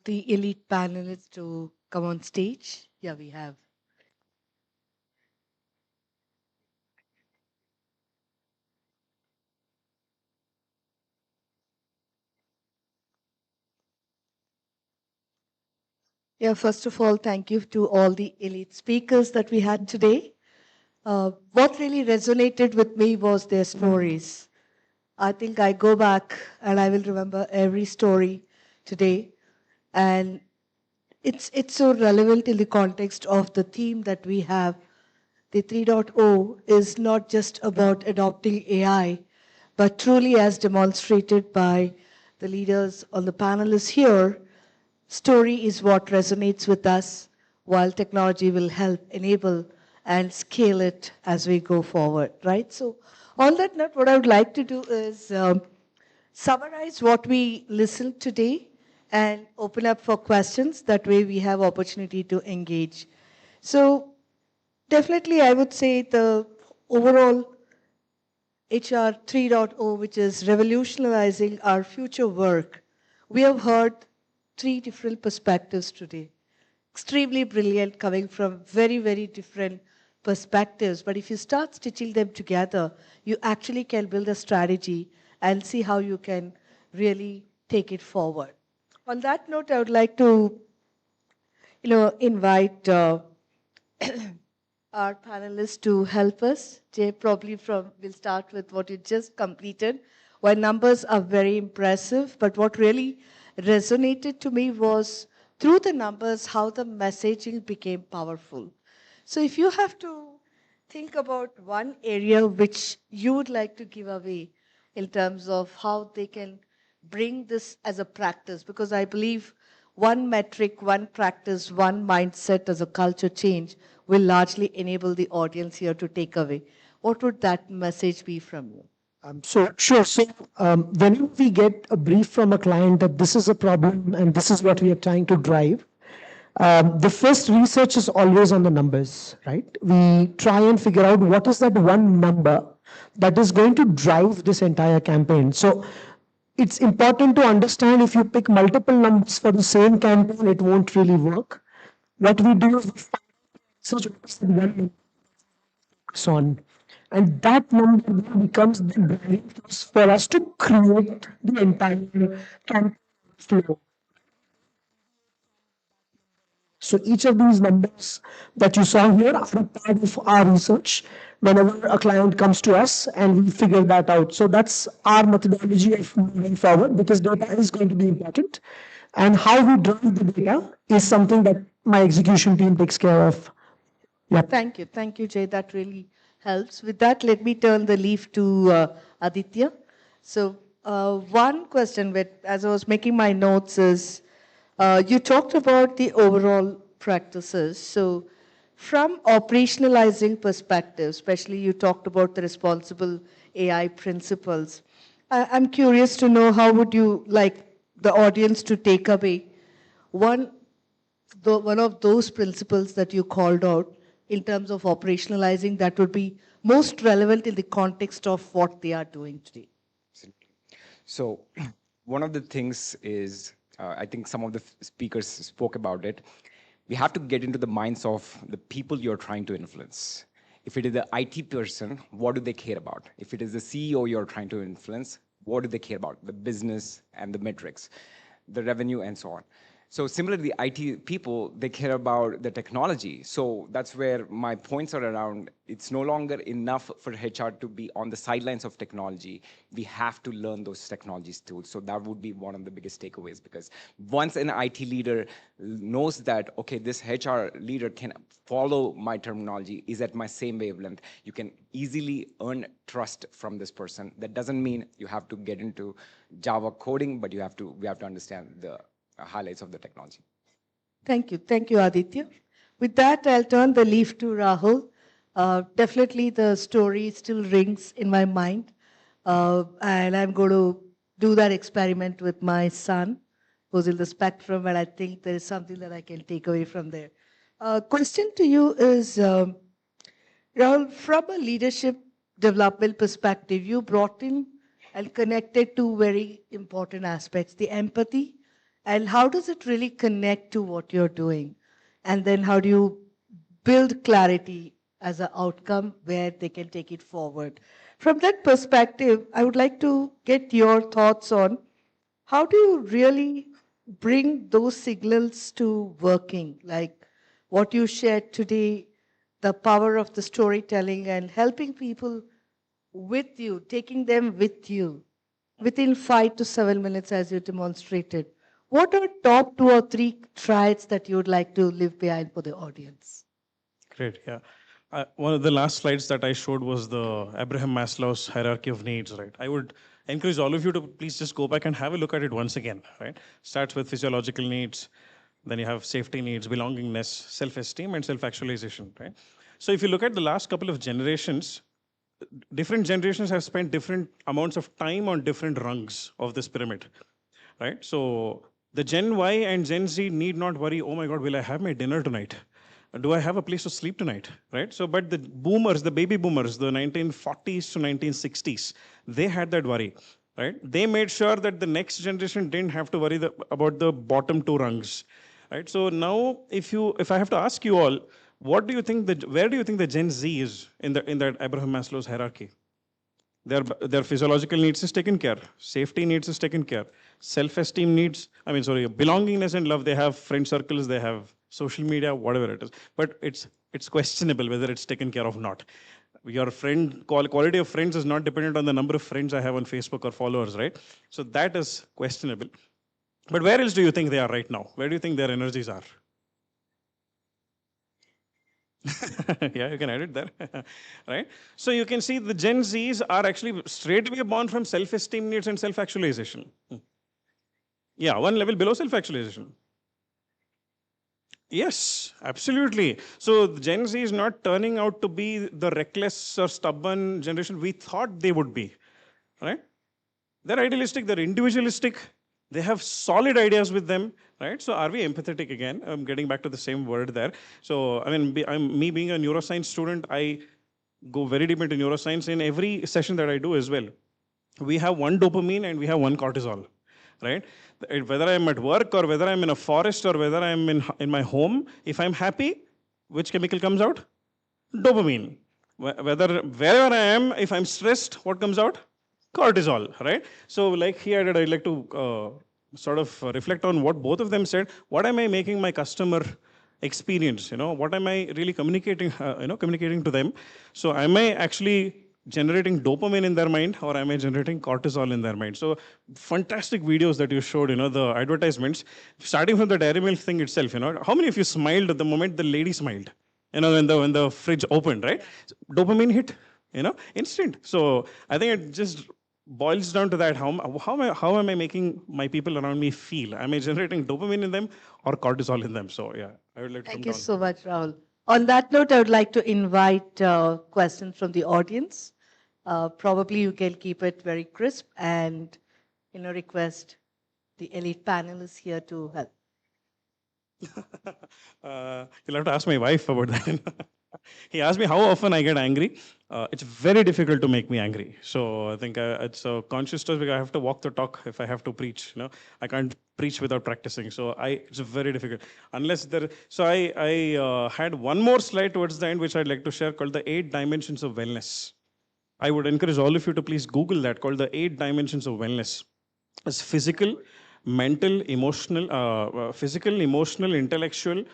the elite panelists to come on stage. Yeah, we have. Yeah, first of all, thank you to all the elite speakers that we had today. What really resonated with me was their stories. I think I go back and I will remember every story today. And it's so relevant in the context of the theme that we have. The 3.0 is not just about adopting AI, but truly as demonstrated by the leaders on the panelists here, story is what resonates with us, while technology will help enable and scale it as we go forward, right? So on that note, what I would like to do is summarize what we listened today and open up for questions. That way we have opportunity to engage. So definitely I would say the overall HR 3.0, which is revolutionizing our future work, we have heard three different perspectives today. Extremely brilliant, coming from very, very different perspectives. But if you start stitching them together, you actually can build a strategy and see how you can really take it forward. On that note, I would like to invite our panelists to help us. Jay, probably we'll start with what you just completed. While numbers are very impressive, but what really resonated to me was through the numbers, how the messaging became powerful. So if you have to think about one area which you would like to give away in terms of how they can bring this as a practice, because I believe one metric, one practice, one mindset as a culture change will largely enable the audience here to take away. What would that message be from you? So sure. So whenever we get a brief from a client that this is a problem and this is what we are trying to drive, the first research is always on the numbers, right? We try and figure out what is that one number that is going to drive this entire campaign. So it's important to understand if you pick multiple numbers for the same campaign, it won't really work. What we do is we find such one number on. And that number becomes the driving force for us to create the entire campaign flow. So each of these numbers that you saw here are a part of our research whenever a client comes to us and we figure that out. So that's our methodology of moving forward because data is going to be important. And how we drive the data is something that my execution team takes care of. Yeah. Thank you. Thank you, Jay. That really helps. With that, let me turn the leaf to Aditya. So one question, as I was making my notes, is you talked about the overall practices. So from operationalizing perspective, especially you talked about the responsible AI principles. I'm curious to know how would you like the audience to take away one of those principles that you called out in terms of operationalizing that would be most relevant in the context of what they are doing today? So one of the things is, I think some of the speakers spoke about it. We have to get into the minds of the people you're trying to influence. If it is the IT person, what do they care about? If it is the CEO you're trying to influence, what do they care about? The business and the metrics, the revenue and so on. So similarly, the IT people, they care about the technology. So that's where my points are around. It's no longer enough for HR to be on the sidelines of technology. We have to learn those technologies too. So that would be one of the biggest takeaways, because once an IT leader knows that, okay, this HR leader can follow my terminology, is at my same wavelength, you can easily earn trust from this person. That doesn't mean you have to get into Java coding, but we have to understand the highlights of the technology. Thank you. Thank you, Aditya. With that, I'll turn the leaf to Rahul. Definitely the story still rings in my mind. And I'm going to do that experiment with my son, who's in the spectrum, and I think there is something that I can take away from there. Question to you is, Rahul, from a leadership development perspective, you brought in and connected two very important aspects, the empathy, and how does it really connect to what you're doing? And then how do you build clarity as an outcome where they can take it forward? From that perspective, I would like to get your thoughts on how do you really bring those signals to working, like what you shared today, the power of the storytelling and helping people with you, taking them with you within 5 to 7 minutes as you demonstrated. What are top 2 or 3 traits that you would like to leave behind for the audience? Great, yeah. One of the last slides that I showed was the Abraham Maslow's hierarchy of needs, right? I would encourage all of you to please just go back and have a look at it once again, right? Starts with physiological needs, then you have safety needs, belongingness, self-esteem, and self-actualization, right? So if you look at the last couple of generations, different generations have spent different amounts of time on different rungs of this pyramid, right? So the Gen Y and Gen Z need not worry, oh my God, will I have my dinner tonight? Do I have a place to sleep tonight, right? So, but the boomers, the baby boomers, the 1940s to 1960s, they had that worry, right? They made sure that the next generation didn't have to worry about the bottom 2 rungs, right? So now, if I have to ask you all, what do you think where do you think the Gen Z is in that Abraham Maslow's hierarchy? Their physiological needs is taken care. Safety needs is taken care. Self-esteem needs, belongingness and love, they have friend circles, they have social media, whatever it is. But it's questionable whether it's taken care of or not. Your quality of friends is not dependent on the number of friends I have on Facebook or followers, right? So that is questionable. But where else do you think they are right now? Where do you think their energies are? Yeah, you can edit there, right? So you can see the Gen Zs are actually straightaway born from self-esteem needs and self-actualization. Yeah, one level below self-actualization. Yes, absolutely. So the Gen Z is not turning out to be the reckless or stubborn generation we thought they would be, right? They're idealistic, they're individualistic, they have solid ideas with them, right? So are we empathetic again? I'm getting back to the same word there. So, me being a neuroscience student, I go very deep into neuroscience in every session that I do as well. We have one dopamine and we have one cortisol, right? Whether I'm at work or whether I'm in a forest or whether I'm in my home, if I'm happy, which chemical comes out? Dopamine. Wherever I am, if I'm stressed, what comes out? Cortisol, right? So like here, I'd like to sort of reflect on what both of them said. What am I making my customer experience, what am I really communicating, communicating to them? So am I actually generating dopamine in their mind, or am I generating cortisol in their mind? So fantastic videos that you showed, the advertisements, starting from the Dairy Milk thing itself, how many of you smiled at the moment the lady smiled? When the fridge opened, right? So dopamine hit, instant. So I think it just boils down to that. How am I making my people around me feel? Am I generating dopamine in them or cortisol in them? So yeah, I would like to Thank come you down. so much, Rahul. On that note, I would like to invite questions from the audience. Probably you can keep it very crisp and request the elite panelists here to help. You'll have to ask my wife about that. He asked me how often I get angry. It's very difficult to make me angry. So I think it's a conscious choice because I have to walk the talk if I have to preach. I can't preach without practicing. So it's very difficult. Unless there. So I had one more slide towards the end, which I'd like to share, called the 8 dimensions of wellness. I would encourage all of you to please Google that, called the 8 dimensions of wellness. It's physical, mental, emotional, intellectual.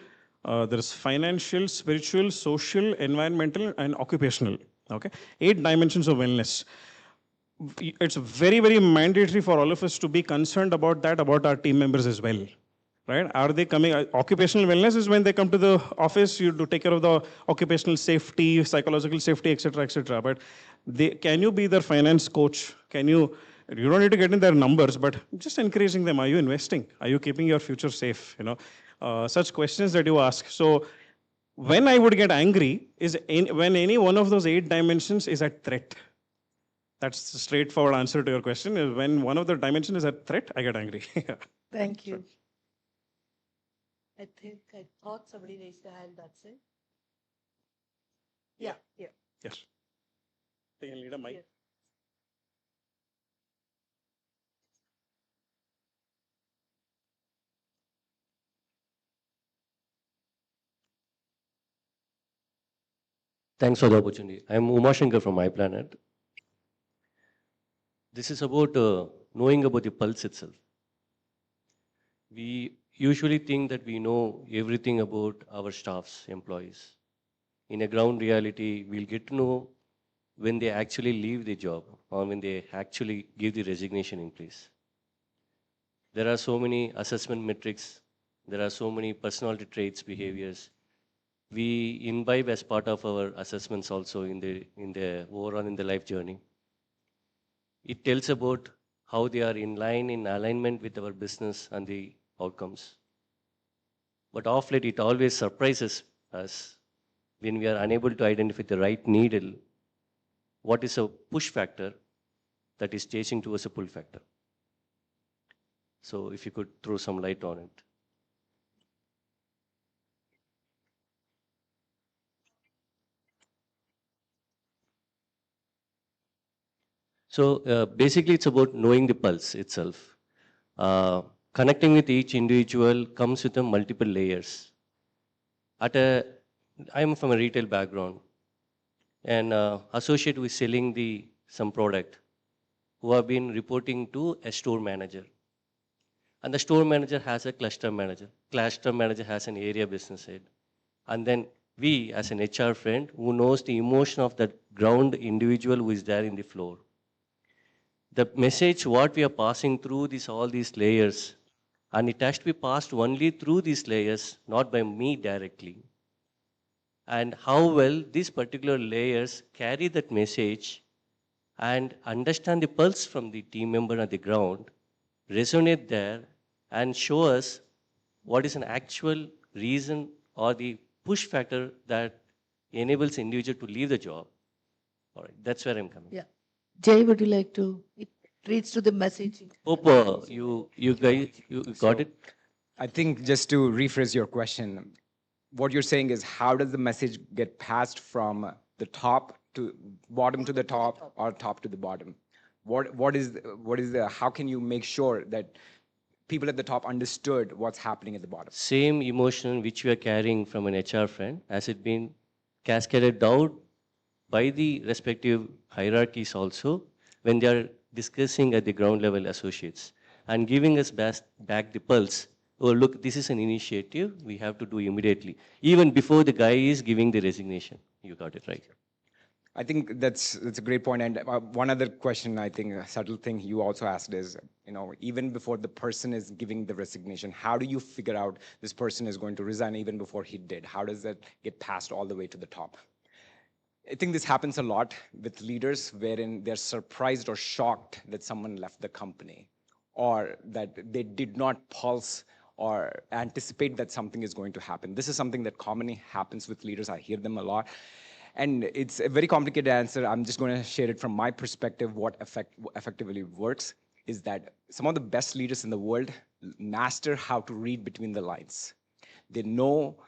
There's financial, spiritual, social, environmental, and occupational. Okay, 8 dimensions of wellness. It's very, very mandatory for all of us to be concerned about that, about our team members as well. Right? Are they coming? Occupational wellness is when they come to the office, you do take care of the occupational safety, psychological safety, etc., etc. But can you be their finance coach? You don't need to get in their numbers, but just encouraging them. Are you investing? Are you keeping your future safe? Such questions that you ask. So when I would get angry is when any one of those 8 dimensions is at threat. That's the straightforward answer to your question. Is when one of the dimensions is at threat, I get angry. Thank you. I thought somebody raised their hand. That's it. Yeah. Yes. They can lead a mic. Yes. Thanks for the opportunity. I'm Uma Shankar from My Planet. This is about knowing about the pulse itself. We usually think that we know everything about our staffs, employees. In a ground reality, we'll get to know when they actually leave the job or when they actually give the resignation in place. There are so many assessment metrics. There are so many personality traits, behaviors. We imbibe as part of our assessments also in the overall in the life journey. It tells about how they are in alignment with our business and the outcomes. But of late, it always surprises us when we are unable to identify the right needle. What is a push factor that is chasing towards a pull factor? So if you could throw some light on it. So basically, it's about knowing the pulse itself. Connecting with each individual comes with multiple layers. I'm from a retail background, and associated with selling some product, who have been reporting to a store manager. And the store manager has a cluster manager. Cluster manager has an area business head. And then we, as an HR friend, who knows the emotion of that ground individual who is there in the floor. The message, what we are passing through all these layers, and it has to be passed only through these layers, not by me directly. And how well these particular layers carry that message and understand the pulse from the team member on the ground, resonate there, and show us what is an actual reason or the push factor that enables individual to leave the job. All right, that's where I'm coming. Yeah. Jay, would you like to? It reads to the message. Hope you guys got it. I think just to rephrase your question, what you're saying is how does the message get passed from the top to bottom to the top or top to the bottom? How can you make sure that people at the top understood what's happening at the bottom? Same emotion which we are carrying from an HR friend, has it been cascaded down by the respective hierarchies also when they are discussing at the ground level associates and giving us back the pulse oh, look, this is an initiative we have to do immediately, even before the guy is giving the resignation. You got it right. I think that's a great point. And one other question, I think a subtle thing you also asked is, even before the person is giving the resignation, how do you figure out this person is going to resign even before he did? How does that get passed all the way to the top? I think this happens a lot with leaders wherein they're surprised or shocked that someone left the company, or that they did not pulse or anticipate that something is going to happen. This is something that commonly happens with leaders. I hear them a lot. And it's a very complicated answer. I'm just going to share it from my perspective. What effectively works is that some of the best leaders in the world master how to read between the lines. They know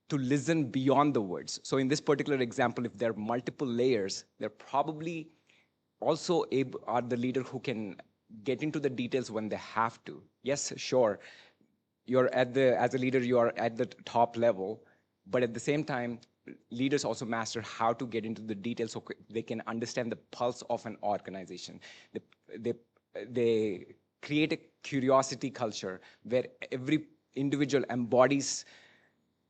to listen beyond the words. So in this particular example, if there are multiple layers, they're probably also are the leader who can get into the details when they have to. Yes, sure, as a leader, you are at the top level, but at the same time, leaders also master how to get into the details so they can understand the pulse of an organization. They create a curiosity culture where every individual embodies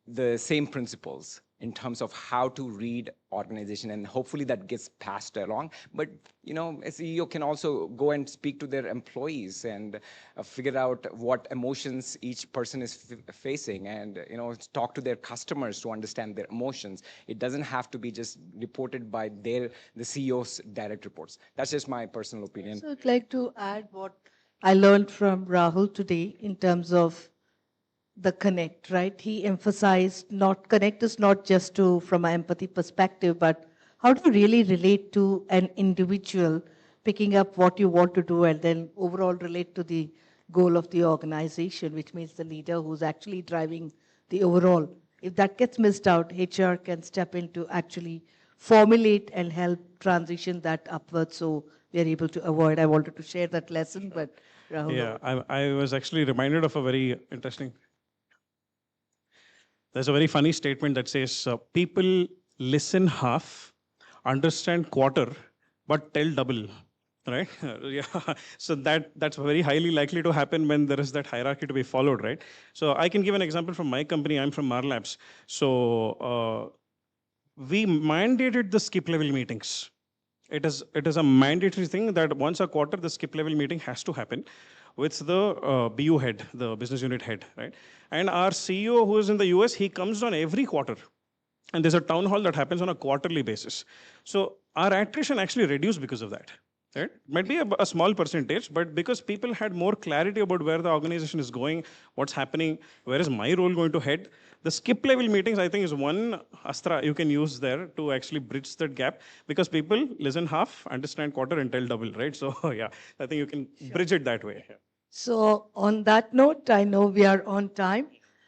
the same principles in terms of how to read organization, and hopefully that gets passed along. But a CEO can also go and speak to their employees and figure out what emotions each person is facing, and talk to their customers to understand their emotions. It doesn't have to be just reported by the CEO's direct reports. That's just my personal opinion. So I'd like to add what I learned from Rahul today in terms of the connect, right? He emphasized connect is not just from an empathy perspective, but how to really relate to an individual, picking up what you want to do and then overall relate to the goal of the organization, which means the leader who's actually driving the overall. If that gets missed out, HR can step in to actually formulate and help transition that upwards so we are able to avoid. I wanted to share that lesson, but Rahul. Yeah, I was actually reminded of a very interesting. There's a very funny statement that says, people listen half, understand quarter, but tell double, right? Yeah. So that's very highly likely to happen when there is that hierarchy to be followed, right? So I can give an example from my company. I'm from Marlabs. So we mandated the skip level meetings. It is a mandatory thing that once a quarter, the skip level meeting has to happen with the BU head, the business unit head, right? And our CEO who is in the US, he comes on every quarter. And there's a town hall that happens on a quarterly basis. So our attrition actually reduced because of that. Right? Might be a small percentage, but because people had more clarity about where the organization is going, what's happening, where is my role going to head, the skip level meetings, I think, is one astra you can use there to actually bridge that gap, because people listen half, understand quarter, and tell double, right? So yeah, I think you can bridge it that way. Yeah. So on that note, I know we are on time.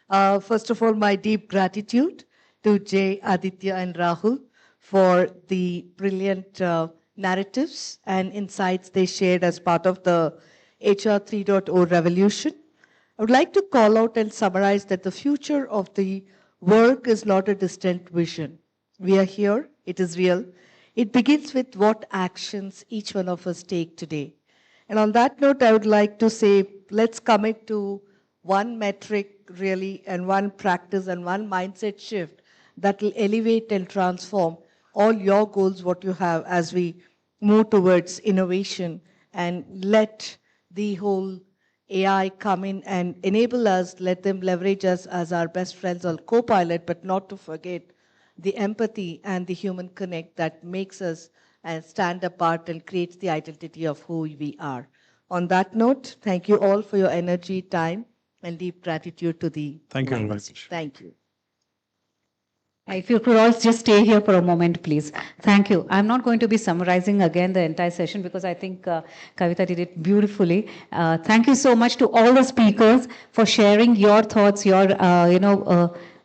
First of all, my deep gratitude to Jay, Aditya, and Rahul for the brilliant narratives and insights they shared as part of the HR 3.0 revolution. I would like to call out and summarize that the future of the work is not a distant vision. We are here, it is real. It begins with what actions each one of us take today. And on that note, I would like to say, let's commit to one metric really, and one practice and one mindset shift that will elevate and transform all your goals, what you have, as we move towards innovation, and let the whole AI come in and enable us, let them leverage us as our best friends or co-pilot, but not to forget the empathy and the human connect that makes us stand apart and creates the identity of who we are. On that note, thank you all for your energy, time, and deep gratitude to the Thank you very much. Thank you. If you could all just stay here for a moment, please. Thank you. I'm not going to be summarizing again the entire session because I think Kavita did it beautifully. Thank you so much to all the speakers for sharing your thoughts, your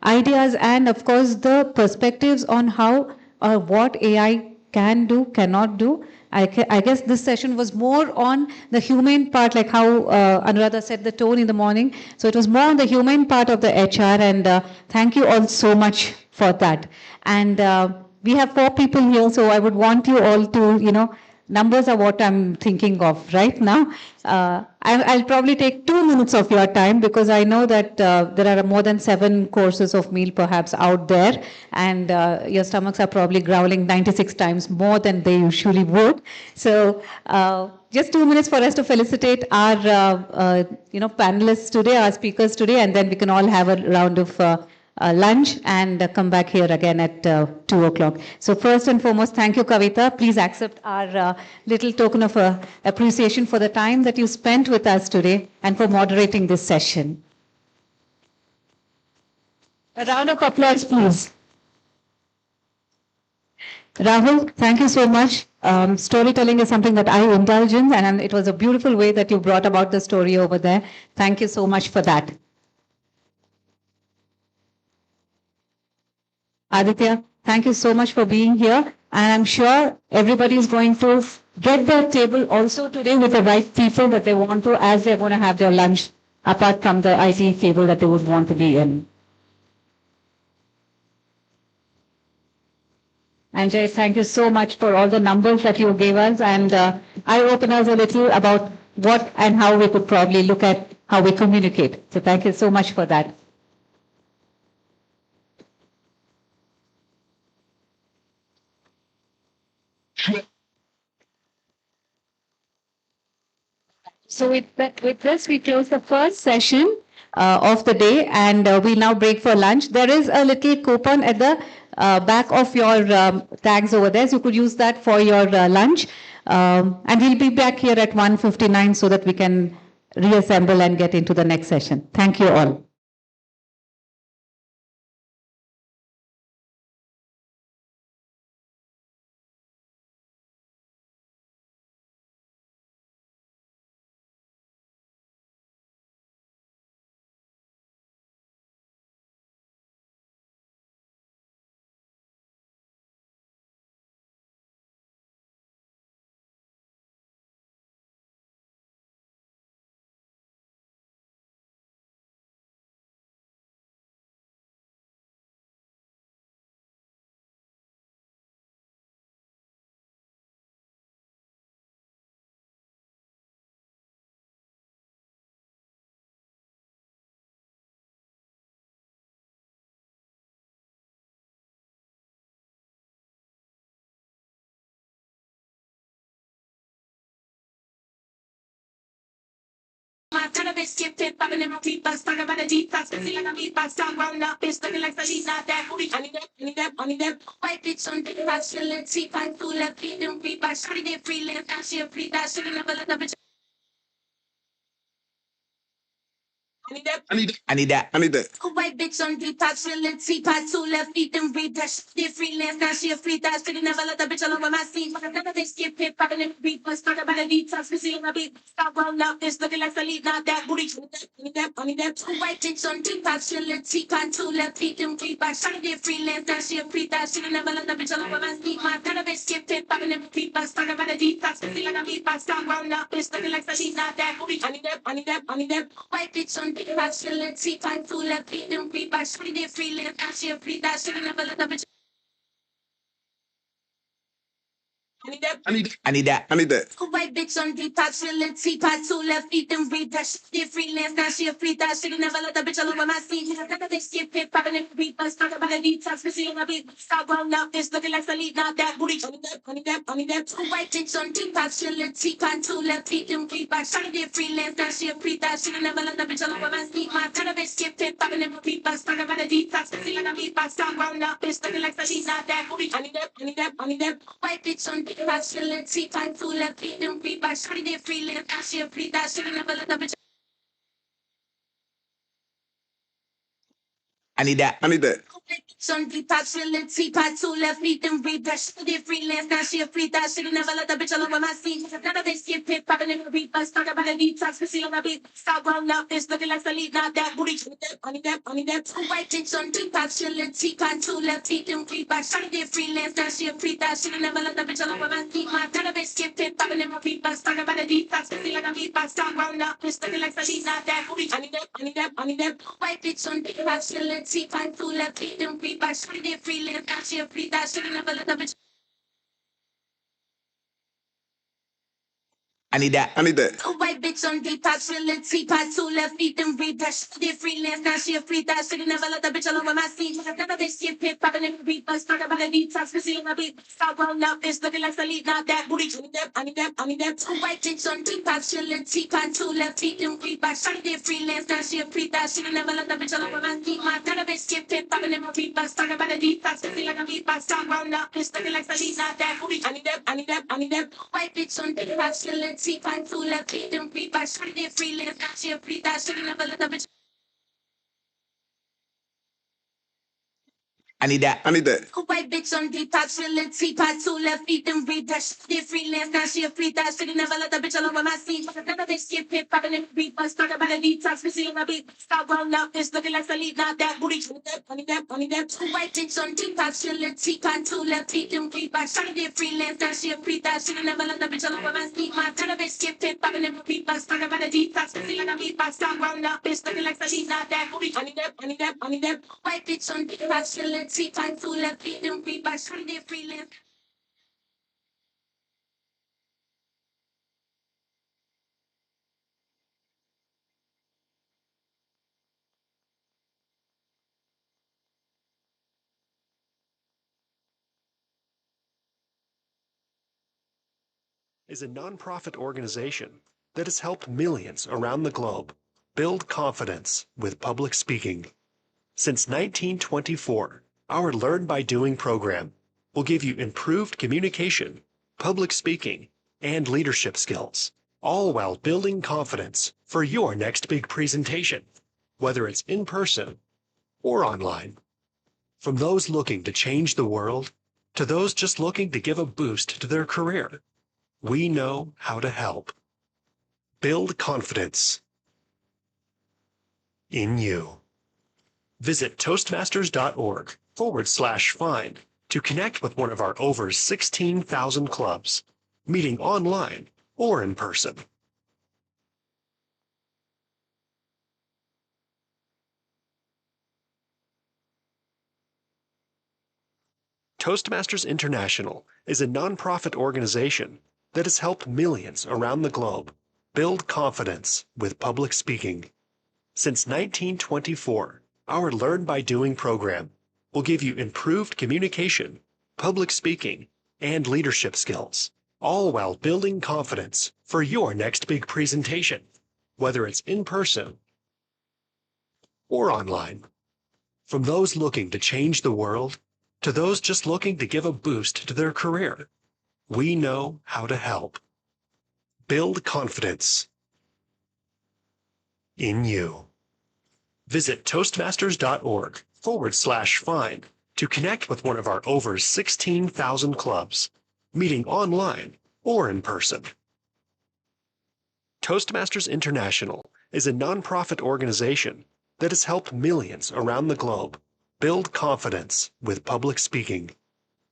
ideas, and of course the perspectives on how what AI can do, cannot do. I guess this session was more on the human part, like how Anuradha set the tone in the morning. So it was more on the human part of the HR, and thank you all so much for that. And we have 4 people here, so I would want you all to, numbers are what I'm thinking of right now. I'll probably take 2 minutes of your time because I know that there are more than 7 courses of meal perhaps out there, and your stomachs are probably growling 96 times more than they usually would. So just 2 minutes for us to felicitate our panelists today, our speakers today, and then we can all have a round of lunch and come back here again at 2 o'clock. So first and foremost, thank you, Kavita. Please accept our little token of appreciation for the time that you spent with us today and for moderating this session. A round of applause, please. Rahul, thank you so much. Storytelling is something that I indulge in, and it was a beautiful way that you brought about the story over there. Thank you so much for that. Aditya, thank you so much for being here. And I'm sure everybody is going to get their table also today with the right people that they want to as they're going to have their lunch, apart from the IT table that they would want to be in. Anjay, thank you so much for all the numbers that you gave us, and I opened us a little about what and how we could probably look at how we communicate. So thank you so much for that. So with this, we close the first session of the day, and we now break for lunch. There is a little coupon at the back of your tags over there, so you could use that for your lunch. And we'll be back here at 1:59 so that we can reassemble and get into the next session. Thank you all. I need that. I need that. White bitch on detox, feeling teapot, 2 left feet, them read that shit freelance. Now she a free that shit, never let the bitch all over my seat. Another bitch get pit, popping in the beat, but talk about a detox, we see on my beat. Stop rolling up, this looking like Salid, not that booty. I need that. White bitch on detox, feeling teapot, 2 left feet, them read that shit, get freelance. Now she a free that shit, never let the bitch all over my seat. Another bitch get pit, popping in the beat, but talk about a detox, we see on my beat, but stop rolling up, this looking like Salid, not that booty. I need that. White bitch on detox, feeling teapot, 2 left feet, them read that shit, get freelance. Now she a free that shit, never let the bitch. I need that. White bitch on detox, feeling teapot, 2 left feet, them read that shit, get freelance. Now she a free that shit, never let the bitch all over my seat. Another bitch get pit, popping in the beat, but talk about a detox, we see on my beat. Stop rolling up, this looking like Salid, not that booty. I need that. White bitch on detox, feeling teapot, 2 left feet, them read that shit, get freelance. Now she a free that shit, never let the bitch all over my seat. Another bitch get pit, popping in the beat, but talk about a detox, we see on my beat, but stop rolling up, this looking like Salid, not that booty. I need that. White bitch on detox, feeling teapot, 2 left feet, them read that shit, get freelance. Now she a free that shit, never let the bitch. I need that. Son detox, feeling teapot, 2 left feet, them read that shit, get freelance. Now she a free that shit, never let the bitch all over my seat. Another bitch get pit, popping in the beat, but talk about a detox, we see on my beat. Stop rolling up, this looking like Salid, not that booty. I need that. White bitch on detox, feeling teapot, 2 left feet, them read that shit, get freelance. Now she a free that shit, never let the bitch all over my seat. Another bitch get pit, popping in the beat, but talk about a detox, we see on my beat, but stop rolling up, this looking like Salid, not that booty. I need that. White bitch on detox, feeling teapot, 2 left feet, them read that shit, get freelance. Now she a free that shit, never let the bitch. I need that. I need that. A white bitch on detox, real teapot, 2 left feet, then redash. Did freelance, now she a free that. Should've never let the bitch alone with my seat. Never bitch get pit, popping in the beat, but talk about the detox, concealing my beat. Stop rolling up, bitch looking like Salid, not that booty. I need that, I need that, I need that. A white bitch on detox, real teapot, 2 left feet, then redash. She did freelance, now she a free that. Should've never let the bitch alone with my seat. My kind of bitch get pit, popping in my beat, but talk about the detox, concealing like a beat, but stop rolling up, bitch looking like Salid, not that booty. I need that, I need that, I need that. White bitch on detox, real teapot, 2 left feet, then redash. She did freelance, now she a free that. Should've never let the bitch. I need that. I need that. A white bitch on detox, real teapot, 2 left feet, then redash. Did freelance, now she a free that. Should've never let the bitch alone with my seat. Never bitch get pit, popping in the beat, but talk about the detox, concealing my beat. Stop rolling up, bitch looking like Salid, not that booty. I need that, I need that, I need that. A white bitch on detox, real teapot, 2 left feet, then redash. She did freelance, now she a free that. Should've never let the bitch alone with my seat. My kind of bitch get pit, popping in the beat, but talk about the detox, concealing my beat, but stop rolling up, bitch looking like Salid, not that booty. I need that, I need that, I need that. White bitch on detox, real teapot, 2 left feet, then redash. She did freelance. Is a nonprofit organization that has helped millions around the globe build confidence with public speaking. Since 1924, our Learn by Doing program will give you improved communication, public speaking, and leadership skills, all while building confidence for your next big presentation, whether it's in person or online. From those looking to change the world to those just looking to give a boost to their career, we know how to help. Build confidence in you. Visit Toastmasters.org/find to connect with one of our over 16,000 clubs, meeting online or in person. Toastmasters International is a nonprofit organization that has helped millions around the globe build confidence with public speaking. Since 1924, our Learn by Doing program will give you improved communication, public speaking, and leadership skills, all while building confidence for your next big presentation, whether it's in person or online. From those looking to change the world to those just looking to give a boost to their career, we know how to help. Build confidence in you. Visit Toastmasters.org/find to connect with one of our over 16,000 clubs, meeting online or in person. Toastmasters International is a nonprofit organization that has helped millions around the globe build confidence with public speaking.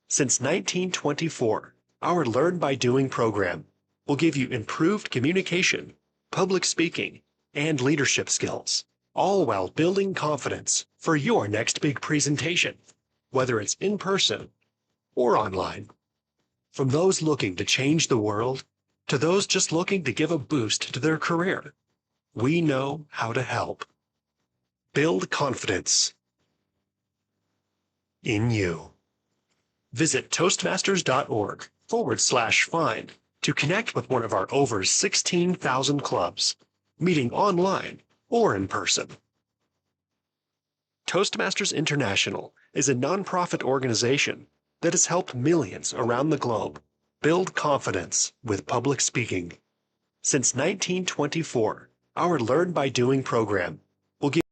Since 1924, our Learn by Doing program will give you improved communication, public speaking, and leadership skills, all while building confidence for your next big presentation, whether it's in person or online. From those looking to change the world to those just looking to give a boost to their career, we know how to help. Build confidence in you. Visit Toastmasters.org/find to connect with one of our over 16,000 clubs, meeting online or in person. Toastmasters International is a nonprofit organization that has helped millions around the globe build confidence with public speaking. Since 1924, our Learn by Doing program will give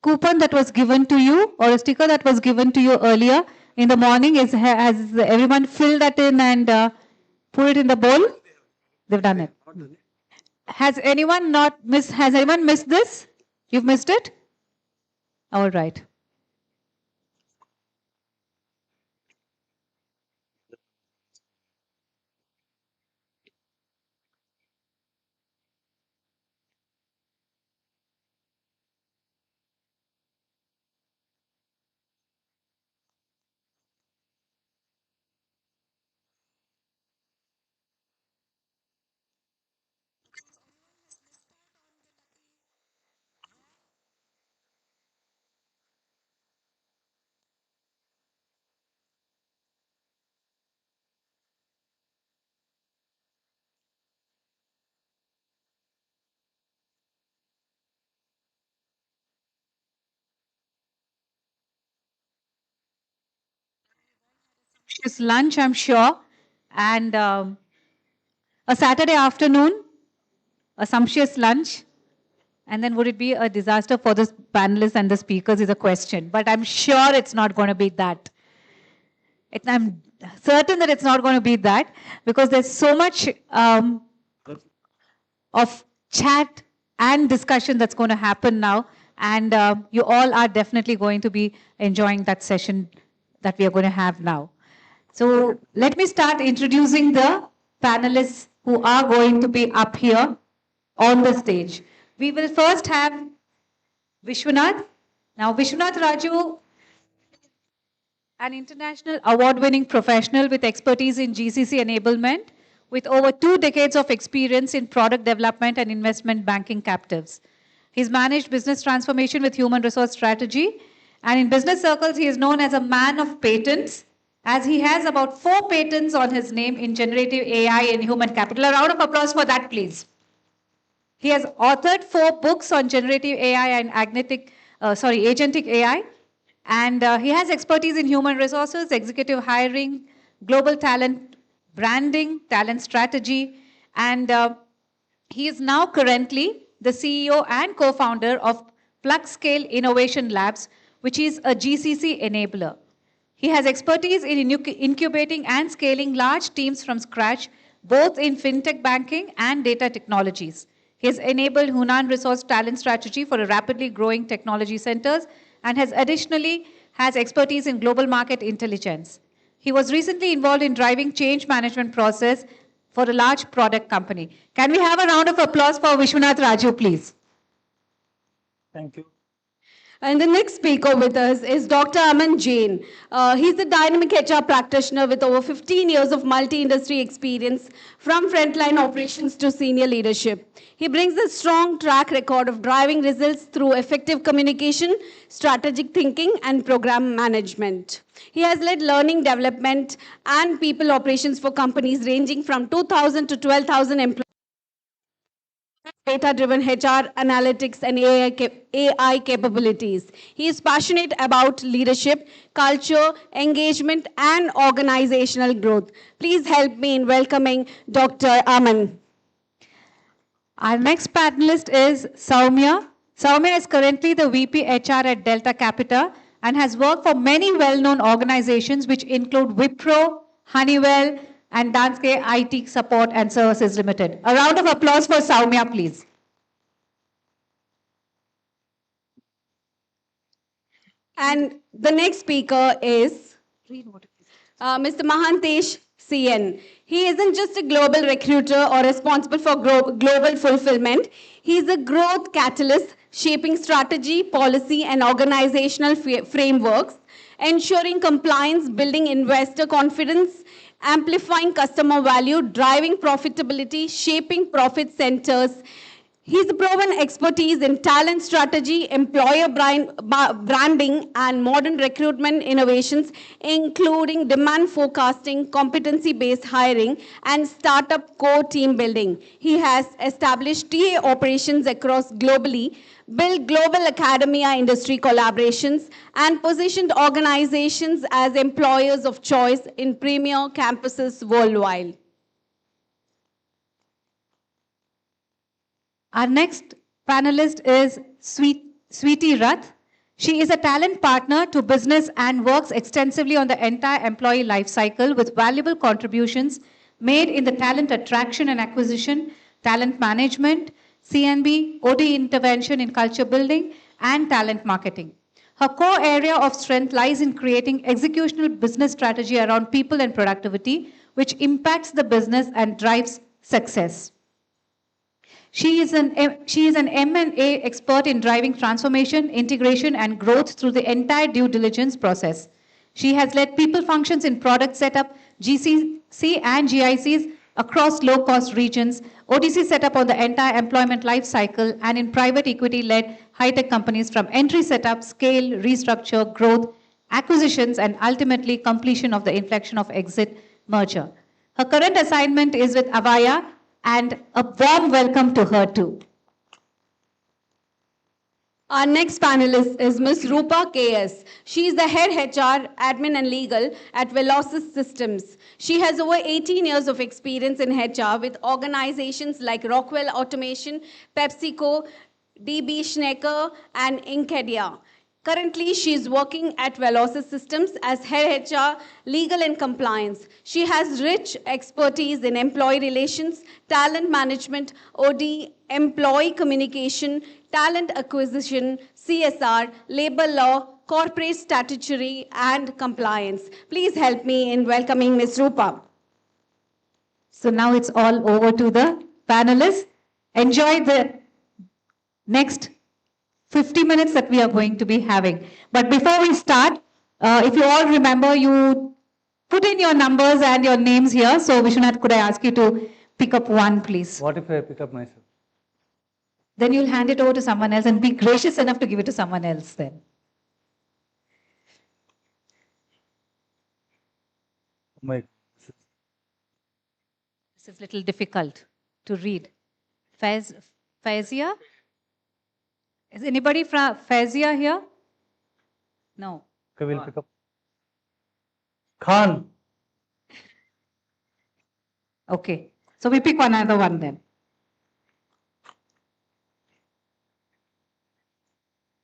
coupon that was given to you or a sticker that was given to you earlier in the morning, has everyone filled that in and put it in the bowl? They've done it. Has anyone missed this? You've missed it? All right. It's lunch, I'm sure, and a Saturday afternoon, a sumptuous lunch, and then would it be a disaster for the panelists and the speakers is a question. But I'm sure it's not going to be that. I'm certain that it's not going to be that because there's so much of chat and discussion that's going to happen now. And you all are definitely going to be enjoying that session that we are going to have now. So let me start introducing the panelists who are going to be up here on the stage. We will first have Vishwanath. Now, Vishwanath Raju, an international award-winning professional with expertise in GCC enablement, with over 2 decades of experience in product development and investment banking captives. He's managed business transformation with human resource strategy, and in business circles, he is known as a man of patents, as he has about 4 patents on his name in generative AI and human capital. A round of applause for that, please. He has authored 4 books on generative AI and agentic AI, and he has expertise in human resources, executive hiring, global talent branding, talent strategy, and he is now currently the CEO and co-founder of Plug Scale Innovation Labs, which is a GCC enabler. He has expertise in incubating and scaling large teams from scratch, both in fintech banking and data technologies. He has enabled Hunan Resource Talent Strategy for a rapidly growing technology centers and has additionally has expertise in global market intelligence. He was recently involved in driving change management process for a large product company. Can we have a round of applause for Vishwanath Raju, please? Thank you. And the next speaker with us is Dr. Aman Jain. He's a dynamic HR practitioner with over 15 years of multi-industry experience from frontline operations to senior leadership. He brings a strong track record of driving results through effective communication, strategic thinking, and program management. He has led learning development and people operations for companies ranging from 2,000 to 12,000 employees. Data-driven HR analytics and AI capabilities. He is passionate about leadership, culture, engagement, and organizational growth. Please help me in welcoming Dr. Aman. Our next panelist is Soumya. Soumya is currently the VP HR at Delta Capita and has worked for many well-known organizations which include Wipro, Honeywell, and Danske IT Support and Services Limited. A round of applause for Soumya, please. And the next speaker is Mr. Mahantesh CN. He isn't just a global recruiter or responsible for global fulfillment. He's a growth catalyst, shaping strategy, policy, and organizational frameworks, ensuring compliance, building investor confidence, amplifying customer value, driving profitability, shaping profit centers. He's proven expertise in talent strategy, employer branding, and modern recruitment innovations, including demand forecasting, competency-based hiring, and startup core team building. He has established TA operations across globally, built global academia industry collaborations, and positioned organizations as employers of choice in premier campuses worldwide. Our next panelist is Sweetie Rath. She is a talent partner to business and works extensively on the entire employee life cycle with valuable contributions made in the talent attraction and acquisition, talent management, CNB, OD intervention in culture building, and talent marketing. Her core area of strength lies in creating executional business strategy around people and productivity, which impacts the business and drives success. She is an M&A expert in driving transformation, integration, and growth through the entire due diligence process. She has led people functions in product setup, GCC and GICs across low-cost regions, OTC setup on the entire employment life cycle, and in private equity-led high-tech companies from entry setup, scale, restructure, growth, acquisitions, and ultimately completion of the inflection of exit merger. Her current assignment is with Avaya, and a warm welcome to her too. Our next panelist is Ms. Rupa KS. She is the head HR, admin and legal at Velocis Systems. She has over 18 years of experience in HR with organizations like Rockwell Automation, PepsiCo, DB Schneider, and Incadia. Currently, she is working at Velocis Systems as head HR, legal and compliance. She has rich expertise in employee relations, talent management, OD, employee communication, talent acquisition, CSR, labor law, corporate statutory, and compliance. Please help me in welcoming Ms. Rupa. So now it's all over to the panelists. Enjoy the next 50 minutes that we are going to be having. But before we start, if you all remember, you put in your numbers and your names here. So Vishwanath, could I ask you to pick up one, please? What if I pick up myself? Then you'll hand it over to someone else and be gracious enough to give it to someone else then. This is a little difficult to read. Faizia? Is anybody from Faizia here? No. Okay, we'll pick up. Khan. Okay. So we pick another one then.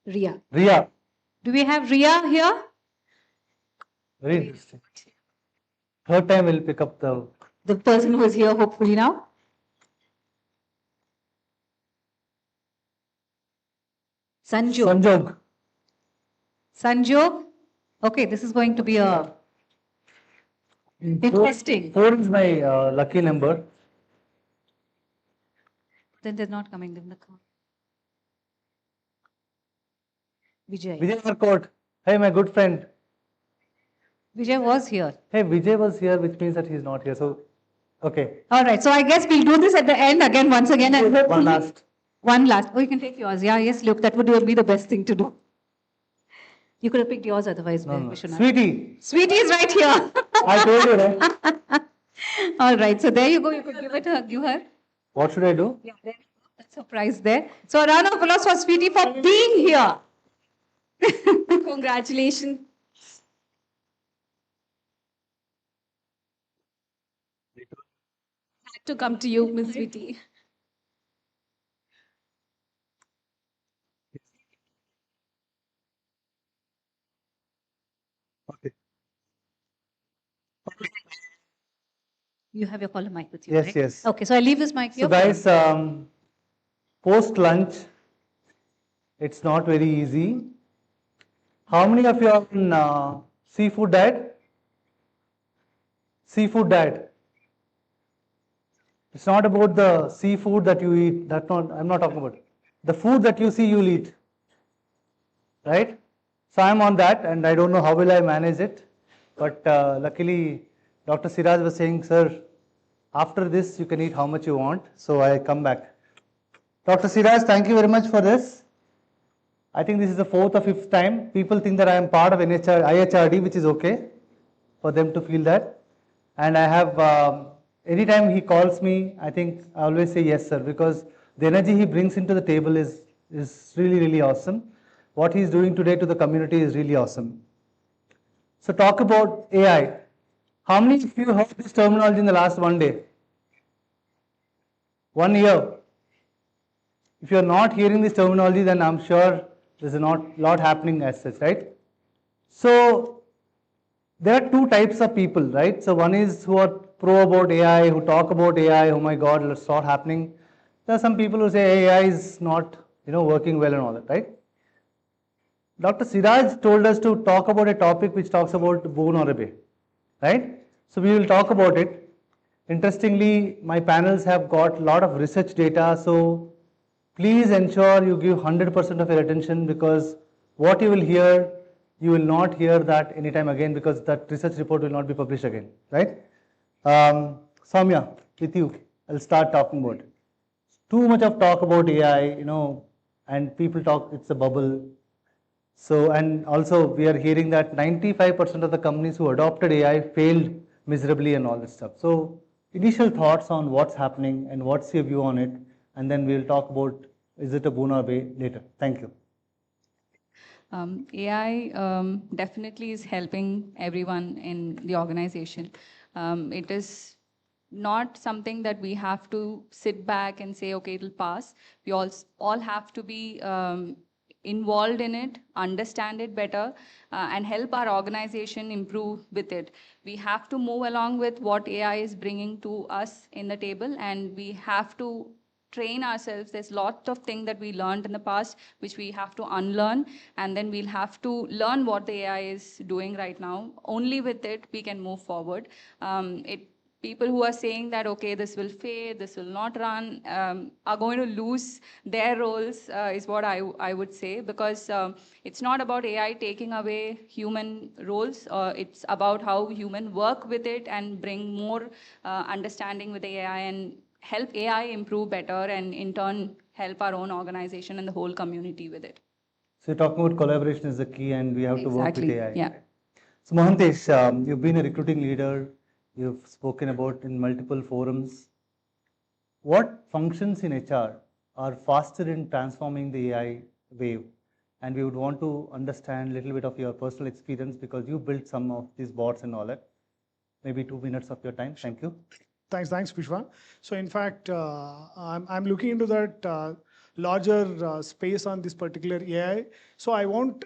Ria. Ria. Do we have Ria here? Very interesting. Third time we'll pick up the person who is here hopefully now. Sanjog. Sanjog. Okay, this is going to be a interesting. 4 is my lucky number. Then they're not coming in the car. Vijay. Vijay Markot. Hey, my good friend. Vijay was here. Hey, Vijay was here, which means that he's not here. So, okay. All right. So I guess we'll do this at the end again, once again. And one last. One last. Oh, you can take yours. Yeah, yes, look, that would be the best thing to do. You could have picked yours otherwise. No. Sweetie. Sweetie is right here. I told you, right? All right. So there you go. You could give her. What should I do? Yeah, there you go. That's a prize there. So a round of applause for Sweetie for being here. Congratulations. Had to come to you, Ms. Sweetie. Okay. You have your caller mic with you, Yes, right? yes. Okay, so I leave this mic here. So guys, post lunch, it's not very easy. How many of you are on seafood diet? Seafood diet. It's not about the seafood that you eat. I'm not talking about. The food that you see, you'll eat. Right? So I'm on that, and I don't know how will I manage it. But luckily, Dr. Siraj was saying, sir, after this, you can eat how much you want. So I come back. Dr. Siraj, thank you very much for this. I think this is the 4th or 5th time. People think that I am part of IHRD, which is okay for them to feel that. And I have, anytime he calls me, I think I always say yes, sir, because the energy he brings into the table is really, really awesome. What he's doing today to the community is really awesome. So talk about AI. How many of you heard this terminology in the last 1 day? 1 year. If you're not hearing this terminology, then I'm sure There's a lot happening as such, right? So there are two types of people, right? So one is who are pro about AI, who talk about AI, oh my God, let's start happening. There are some people who say AI is not, working well and all that, right? Dr. Siraj told us to talk about a topic which talks about boon or a bay, right? So we will talk about it. Interestingly, my panels have got a lot of research data, so please ensure you give 100% of your attention, because what you will hear, you will not hear that anytime again, because that research report will not be published again, right? Soumya, with you, I'll start talking about it. Too much of talk about AI, and people talk it's a bubble. So, and also we are hearing that 95% of the companies who adopted AI failed miserably and all this stuff. So, initial thoughts on what's happening and what's your view on it, and then we'll talk about is it a boon or bay later. Thank you. AI definitely is helping everyone in the organization. It is not something that we have to sit back and say, okay, it'll pass. We all have to be involved in it, understand it better, and help our organization improve with it. We have to move along with what AI is bringing to us in the table, and we have to train ourselves. There's lots of things that we learned in the past which we have to unlearn, and then we'll have to learn what the AI is doing right now. Only with it we can move forward. People who are saying that, okay, this will fade, this will not run, are going to lose their roles, is what I would say, because it's not about AI taking away human roles. It's about how human work with it and bring more understanding with the AI and help AI improve better, and in turn help our own organization and the whole community with it. So you're talking about collaboration is the key, and we have to work with AI. Yeah. So Mohantesh, you've been a recruiting leader. You've spoken about in multiple forums. What functions in HR are faster in transforming the AI wave? And we would want to understand a little bit of your personal experience, because you built some of these bots and all that. Maybe 2 minutes of your time. Thank you. Thanks, Pushpa. So in fact, I'm looking into that larger space on this particular AI. So I won't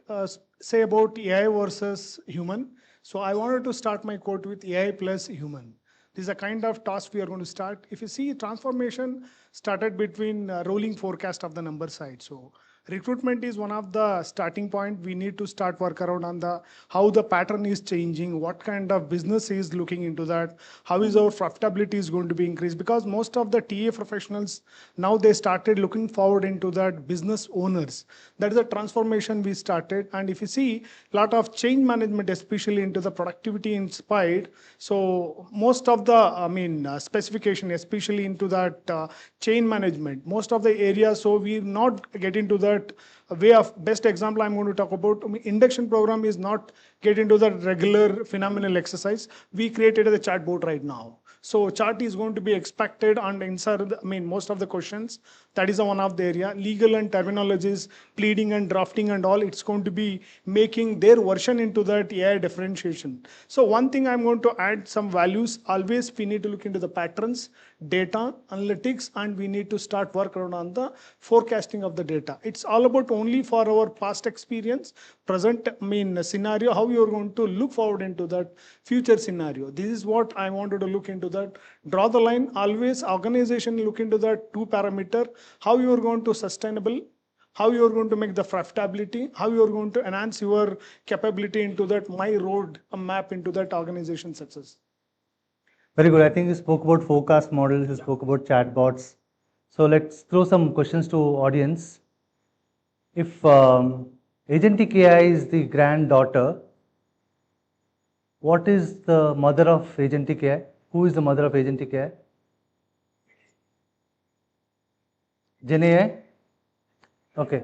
say about AI versus human. So I wanted to start my quote with AI plus human. This is a kind of task we are going to start. If you see, transformation started between rolling forecast of the number side. So recruitment is one of the starting point. We need to start work around on how the pattern is changing, what kind of business is looking into that, how is our profitability is going to be increased, because most of the TA professionals now they started looking forward into that business owners. That is a transformation we started. And if you see a lot of change management, especially into the productivity inspired, so most of the specification, especially into that chain management, most of the areas, so we not get into that way of best example I'm going to talk about. Induction program is not get into the regular phenomenal exercise. We created a chatbot right now. So chat is going to be expected and answer most of the questions. That is one of the area. Legal and terminologies, pleading and drafting and all, it's going to be making their version into that AI differentiation. So one thing I'm going to add some values. Always we need to look into the patterns, data, analytics, and we need to start work around on the forecasting of the data. It's all about only for our past experience, present scenario, how you're going to look forward into that future scenario. This is what I wanted to look into that. Draw the line, always organization look into that 2 parameter, how you are going to sustainable, how you are going to make the profitability, how you are going to enhance your capability into that my road map into that organization success. Very good. I think you spoke about forecast models, you spoke about chatbots. So let's throw some questions to audience. If agentic AI is the granddaughter, what is the mother of agentic AI? Who is the mother of agentic AI? Gen AI? Okay.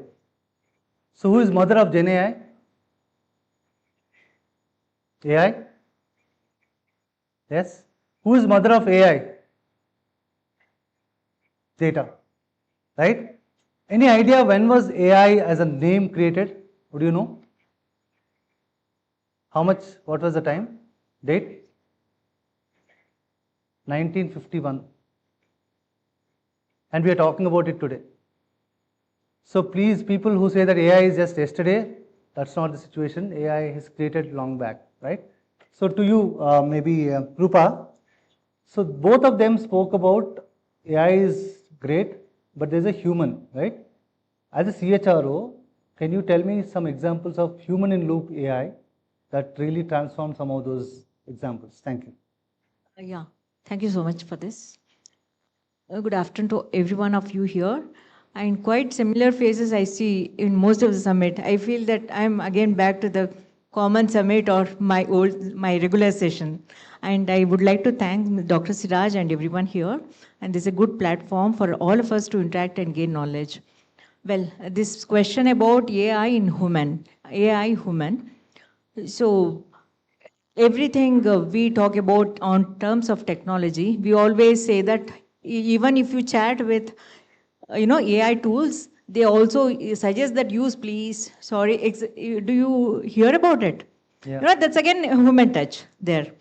So who is mother of Gen AI? AI? Yes. Who is mother of AI? Data. Right? Any idea when was AI as a name created? Would you know? How much? What was the time? Date? 1951. And we are talking about it today. So please, people who say that AI is just yesterday, that's not the situation. AI is created long back, right? So to you, maybe Rupa, so both of them spoke about AI is great, but there's a human, right? As a CHRO, can you tell me some examples of human in loop AI that really transform some of those examples? Thank you. Yeah, thank you so much for this. Good afternoon to every one of you here. And quite similar faces I see in most of the summit. I feel that I'm again back to the common summit or my regular session. And I would like to thank Dr. Siraj and everyone here. And this is a good platform for all of us to interact and gain knowledge. Well, this question about AI in human, AI human. So everything we talk about on terms of technology, we always say that even if you chat with, AI tools, they also suggest that use please, sorry, do you hear about it? Yeah. That's again human touch there.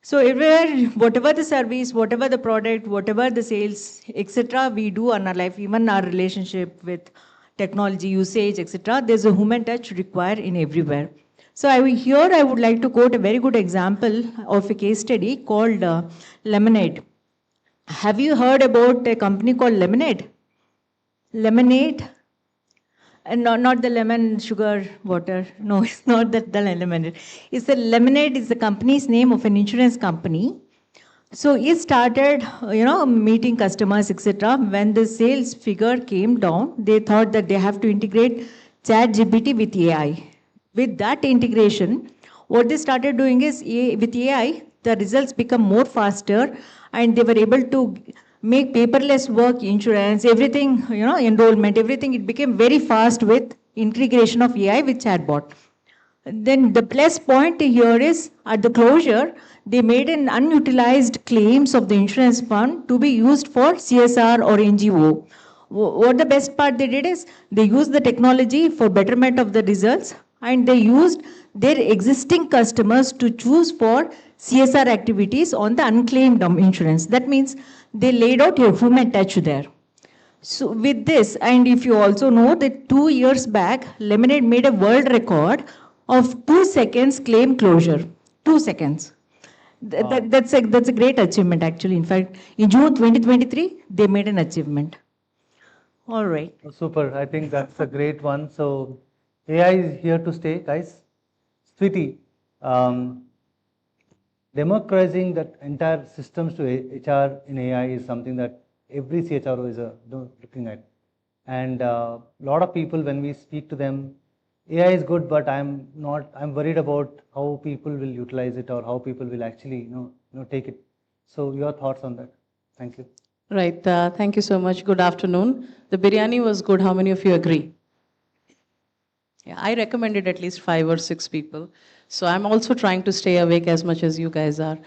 So everywhere, whatever the service, whatever the product, whatever the sales, etc., we do in our life, even our relationship with technology usage, etc., there's a human touch required in everywhere. So I would like to quote a very good example of a case study called Lemonade. Have you heard about a company called Lemonade? Lemonade? And not the lemon sugar water. No, it's not that the lemonade. It's the Lemonade is the company's name of an insurance company. So it started, meeting customers, etc. When the sales figure came down, they thought that they have to integrate ChatGPT with AI. With that integration, what they started doing is with AI, the results become more faster, and they were able to make paperless work, insurance, everything, enrollment, everything. It became very fast with integration of AI with chatbot. Then the plus point here is at the closure, they made an unutilized claims of the insurance fund to be used for CSR or NGO. What the best part they did is they used the technology for betterment of the results, and they used their existing customers to choose for CSR activities on the unclaimed insurance. That means they laid out a human touch there. So with this, and if you also know that 2 years back, Lemonade made a world record of 2 seconds claim closure. 2 seconds. That's a great achievement actually. In fact, in June 2023, they made an achievement. All right. Super. I think that's a great one. So AI is here to stay, guys. Sweetie, democratizing that entire systems to HR in AI is something that every CHRO is looking at. And a lot of people, when we speak to them, AI is good, but I'm worried about how people will utilize it or how people will actually, take it. So your thoughts on that? Thank you. Right. Thank you so much. Good afternoon. The biryani was good. How many of you agree? Yeah, I recommended at least 5 or 6 people. So I'm also trying to stay awake as much as you guys are.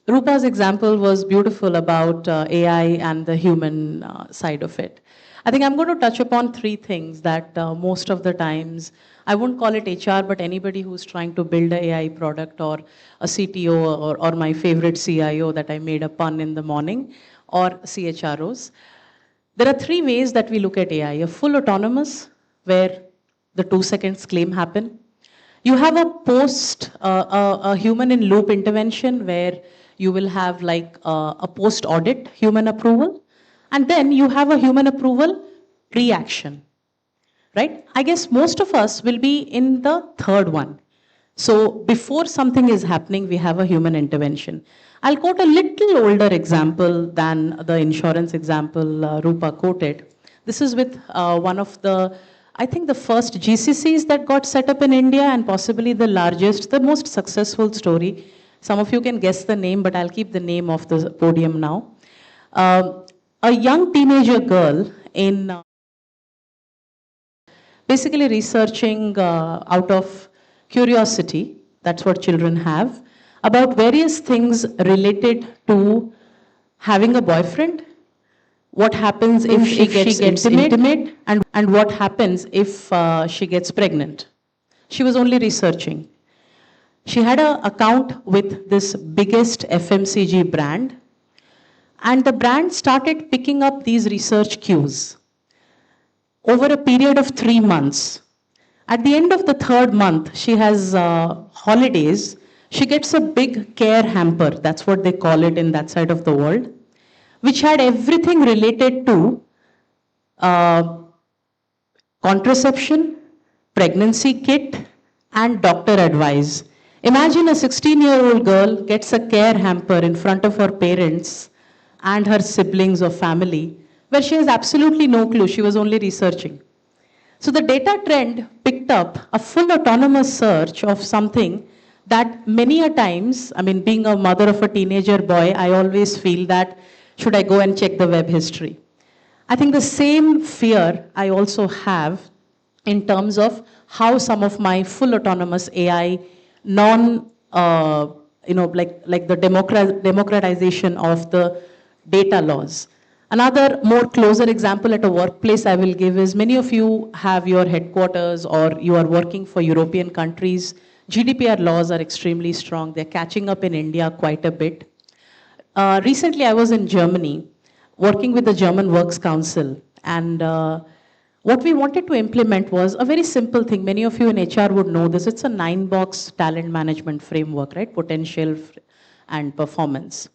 Rupa's example was beautiful about AI and the human side of it. I think I'm going to touch upon 3 things that most of the times, I won't call it HR, but anybody who's trying to build an AI product or a CTO or my favorite CIO that I made a pun in the morning, or CHROs. There are 3 ways that we look at AI. A full autonomous, where the 2 seconds claim happen. You have a human in loop intervention where you will have like a post audit human approval, and then you have a human approval pre-action, right? I guess most of us will be in the third one. So before something is happening, we have a human intervention. I'll quote a little older example than the insurance example Rupa quoted. This is with one of the, I think the first GCCs that got set up in India and possibly the largest, the most successful story. Some of you can guess the name, but I'll keep the name off the podium now. A young teenager girl in basically researching out of curiosity, that's what children have, about various things related to having a boyfriend, what happens if she gets intimate and what happens if she gets pregnant. She was only researching. She had an account with this biggest FMCG brand, and the brand started picking up these research cues. over a period of 3 months. At the end of the third month, she has holidays. She gets a big care hamper, that's what they call it in that side of the world, which had everything related to uh, contraception, pregnancy kit, and doctor advice. Imagine a 16-year-old girl gets a care hamper in front of her parents and her siblings or family, where she has absolutely no clue. She was only researching. So the data trend picked up a full autonomous search of something that many a times, I mean, being a mother of a teenager boy, I always feel that should I go and check the web history? I think the same fear I also have in terms of how some of my full autonomous AI non, like the democratization of the data laws. Another more closer example at a workplace I will give is many of you have your headquarters or you are working for European countries. GDPR laws are extremely strong. They're catching up in India quite a bit. Recently, I was in Germany working with the German Works Council, and what we wanted to implement was a very simple thing. Many of you in HR would know this. It's a 9-box talent management framework, right? Potential and performance.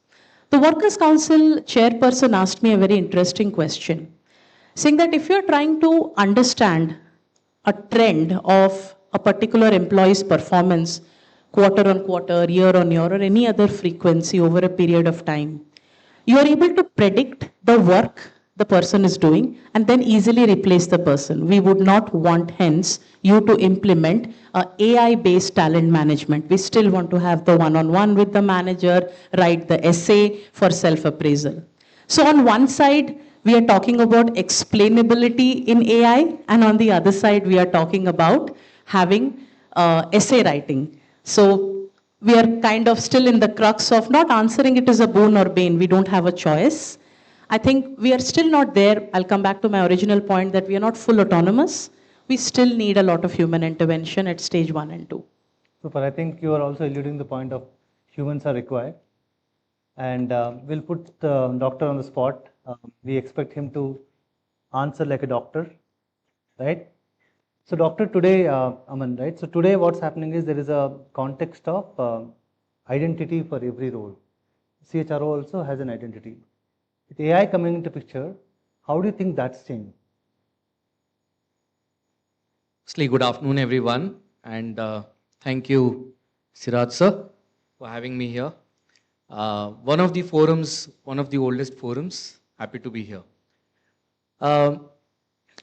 The Workers' Council chairperson asked me a very interesting question, saying that if you're trying to understand a trend of a particular employee's performance quarter on quarter, year on year, or any other frequency over a period of time, you are able to predict the work the person is doing and then easily replace the person. We would not want, hence, you to implement a AI-based talent management. We still want to have the one-on-one with the manager, write the essay for self-appraisal. So on one side, we are talking about explainability in AI, and on the other side, we are talking about having essay writing. So we are kind of still in the crux of not answering it as a boon or bane. We don't have a choice. I think we are still not there. I'll come back to my original point that we are not full autonomous. We still need a lot of human intervention at stage 1 and 2. Super. I think you are also alluding the point of humans are required. And we'll put the doctor on the spot. We expect him to answer like a doctor, right? So doctor, today, Aman, right? So today what's happening is there is a context of identity for every role. CHRO also has an identity. With AI coming into picture, how do you think that's changed? Firstly, good afternoon, everyone. And thank you, Siraj sir, for having me here. One of the forums, one of the oldest forums, happy to be here.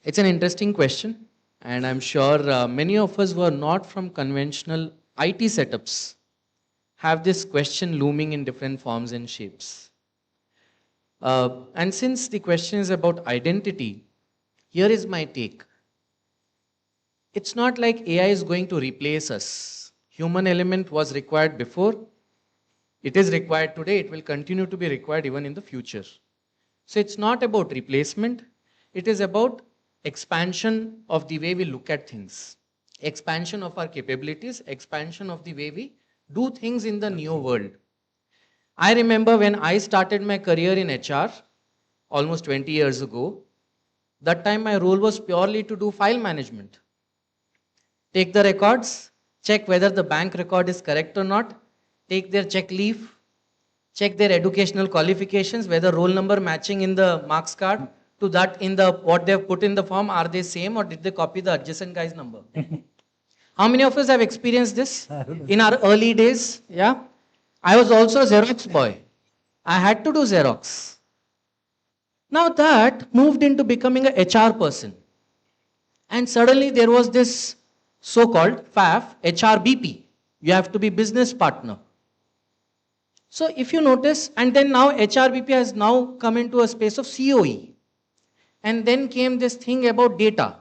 It's an interesting question. And I'm sure many of us who are not from conventional IT setups have this question looming in different forms and shapes. And since the question is about identity, here is my take. It's not like AI is going to replace us. Human element was required before. It is required today. It will continue to be required even in the future. So it's not about replacement. It is about expansion of the way we look at things, expansion of our capabilities, expansion of the way we do things in the new world. I remember when I started my career in HR almost 20 years ago, that time my role was purely to do file management. Take the records, check whether the bank record is correct or not, take their check leaf, check their educational qualifications, whether roll number matching in the marks card to that in the what they have put in the form, are they same or did they copy the adjacent guy's number? How many of us have experienced this in our early days? Yeah, I was also a Xerox boy. I had to do Xerox. Now that moved into becoming a HR person. And suddenly there was this so-called FAF, HRBP. You have to be business partner. So if you notice, and then now HRBP has now come into a space of COE. And then came this thing about data.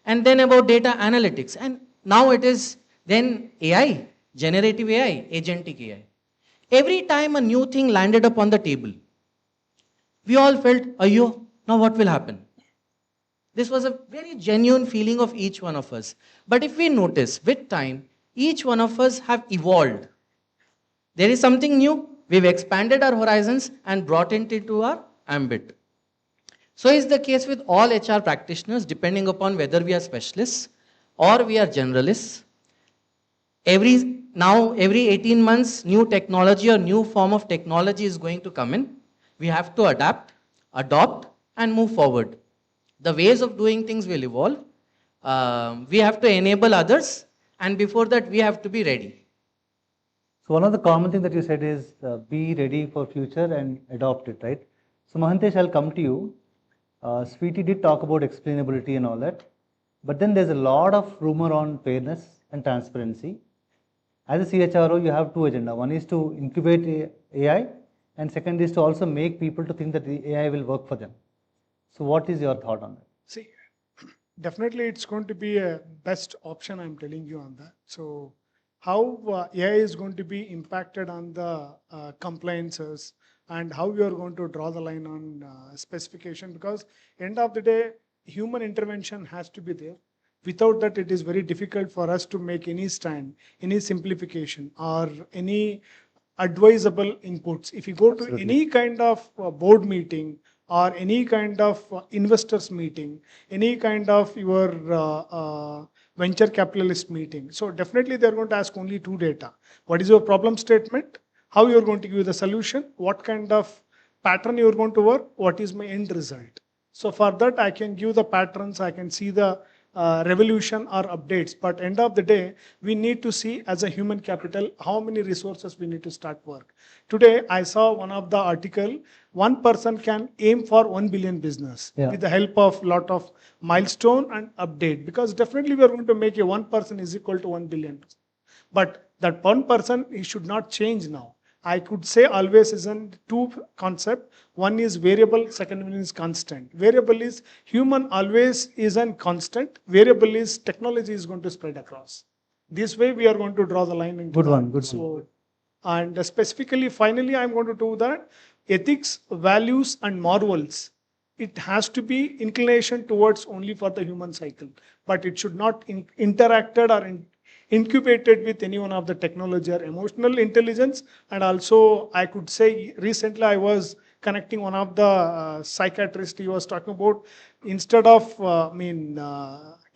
And then about data analytics. And now it is then AI, generative AI, agentic AI. Every time a new thing landed up on the table, we all felt, ayyo, now what will happen? This was a very genuine feeling of each one of us. But if we notice, with time, each one of us have evolved. There is something new. We've expanded our horizons and brought it into our ambit. So is the case with all HR practitioners, depending upon whether we are specialists or we are generalists. Every 18 months, new technology or new form of technology is going to come in. We have to adapt, adopt, and move forward. The ways of doing things will evolve. We have to enable others, and before that, we have to be ready. So one of the common things that you said is be ready for future and adopt it, right? So Mahantesh, I'll come to you. Sweetie did talk about explainability and all that, but then there's a lot of rumor on fairness and transparency. As a CHRO, you have two agendas. One is to incubate AI, and second is to also make people to think that the AI will work for them. So what is your thought on that? See, definitely it's going to be a best option, I'm telling you on that. So how AI is going to be impacted on the compliances and how you are going to draw the line on specification, because end of the day, human intervention has to be there. Without that, it is very difficult for us to make any stand, any simplification or any advisable inputs. If you go to any kind of board meeting or any kind of investors meeting, any kind of your venture capitalist meeting. So definitely they're going to ask only two data. What is your problem statement? How you're going to give the solution? What kind of pattern you're going to work? What is my end result? So for that, I can give the patterns, I can see the revolution or updates, but end of the day, we need to see as a human capital, how many resources we need to start work. Today, I saw one of the article, one person can aim for 1 billion business with the help of lot of milestone and update, because definitely we are going to make a one person is equal to 1 billion. But that one person, he should not change now. I could say always isn't two concept. One is variable, second one is constant. Variable is human always isn't constant. Variable is technology is going to spread across. This way we are going to draw the line into Good that. one, good So, one. and specifically, finally, I'm going to do that. Ethics, values, and morals. It has to be inclination towards only for the human cycle, but it should not interacted or incubated with any one of the technology or emotional intelligence. And also, I could say recently I was connecting one of the psychiatrists. He was talking about instead of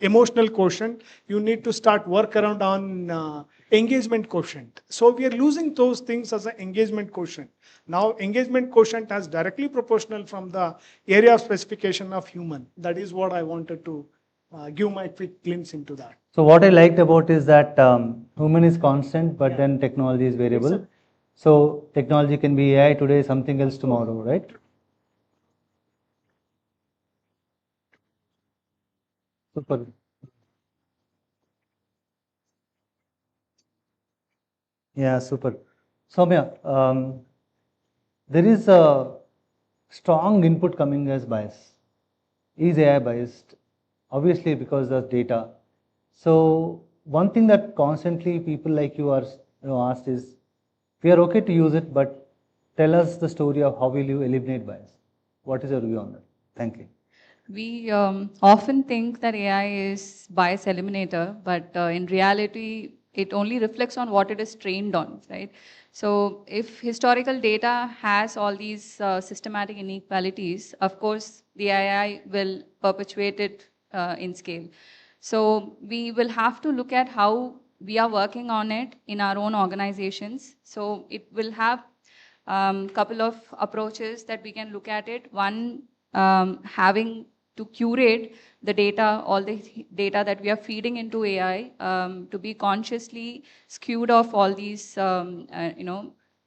emotional quotient, you need to start work around on engagement quotient. So we are losing those things as an engagement quotient. Now engagement quotient has directly proportional from the area of specification of human. That is what I wanted to give my quick glimpse into that. So what I liked about is that human is constant, but then technology is variable. Yes, so technology can be AI today, something else tomorrow, right? Super. Yeah, super. Soumya, there is a strong input coming as bias. Is AI biased? Obviously, because of data. So one thing that constantly people like you are asked is, we are okay to use it, but tell us the story of how will you eliminate bias. What is your view on that? Thank you. We often think that AI is bias eliminator, but in reality, it only reflects on what it is trained on, right? So if historical data has all these systematic inequalities, of course, the AI will perpetuate it in scale. So we will have to look at how we are working on it in our own organizations. So it will have couple of approaches that we can look at it. One, having to curate the data, all the data that we are feeding into AI, to be consciously skewed off all these,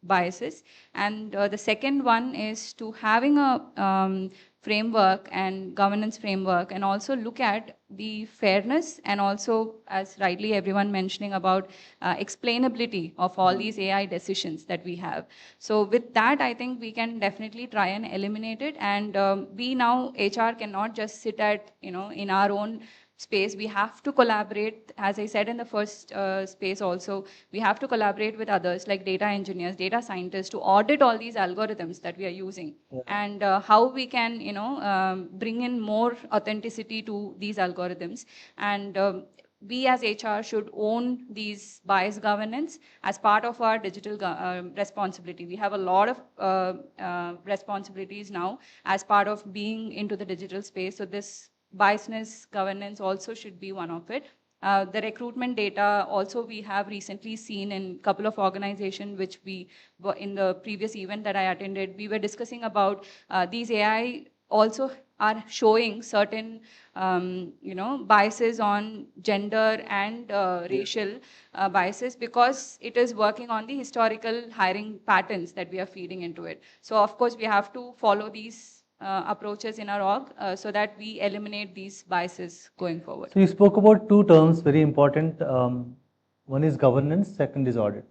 biases. And the second one is to having a framework and governance framework, and also look at the fairness, and also, as rightly everyone mentioning about explainability of all these AI decisions that we have. So with that, I think we can definitely try and eliminate it. And we now, HR cannot just sit at, in our own space. We have to collaborate, as I said in the first space also, we have to collaborate with others like data engineers, data scientists, to audit all these algorithms that we are using, and how we can, bring in more authenticity to these algorithms. And we as HR should own these bias governance as part of our digital responsibility. We have a lot of responsibilities now as part of being into the digital space. So this biasness governance also should be one of it. The recruitment data also we have recently seen in a couple of organizations which we were in the previous event that I attended, we were discussing about these AI also are showing certain biases on gender and racial biases because it is working on the historical hiring patterns that we are feeding into it. So of course we have to follow these approaches in our org so that we eliminate these biases going forward. So you spoke about two terms, very important. One is governance, second is audit.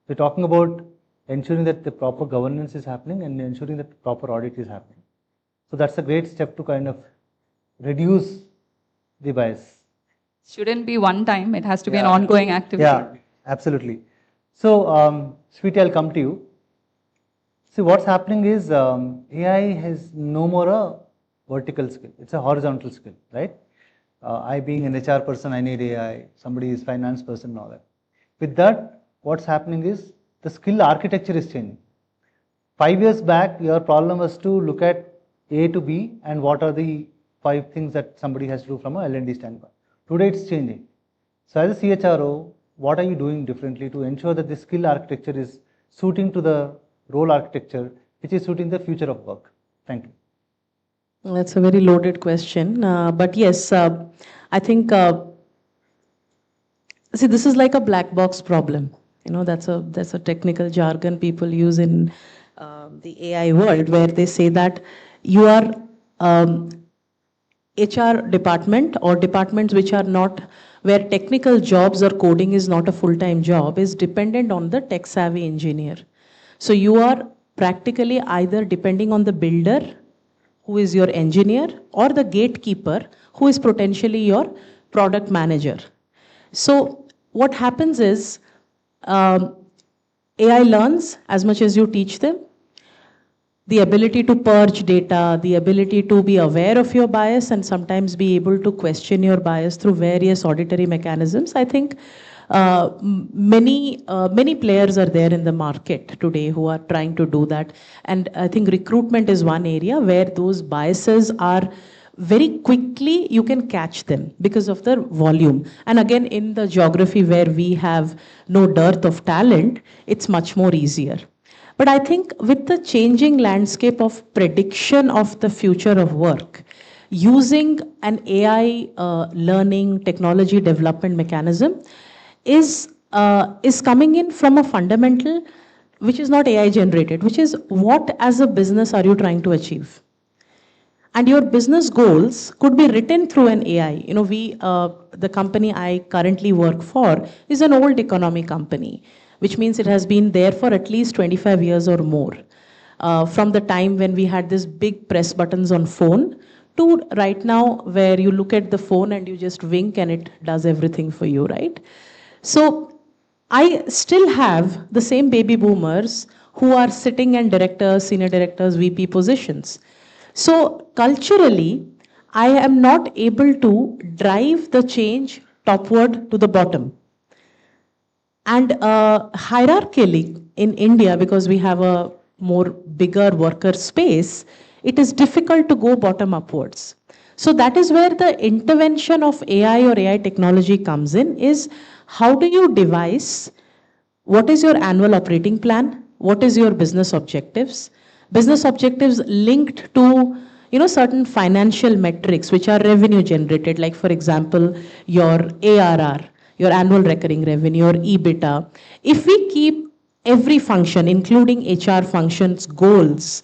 We're talking about ensuring that the proper governance is happening and ensuring that the proper audit is happening. So that's a great step to kind of reduce the bias. Shouldn't be one time, it has to be an ongoing activity. Yeah, absolutely. So, Sweetie, I'll come to you. See, what's happening is AI has no more a vertical skill. It's a horizontal skill, right? I being an HR person, I need AI. Somebody is finance person and all that. With that, what's happening is the skill architecture is changing. 5 years back, your problem was to look at A to B and what are the 5 things that somebody has to do from a L&D standpoint. Today, it's changing. So, as a CHRO, what are you doing differently to ensure that the skill architecture is suiting to the role architecture, which is suiting the future of work? Thank you. That's a very loaded question. But yes, I think, see, this is like a black box problem. That's a technical jargon people use in the AI world where they say that you are HR department or departments which are not, where technical jobs or coding is not a full-time job, is dependent on the tech-savvy engineer. So you are practically either depending on the builder, who is your engineer, or the gatekeeper, who is potentially your product manager. So what happens is AI learns as much as you teach them. The ability to purge data, the ability to be aware of your bias and sometimes be able to question your bias through various auditory mechanisms. I think many players are there in the market today who are trying to do that. And I think recruitment is one area where those biases are very quickly, you can catch them because of the volume. And again, in the geography where we have no dearth of talent, it's much more easier. But I think with the changing landscape of prediction of the future of work, using an AI learning technology development mechanism is coming in from a fundamental which is not AI generated, which is what as a business are you trying to achieve? And your business goals could be written through an AI. The company I currently work for is an old economy company, which means it has been there for at least 25 years or more. From the time when we had this big press buttons on phone to right now where you look at the phone and you just wink and it does everything for you, right? So I still have the same baby boomers who are sitting in directors, senior directors, VP positions. So culturally, I am not able to drive the change topward to the bottom. And hierarchically in India, because we have a more bigger worker space, it is difficult to go bottom upwards. So that is where the intervention of AI or AI technology comes in, is how do you devise, what is your annual operating plan? What is your business objectives? Business objectives linked to certain financial metrics which are revenue generated, like for example, your ARR, your annual recurring revenue, or EBITDA. If we keep every function, including HR functions, goals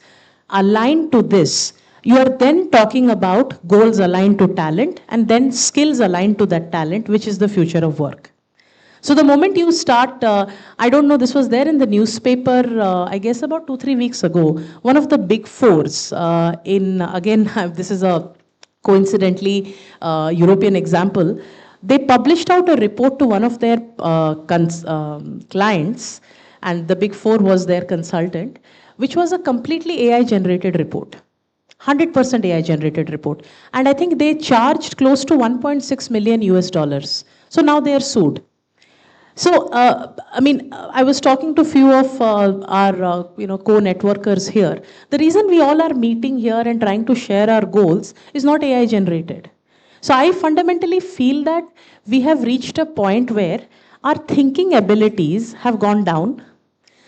aligned to this, you are then talking about goals aligned to talent and then skills aligned to that talent, which is the future of work. So the moment you start, I don't know, this was there in the newspaper, I guess about 2-3 weeks ago, one of the big fours again, this is a coincidentally European example, they published out a report to one of their clients, and the big four was their consultant, which was a completely AI generated report. 100% AI generated report. And I think they charged close to 1.6 million US dollars So now they are sued. So, I was talking to few of our, co-networkers here. The reason we all are meeting here and trying to share our goals is not AI generated. So I fundamentally feel that we have reached a point where our thinking abilities have gone down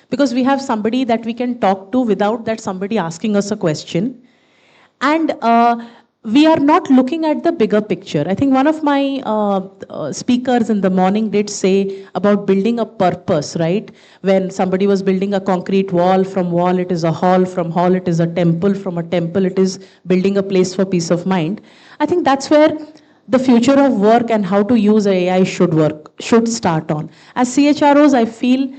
because we have somebody that we can talk to without that somebody asking us a question. And we are not looking at the bigger picture. I think one of my speakers in the morning did say about building a purpose, right? When somebody was building a concrete wall, from wall it is a hall, from hall it is a temple, from a temple it is building a place for peace of mind. I think that's where the future of work and how to use AI should start on. As CHROs, I feel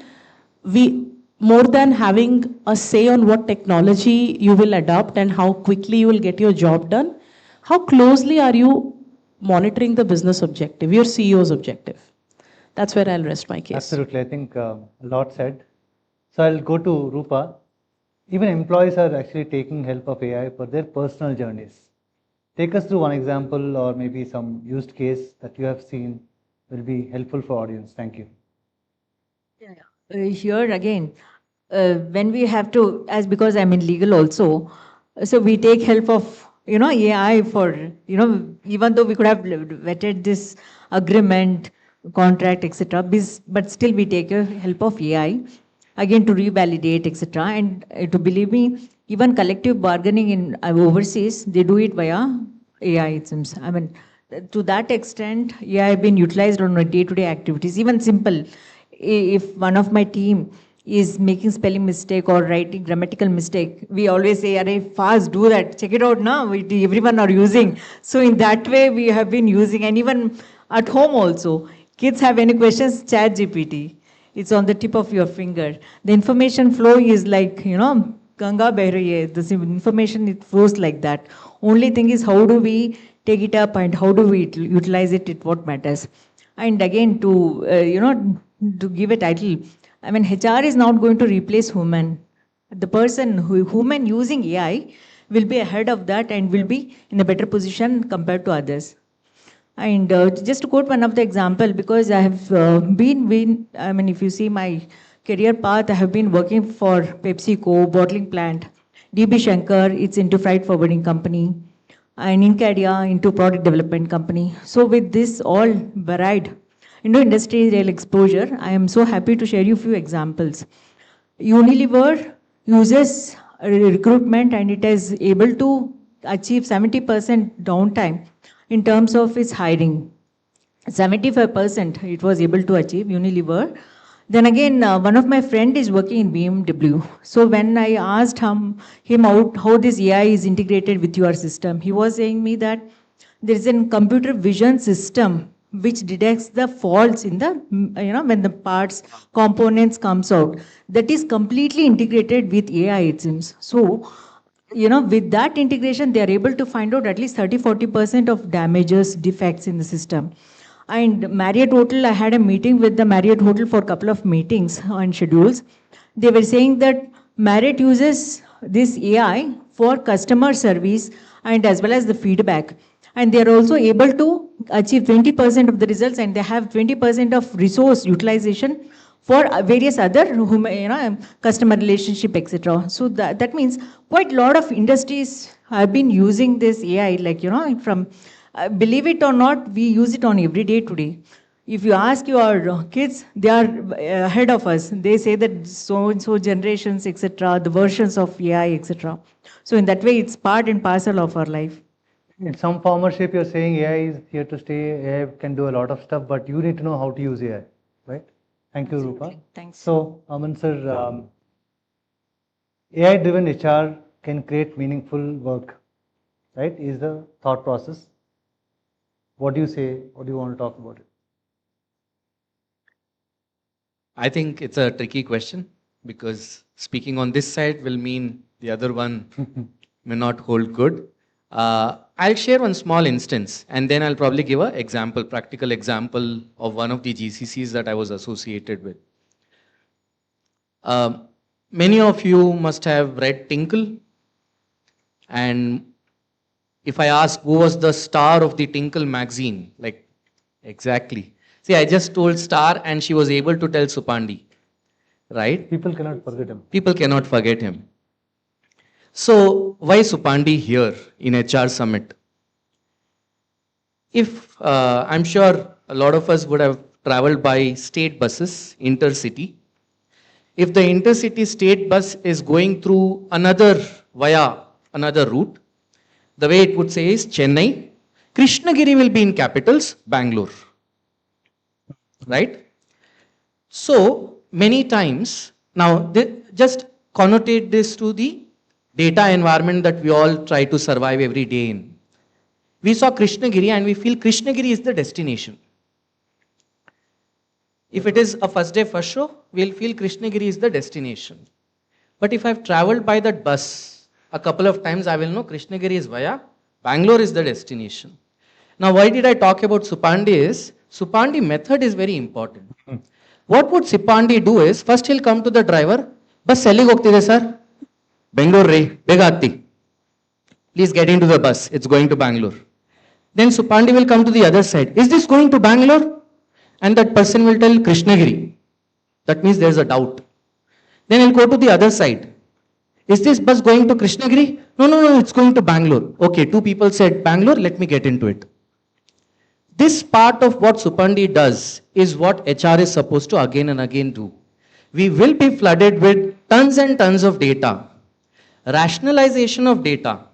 we, more than having a say on what technology you will adopt and how quickly you will get your job done, how closely are you monitoring the business objective, your CEO's objective? That's where I'll rest my case. Absolutely, I think a lot said. So I'll go to Rupa. Even employees are actually taking help of AI for their personal journeys. Take us through one example or maybe some used case that you have seen will be helpful for audience. Thank you. Here again, when we have to, as because I'm in legal also, so we take help of, AI for, even though we could have vetted this agreement, contract, etc., but still we take help of AI, again to revalidate, etc. And to believe me, even collective bargaining in overseas, they do it via AI, it seems. I mean, to that extent, AI have been utilized on a day-to-day activities, even simple. If one of my team is making spelling mistake or writing grammatical mistake, we always say, "Arey, fast, do that, check it out now." Everyone are using. So in that way, we have been using, and even at home also, kids have any questions, chat GPT. It's on the tip of your finger. The information flow is like, Ganga beh rahi hai. The information, it flows like that. Only thing is, how do we take it up and how do we utilize it, what matters. And again, to give a title, I mean, HR is not going to replace human. The person human using AI will be ahead of that and will be in a better position compared to others. And just to quote one of the example, because I have if you see my career path, I have been working for PepsiCo, bottling plant, DB Shankar, it's into freight forwarding company, and Incadia into product development company. So with this all varied industrial exposure, I am so happy to share you a few examples. Unilever uses recruitment and it is able to achieve 70% downtime in terms of its hiring. 75% it was able to achieve, Unilever. Then again, one of my friend is working in BMW. So when I asked him out how this AI is integrated with your system, he was saying me that there is a computer vision system which detects the faults in the, when the parts, components comes out. That is completely integrated with AI, it seems. So, with that integration, they are able to find out at least 30-40% of damages, defects in the system. And Marriott Hotel, I had a meeting with the Marriott Hotel for a couple of meetings on schedules. They were saying that Marriott uses this AI for customer service and as well as the feedback. And they are also able to achieve 20% of the results, and they have 20% of resource utilization for various other customer relationship, etc. So that means quite a lot of industries have been using this AI, like, from, believe it or not, we use it on every day today. If you ask your kids, they are ahead of us. They say that so-and-so generations, etc., the versions of AI, etc. So in that way, it's part and parcel of our life. In some form or shape, you're saying AI is here to stay, AI can do a lot of stuff, but you need to know how to use AI, right? Thank you, Rupa. Thanks. So, Aman sir, AI-driven HR can create meaningful work, right? Is the thought process. What do you say? What do you want to talk about it? I think it's a tricky question because speaking on this side will mean the other one may not hold good. I'll share one small instance and then I'll probably give an example, practical example of one of the GCCs that I was associated with. Many of you must have read Tinkle, and if I ask who was the star of the Tinkle magazine, like exactly, See, I just told Star and she was able to tell Supandi, right? People cannot forget him. People cannot forget him. So why Supandi here in HR Summit? If I'm sure a lot of us would have traveled by state buses, intercity. If the intercity state bus is going through via another route, the way it would say is Chennai, Krishnagiri will be in capitals, Bangalore. Right? So many times, now just connotate this to the data environment that we all try to survive every day in. We saw Krishnagiri and we feel Krishnagiri is the destination. If it is a first day, first show, we'll feel Krishnagiri is the destination. But if I've traveled by that bus a couple of times, I will know Krishnagiri is via Bangalore is the destination. Now, why did I talk about Supandi is, Supandi method is very important. What would Supandi do is, first he'll come to the driver, bus selling hogtide sir, Bangalore re, begatti. Please get into the bus, it's going to Bangalore. Then Supandi will come to the other side. Is this going to Bangalore? And that person will tell Krishnagiri. That means there's a doubt. Then he'll go to the other side. Is this bus going to Krishnagiri? No, it's going to Bangalore. Okay, two people said Bangalore, let me get into it. This part of what Supandi does is what HR is supposed to again and again do. We will be flooded with tons and tons of data. Rationalization of data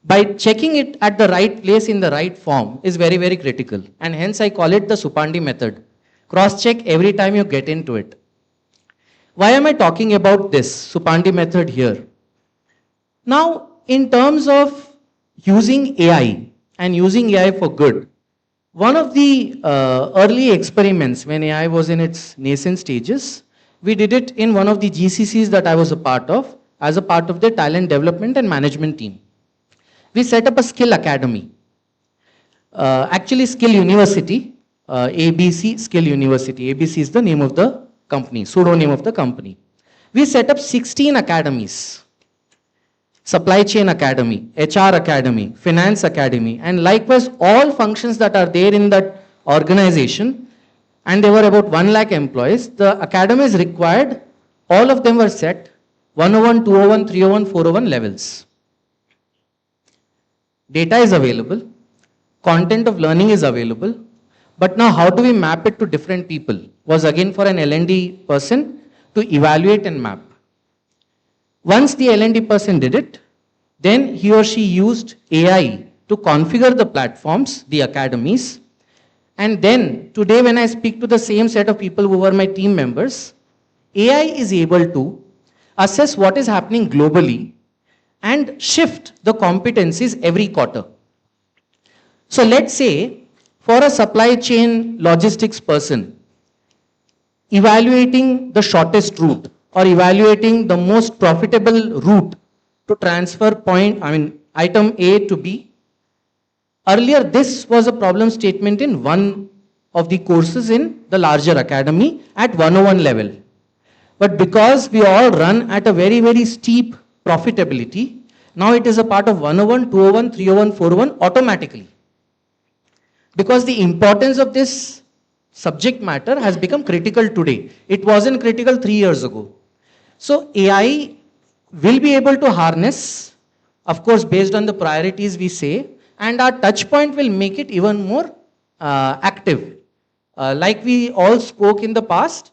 by checking it at the right place in the right form is very, very critical. And hence I call it the Supandi method. Cross-check every time you get into it. Why am I talking about this Supandi method here? Now, in terms of using AI and using AI for good, one of the early experiments when AI was in its nascent stages, we did it in one of the GCCs that I was a part of, as a part of the talent development and management team. We set up a skill academy, actually skill university, ABC Skill University. ABC is the name of the company, pseudonym of the company. We set up 16 academies. Supply Chain Academy, HR Academy, Finance Academy, and likewise all functions that are there in that organization, and there were about 1 lakh employees. The academies required, all of them were set 101, 201, 301, 401 levels. Data is available, content of learning is available, but now how do we map it to different people? Was again for an L&D person to evaluate and map. Once the L&D person did it, then he or she used AI to configure the platforms, the academies, and then today when I speak to the same set of people who were my team members, AI is able to assess what is happening globally and shift the competencies every quarter. So let's say for a supply chain logistics person, evaluating the shortest route or evaluating the most profitable route to transfer item A to B. Earlier, this was a problem statement in one of the courses in the larger academy at 101 level. But because we all run at a very, very steep profitability, now it is a part of 101, 201, 301, 401 automatically. Because the importance of this subject matter has become critical today. It wasn't critical 3 years ago. So AI will be able to harness, of course, based on the priorities we say, and our touch point will make it even more active. Like we all spoke in the past,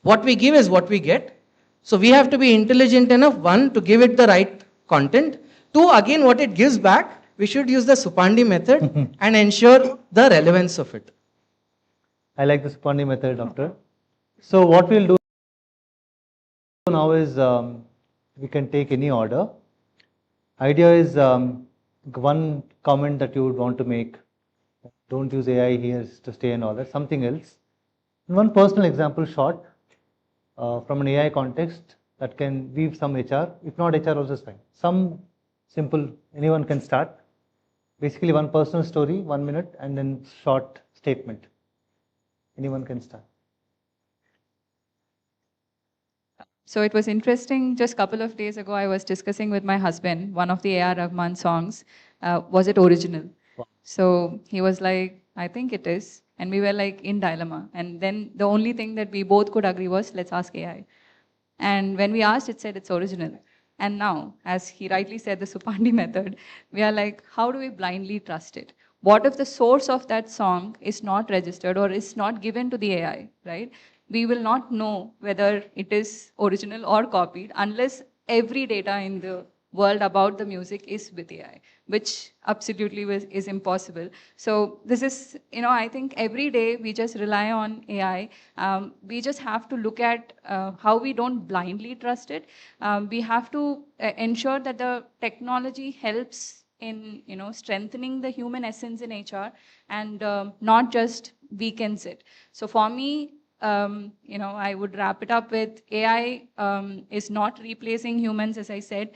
what we give is what we get. So we have to be intelligent enough, one, to give it the right content. Two, again, what it gives back, we should use the Supandi method and ensure the relevance of it. I like the Supandi method, doctor. So what we'll do now is we can take any order. Idea is one comment that you would want to make. Don't use AI here to stay and all that. Something else. One personal example, short, from an AI context that can weave some HR. If not HR, also is fine. Some simple, anyone can start. Basically, one personal story, 1 minute, and then short statement. Anyone can start. So it was interesting. Just a couple of days ago, I was discussing with my husband one of the A.R. Rahman songs. Was it original? Wow. So he was like, I think it is. And we were like in dilemma. And then the only thing that we both could agree was, let's ask AI. And when we asked, it said it's original. And now, as he rightly said, the Supandi method, we are like, how do we blindly trust it? What if the source of that song is not registered or is not given to the AI, right? We will not know whether it is original or copied unless every data in the world about the music is with AI, which absolutely is impossible. So this is, I think every day we just rely on AI. We just have to look at how we don't blindly trust it. We have to ensure that the technology helps in strengthening the human essence in HR and not just weakens it. So for me, I would wrap it up with AI is not replacing humans, as I said.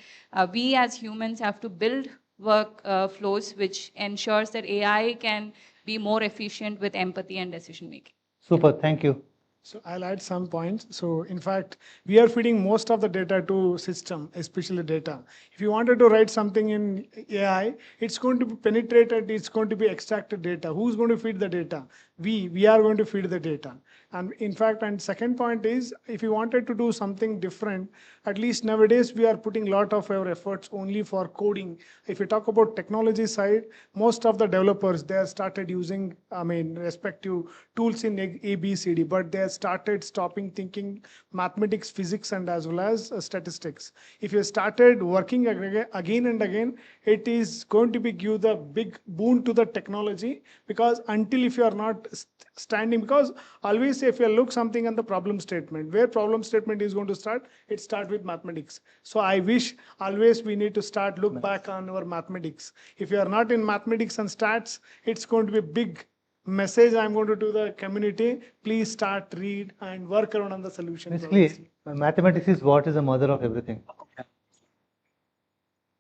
We as humans have to build work flows which ensures that AI can be more efficient with empathy and decision making. Super, thank you. So I'll add some points. So in fact, we are feeding most of the data to system, especially data. If you wanted to write something in AI, it's going to be penetrated, it's going to be extracted data. Who's going to feed the data? We are going to feed the data. And in fact, and second point is, if you wanted to do something different, at least nowadays we are putting a lot of our efforts only for coding. If you talk about technology side, most of the developers, they have started using, respective tools in A, B, C, D, but they have started stopping thinking mathematics, physics, and as well as statistics. If you started working again and again, it is going to be give the big boon to the technology, because until if you are not standing, because always if you look something on the problem statement, where problem statement is going to start, it start with mathematics. So I wish always we need to start look back on our mathematics. If you are not in mathematics and stats, it's going to be a big message I'm going to do the community. Please start, read, and work around on the solution. Basically, mathematics is what is the mother of everything.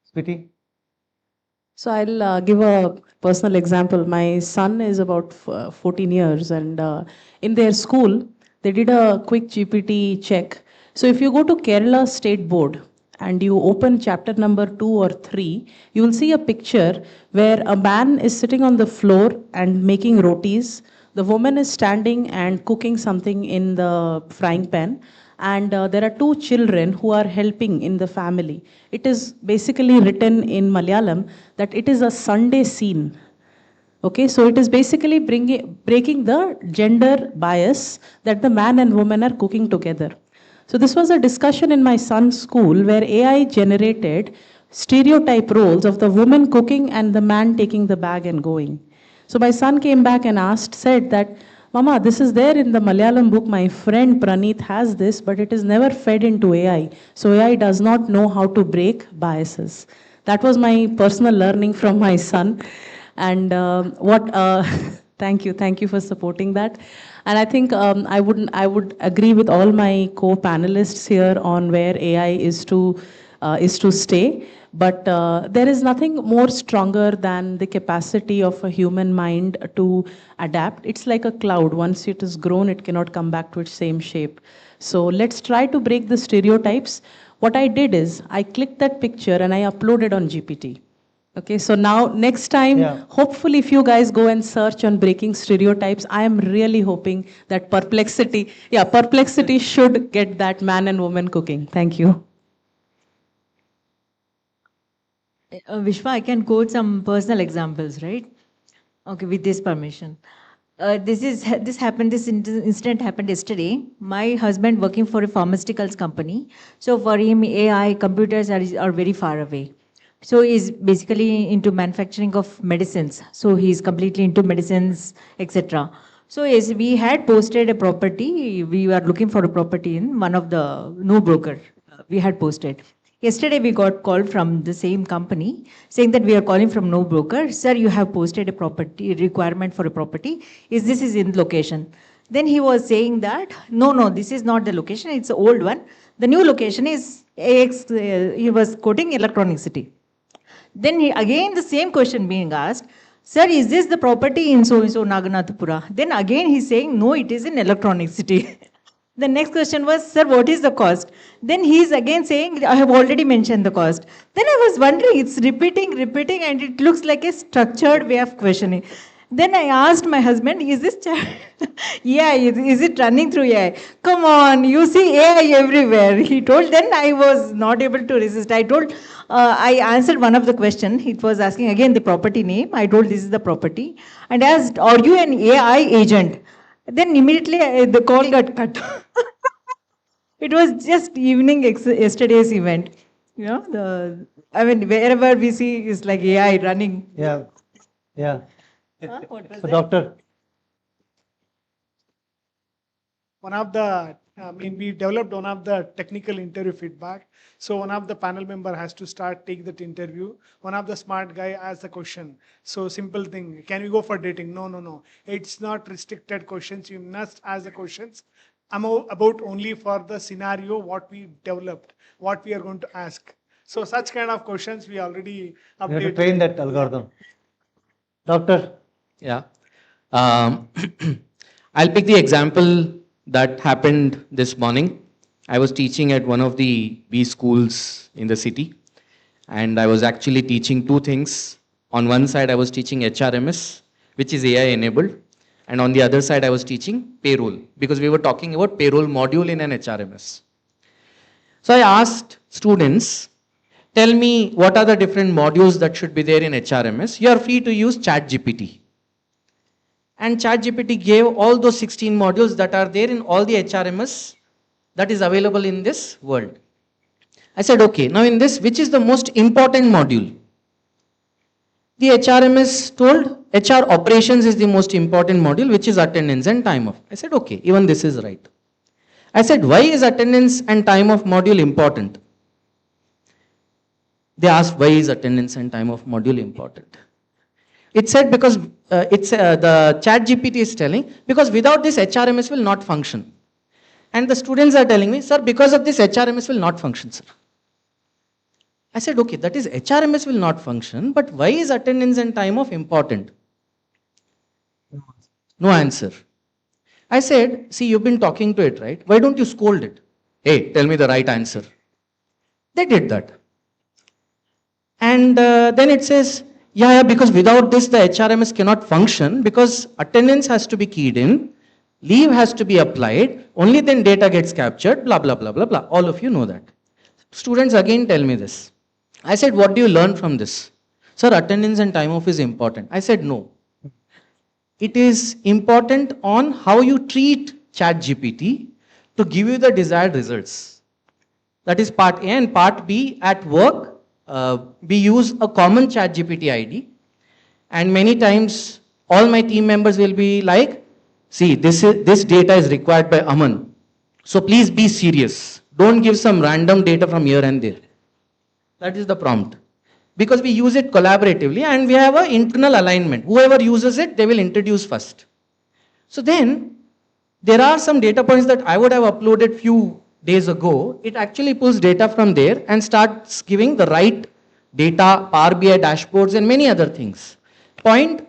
Sweetie? So I'll give a personal example. My son is about 14 years, and in their school, they did a quick GPT check. So if you go to Kerala State Board and you open chapter number 2 or 3, you will see a picture where a man is sitting on the floor and making rotis. The woman is standing and cooking something in the frying pan. And there are 2 children who are helping in the family. It is basically written in Malayalam that it is a Sunday scene. Okay, so it is basically breaking the gender bias that the man and woman are cooking together. So this was a discussion in my son's school where AI generated stereotype roles of the woman cooking and the man taking the bag and going. So my son came back and said that, Mama, this is there in the Malayalam book. My friend Praneeth has this, but it is never fed into AI. So AI does not know how to break biases. That was my personal learning from my son. And thank you for supporting that. And I think I would agree with all my co-panelists here on where AI is to stay. But there is nothing more stronger than the capacity of a human mind to adapt. It's like a cloud. Once it is grown, it cannot come back to its same shape. So let's try to break the stereotypes. What I did is I clicked that picture and I uploaded on GPT. Okay, so now next time, hopefully if you guys go and search on breaking stereotypes, I am really hoping that Perplexity should get that man and woman cooking. Thank you. Vishwa, I can quote some personal examples, right? Okay, with this permission. This incident happened yesterday. My husband working for a pharmaceuticals company. So for him, AI, computers are very far away. So he's basically into manufacturing of medicines. So he's completely into medicines, etc. So yes, we had posted a property. We were looking for a property in one of the no broker. We had posted. Yesterday, we got call from the same company saying that we are calling from no broker. Sir, you have posted a property requirement for a property. This is in location? Then he was saying that, no, this is not the location. It's the old one. The new location is AX, he was quoting Electronic City. Then again, the same question being asked, sir, is this the property in so-and-so Naganathpura? Then again, he's saying, no, it is in Electronic City. The next question was, sir, what is the cost? Then he's again saying, I have already mentioned the cost. Then I was wondering, it's repeating, and it looks like a structured way of questioning. Then I asked my husband, is this AI, is it running through AI? Come on, you see AI everywhere. He told, then I was not able to resist. I told, I answered one of the question. It was asking again the property name. I told this is the property. And asked, are you an AI agent? Then immediately the call got cut. It was just evening yesterday's event. You know, I mean, wherever we see is like AI running. Yeah, yeah. What was So, it? doctor. One of the, we developed one of the technical interview feedback. So one of the panel member has to take that interview. One of the smart guy asks the question. So simple thing, can we go for dating? No, no, no. It's not restricted questions. You must ask the questions about only for the scenario, what we developed, what we are going to ask. So such kind of questions we already updated. You have to train that algorithm. Doctor. Yeah. I'll pick the example that happened this morning. I was teaching at one of the B schools in the city, and I was actually teaching two things. On one side, I was teaching HRMS, which is AI enabled, and on the other side, I was teaching payroll, because we were talking about payroll module in an HRMS. So I asked students, tell me what are the different modules that should be there in HRMS. You are free to use ChatGPT. And ChatGPT gave all those 16 modules that are there in all the HRMS that is available in this world. I said, okay, now in this, which is the most important module? The HRMS told HR operations is the most important module, which is attendance and time off. I said, okay, even this is right. I said, why is attendance and time off module important? They asked, why is attendance and time off module important? It said because the ChatGPT is telling, because without this HRMS will not function. And the students are telling me, sir, because of this HRMS will not function, sir. I said, okay, that is HRMS will not function, but why is attendance and time off important? No answer. I said, see, you've been talking to it, right? Why don't you scold it? Hey, tell me the right answer. They did that. And then it says, yeah, because without this, the HRMS cannot function, because attendance has to be keyed in, leave has to be applied, only then data gets captured, blah, blah, blah, blah, blah. All of you know that. Students again tell me this. I said, what do you learn from this? Sir, attendance and time off is important. I said, no. It is important on how you treat ChatGPT to give you the desired results. That is part A. And part B, at work, we use a common ChatGPT ID. And many times, all my team members will be like, see, this data is required by Aman. So please be serious. Don't give some random data from here and there. That is the prompt. Because we use it collaboratively and we have an internal alignment. Whoever uses it, they will introduce first. So then, there are some data points that I would have uploaded few days ago. It actually pulls data from there and starts giving the right data, Power BI dashboards and many other things. Point,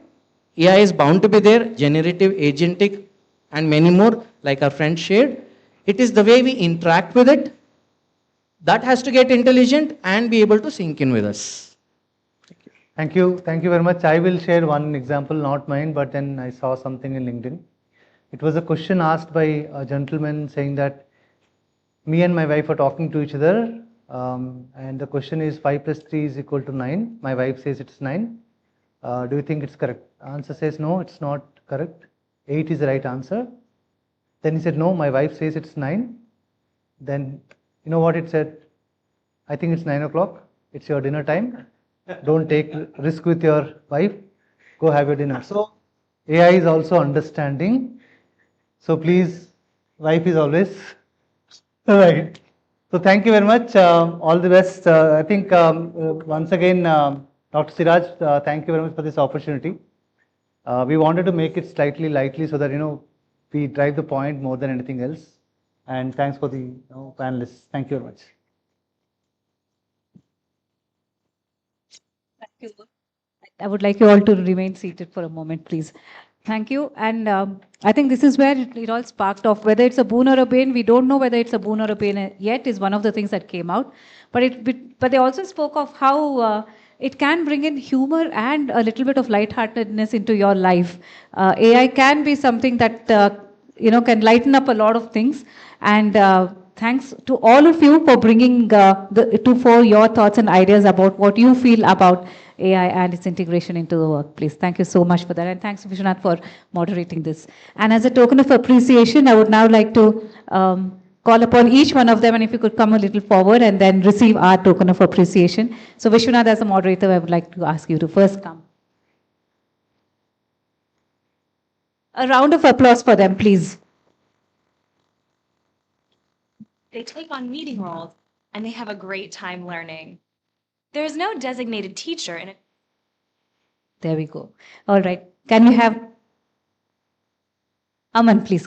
AI is bound to be there, generative, agentic and many more like our friend shared. It is the way we interact with it that has to get intelligent and be able to sync in with us. Thank you. Thank you very much. I will share one example, not mine, but then I saw something in LinkedIn. It was a question asked by a gentleman saying that me and my wife are talking to each other, and the question is 5 plus 3 is equal to 9. My wife says it's 9. Do you think it's correct? Answer says no, it's not correct. 8 is the right answer. Then he said, no, my wife says it's 9. Then, you know what it said? I think it's 9 o'clock. It's your dinner time. Don't take risk with your wife. Go have your dinner. So, AI is also understanding. So, please, wife is always right. So, thank you very much. All the best. I think once again, Dr. Siraj, thank you very much for this opportunity. We wanted to make it slightly lightly so that, we drive the point more than anything else. And thanks for the panelists. Thank you very much. Thank you. I would like you all to remain seated for a moment, please. Thank you. And I think this is where it all sparked off. Whether it's a boon or a bane, we don't know whether it's a boon or a bane yet, is one of the things that came out. But they also spoke of how it can bring in humor and a little bit of lightheartedness into your life. AI can be something that can lighten up a lot of things. And thanks to all of you for bringing for your thoughts and ideas about what you feel about AI and its integration into the workplace. Thank you so much for that. And thanks, Vishwanath, for moderating this. And as a token of appreciation, I would now like to call upon each one of them, and if you could come a little forward and then receive our token of appreciation. So Vishwanath, as a moderator, I would like to ask you to first come. A round of applause for them, please. They take on meeting roles, and they have a great time learning. There is no designated teacher in a There we go. All right. Can we have Aman, please?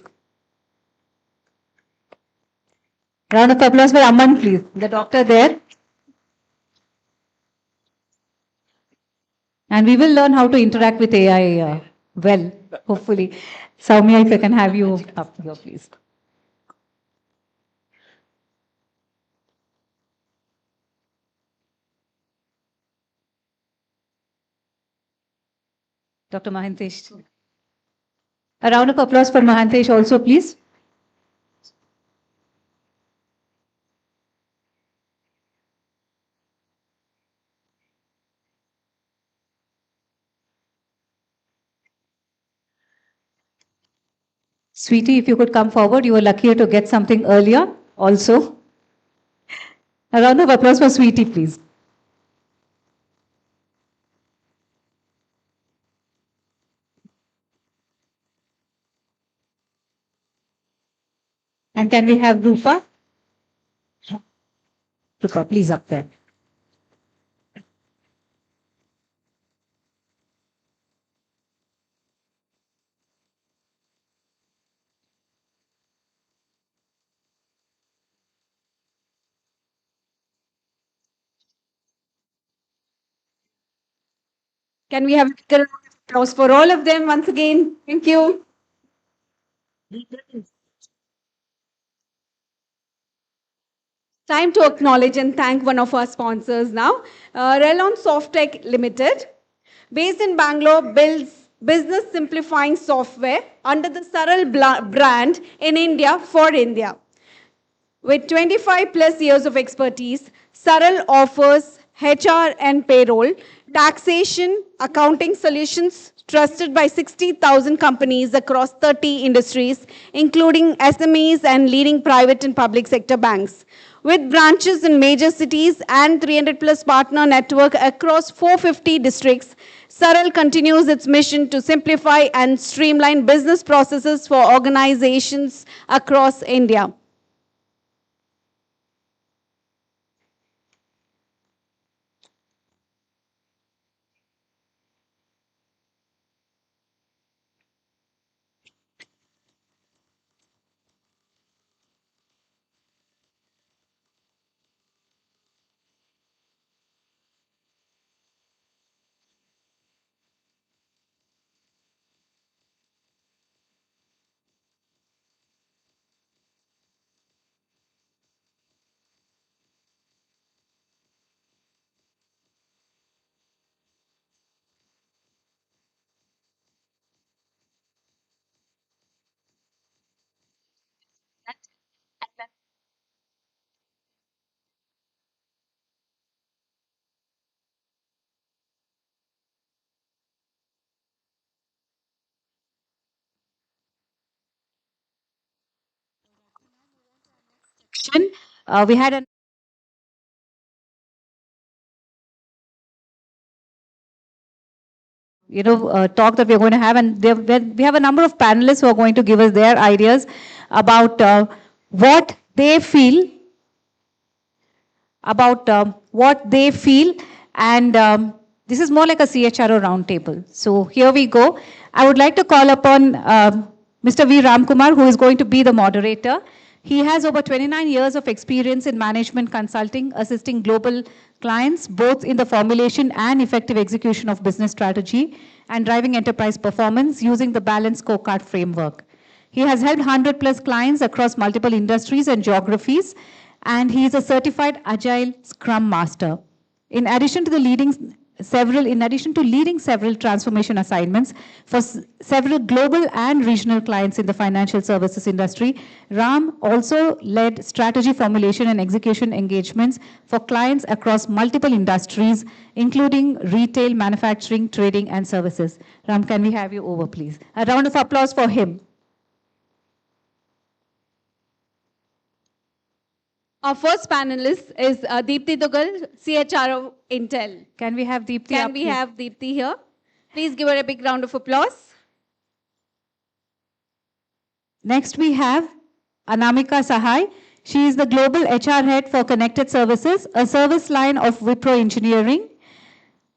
Round of applause for Aman, please. The doctor there. And we will learn how to interact with AI well, hopefully. Soumya, if I can have you up here, please. Dr. Mahantesh. A round of applause for Mahantesh also, please. Sweetie, if you could come forward, you were luckier to get something earlier also. A round of applause for Sweetie, please. And can we have Rupa? Rupa, please up there. Can we have a round of applause for all of them once again? Thank you. Time to acknowledge and thank one of our sponsors now, Relon Softtech Limited. Based in Bangalore, builds business simplifying software under the Saral brand in India for India. With 25 plus years of expertise, Saral offers HR and payroll, taxation, accounting solutions trusted by 60,000 companies across 30 industries, including SMEs and leading private and public sector banks. With branches in major cities and 300 plus partner network across 450 districts, Saral continues its mission to simplify and streamline business processes for organizations across India. We had a talk that we're going to have, and we have a number of panelists who are going to give us their ideas about what they feel and this is more like a CHRO roundtable. So here we go. I would like to call upon Mr. V. Ramkumar, who is going to be the moderator. He has over 29 years of experience in management consulting, assisting global clients, both in the formulation and effective execution of business strategy and driving enterprise performance using the balanced scorecard framework. He has helped 100 plus clients across multiple industries and geographies, and he is a certified Agile Scrum Master. In addition to the leading in addition to leading several transformation assignments for several global and regional clients in the financial services industry, Ram also led strategy formulation and execution engagements for clients across multiple industries, including retail, manufacturing, trading, and services. Ram, can we have you over, please? A round of applause for him. Our first panelist is Deepthi Dugal, CHRO Intel. Can we have Deepthi Can up we here? have Deepthi here? Please give her a big round of applause. Next, we have Anamika Sahai. She is the Global HR Head for Connected Services, a service line of Wipro Engineering.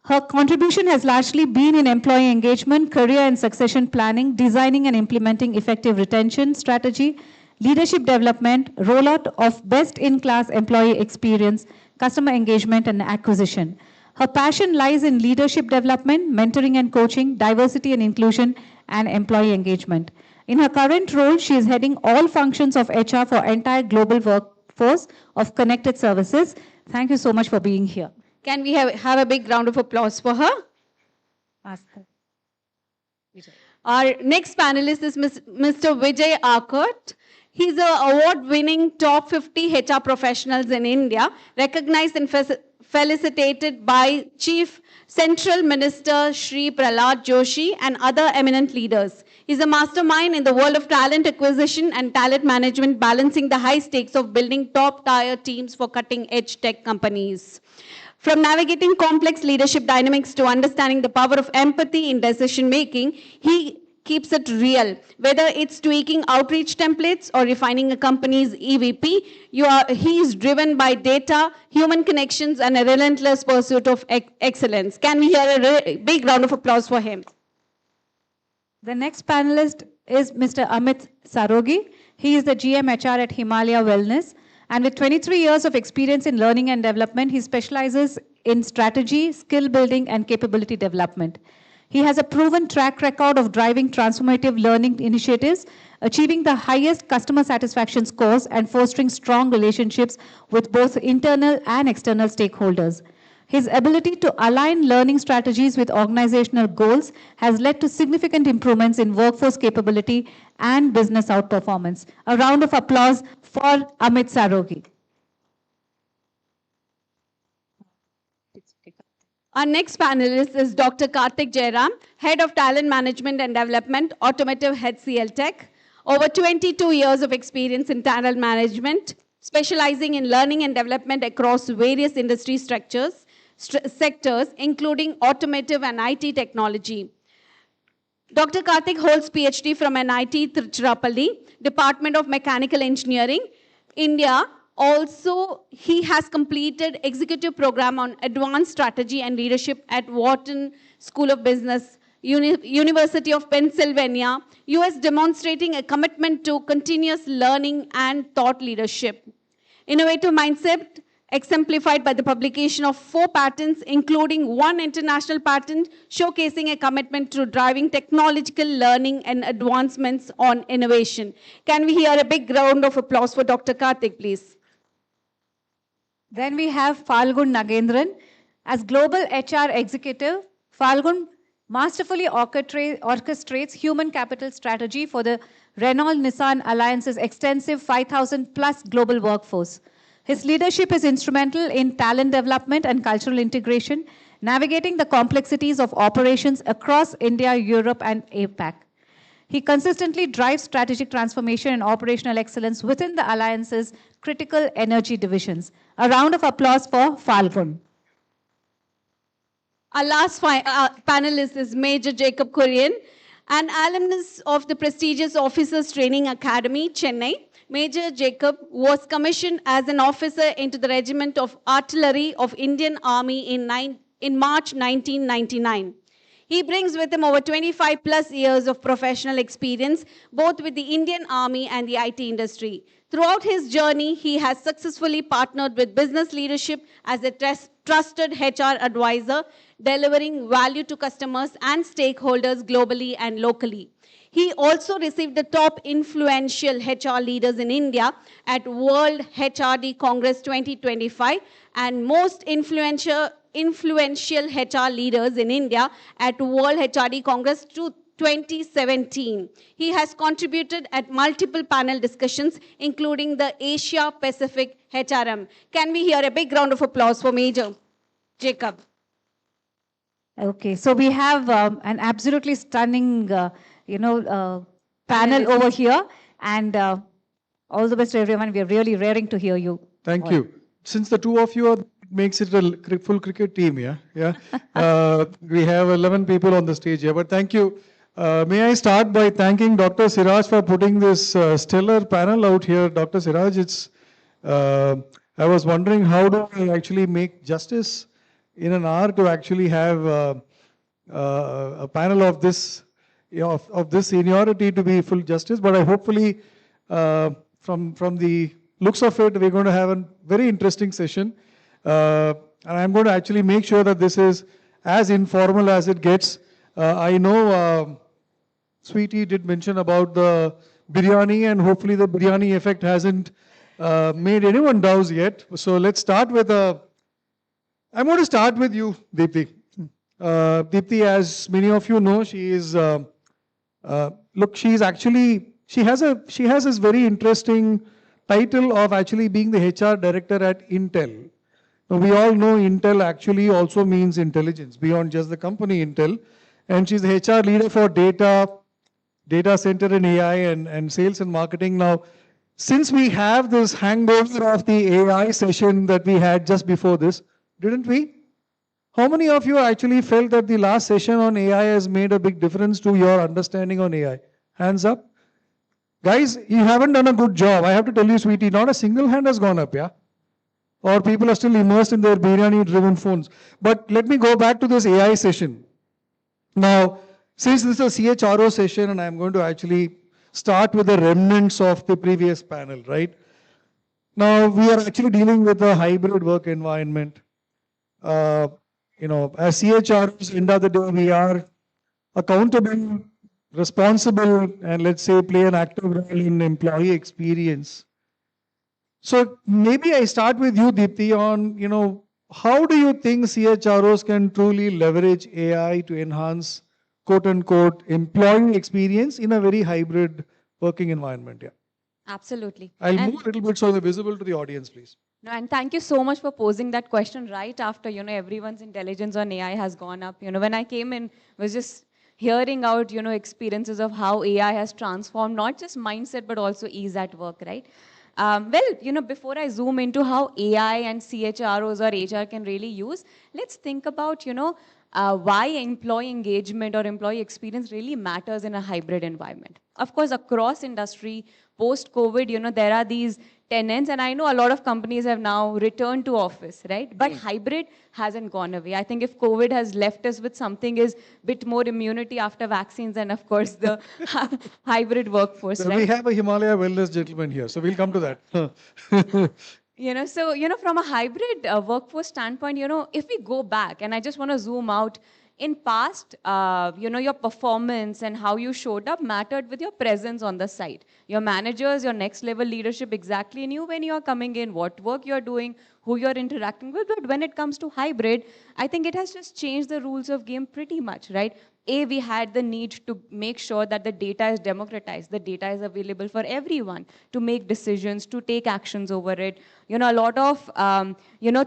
Her contribution has largely been in employee engagement, career and succession planning, designing and implementing effective retention strategy, leadership development, rollout of best-in-class employee experience, customer engagement, and acquisition. Her passion lies in leadership development, mentoring and coaching, diversity and inclusion, and employee engagement. In her current role, she is heading all functions of HR for entire global workforce of Connected Services. Thank you so much for being here. Can we have a big round of applause for her? Ask her. Our next panelist is Mr. Vijay Arkot. He's an award-winning top 50 HR professionals in India, recognized and felicitated by Chief Central Minister Shri Prahlad Joshi and other eminent leaders. He's a mastermind in the world of talent acquisition and talent management, balancing the high stakes of building top-tier teams for cutting-edge tech companies. From navigating complex leadership dynamics to understanding the power of empathy in decision-making, he keeps it real. Whether it's tweaking outreach templates or refining a company's EVP, he is driven by data, human connections, and a relentless pursuit of excellence. Can we hear a big round of applause for him? The next panelist is Mr. Amit Sarogi. He is the GM HR at Himalaya Wellness. And with 23 years of experience in learning and development, he specializes in strategy, skill building, and capability development. He has a proven track record of driving transformative learning initiatives, achieving the highest customer satisfaction scores, and fostering strong relationships with both internal and external stakeholders. His ability to align learning strategies with organizational goals has led to significant improvements in workforce capability and business outperformance. A round of applause for Amit Sarogi. Our next panelist is Dr. Karthik Jairam, Head of Talent Management and Development, Automotive HCL Tech. Over 22 years of experience in talent management, specializing in learning and development across various industry sectors, including automotive and IT technology. Dr. Karthik holds PhD from NIT Tiruchirappalli, Department of Mechanical Engineering, India. Also, he has completed executive program on advanced strategy and leadership at Wharton School of Business, University of Pennsylvania, US, demonstrating a commitment to continuous learning and thought leadership. Innovative mindset exemplified by the publication of 4 patents, including 1 international patent, showcasing a commitment to driving technological learning and advancements on innovation. Can we hear a big round of applause for Dr. Karthik, please? Then we have Falgun Nagendran. As Global HR Executive, Falgun masterfully orchestrates human capital strategy for the Renault-Nissan Alliance's extensive 5,000 plus global workforce. His leadership is instrumental in talent development and cultural integration, navigating the complexities of operations across India, Europe, and APAC. He consistently drives strategic transformation and operational excellence within the Alliance's critical energy divisions. A round of applause for Falgun. Our last panelist is Major Jacob Kurian, an alumnus of the prestigious Officers Training Academy, Chennai. Major Jacob was commissioned as an officer into the Regiment of Artillery of Indian Army in March 1999. He brings with him over 25 plus years of professional experience, both with the Indian Army and the IT industry. Throughout his journey, he has successfully partnered with business leadership as a trusted HR advisor, delivering value to customers and stakeholders globally and locally. He also received the top influential HR leaders in India at World HRD Congress 2025 and most influential influential HR leaders in India at World HRD Congress 2017. He has contributed at multiple panel discussions, including the Asia Pacific HRM. Can we hear a big round of applause for Major Jacob? Okay, so we have an absolutely stunning, panel over here, and all the best to everyone. We are really raring to hear you. Thank you. Since the two of you are, makes it a full cricket team, yeah? We have 11 people on the stage here, but thank you. May I start by thanking Dr. Siraj for putting this stellar panel out here. Dr. Siraj, I was wondering how do I actually make justice in an hour to actually have a panel of this, of this seniority to be full justice, but I hopefully from the looks of it, we're going to have a very interesting session. And I'm going to actually make sure that this is as informal as it gets. I know Sweetie did mention about the biryani, and hopefully the biryani effect hasn't made anyone douse yet. So let's start with I'm going to start with you, Deepti. Deepti, as many of you know, she is, look, she's actually, she has this very interesting title of actually being the HR director at Intel. Now, we all know Intel actually also means intelligence beyond just the company Intel. And she's the HR leader for data center and AI and sales and marketing. Now, since we have this hangover of the AI session that we had just before this, didn't we? How many of you actually felt that the last session on AI has made a big difference to your understanding on AI? Hands up. Guys, you haven't done a good job. I have to tell you, Sweetie, not a single hand has gone up, yeah? Or people are still immersed in their biryani-driven phones. But let me go back to this AI session. Now, since this is a CHRO session, and I'm going to actually start with the remnants of the previous panel, right? Now, we are actually dealing with a hybrid work environment. As CHROs, end of the day, we are accountable, responsible, and let's say play an active role in employee experience. So maybe I start with you, Deepti, on, how do you think CHROs can truly leverage AI to enhance, quote unquote, employee experience in a very hybrid working environment? Yeah. Absolutely. I'll move a little bit so they're visible to the audience, please. No, and thank you so much for posing that question right after, everyone's intelligence on AI has gone up. When I came in, was just hearing out, experiences of how AI has transformed not just mindset, but also ease at work, right? Before I zoom into how AI and CHROs or HR can really use, let's think about, why employee engagement or employee experience really matters in a hybrid environment. Of course, across industry, post-COVID, there are these tenants, and I know a lot of companies have now returned to office, right? But hybrid hasn't gone away. I think if COVID has left us with something is a bit more immunity after vaccines and, of course, the hybrid workforce, So right? we have a Himalaya wellness gentleman here, so we'll come to that. From a hybrid workforce standpoint, if we go back, and I just want to zoom out, in past, your performance and how you showed up mattered with your presence on the site. Your managers, your next level leadership exactly knew when you're coming in, what work you're doing, who you're interacting with. But when it comes to hybrid, I think it has just changed the rules of game pretty much, right? We had the need to make sure that the data is democratized, the data is available for everyone to make decisions, to take actions over it. A lot of,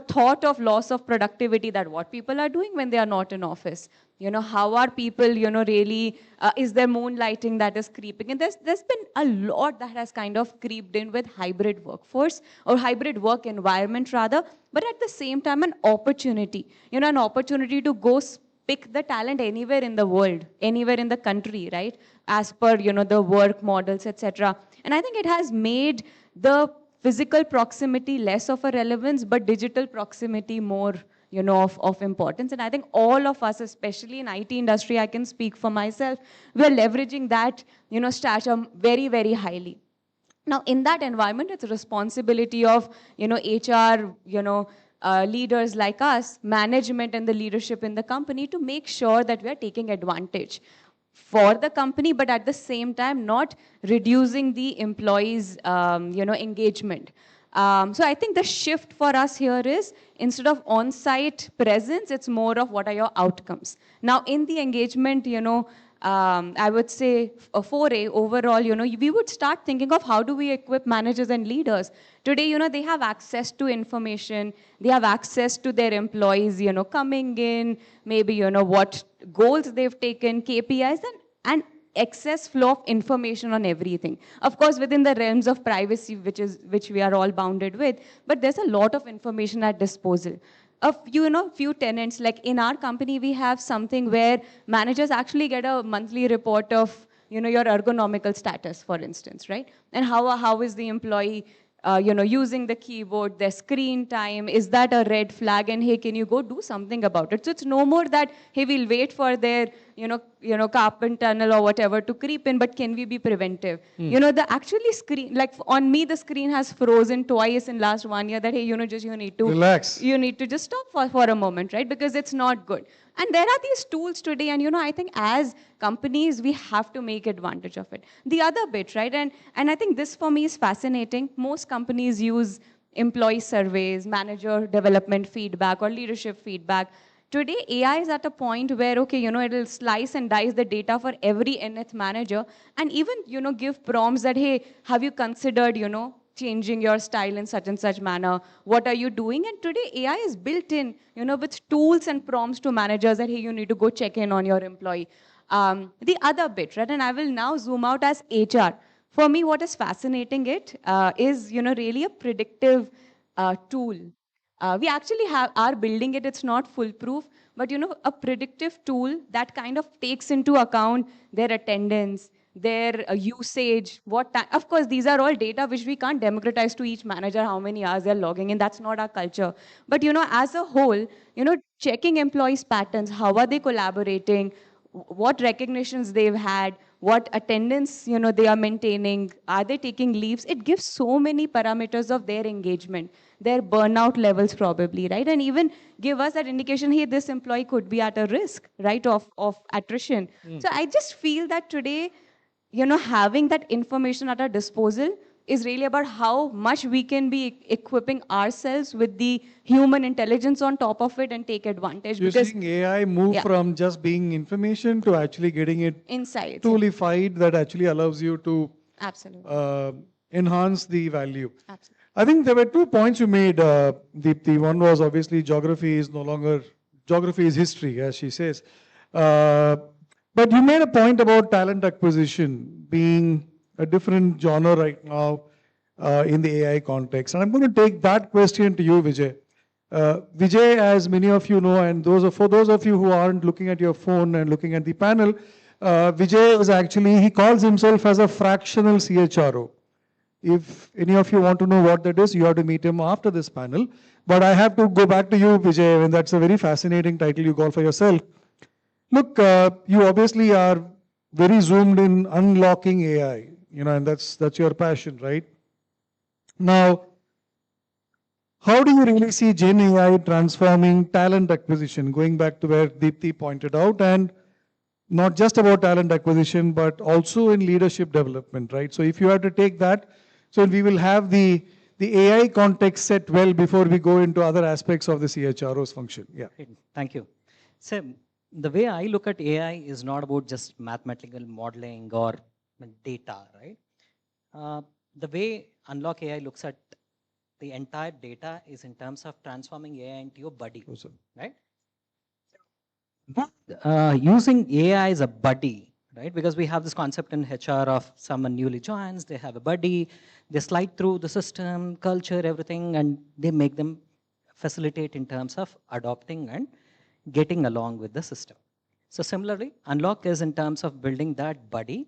thought of loss of productivity, that what people are doing when they are not in office. How are people, really, is there moonlighting that is creeping? And there's been a lot that has kind of creeped in with hybrid workforce or hybrid work environment rather, but at the same time, an opportunity, an opportunity to go pick the talent anywhere in the world, anywhere in the country, right? As per, the work models, etc. And I think it has made the physical proximity less of a relevance, but digital proximity more, of importance. And I think all of us, especially in IT industry, I can speak for myself, we're leveraging that, stature very, very highly. Now, in that environment, it's a responsibility of, HR, leaders like us, management and the leadership in the company to make sure that we are taking advantage for the company, but at the same time, not reducing the employees' engagement. So I think the shift for us here is instead of on-site presence, it's more of what are your outcomes. Now, in the engagement, I would say a foray overall, we would start thinking of how do we equip managers and leaders. Today, they have access to information, they have access to their employees, coming in, maybe, what goals they've taken, KPIs, and excess flow of information on everything. Of course, within the realms of privacy, which we are all bounded with, but there's a lot of information at disposal. Few tenants, like in our company, we have something where managers actually get a monthly report of, your ergonomical status, for instance, right? And how is the employee using the keyboard, their screen time, is that a red flag? And hey, can you go do something about it? So it's no more that, hey, we'll wait for their, carpet tunnel or whatever to creep in, but can we be preventive? The actually screen, like on me, the screen has frozen twice in last 1 year that, hey, you need to relax. You need to just stop for a moment, right? Because it's not good. And there are these tools today, and I think as companies, we have to make advantage of it. The other bit, right? And I think this for me is fascinating. Most companies use employee surveys, manager development feedback, or leadership feedback. Today, AI is at a point where, okay, it'll slice and dice the data for every nth manager, and even, give prompts that, hey, have you considered, changing your style in such and such manner? What are you doing? And today, AI is built in, with tools and prompts to managers that, hey, you need to go check in on your employee. The other bit, right, and I will now zoom out as HR. For me, what is fascinating is, really a predictive tool. We actually are building it. It's not foolproof, but a predictive tool that kind of takes into account their attendance, their usage, what time. Of course, these are all data which we can't democratize to each manager how many hours they're logging in. That's not our culture. But as a whole, checking employees' patterns, how are they collaborating, what recognitions they've had, what attendance they are maintaining, are they taking leaves? It gives so many parameters of their engagement, their burnout levels probably, right? And even give us that indication, hey, this employee could be at a risk, right, of attrition. So I just feel that today, having that information at our disposal is really about how much we can be equipping ourselves with the human intelligence on top of it and take advantage. You're Because seeing AI move yeah. from just being information to actually getting it Insights, toolified that actually allows you to absolutely enhance the value. Absolutely. I think there were 2 points you made, Deepthi. One was obviously geography is history, as she says. But you made a point about talent acquisition being a different genre right now in the AI context. And I'm going to take that question to you, Vijay. Vijay, as many of you know, and for those of you who aren't looking at your phone and looking at the panel, Vijay is actually, he calls himself as a fractional CHRO. If any of you want to know what that is, you have to meet him after this panel. But I have to go back to you, Vijay, and that's a very fascinating title you call for yourself. Look, you obviously are very zoomed in unlocking AI, and that's your passion, right? Now, how do you really see Gen AI transforming talent acquisition, going back to where Deepthi pointed out, and not just about talent acquisition, but also in leadership development, right? So if you had to take that, so we will have the AI context set well before we go into other aspects of the CHRO's function. Yeah. Thank you. So the way I look at AI is not about just mathematical modeling or data, right? The way Unlock AI looks at the entire data is in terms of transforming AI into your buddy, right? Using AI as a buddy, right? Because we have this concept in HR of someone newly joins, they have a buddy, they slide through the system, culture, everything, and they make them facilitate in terms of adopting and getting along with the system. So similarly, Unlock is in terms of building that buddy,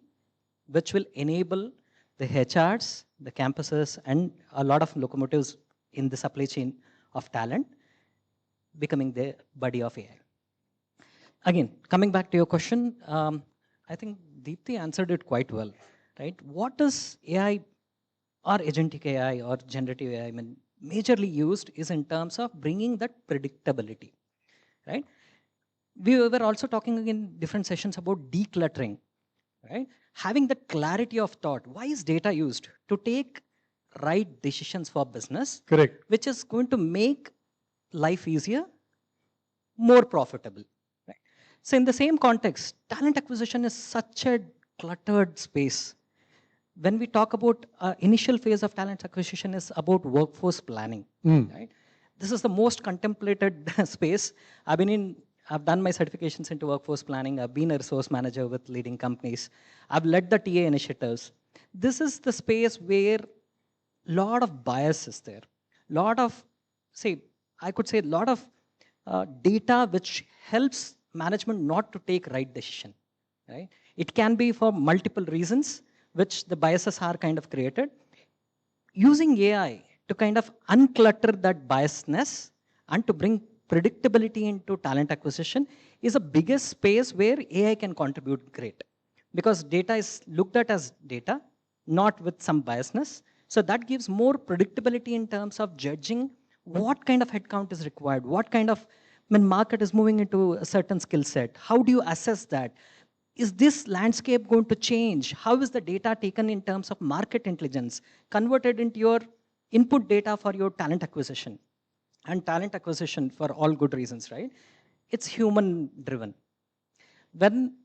which will enable the HRs, the campuses, and a lot of locomotives in the supply chain of talent becoming the buddy of AI. Again, coming back to your question, I think Deepthi answered it quite well, right? What is AI or agentic AI or generative AI majorly used is in terms of bringing that predictability, right? We were also talking in different sessions about decluttering, right? Having the clarity of thought. Why is data used? To take right decisions for business. Correct. Which is going to make life easier, more profitable. Right? So in the same context, talent acquisition is such a cluttered space. When we talk about initial phase of talent acquisition is about workforce planning. Right? This is the most contemplated space. I've done my certifications into workforce planning. I've been a resource manager with leading companies. I've led the TA initiatives. This is the space where a lot of bias is there. Lot of, I could say a lot of data which helps management not to take right decision. Right? It can be for multiple reasons, which the biases are kind of created. Using AI to kind of unclutter that biasness and to bring predictability into talent acquisition is a biggest space where AI can contribute great. Because data is looked at as data, not with some biasness. So that gives more predictability in terms of judging what kind of headcount is required, what kind of market is moving into a certain skill set. How do you assess that? Is this landscape going to change? How is the data taken in terms of market intelligence, converted into your input data for your talent acquisition? And talent acquisition, for all good reasons, right? It's human driven. When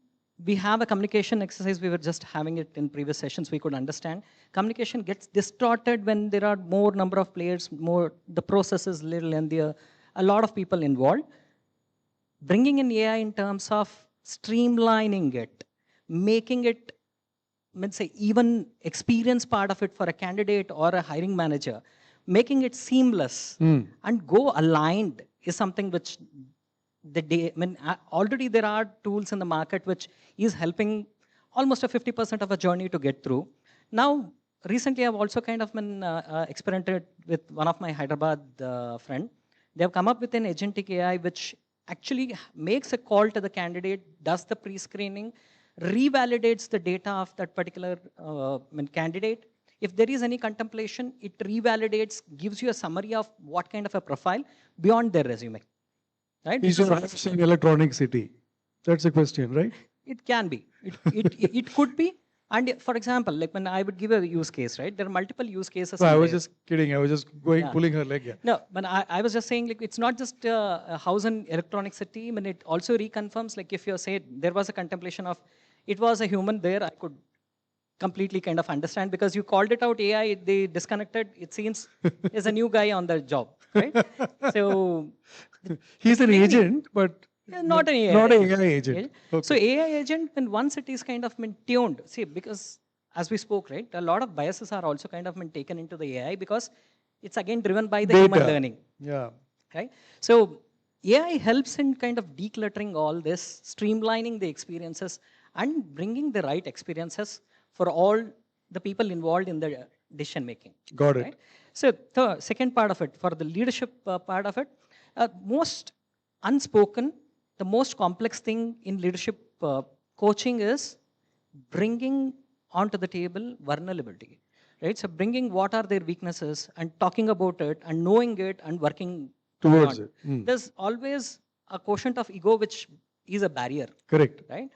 we have a communication exercise, we were just having it in previous sessions, we could understand. Communication gets distorted when there are more number of players, the process is little lengthier, a lot of people involved. Bringing in AI in terms of streamlining it, making it, even experience part of it for a candidate or a hiring manager, making it seamless and go aligned is something which already there are tools in the market which is helping almost a 50% of a journey to get through. Now, recently I've also kind of experimented with one of my Hyderabad friend. They have come up with an agentic AI which actually makes a call to the candidate, does the pre-screening, revalidates the data of that particular candidate. If there is any contemplation, it revalidates, gives you a summary of what kind of a profile beyond their resume. Right? Is your house in electronic city? That's the question, right? It can be. It could be. And for example, like when I would give a use case, right? There are multiple use cases. No, I was just kidding. I was just pulling her leg. Yeah. No, but I was just saying, like, it's not just a house in electronic city. I mean, it also reconfirms, like, if you say there was a contemplation of it was a human there, I could completely kind of understand, because you called it out AI, they disconnected. It seems there's a new guy on the job, right? So he's an agent, but not an AI. Not an AI agent. Okay. So AI agent, when once it is kind of tuned, see, because as we spoke, right, a lot of biases are also kind of taken into the AI because it's again driven by the human learning. Yeah. Right. So AI helps in kind of decluttering all this, streamlining the experiences, and bringing the right experiences for all the people involved in the decision making. Got it. Right? So the second part of it, for the leadership part of it, most unspoken, the most complex thing in leadership coaching is bringing onto the table vulnerability. Right? So bringing what are their weaknesses and talking about it and knowing it and working towards it. Mm. There's always a quotient of ego which is a barrier. Correct. Right?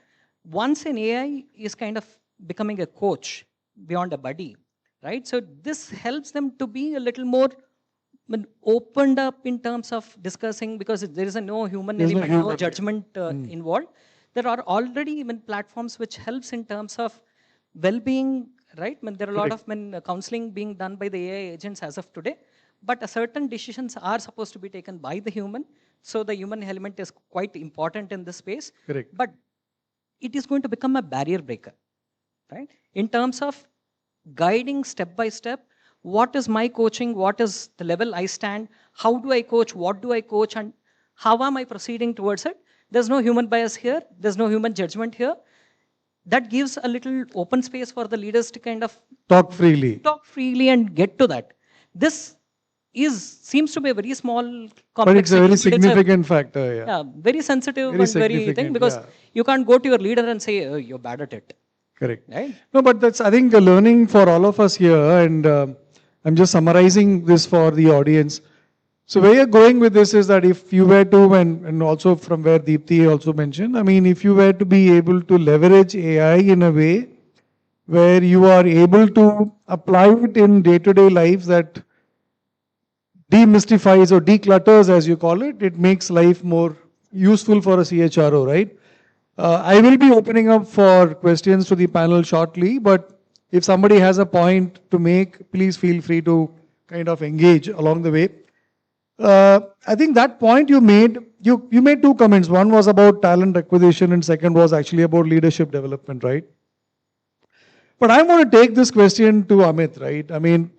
Once an AI is kind of becoming a coach beyond a buddy, right? So this helps them to be a little more opened up in terms of discussing, because there is no human element, no judgment involved. There are already platforms which helps in terms of well-being, right? There are a lot of counseling being done by the AI agents as of today, but certain decisions are supposed to be taken by the human. So the human element is quite important in this space. Correct. But it is going to become a barrier breaker, right? In terms of guiding step by step, what is my coaching, what is the level I stand, how do I coach, what do I coach, and how am I proceeding towards it? There's no human bias here, there's no human judgment here. That gives a little open space for the leaders to kind of talk freely and get to that. This seems to be a very small complexity. But it's a very significant factor. Yeah, very sensitive and very thing, because you can't go to your leader and say, oh, you're bad at it. Correct. Right? No, but that's, I think, a learning for all of us here, and I'm just summarizing this for the audience. So where you're going with this is that if you were to, and also from where Deepthi also mentioned, I mean, if you were to be able to leverage AI in a way where you are able to apply it in day-to-day lives that demystifies or declutters, as you call it. It makes life more useful for a CHRO, right? I will be opening up for questions to the panel shortly, but if somebody has a point to make, please feel free to kind of engage along the way. I think that point you made, you made two comments. One was about talent acquisition and second was actually about leadership development, right? But I want to take this question to Amit, right? I mean,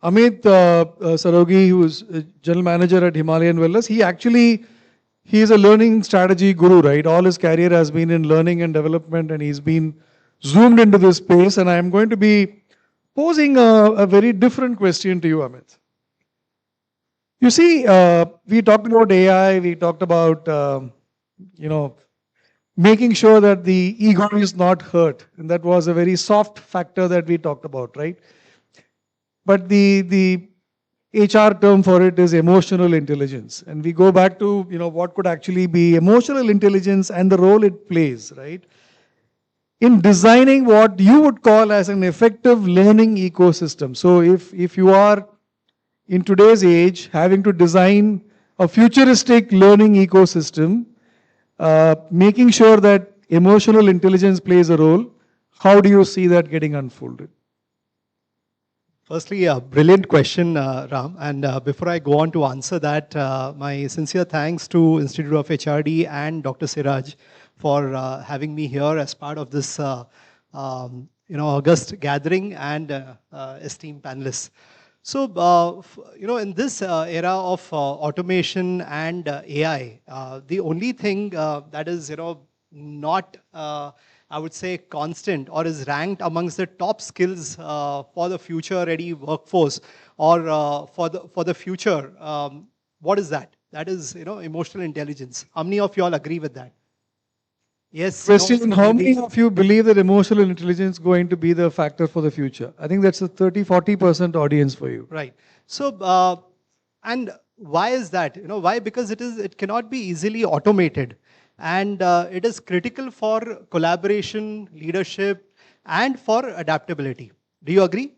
Amit Sarogi, who is general manager at Himalayan Wellness, he is a learning strategy guru, right? All his career has been in learning and development, and he's been zoomed into this space. And I'm going to be posing a very different question to you, Amit. You see, we talked about AI, we talked about, making sure that the ego is not hurt. And that was a very soft factor that we talked about, right? But the HR term for it is emotional intelligence. And we go back to, what could actually be emotional intelligence and the role it plays, right? In designing what you would call as an effective learning ecosystem. So if you are in today's age having to design a futuristic learning ecosystem, making sure that emotional intelligence plays a role, how do you see that getting unfolded? Firstly, a brilliant question, Ram. And before I go on to answer that, my sincere thanks to Institute of HRD and Dr. Siraj for having me here as part of this August gathering and esteemed panelists. So, in this era of automation and AI, the only thing that is, not I would say constant or is ranked amongst the top skills for the future ready workforce or for the future. What is that? That is, emotional intelligence. How many of you all agree with that? Yes. Question, No, how maybe. many of you believe that emotional intelligence is going to be the factor for the future? I think that's a 30-40% audience for you. Right. So, and why is that? Why? Because it cannot be easily automated. And it is critical for collaboration, leadership, and for adaptability. Do you agree?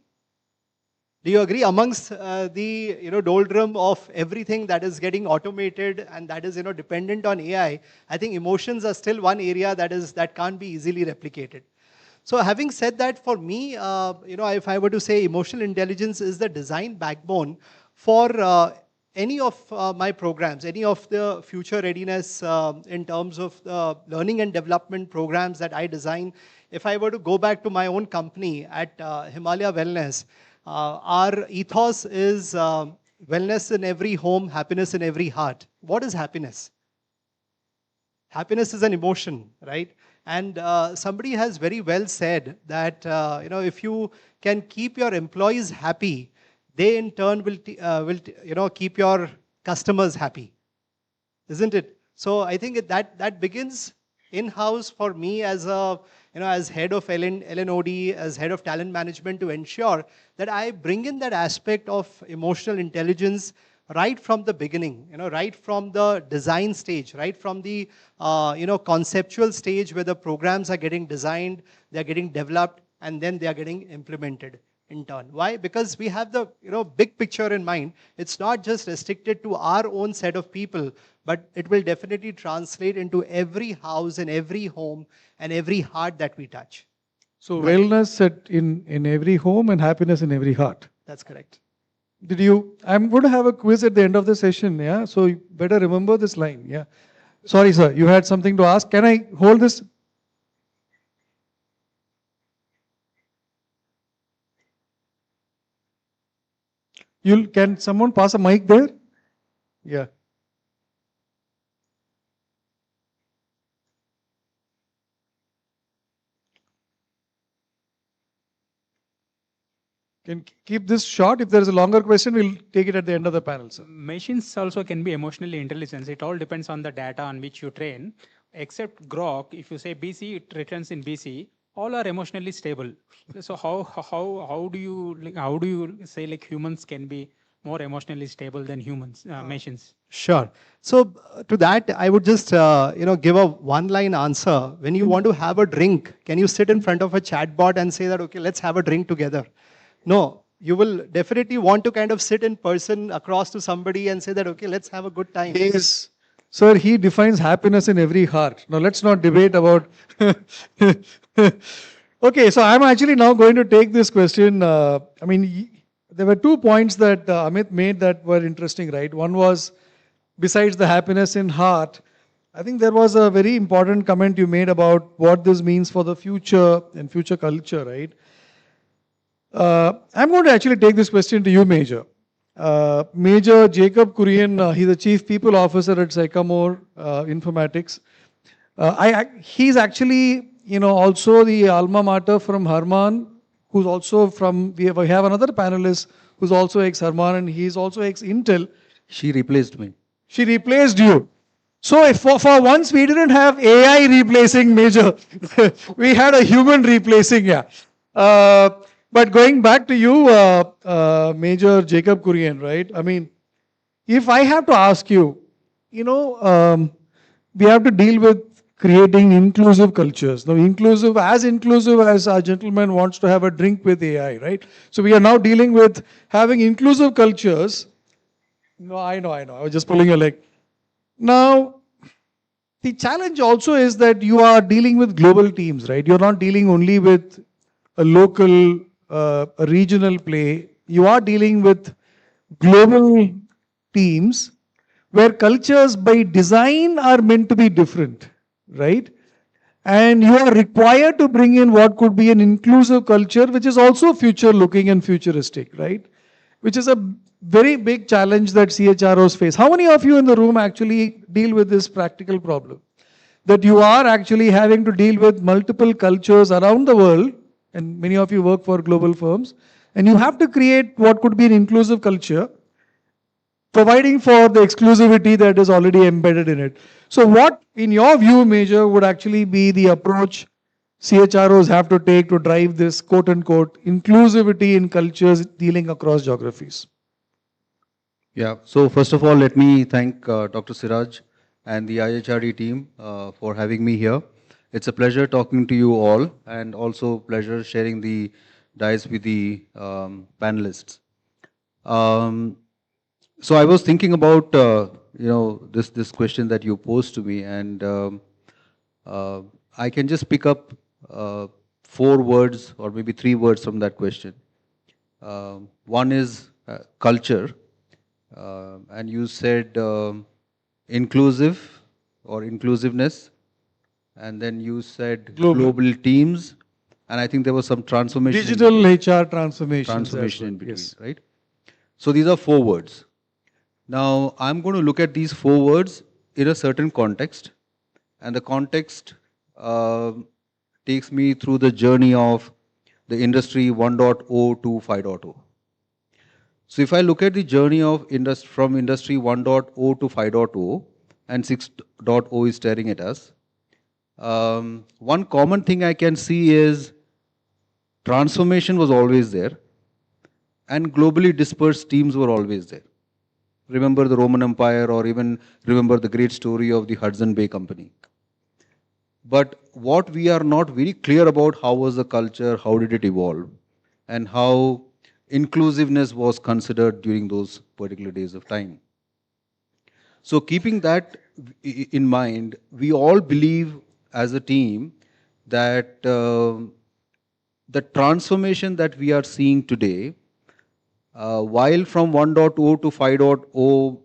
Do you agree? Amongst the doldrum of everything that is getting automated and that is dependent on AI, I think emotions are still one area that can't be easily replicated. So having said that, for me, if I were to say emotional intelligence is the design backbone for any of my programs, any of the future readiness in terms of the learning and development programs that I design. If I were to go back to my own company at Himalaya Wellness, our ethos is wellness in every home, happiness in every heart. What is happiness? Happiness is an emotion, right? And somebody has very well said that if you can keep your employees happy, they in turn will keep your customers happy, isn't it? So I think that begins in-house for me as a as head of LNOD, as head of talent management, to ensure that I bring in that aspect of emotional intelligence right from the beginning, right from the design stage, right from the conceptual stage where the programs are getting designed, they're getting developed, and then they are getting implemented in turn. Why? Because we have the big picture in mind. It's not just restricted to our own set of people, but it will definitely translate into every house and every home and every heart that we touch. So wellness in every home and happiness in every heart. That's correct. I'm going to have a quiz at the end of the session, yeah? So you better remember this line, yeah? Sorry, sir, you had something to ask. Can I hold this? Can someone pass a mic there? Yeah. Can keep this short. If there is a longer question, we'll take it at the end of the panel, sir. Machines also can be emotionally intelligent. It all depends on the data on which you train. Except Grok, if you say BC, it returns in BC. All are emotionally stable. So how do you say like humans can be more emotionally stable than humans, machines. Sure. So to that, I would just give a one-line answer. When you want to have a drink, can you sit in front of a chatbot and say that, okay, let's have a drink together? No, you will definitely want to kind of sit in person across to somebody and say that, okay, let's have a good time. Yes. Sir, he defines happiness in every heart. Now let's not debate about. Okay, so I'm actually now going to take this question. There were 2 points that Amit made that were interesting, right? One was, besides the happiness in heart, I think there was a very important comment you made about what this means for the future and future culture, right? I'm going to actually take this question to you, Major. Major Jacob Kurian, he's the Chief People Officer at Sycamore Informatics. He's actually, also the alma mater from Harman, who's also from, we have another panelist who's also ex-Harman and he's also ex-Intel. She replaced me. She replaced you. So if for once we didn't have AI replacing Major, we had a human replacing, yeah. But going back to you, Major Jacob Kurian, right? I mean, if I have to ask you, we have to deal with creating inclusive cultures. Now, inclusive as our gentleman wants to have a drink with AI, right? So we are now dealing with having inclusive cultures. No, I know. I was just pulling your leg. Now, the challenge also is that you are dealing with global teams, right? You're not dealing only with a local, a regional play. You are dealing with global teams where cultures by design are meant to be different, right? And you are required to bring in what could be an inclusive culture, which is also future looking and futuristic, right? Which is a very big challenge that CHROs face. How many of you in the room actually deal with this practical problem? That you are actually having to deal with multiple cultures around the world, and many of you work for global firms, and you have to create what could be an inclusive culture, providing for the exclusivity that is already embedded in it. So what, in your view, Major, would actually be the approach CHROs have to take to drive this quote-unquote inclusivity in cultures dealing across geographies? Yeah, so first of all, let me thank Dr. Siraj and the IHRD team for having me here. It's a pleasure talking to you all, and also pleasure sharing the dais with the panelists. So I was thinking about this question that you posed to me, and I can just pick up 4 words or maybe 3 words from that question. One is culture, and you said inclusive or inclusiveness, and then you said global teams, and I think there was some transformation. Digital HR transformation in between, yes. Right? So these are 4 words. Now I'm going to look at these 4 words in a certain context, and the context takes me through the journey of the industry 1.0 to 5.0. So if I look at the journey of from industry 1.0 to 5.0, and 6.0 is staring at us, one common thing I can see is transformation was always there, and globally dispersed teams were always there. Remember the Roman Empire, or even remember the great story of the Hudson Bay Company. But what we are not very clear about, how was the culture, how did it evolve, and how inclusiveness was considered during those particular days of time. So keeping that in mind, we all believe as a team that the transformation that we are seeing today, while from 1.0 to 5.0,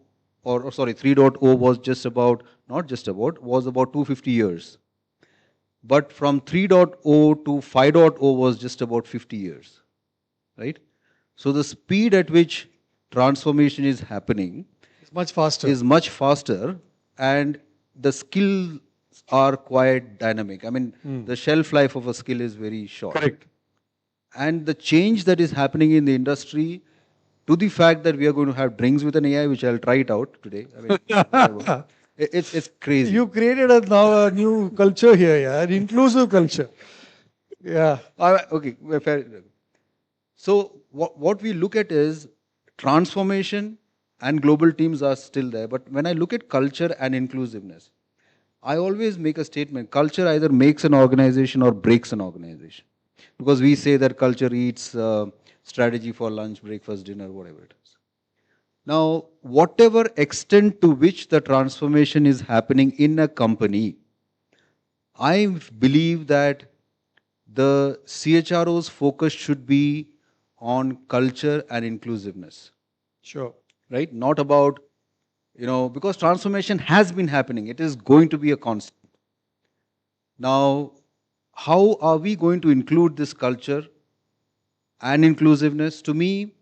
or sorry, 3.0 was just about, not just about, was about 250 years. But from 3.0 to 5.0 was just about 50 years, right? So the speed at which transformation is happening is much faster. And the skills are quite dynamic. I mean, the shelf life of a skill is very short. Correct. And the change that is happening in the industry, to the fact that we are going to have drinks with an AI, which I'll try it out today. I mean, it's crazy. You created now a new culture here, yeah, an inclusive culture. Yeah. Okay, fair. So what we look at is Transformation and global teams are still there. But when I look at culture and inclusiveness, I always make a statement. Culture either makes an organization or breaks an organization. Because we say that culture eats strategy for lunch, breakfast, dinner, whatever it is. Now, whatever extent to which the transformation is happening in a company, I believe that the CHRO's focus should be on culture and inclusiveness. Sure. Right? Not about, because transformation has been happening. It is going to be a constant. Now, how are we going to include this culture and inclusiveness? To me,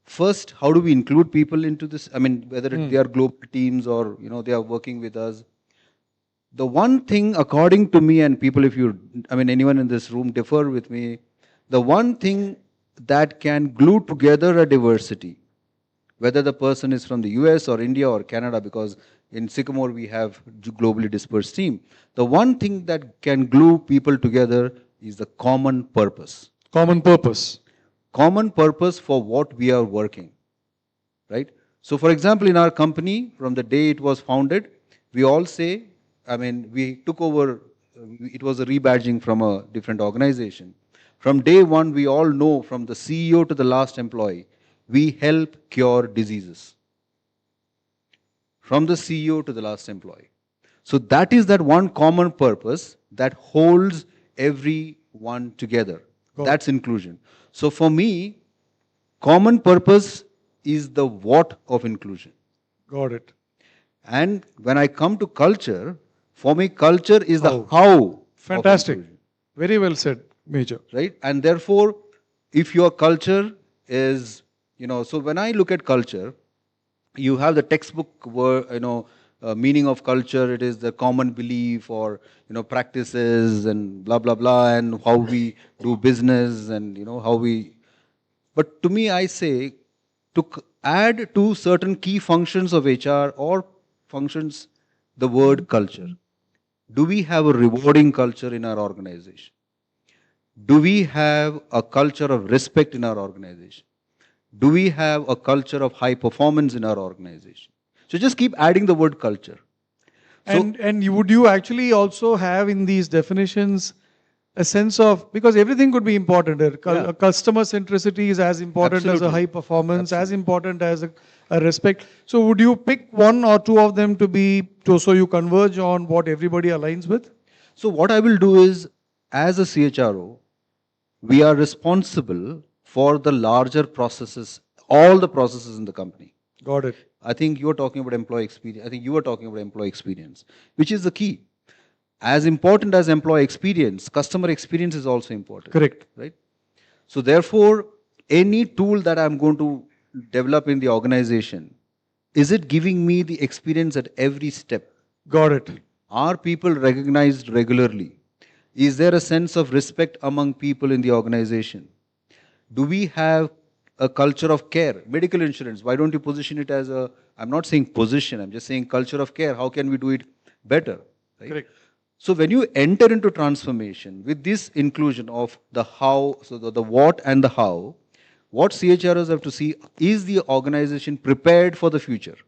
first, how do we include people into this? I mean, whether they are global teams or, they are working with us. The one thing, according to me, and people, anyone in this room differ with me, the one thing that can glue together a diversity, whether the person is from the US or India or Canada, because in Sycamore we have globally dispersed team. The one thing that can glue people together is the common purpose. Common purpose. Common purpose for what we are working, right? So for example, in our company, from the day it was founded, we all say, we took over, it was a rebadging from a different organization. From day one, we all know, from the CEO to the last employee, we help cure diseases. From the CEO to the last employee. So that is that one common purpose that holds everyone together. That's inclusion. So for me, common purpose is the what of inclusion. Got it. And when I come to culture, for me, culture is the how. Fantastic. Very well said, Major. Right? And therefore, if your culture is, so when I look at culture, you have the textbook word, meaning of culture. It is the common belief or, practices and blah, blah, blah, and how we do business and, how we. But to me, I say, to add to certain key functions of HR or functions, the word culture. Do we have a rewarding culture in our organization? Do we have a culture of respect in our organization? Do we have a culture of high performance in our organization? So just keep adding the word culture. And would you actually also have in these definitions a sense of, because everything could be important. Customer centricity is as important as a high performance, as important as a respect. So would you pick one or two of them so you converge on what everybody aligns with? So what I will do is, as a CHRO, we are responsible for the larger processes, all the processes in the company. Got it. I think you were talking about employee experience. I think you were talking about employee experience, which is the key. As important as employee experience, customer experience is also important. Correct. Right? So therefore, any tool that I'm going to develop in the organization, is it giving me the experience at every step? Got it. Are people recognized regularly? Is there a sense of respect among people in the organization? Do we have a culture of care? Medical insurance, why don't you position it as I'm not saying position, I'm just saying culture of care. How can we do it better? Right? Correct. So when you enter into transformation with this inclusion of the how, so the what and the how, what CHROs have to see, is the organization prepared for the future?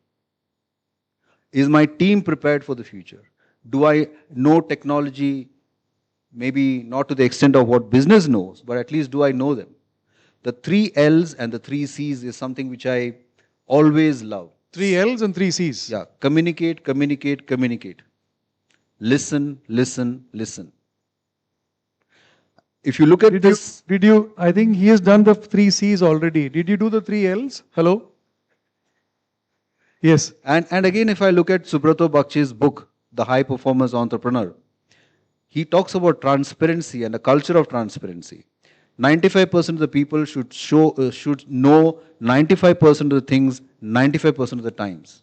Is my team prepared for the future? Do I know technology? Maybe not to the extent of what business knows, but at least do I know them? The 3 L's and the 3 C's is something which I always love. 3 L's and 3 C's. Yeah, communicate, communicate, communicate. Listen, listen, listen. If you look at this... I think he has done the 3 C's already. Did you do the 3 L's? Hello? Yes. And again, if I look at Subrato Bakchi's book, The High Performance Entrepreneur, he talks about transparency and a culture of transparency. 95% of the people should know 95% of the things 95% of the times.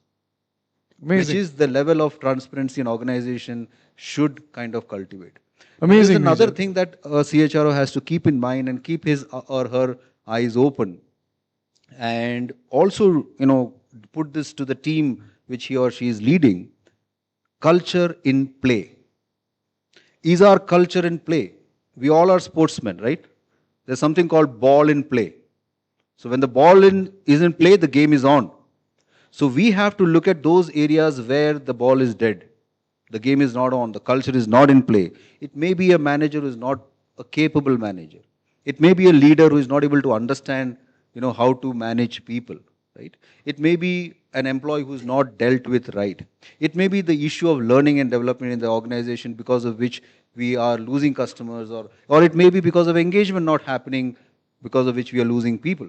Amazing. Which is the level of transparency an organization should kind of cultivate. Amazing. There's another thing that a CHRO has to keep in mind and keep his or her eyes open. And also, put this to the team which he or she is leading. Culture in play. Is our culture in play? We all are sportsmen, right? There's something called ball in play. So when the ball is in play, the game is on. So we have to look at those areas where the ball is dead. The game is not on, the culture is not in play. It may be a manager who is not a capable manager. It may be a leader who is not able to understand, how to manage people, right? It may be an employee who is not dealt with right. It may be the issue of learning and development in the organization because of which we are losing customers, or it may be because of engagement not happening because of which we are losing people.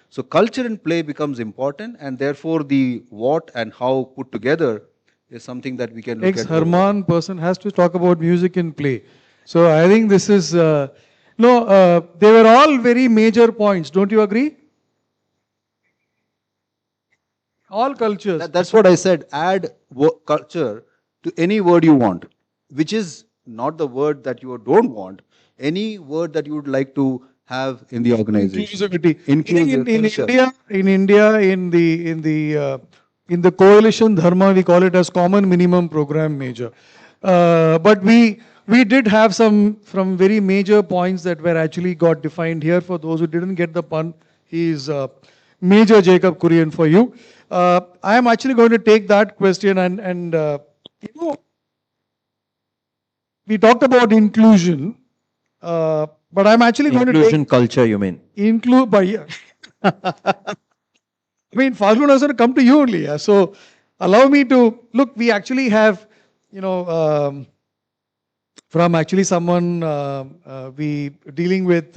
So culture and play becomes important, and therefore the what and how put together is something that we can look at. Ex-Herman person has to talk about music and play. So I think this is, they were all very major points. Don't you agree? All cultures. That's what I said. Add culture to any word you want, which is not the word that you don't want. Any word that you would like to have in the organization. Inclusivity. In India, in the coalition dharma, we call it as common minimum program major. But we did have some from very major points that were actually got defined here. For those who didn't get the pun, he is Major Jacob Kurian for you. I am actually going to take that question and we talked about inclusion. But I'm actually going to take... Inclusion culture, you mean? Include by... Yeah. I mean, Falgun has to come to you only. Yeah? So allow me to... Look, we actually have, from actually someone we dealing with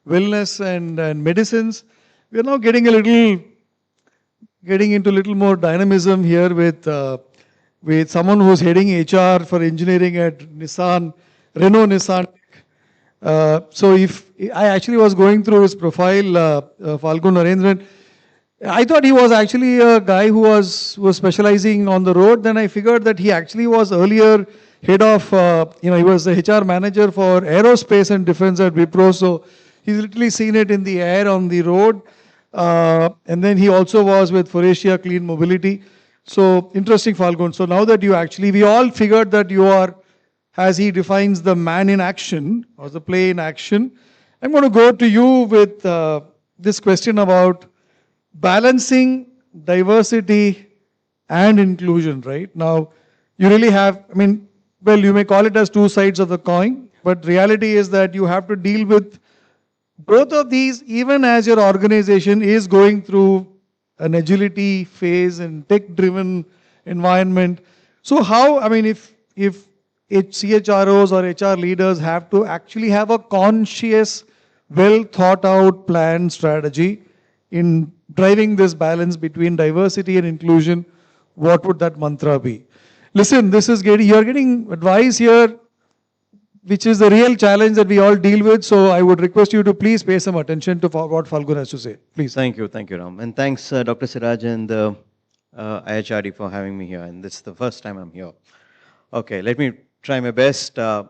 wellness and medicines, we are now getting into a little more dynamism here with someone who's heading HR for engineering at Renault Nissan. So if I actually was going through his profile, Falgun Narendran, I thought he was actually a guy who was specializing on the road. Then I figured that he actually was earlier head of, he was the HR manager for aerospace and defense at Wipro. So he's literally seen it in the air, on the road. And then he also was with Foratia Clean Mobility. So interesting, Falgun. So now that we all figured that you are, as he defines the man in action or the play in action, I'm going to go to you with this question about balancing diversity and inclusion, right? Now, you really have, you may call it as two sides of the coin, but reality is that you have to deal with both of these even as your organization is going through an agility phase and tech-driven environment. So how, if CHROs or HR leaders have to actually have a conscious, well thought out plan strategy in driving this balance between diversity and inclusion, what would that mantra be? Listen, you're getting advice here, which is the real challenge that we all deal with. So I would request you to please pay some attention to what Falgun has to say. Please. Thank you, Ram. And thanks, Dr. Siraj and IHRD for having me here. And this is the first time I'm here. Okay, let me try my best. The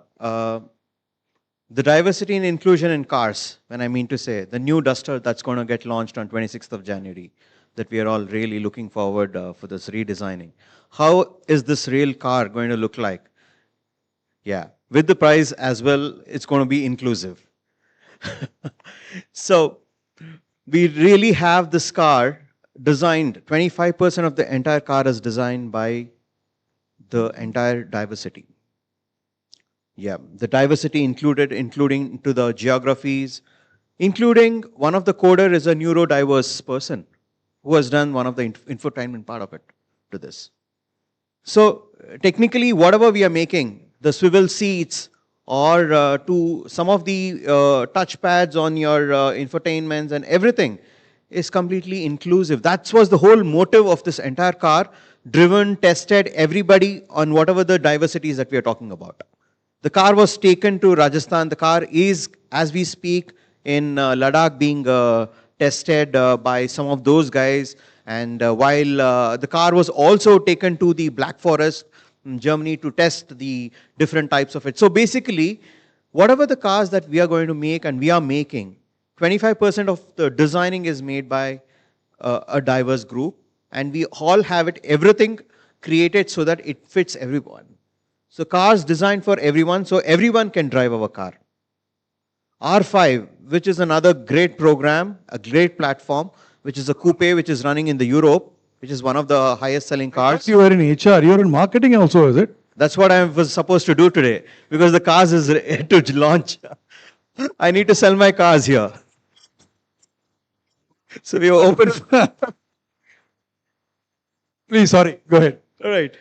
diversity and inclusion in cars, when I mean to say, the new Duster that's going to get launched on 26th of January, that we are all really looking forward for this redesigning. How is this real car going to look like? Yeah, with the price as well, it's going to be inclusive. So we really have this car designed, 25% of the entire car is designed by the entire diversity. Yeah, the diversity including to the geographies, including one of the coder is a neurodiverse person who has done one of the infotainment part of it to this. So technically, whatever we are making, the swivel seats or to some of the touch pads on your infotainments and everything is completely inclusive. That was the whole motive of this entire car, driven, tested, everybody on whatever the diversities that we are talking about. The car was taken to Rajasthan. The car is, as we speak, in Ladakh being tested by some of those guys. And while the car was also taken to the Black Forest, Germany, to test the different types of it. So basically, whatever the cars that we are going to make and we are making, 25% of the designing is made by a diverse group. And we all have it, everything created so that it fits everyone. So cars designed for everyone, so everyone can drive our car. R5, which is another great program, a great platform, which is a coupe which is running in the Europe, which is one of the highest selling cars. You are in HR, you're in marketing also, is it? That's what I was supposed to do today, because the cars is to launch. I need to sell my cars here. So we are open. Please, sorry, go ahead. All right.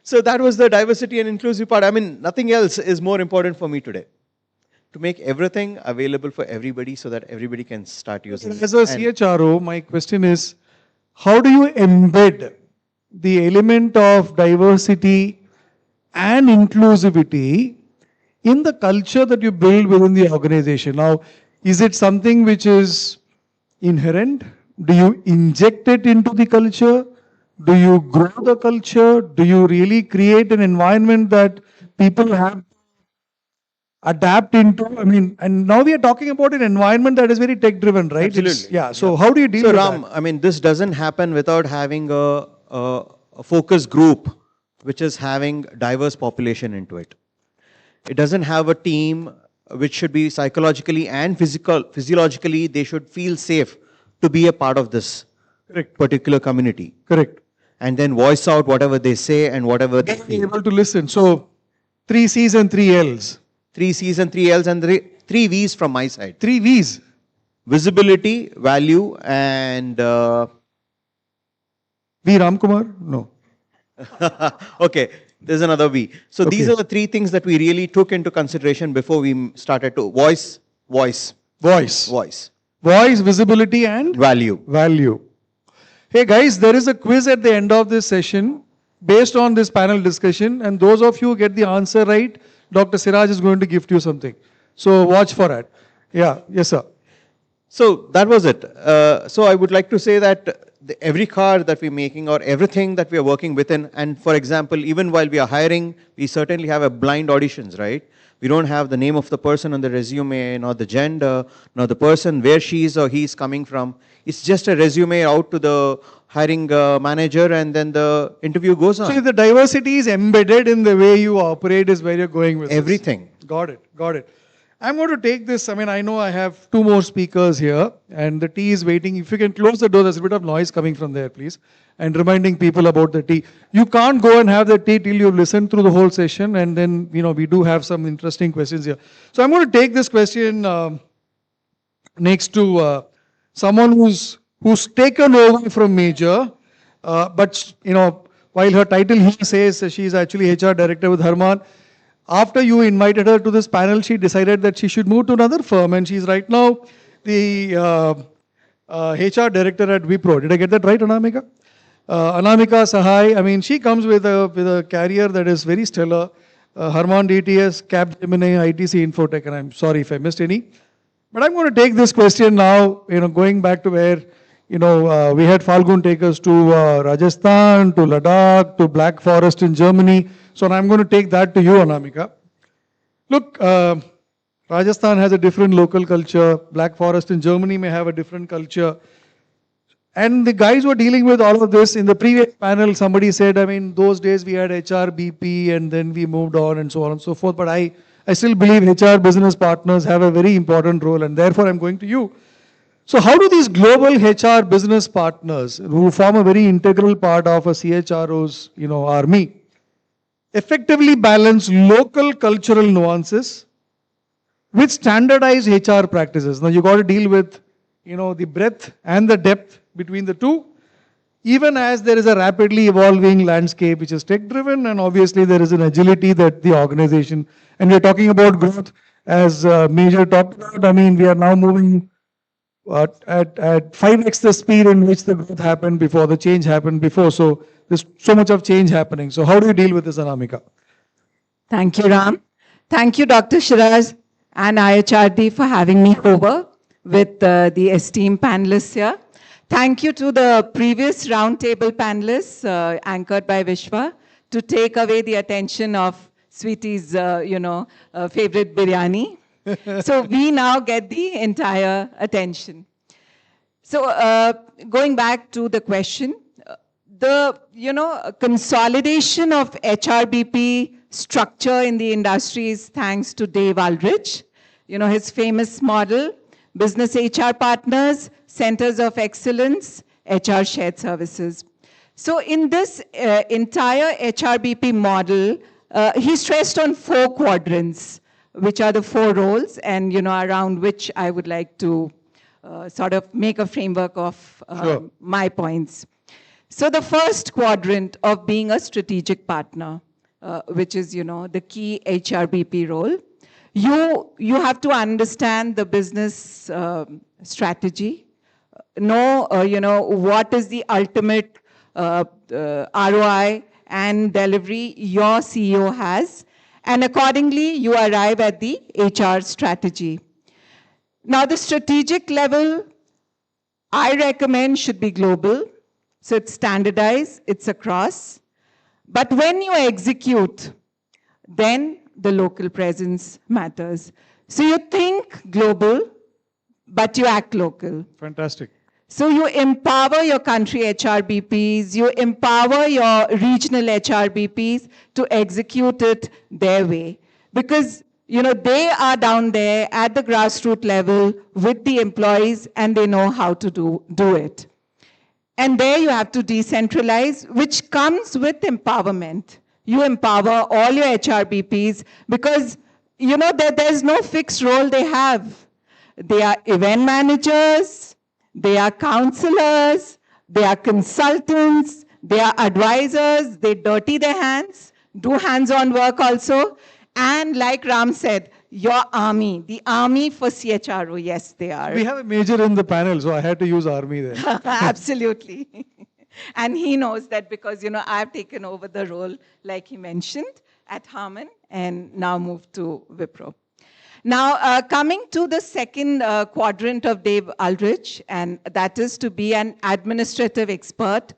So that was the diversity and inclusive part. I mean, nothing else is more important for me today. To make everything available for everybody so that everybody can start using it. As a CHRO, my question is, how do you embed the element of diversity and inclusivity in the culture that you build within the organization? Now, is it something which is inherent? Do you inject it into the culture? Do you grow the culture? Do you really create an environment that people have adapt into? I mean, and now we are talking about an environment that is very tech driven, right? Absolutely. Yeah. So how do you deal with Ram, that? I mean, this doesn't happen without having a focus group which is having diverse population into it. It doesn't have a team which should be psychologically and physiologically, they should feel safe to be a part of this particular community. Correct. And then voice out whatever they say and whatever they Be feel. able to listen. So 3 C's and 3 L's. 3 C's and 3 L's and 3 V's from my side. 3 V's. Visibility, value, and... V. Ramkumar? No. Okay, there's another V. So these are the 3 things that we really took into consideration before we started to voice, visibility, and value. Hey guys, there is a quiz at the end of this session based on this panel discussion, and those of you who get the answer right, Dr. Siraj is going to gift you something. So watch for it. Yeah, yes sir. So that was it. So I would like to say that every car that we're making or everything that we are working within, and for example, even while we are hiring, we certainly have a blind auditions, right? We don't have the name of the person on the resume, nor the gender, nor the person where she is or he is coming from. It's just a resume out to the hiring manager, and then the interview goes on. So if the diversity is embedded in the way you operate is where you're going with everything. This. Got it, got it. I'm going to take this. I mean, I know I have 2 more speakers here, and the tea is waiting. If you can close the door, there's a bit of noise coming from there, please. And reminding people about the tea. You can't go and have the tea till you've listened through the whole session, and then, you know, we do have some interesting questions here. So I'm going to take this question next to someone who's taken over from Major, but, you know, while her title here says she's actually HR director with Harman, after you invited her to this panel, she decided that she should move to another firm, and she's right now the HR director at Wipro. Did I get that right, Anamika? Anamika Sahai, I mean, she comes with a career that is very stellar. Harman DTS, Capgemini, ITC Infotech, and I'm sorry if I missed any. But I'm going to take this question now, you know, going back to where, you know, we had Falgun take us to Rajasthan, to Ladakh, to Black Forest in Germany. So I'm going to take that to you, Anamika. Look, Rajasthan has a different local culture. Black Forest in Germany may have a different culture. And the guys who are dealing with all of this, in the previous panel, somebody said, I mean, those days we had HR, BP, and then we moved on and so on and so forth. But I still believe HR business partners have a very important role, and therefore I'm going to you. So how do these global HR business partners, who form a very integral part of a CHRO's, you know, army, effectively balance local cultural nuances with standardized HR practices? Now you got to deal with, you know, the breadth and the depth between the two, even as there is a rapidly evolving landscape which is tech driven, and obviously there is an agility that the organization, and we're talking about growth as Major talked about. I mean, we are now moving at 5x the speed in which the growth happened before, the change happened before. So there's so much of change happening. So how do you deal with this, Anamika? Thank you, Ram. Thank you, Dr. Shiraz and IHRD for having me over with the esteemed panelists here. Thank you to the previous roundtable panelists anchored by Vishwa to take away the attention of Sweetie's, favorite biryani. So we now get the entire attention. So going back to the question, the consolidation of HRBP structure in the industry is thanks to Dave Aldrich. his famous model, business HR partners, centers of excellence, HR shared services. So in this entire HRBP model, he stressed on 4 quadrants, which are the 4 roles, and around which I would like to sort of make a framework of my points. So the first quadrant of being a strategic partner, which is the key HRBP role, you have to understand the business strategy, know what is the ultimate ROI and delivery your CEO has, and accordingly you arrive at the HR strategy. Now the strategic level I recommend should be global, so it's standardized, it's across. But when you execute, then the local presence matters. So you think global, but you act local. Fantastic. So you empower your country HRBPs, you empower your regional HRBPs to execute it their way. Because they are down there at the grassroots level with the employees and they know how to do it. And there you have to decentralize, which comes with empowerment. You empower all your HRBPs because there's no fixed role they have. They are event managers, they are counselors, they are consultants, they are advisors, they dirty their hands, do hands-on work also. And like Ram said, your army, the army for CHRO, yes, they are. We have a major in the panel, so I had to use army there. Absolutely. And he knows that because, I've taken over the role, like he mentioned, at Harman and now moved to Wipro. Now, coming to the second quadrant of Dave Aldrich, and that is to be an administrative expert.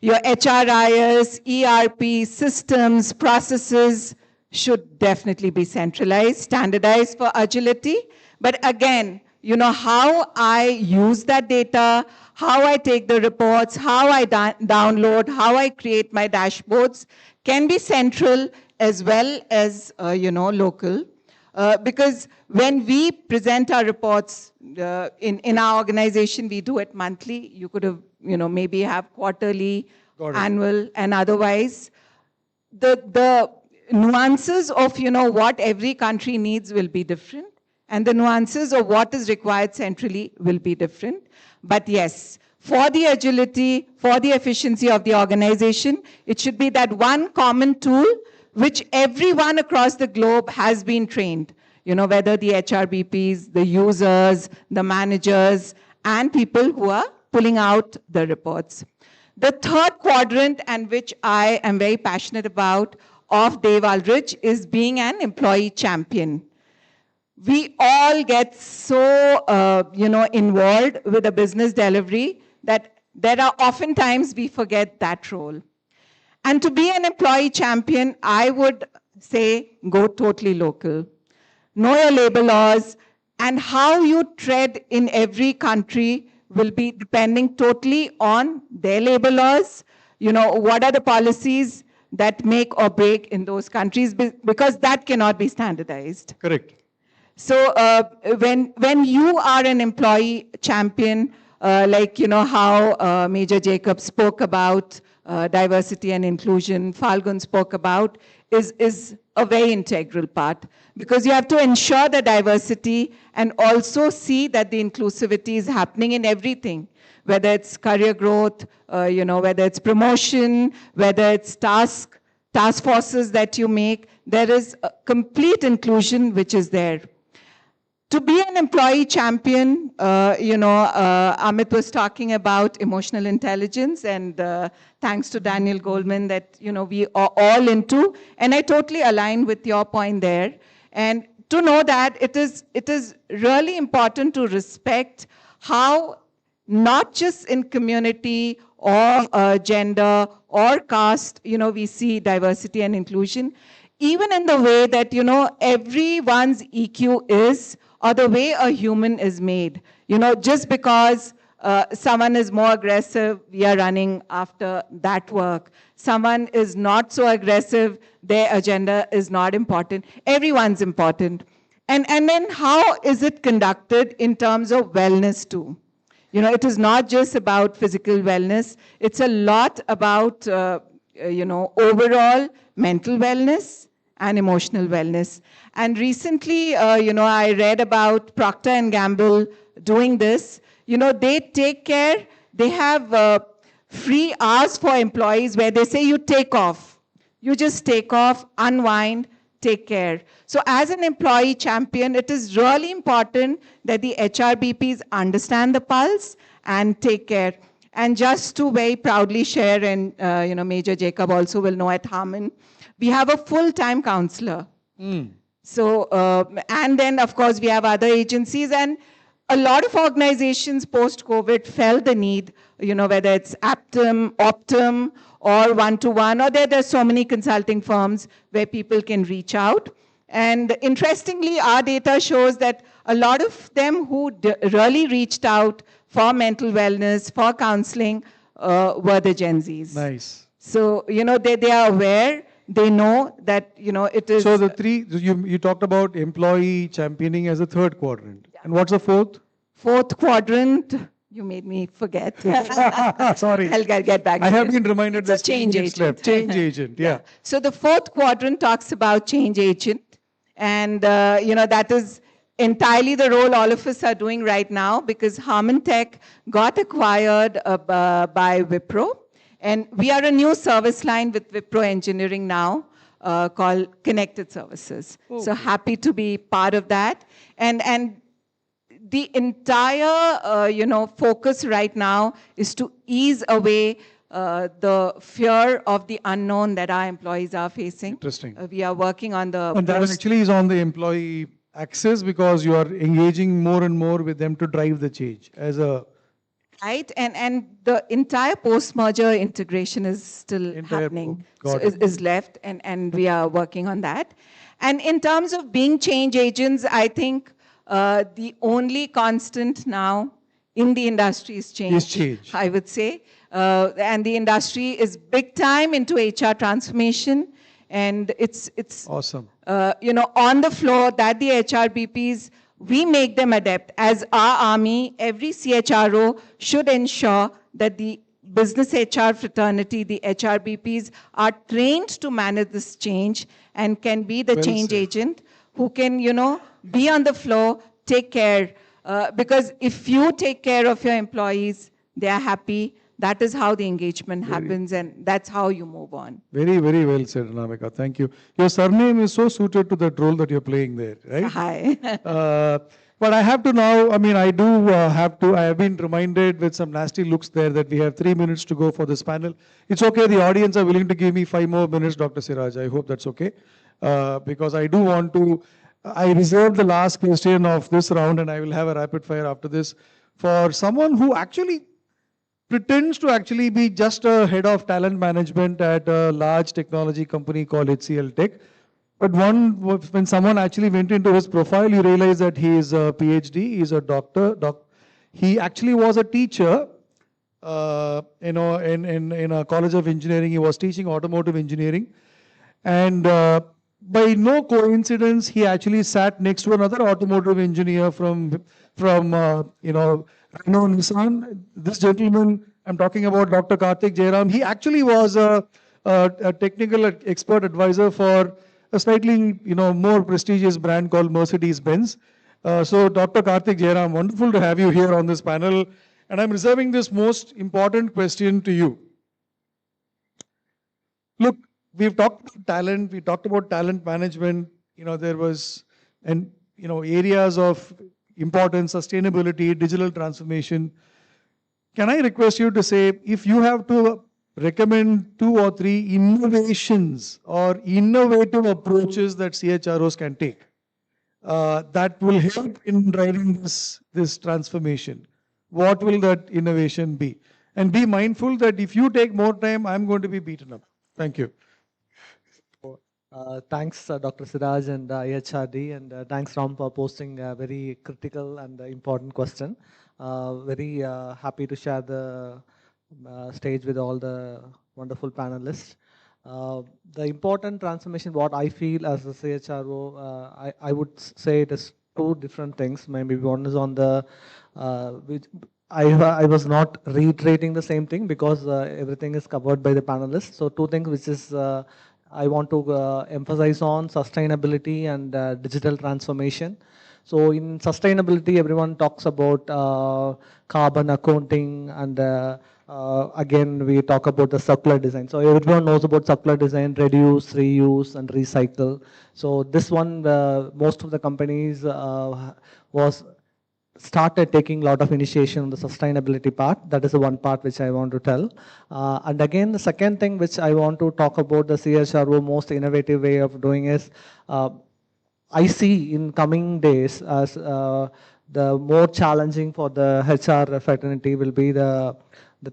Your HRIS, ERP, systems, processes should definitely be centralized, standardized for agility. But again, how I use that data, how I take the reports, how I download, how I create my dashboards can be central as well as, local. Because when we present our reports in our organization, we do it monthly. You could have, maybe have quarterly, annual, and otherwise. The nuances of, what every country needs will be different. And the nuances of what is required centrally will be different. But yes, for the agility, for the efficiency of the organization, it should be that one common tool which everyone across the globe has been trained, whether the HRBPs, the users, the managers, and people who are pulling out the reports. The third quadrant, and which I am very passionate about, of Dave Aldrich, is being an employee champion. We all get so, involved with the business delivery that there are often times we forget that role. And to be an employee champion, I would say go totally local. Know your labor laws, and how you tread in every country will be depending totally on their labor laws. What are the policies that make or break in those countries, because that cannot be standardized. Correct. So when you are an employee champion, like how Major Jacob spoke about diversity and inclusion, Falgun spoke about, is a very integral part, because you have to ensure the diversity and also see that the inclusivity is happening in everything, whether it's career growth, whether it's promotion, whether it's task forces that you make. There is a complete inclusion which is there. To be an employee champion, Amit was talking about emotional intelligence, and thanks to Daniel Goldman that, we are all into, and I totally align with your point there. And to know that it is really important to respect how, not just in community or gender or caste, we see diversity and inclusion, even in the way that, everyone's EQ is, or the way a human is made. Just because someone is more aggressive, we are running after that work. Someone is not so aggressive, their agenda is not important. Everyone's important. And then how is it conducted in terms of wellness too? It is not just about physical wellness. It's a lot about, overall mental wellness and emotional wellness. And recently, I read about Procter and Gamble doing this. They take care, they have free hours for employees where they say you take off. You just take off, unwind, take care. So as an employee champion, it is really important that the HRBPs understand the pulse and take care. And just to very proudly share, and Major Jacob also will know at Harman, we have a full-time counselor. So, and then of course we have other agencies, and a lot of organizations post-COVID felt the need, whether it's Optum, or one-to-one, or there's so many consulting firms where people can reach out. And interestingly, our data shows that a lot of them who really reached out for mental wellness, for counseling, were the Gen Zs. Nice. So, they are aware, they know that, it is... So the three, you talked about employee championing as a third quadrant. Yeah. And what's the fourth? Fourth quadrant, you made me forget. Sorry. I'll get back to I have this. been reminded It's a that change agent. left. Change agent, yeah. So the fourth quadrant talks about change agent. And, that is entirely the role all of us are doing right now, because Harman Tech got acquired by Wipro. And we are a new service line with Wipro Engineering now called Connected Services. Oh. So happy to be part of that. And the entire, focus right now is to ease away the fear of the unknown that our employees are facing. Interesting. We are working on the... And that actually is on the employee axis, because you are engaging more and more with them to drive the change as a... Right, and the entire post-merger integration is still happening, so is left, and we are working on that. And in terms of being change agents, I think the only constant now in the industry is change. I would say. And the industry is big time into HR transformation, and it's awesome. On the floor that the HRBPs, we make them adept. As our army, every CHRO should ensure that the business HR fraternity, the HRBPs, are trained to manage this change and can be the change agent who can, be on the floor, take care. Because if you take care of your employees, they are happy. That is how the engagement happens, and that's how you move on. Very, very well said, Anamika. Thank you. Your surname is so suited to that role that you're playing there, right? Hi. But I have to now, I have been reminded with some nasty looks there that we have 3 minutes to go for this panel. It's okay, the audience are willing to give me 5 more minutes, Dr. Siraj. I hope that's okay. Because I do want to, I reserve the last question of this round, and I will have a rapid fire after this, for someone who actually pretends to actually be just a head of talent management at a large technology company called HCL Tech. But when someone actually went into his profile, you realize that he is a PhD, he is a doctor. He actually was a teacher, in a college of engineering. He was teaching automotive engineering. And by no coincidence, he actually sat next to another automotive engineer from Renault Nissan. This gentleman, I'm talking about Dr. Karthik Jairam. He actually was a technical expert advisor for a slightly more prestigious brand called Mercedes-Benz. So Dr. Karthik Jairam, wonderful to have you here on this panel. And I'm reserving this most important question to you. Look, we've talked about talent, we talked about talent management. There was, areas of importance, sustainability, digital transformation. Can I request you to say, if you have to recommend 2 or 3 innovations or innovative approaches that CHROs can take that will help in driving this transformation, what will that innovation be? And be mindful that if you take more time, I'm going to be beaten up. Thank you. Thanks, Dr. Siraj and IHRD, and thanks, Ram, for posting a very critical and important question. Very happy to share the stage with all the wonderful panelists. The important transformation, what I feel as a CHRO, I would say it is two different things. Maybe one is on the, which I was not reiterating the same thing because everything is covered by the panelists. So two things which is I want to emphasize on sustainability and digital transformation. So in sustainability, everyone talks about carbon accounting and again, we talk about the circular design. So everyone knows about circular design, reduce, reuse, and recycle. So this one, most of the companies was started taking a lot of initiation on the sustainability part. That is the one part which I want to tell. And again, the second thing which I want to talk about the CHRO most innovative way of doing is, I see in coming days as the more challenging for the HR fraternity will be the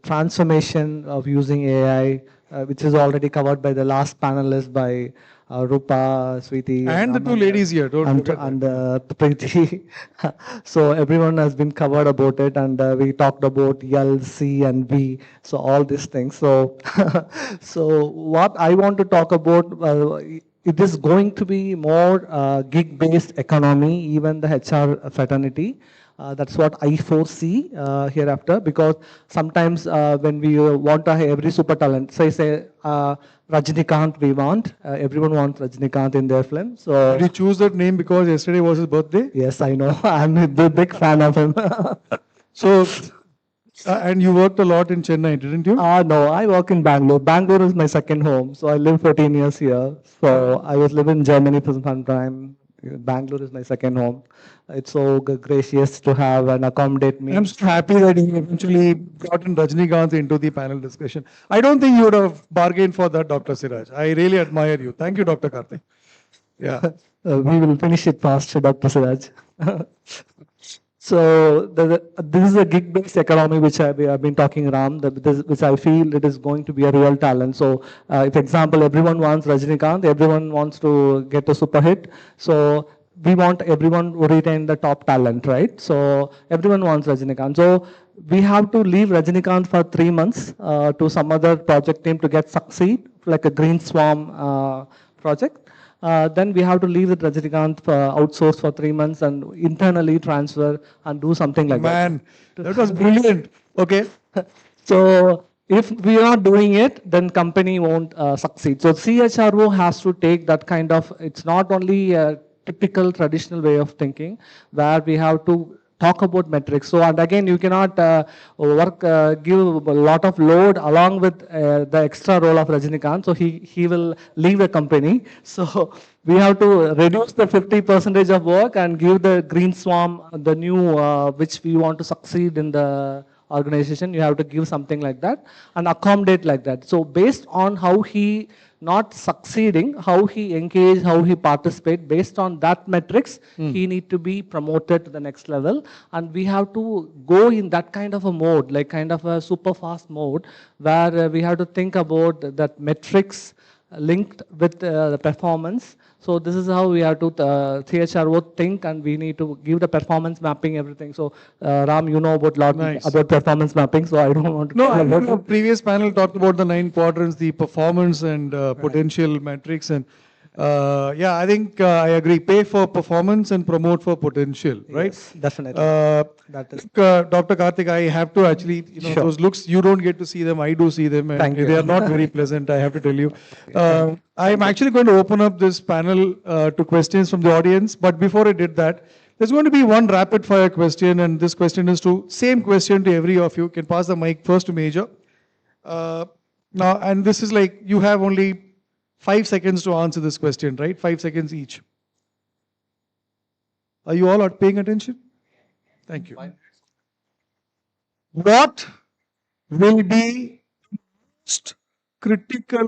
transformation of using AI, which is already covered by the last panelist by Rupa, Sweetie, And the two ladies here, don't forget and Preeti. So everyone has been covered about it, and we talked about L, C, and V. So all these things. So, so what I want to talk about, it is going to be more gig-based economy, even the HR fraternity. That's what I foresee hereafter, because sometimes when we want to have every super talent, say Rajinikanth we want, everyone wants Rajinikanth in their film. So did you choose that name because yesterday was his birthday? Yes, I know. I'm a big fan of him. So, and you worked a lot in Chennai, didn't you? No, I work in Bangalore. Bangalore is my second home. So I lived 14 years here. So I was living in Germany for some time. Bangalore is my second home. It's so gracious to have and accommodate me. I'm so happy that you eventually brought in Rajinikanth into the panel discussion. I don't think you would have bargained for that, Dr. Siraj. I really admire you. Thank you, Dr. Karthik. Yeah. We will finish it fast, Dr. Siraj. So this is a gig-based economy which I've been talking around, which I feel it is going to be a real talent. So if example, everyone wants Rajinikanth, everyone wants to get a super hit. So we want everyone to retain the top talent, right? So everyone wants Rajinikanth. So we have to leave Rajinikanth for 3 months to some other project team to get succeed, like a green swarm project. Then we have to leave the Rajinikanth outsource for 3 months and internally transfer and do something like that. Man, that was brilliant. Okay. So if we are not doing it, then company won't succeed. So CHRO has to take that kind of, it's not only a typical traditional way of thinking where we have to talk about metrics. So, and again, you cannot give a lot of load along with the extra role of Rajinikanth. So he will leave the company. So we have to reduce the 50% of work and give the green swarm, the new, which we want to succeed in the organization. You have to give something like that and accommodate like that. So based on how he not succeeding, how he engage, how he participate, based on that metrics, he need to be promoted to the next level. And we have to go in that kind of a mode, like kind of a super fast mode, where we have to think about that metrics linked with the performance. So this is how we have to CHRO think, and we need to give the performance mapping, everything. So Ram, you know about lot about performance mapping, so I don't want to. No, I know the previous panel talked about the 9 quadrants, the performance and potential metrics, and yeah, I think I agree. Pay for performance and promote for potential, right? Yes, definitely. That is. Dr. Karthik, I have to actually, Sure. those looks, you don't get to see them, I do see them, and Thank you. they are not very pleasant, I have to tell you. I'm actually going to open up this panel to questions from the audience, but before I did that, there's going to be one rapid fire question, and this question is same question to every of you. You can pass the mic first to Major. Now, and this is like, you have only 5 seconds to answer this question, right? 5 seconds each. Are you all paying attention? Thank you. What will be most critical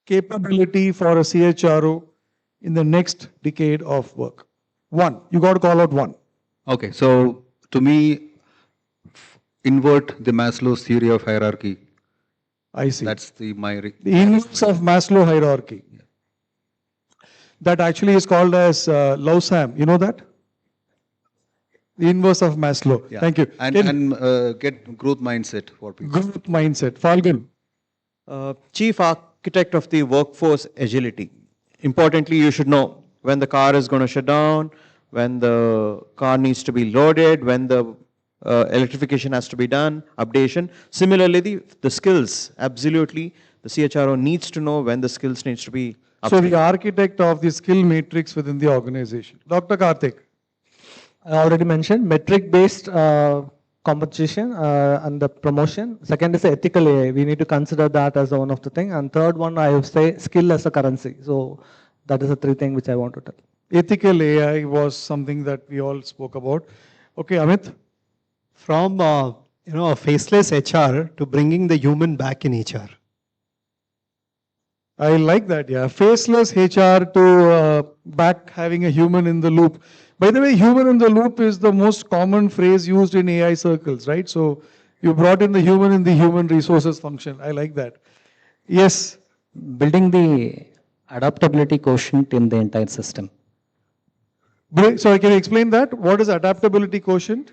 capability for a CHRO in the next decade of work? One. You got to call out one. Okay, so to me, invert the Maslow's theory of hierarchy. I see. That's the The inverse of Maslow hierarchy. That actually is called as LOSAM. You know that? The inverse of Maslow. Yeah. Thank you. And get growth mindset for people. Growth mindset. Falgun. Chief architect of the workforce agility. Importantly, you should know when the car is going to shut down, when the car needs to be loaded, when the electrification has to be done, updation. Similarly, the skills, absolutely, the CHRO needs to know when the skills needs to be So upskilled. the architect of the skill matrix within the organization. Dr. Karthik. I already mentioned metric-based competition and the promotion. Second is the ethical AI. We need to consider that as one of the thing. And third one, I would say skill as a currency. So that is the three things which I want to tell. Ethical AI was something that we all spoke about. Okay, Amit. From a faceless HR to bringing the human back in HR. I like that, yeah. Faceless HR to back having a human in the loop. By the way, human in the loop is the most common phrase used in AI circles, right? So you brought in the human resources function. I like that. Yes. Building the adaptability quotient in the entire system. Sorry, can you explain that? What is adaptability quotient?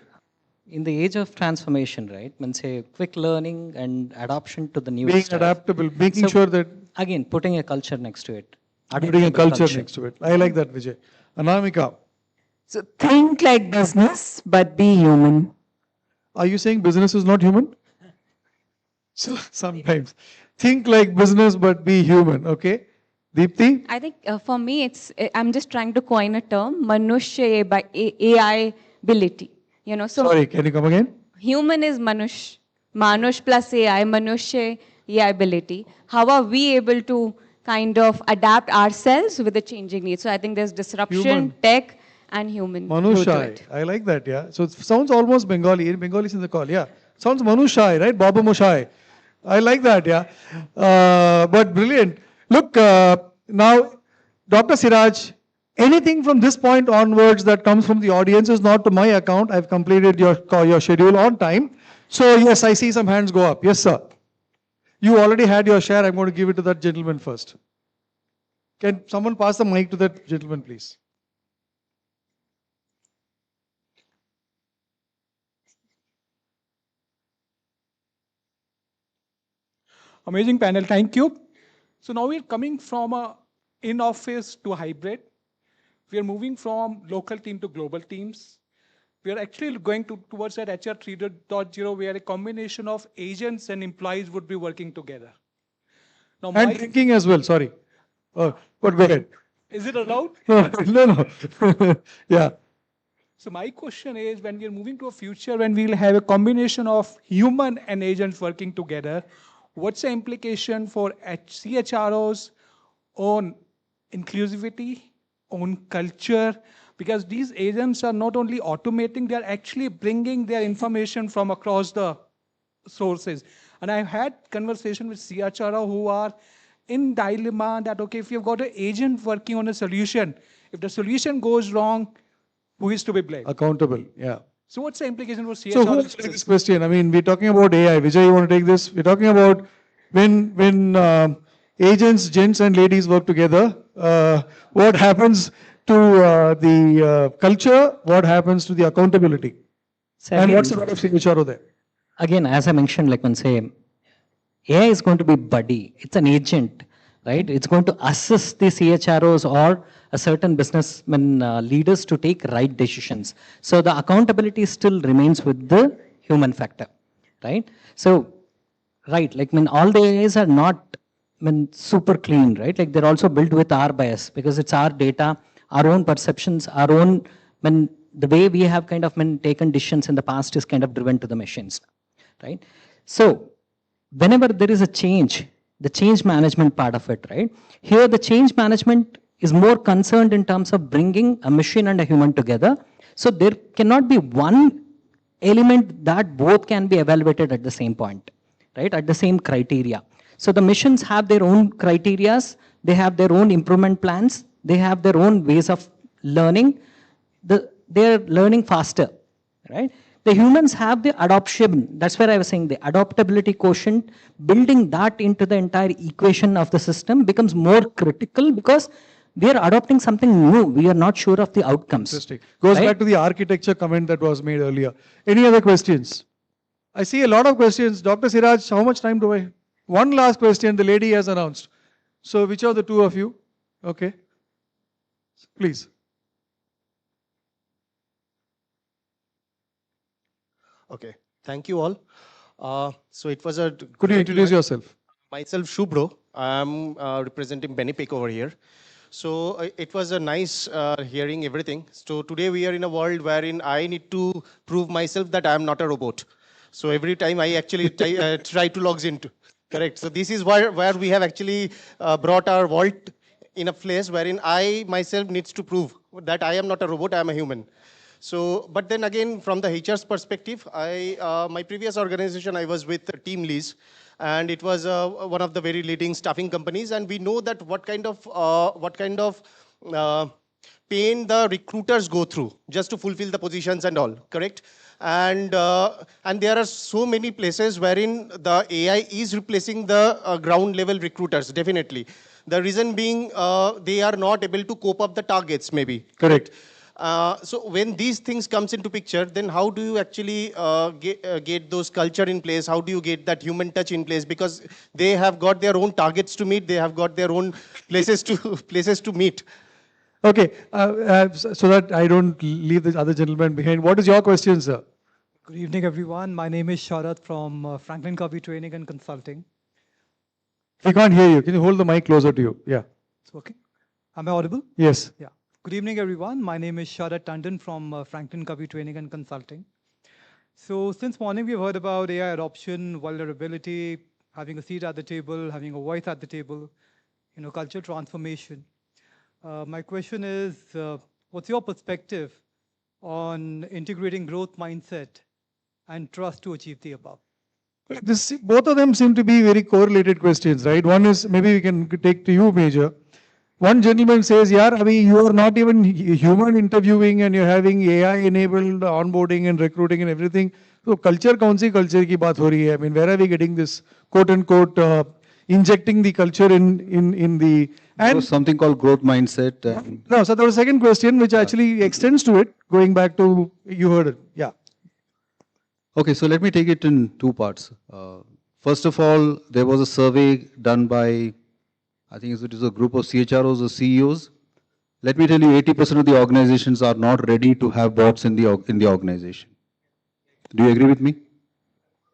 In the age of transformation, right? When say quick learning and adoption to the new Being stuff. adaptable, making sure that... Again, putting a culture next to it. Putting a Adaptable culture next to it. I like that, Vijay. Anamika. So think like business, but be human. Are you saying business is not human? So sometimes. Think like business, but be human, okay? Deepti? I think for me, I'm just trying to coin a term, Manushya by AI ability. You know, so Sorry, can you come again? human is Manush. Manush plus AI, Manushya AI ability. How are we able to kind of adapt ourselves with the changing needs? So I think there's disruption, Human. tech, and human. glue to Manushai. it. I like that, yeah. So it sounds almost Bengali. Bengali is in the call, yeah. Sounds Manushai, right? Baba Mushai. I like that, yeah. But brilliant. Look, now, Dr. Siraj, anything from this point onwards that comes from the audience is not to my account. I've completed your schedule on time. So yes, I see some hands go up. Yes, sir. You already had your share. I'm going to give it to that gentleman first. Can someone pass the mic to that gentleman, please? Amazing panel, thank you. So now we're coming from a in-office to hybrid. We are moving from local team to global teams. We are actually going towards that HR 3.0 where a combination of agents and employees would be working together. Now, And drinking as well, sorry. But go ahead. Is it allowed? No. Yeah. So my question is, when we are moving to a future when we'll have a combination of human and agents working together, what's the implication for CHROs on inclusivity, on culture? Because these agents are not only automating, they're actually bringing their information from across the sources. And I've had conversation with CHRO who are in dilemma that, okay, if you've got an agent working on a solution, if the solution goes wrong, who is to be blamed? Accountable, yeah. So what's the implication for CHRO? So who wants to take this question? I mean, we're talking about AI. Vijay, you want to take this? We're talking about when agents, gents and ladies work together, what happens to the culture, what happens to the accountability? And what's the role of CHRO there? Again, as I mentioned, like when say, AI is going to be buddy. It's an agent, right? It's going to assist the CHROs or a certain businessman leaders to take right decisions. So the accountability still remains with the human factor, right? So, right, like all the AIs are not super clean, right? Like they're also built with our bias because it's our data, our own perceptions, our own, the way we have kind of taken decisions in the past is kind of driven to the machines, right? So, whenever there is a change, the change management part of it, right? Here the change management is more concerned in terms of bringing a machine and a human together. So there cannot be one element that both can be evaluated at the same point, right? At the same criteria. So the missions have their own criterias, they have their own improvement plans, they have their own ways of learning. They're learning faster, right? The humans have the adoption. That's where I was saying the adaptability quotient, building that into the entire equation of the system becomes more critical because we are adopting something new. We are not sure of the outcomes. Interesting. Goes right? back to the architecture comment that was made earlier. Any other questions? I see a lot of questions. Dr. Siraj, how much time do I? One last question the lady has announced. So which are the two of you? Okay. Please. Okay, thank you all. So it was a. Could you introduce yourself? Myself, Shubhro. I'm representing Benipik over here. So it was a nice hearing everything. So today we are in a world wherein I need to prove myself that I am not a robot. So every time I actually try to log into. Correct. So this is where we have actually brought our world in a place wherein I myself needs to prove that I am not a robot, I am a human. So, but then again, from the HR's perspective, my previous organization, I was with Team Lease, and it was one of the very leading staffing companies, and we know that what kind of pain the recruiters go through just to fulfill the positions and all, correct? And there are so many places wherein the AI is replacing the ground level recruiters, definitely. The reason being they are not able to cope up the targets, maybe. Correct. So when these things comes into picture, then how do you actually get those culture in place? How do you get that human touch in place? Because they have got their own targets to meet. They have got their own places to meet. Okay, so that I don't leave this other gentleman behind. What is your question, sir? Good evening, everyone. My name is Sharath from Franklin Covey Training and Consulting. We can't hear you. Can you hold the mic closer to you? Yeah. It's okay. Am I audible? Yes. Yeah. Good evening, everyone. My name is Sharath Tandon from Franklin Covey Training and Consulting. So since morning, we've heard about AI adoption, vulnerability, having a seat at the table, having a voice at the table, culture transformation. My question is, what's your perspective on integrating growth mindset and trust to achieve the above? Both of them seem to be very correlated questions, right? One is, maybe we can take to you, Major. One gentleman says, "Yaar, abhi you are not even human interviewing and you're having AI-enabled onboarding and recruiting and everything. So culture, kaun si culture ki baat ho rahi hai? I mean, where are we getting this quote-unquote injecting the culture in the..." There was something called growth mindset. No, so there was a second question which actually extends to it, going back to, you heard it. Yeah. Okay, so let me take it in two parts. First of all, there was a survey done by, I think it was a group of CHROs or CEOs. Let me tell you, 80% of the organizations are not ready to have bots in the organization. Do you agree with me?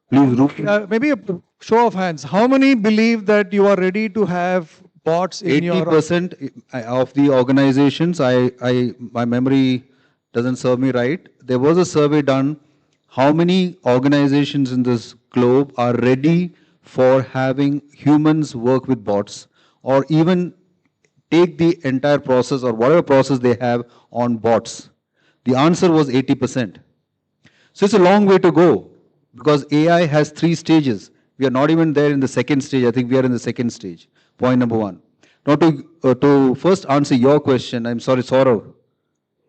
Please, maybe a show of hands. How many believe that you are ready to have bots in 80% of the organizations, my memory doesn't serve me right. There was a survey done. How many organizations in this globe are ready for having humans work with bots, or even take the entire process or whatever process they have on bots? The answer was 80%. So it's a long way to go, because AI has 3 stages. We are not even there in the second stage. I think we are in the second stage. Point number 1. Now to first answer your question, I'm sorry, Saurav,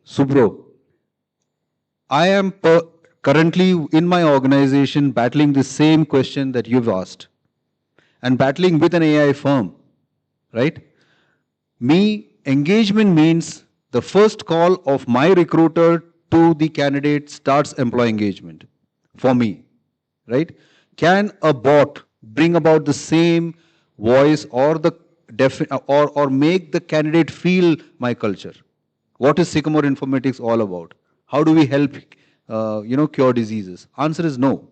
Subro, I am currently in my organization battling the same question that you've asked, and battling with an AI firm, right? Engagement means the first call of my recruiter to the candidate starts employee engagement for me, right? Can a bot bring about the same voice or or make the candidate feel my culture? What is Sycamore Informatics all about? How do we help cure diseases? Answer is no.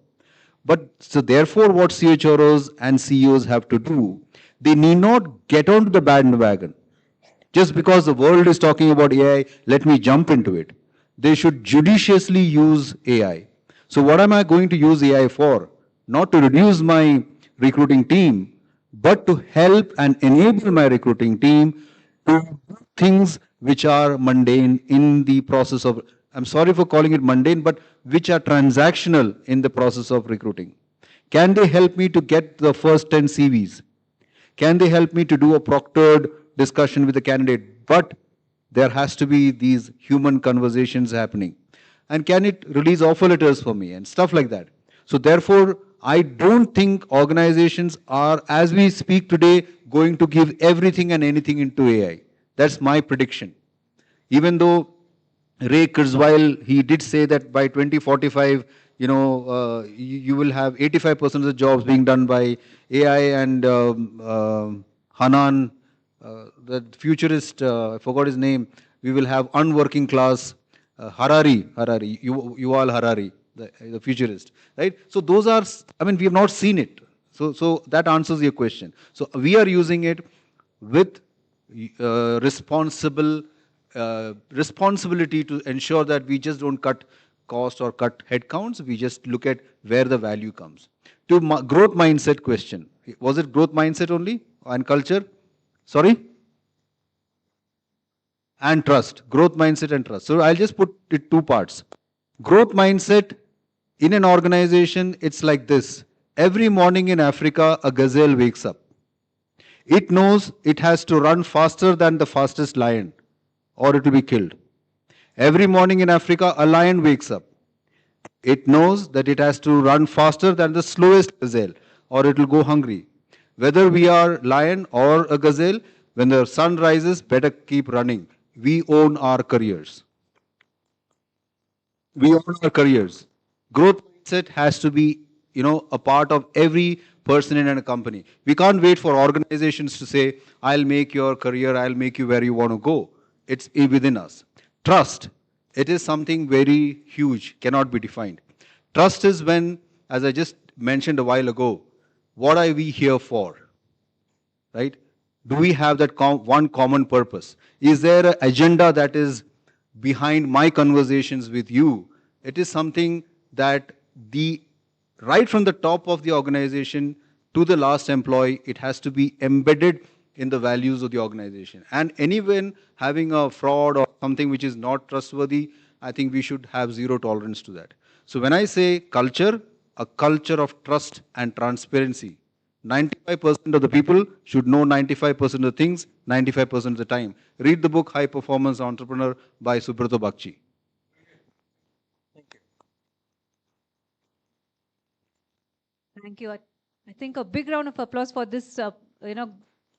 But so therefore, what CHROs and CEOs have to do, they need not get onto the bandwagon. Just because the world is talking about AI, let me jump into it. They should judiciously use AI. So what am I going to use AI for? Not to reduce my recruiting team, but to help and enable my recruiting team to do things which are mundane in the process of, I'm sorry for calling it mundane, but which are transactional in the process of recruiting. Can they help me to get the first 10 CVs? Can they help me to do a proctored discussion with the candidate? But there has to be these human conversations happening. And can it release offer letters for me and stuff like that? So therefore, I don't think organizations are, as we speak today, going to give everything and anything into AI. That's my prediction. Even though Ray Kurzweil, he did say that by 2045, you will have 85% of the jobs being done by AI, and Hanan, the futurist, I forgot his name. We will have unworking class, Harari, Yuval Harari, the futurist, right? So those are, I mean, we have not seen it. So that answers your question. So we are using it with responsibility to ensure that we just don't cut cost or cut headcounts. We just look at where the value comes. To growth mindset question, was it growth mindset only and culture? Sorry? And trust, growth mindset and trust. So I'll just put it two parts. Growth mindset in an organization, it's like this. Every morning in Africa, a gazelle wakes up. It knows it has to run faster than the fastest lion or it will be killed. Every morning in Africa, a lion wakes up. It knows that it has to run faster than the slowest gazelle or it will go hungry. Whether we are lion or a gazelle, when the sun rises, better keep running. We own our careers. We own our careers. Growth mindset has to be, a part of every person in a company. We can't wait for organizations to say, I'll make your career, I'll make you where you want to go. It's within us. Trust. It is something very huge, cannot be defined. Trust is when, as I just mentioned a while ago, what are we here for? Right? Do we have that one common purpose? Is there an agenda that is behind my conversations with you? It is something that right from the top of the organization to the last employee, it has to be embedded in the values of the organization. And anyone having a fraud or something which is not trustworthy, I think we should have zero tolerance to that. So when I say culture, a culture of trust and transparency. 95% of the people should know 95% of the things, 95% of the time. Read the book High Performance Entrepreneur by Subrata Bakshi. Thank you. I think a big round of applause for this,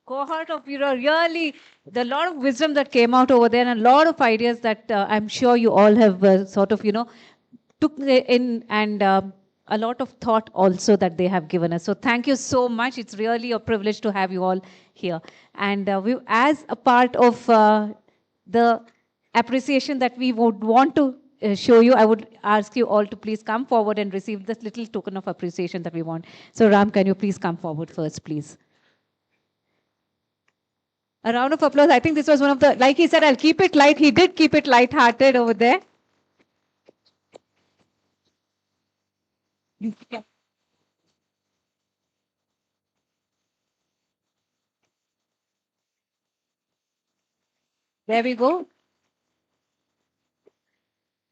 cohort of, really the lot of wisdom that came out over there and a lot of ideas that I'm sure you all have sort of, took in and a lot of thought also that they have given us. So thank you so much. It's really a privilege to have you all here. And as a part of the appreciation that we would want to show you, I would ask you all to please come forward and receive this little token of appreciation that we want. So Ram, can you please come forward first, please? A round of applause. I think this was one of the, like he said, I'll keep it light. He did keep it light-hearted over there. There we go.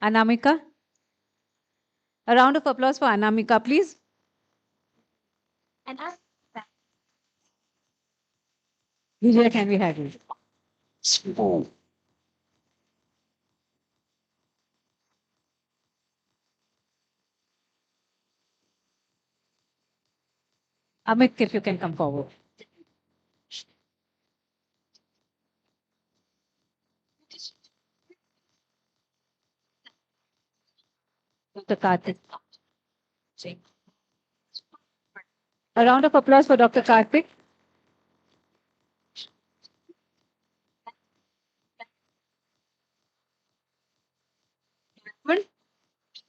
Anamika. A round of applause for Anamika, please. And Vijay, can we have you? Amit, if you can come forward. Dr. Karthik. A round of applause for Dr. Karthik.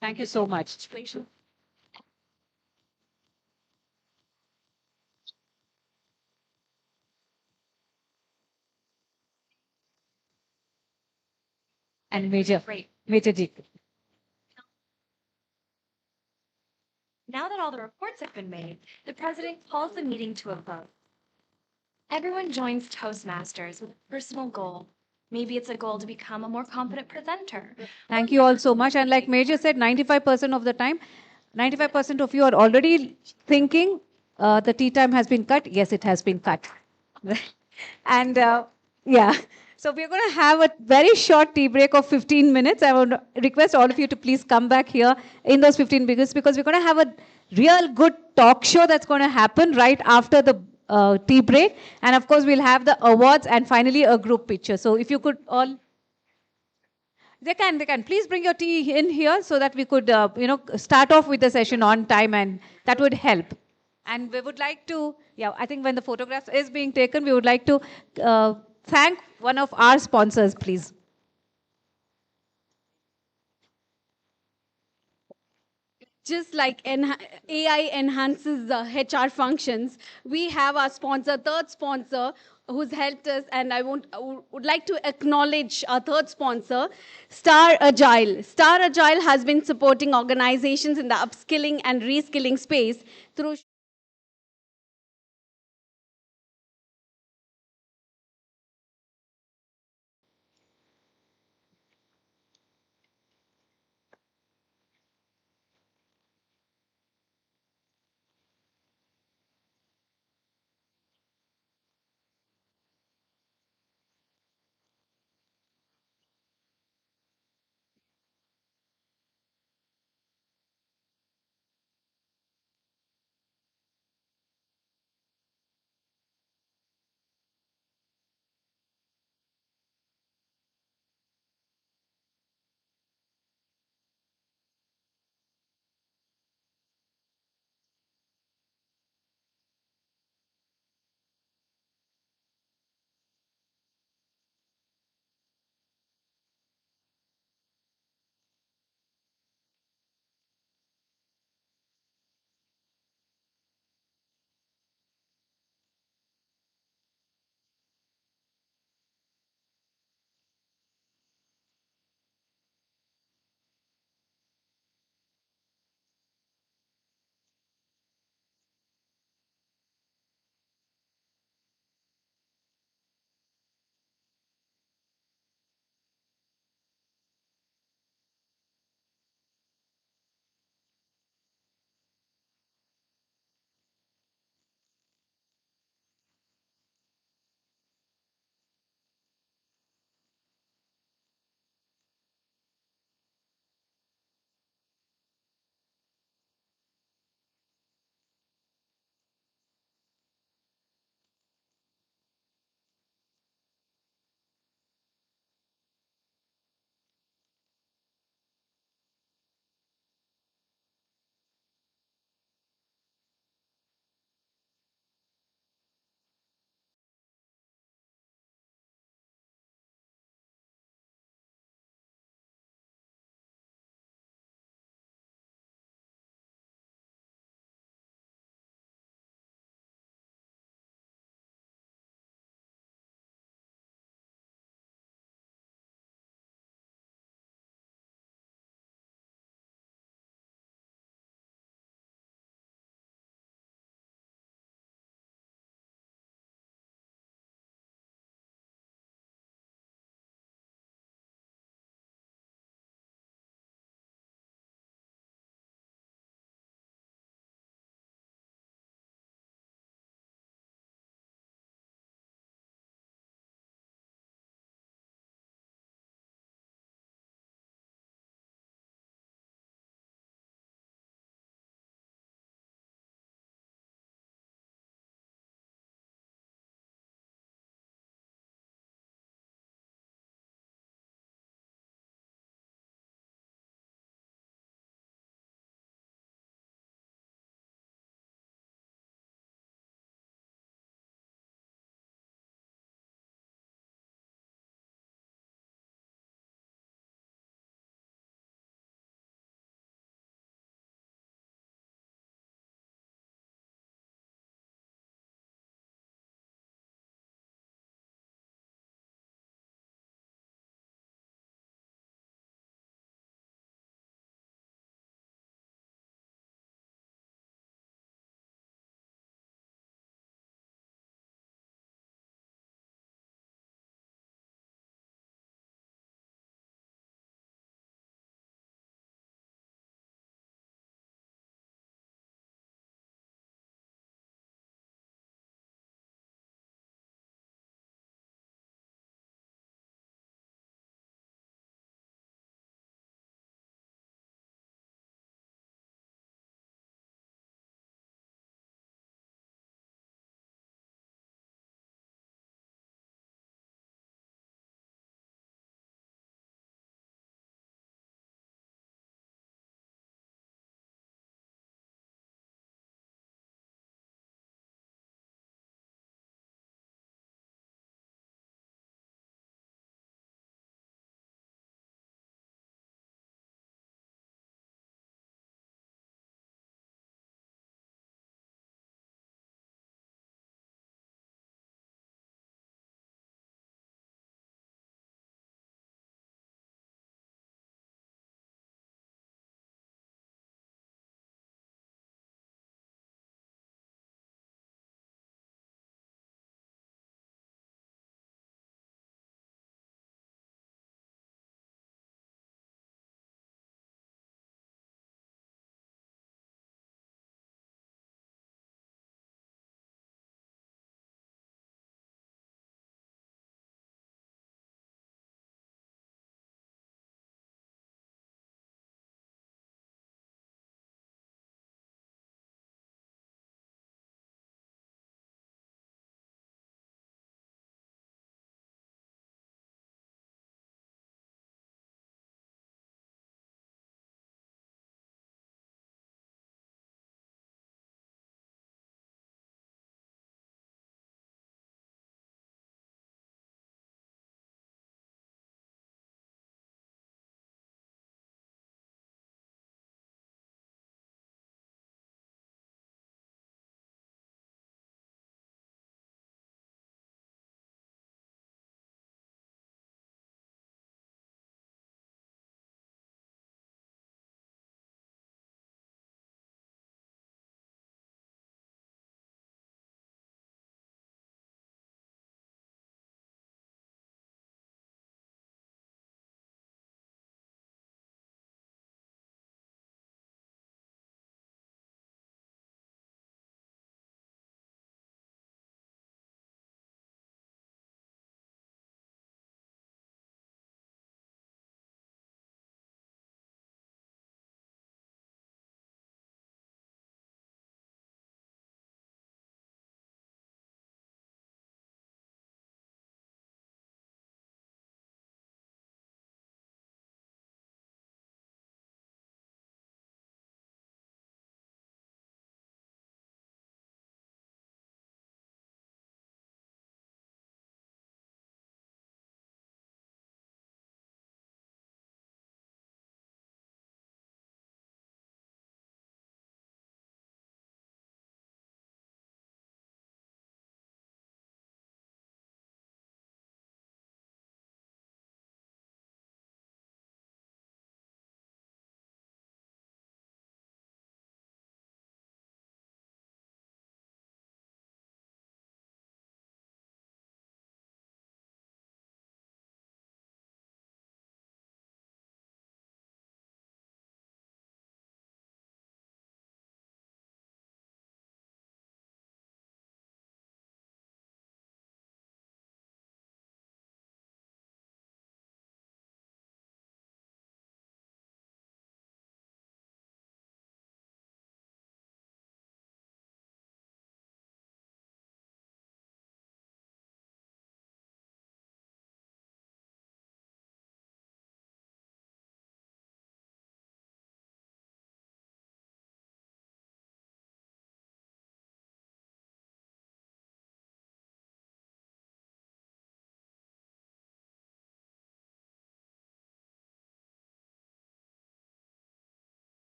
Thank you so much. And Major Ji. now that all the reports have been made, the president calls the meeting to a close. Everyone joins Toastmasters with a personal goal. Maybe it's a goal to become a more competent presenter. Thank you all so much. And like Major said, 95% of the time, 95% of you are already thinking the tea time has been cut. Yes, it has been cut. And yeah, so we're going to have a very short tea break of 15 minutes. I would request all of you to please come back here in those 15 minutes because we're going to have a real good talk show that's going to happen right after the tea break. And of course, we'll have the awards and finally a group picture. So if you could all... They can. Please bring your tea in here so that we could, start off with the session on time and that would help. And we would like to, yeah, I think when the photograph is being taken, we would like to thank one of our sponsors, please. Just like AI enhances the HR functions, we have our sponsor, third sponsor, who's helped us, and would like to acknowledge our third sponsor, Star Agile. Star Agile has been supporting organizations in the upskilling and reskilling space through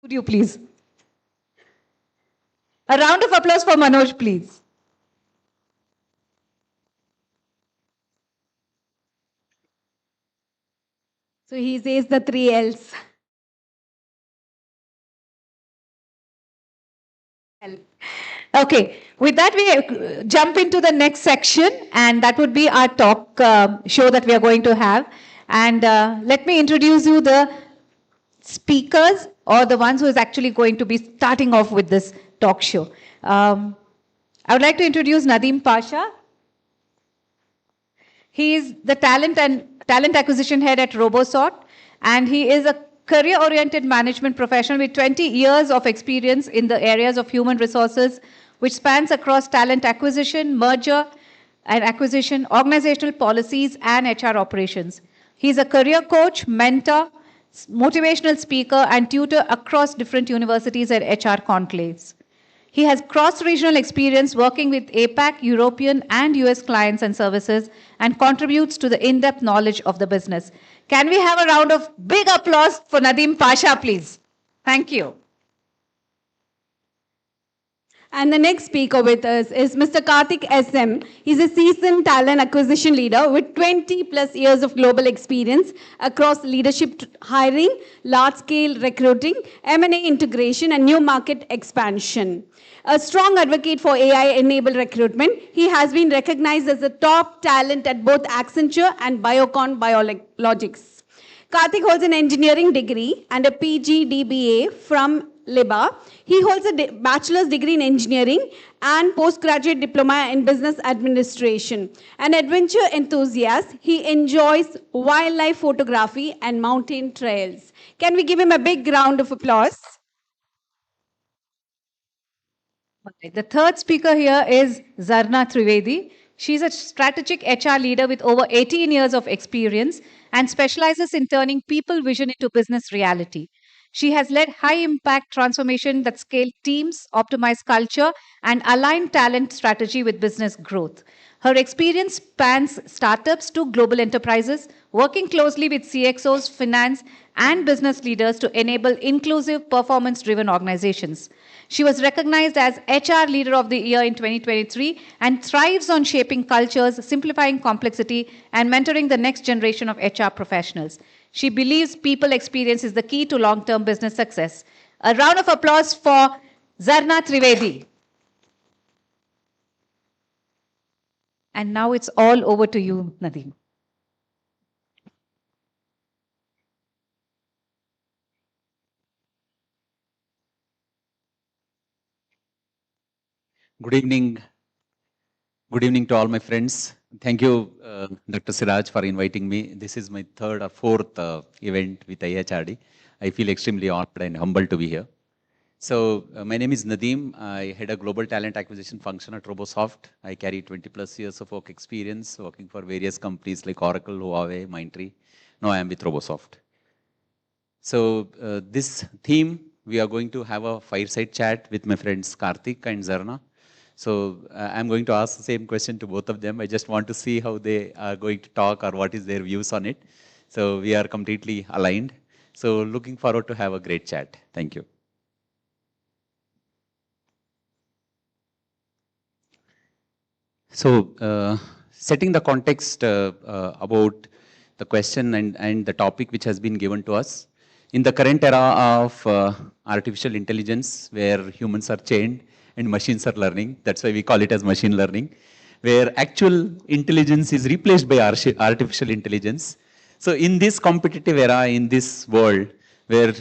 Would you please? A round of applause for Manoj, please. So he says the 3 Ls. Okay, with that we jump into the next section, and that would be our talk show that we are going to have. And let me introduce you the speakers, or the ones who is actually going to be starting off with this talk show. I would like to introduce Nadeem Pasha. He is the talent acquisition head at Robosort, and he is a career-oriented management professional with 20 years of experience in the areas of human resources, which spans across talent acquisition, merger and acquisition, organizational policies, and HR operations. He is a career coach, mentor, motivational speaker, and tutor across different universities and HR conclaves. He has cross-regional experience working with APAC, European, and US clients and services, and contributes to the in-depth knowledge of the business. Can we have a round of big applause for Nadeem Pasha, please? Thank you. And the next speaker with us is Mr. Karthik SM. He's a seasoned talent acquisition leader with 20 plus years of global experience across leadership hiring, large-scale recruiting, M&A integration, and new market expansion. A strong advocate for AI-enabled recruitment, he has been recognized as a top talent at both Accenture and Biocon Biologics. Karthik holds an engineering degree and a PGDBA from LIBA. He holds a bachelor's degree in engineering and postgraduate diploma in business administration. An adventure enthusiast, he enjoys wildlife photography and mountain trails. Can we give him a big round of applause? The third speaker here is Zarna Trivedi. She's a strategic HR leader with over 18 years of experience and specializes in turning people vision into business reality. She has led high-impact transformation that scale teams, optimize culture, and align talent strategy with business growth. Her experience spans startups to global enterprises, working closely with CXOs, finance, and business leaders to enable inclusive, performance-driven organizations. She was recognized as HR Leader of the Year in 2023 and thrives on shaping cultures, simplifying complexity, and mentoring the next generation of HR professionals. She believes people experience is the key to long-term business success. A round of applause for Zarna Trivedi. And now it's all over to you, Nadeem. Good evening. Good evening to all my friends. Thank you, Dr. Siraj, for inviting me. This is my third or fourth event with IHRD. I feel extremely honored and humbled to be here. So, my name is Nadeem. I head a global talent acquisition function at Robosoft. I carry 20 plus years of work experience working for various companies like Oracle, Huawei, Mindtree. Now I am with Robosoft. So, this theme, we are going to have a fireside chat with my friends Karthik and Zarna. So I'm going to ask the same question to both of them. I just want to see how they are going to talk or what is their views on it. So we are completely aligned. So looking forward to have a great chat. Thank you. So setting the context about the question and the topic which has been given to us. In the current era of artificial intelligence, where humans are chained, and machines are learning. That's why we call it as machine learning, where actual intelligence is replaced by artificial intelligence. So in this competitive era, in this world, where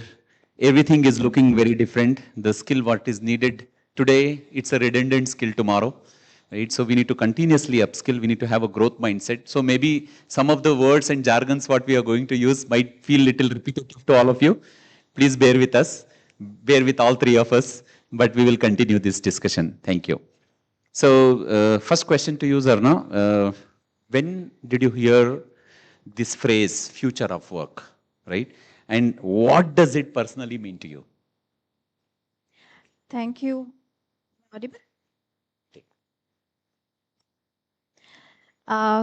everything is looking very different, the skill what is needed today, it's a redundant skill tomorrow. Right? So we need to continuously upskill, we need to have a growth mindset. So maybe some of the words and jargons what we are going to use might feel little repetitive to all of you. Please bear with us, bear with all three of us. But we will continue this discussion. Thank you. So, first question to you, Zarna. When did you hear this phrase, future of work, right? And what does it personally mean to you? Thank you. Audible?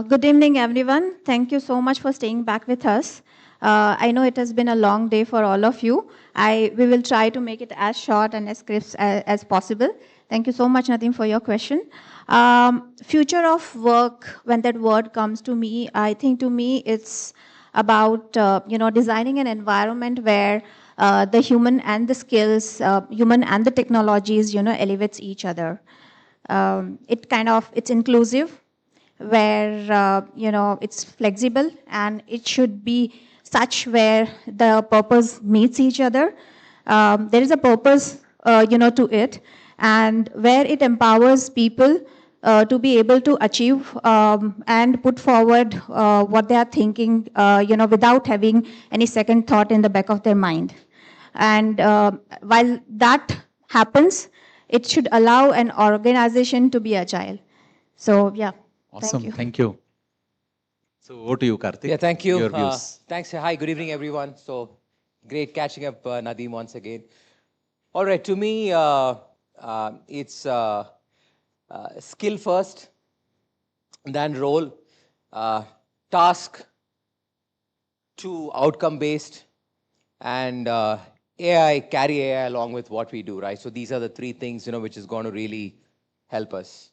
Good evening, everyone. Thank you so much for staying back with us. I know it has been a long day for all of you. We will try to make it as short and as crisp as possible. Thank you so much, Nadeem, for your question. Future of work, when that word comes to me, I think to me it's about designing an environment where the human and the skills, human and the technologies, elevates each other. It's inclusive, where it's flexible, and it should be such where the purpose meets each other. There is a purpose to it, and where it empowers people to be able to achieve and put forward what they are thinking, without having any second thought in the back of their mind. And while that happens, it should allow an organization to be agile. So yeah. Awesome. Thank you. So over to you, Karthik. Yeah, thank you. Your views. Thanks. Hi, good evening, everyone. So great catching up, Nadeem, once again. All right, to me, it's skill first, then role, task to outcome based, and AI, carry AI along with what we do, right? So these are the three things, which is going to really help us.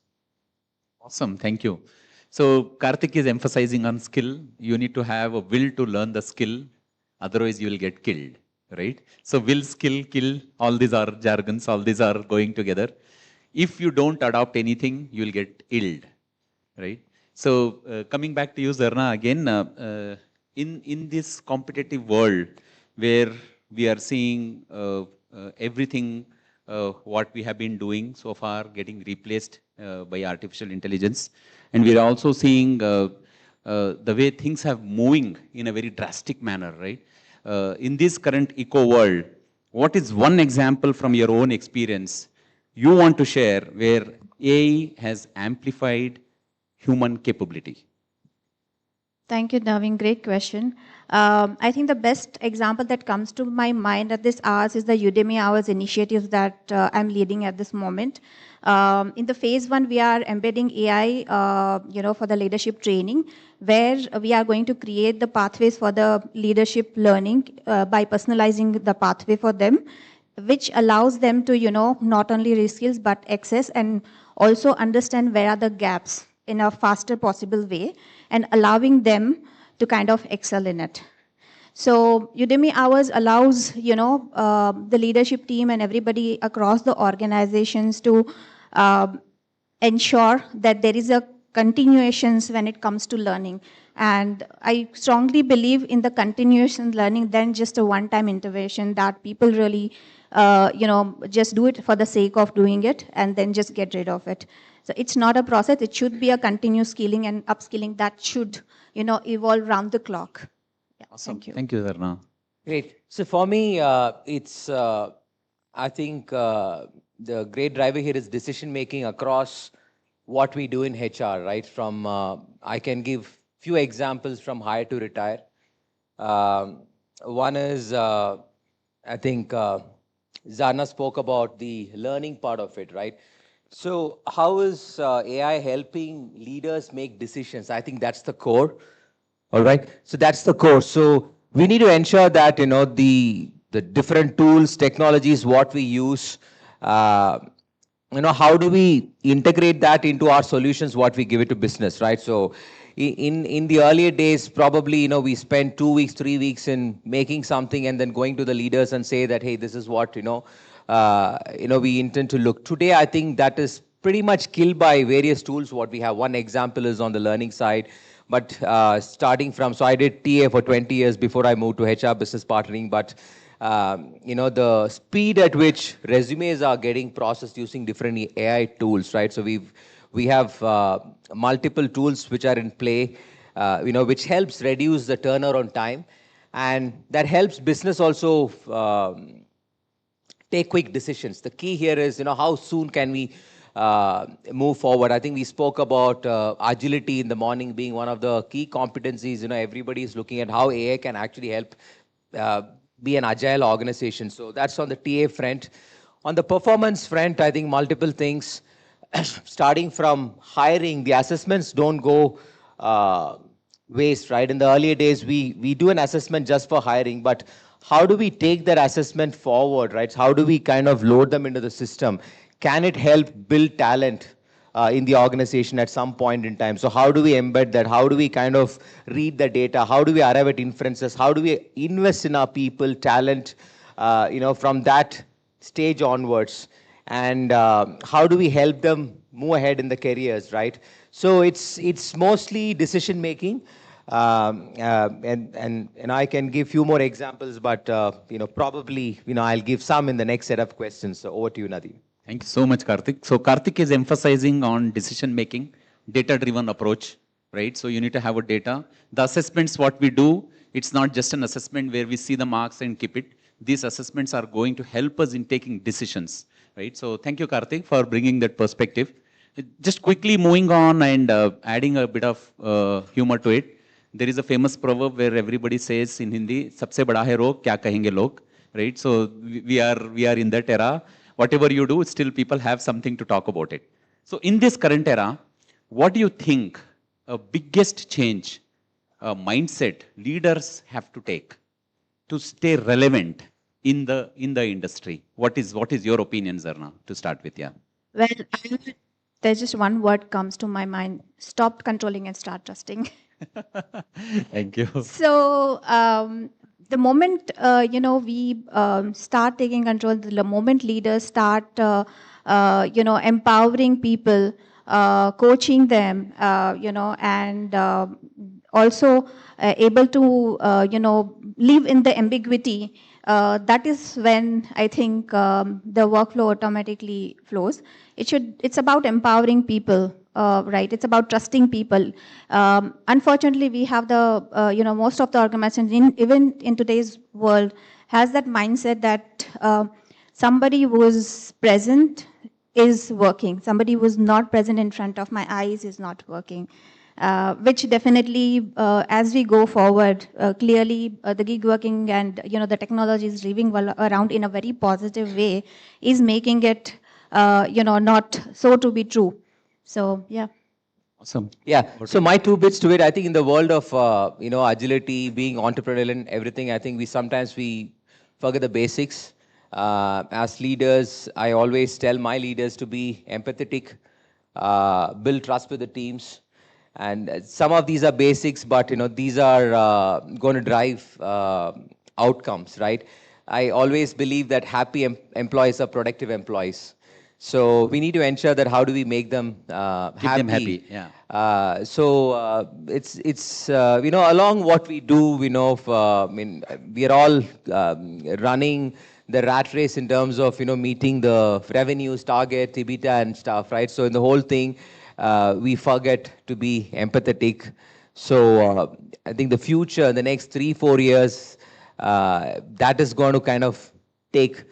Awesome. Thank you. So Karthik is emphasizing on skill. You need to have a will to learn the skill. Otherwise, you will get killed, right? So will, skill, kill, all these are jargons. All these are going together. If you don't adopt anything, you will get illed, right? So coming back to you, Zarna, again, in this competitive world where we are seeing everything what we have been doing so far getting replaced by artificial intelligence, and we are also seeing the way things have moving in a very drastic manner, right? In this current eco world, what is one example from your own experience you want to share where AI has amplified human capability? Thank you, Naveen. Great question. I think the best example that comes to my mind at this hours is the Udemy Hours initiative that I'm leading at this moment. In the phase 1, we are embedding AI, for the leadership training, where we are going to create the pathways for the leadership learning by personalizing the pathway for them, which allows them to, not only reskills but access and also understand where are the gaps in a faster possible way, and allowing them to kind of excel in it. So Udemy Hours allows, the leadership team and everybody across the organizations to ensure that there is a continuations when it comes to learning. And I strongly believe in the continuation learning than just a one-time intervention that people really, just do it for the sake of doing it and then just get rid of it. So it's not a process. It should be a continuous skilling and upskilling that should, evolve round the clock. Yeah, awesome. Thank you. Thank you, Dharna. Great. So for me, it's, I think the great driver here is decision making across what we do in HR, right? From, I can give few examples from hire to retire. One is, I think Zarna spoke about the learning part of it, right? So how is AI helping leaders make decisions? I think that's the core. All right. So that's the core. So we need to ensure that, the different tools, technologies, what we use, how do we integrate that into our solutions, what we give it to business, right? So in the earlier days, probably, we spent 2 weeks, 3 weeks in making something and then going to the leaders and say that, hey, this is what, we intend to look. Today, I think that is pretty much killed by various tools what we have. One example is on the learning side, but starting from, so I did TA for 20 years before I moved to HR business partnering, but the speed at which resumes are getting processed using different AI tools, right? So we have multiple tools which are in play, which helps reduce the turnaround time, and that helps business also take quick decisions. The key here is, how soon can we move forward? I think we spoke about agility in the morning being one of the key competencies. Everybody is looking at how AI can actually help be an agile organization. So that's on the TA front. On the performance front, I think multiple things. Starting from hiring, the assessments don't go waste, right? In the earlier days, we do an assessment just for hiring, but how do we take that assessment forward, right? How do we kind of load them into the system? Can it help build talent in the organization at some point in time? So how do we embed that? How do we kind of read the data? How do we arrive at inferences? How do we invest in our people, talent, from that stage onwards? And how do we help them move ahead in the careers, right? So it's mostly decision making, and I can give few more examples, but probably I'll give some in the next set of questions. So over to you, Nadeem. Thank you so much, Karthik. So Karthik is emphasizing on decision making, data-driven approach, right? So you need to have a data. The assessments, what we do, it's not just an assessment where we see the marks and keep it. These assessments are going to help us in taking decisions, right? So thank you, Karthik, for bringing that perspective. Just quickly moving on and adding a bit of humor to it. There is a famous proverb where everybody says in Hindi, "Sabse bada hai rog, kya kahenge log," right? So we are in that era. Whatever you do, still people have something to talk about it. So in this current era, what do you think a biggest change, mindset leaders have to take to stay relevant in the industry? What is your opinion, Zarna, to start with? Yeah. Well, there's just one word comes to my mind: stop controlling and start trusting. Thank you. So the moment we start taking control, the moment leaders start empowering people, coaching them, and also able to live in the ambiguity. That is when I think the workflow automatically flows. It's about empowering people, right? It's about trusting people. Unfortunately, we have the most of the organizations, even in today's world, has that mindset that somebody who is present is working. Somebody who is not present in front of my eyes is not working. Which definitely, as we go forward, clearly the gig working and the technology is moving around in a very positive way, is making it not so to be true. So yeah. Awesome. Yeah. So my 2 bits to it, I think in the world of agility, being entrepreneurial and everything, I think we sometimes forget the basics. As leaders, I always tell my leaders to be empathetic, build trust with the teams. And some of these are basics, but these are going to drive outcomes, right? I always believe that happy employees are productive employees. So we need to ensure that how do we make them happy. Keep them happy, yeah. It's along what we do, we are all running the rat race in terms of meeting the revenues target, EBITDA and stuff, right? So in the whole thing, we forget to be empathetic. So I think the future, the next 3-4 years, that is going to kind of take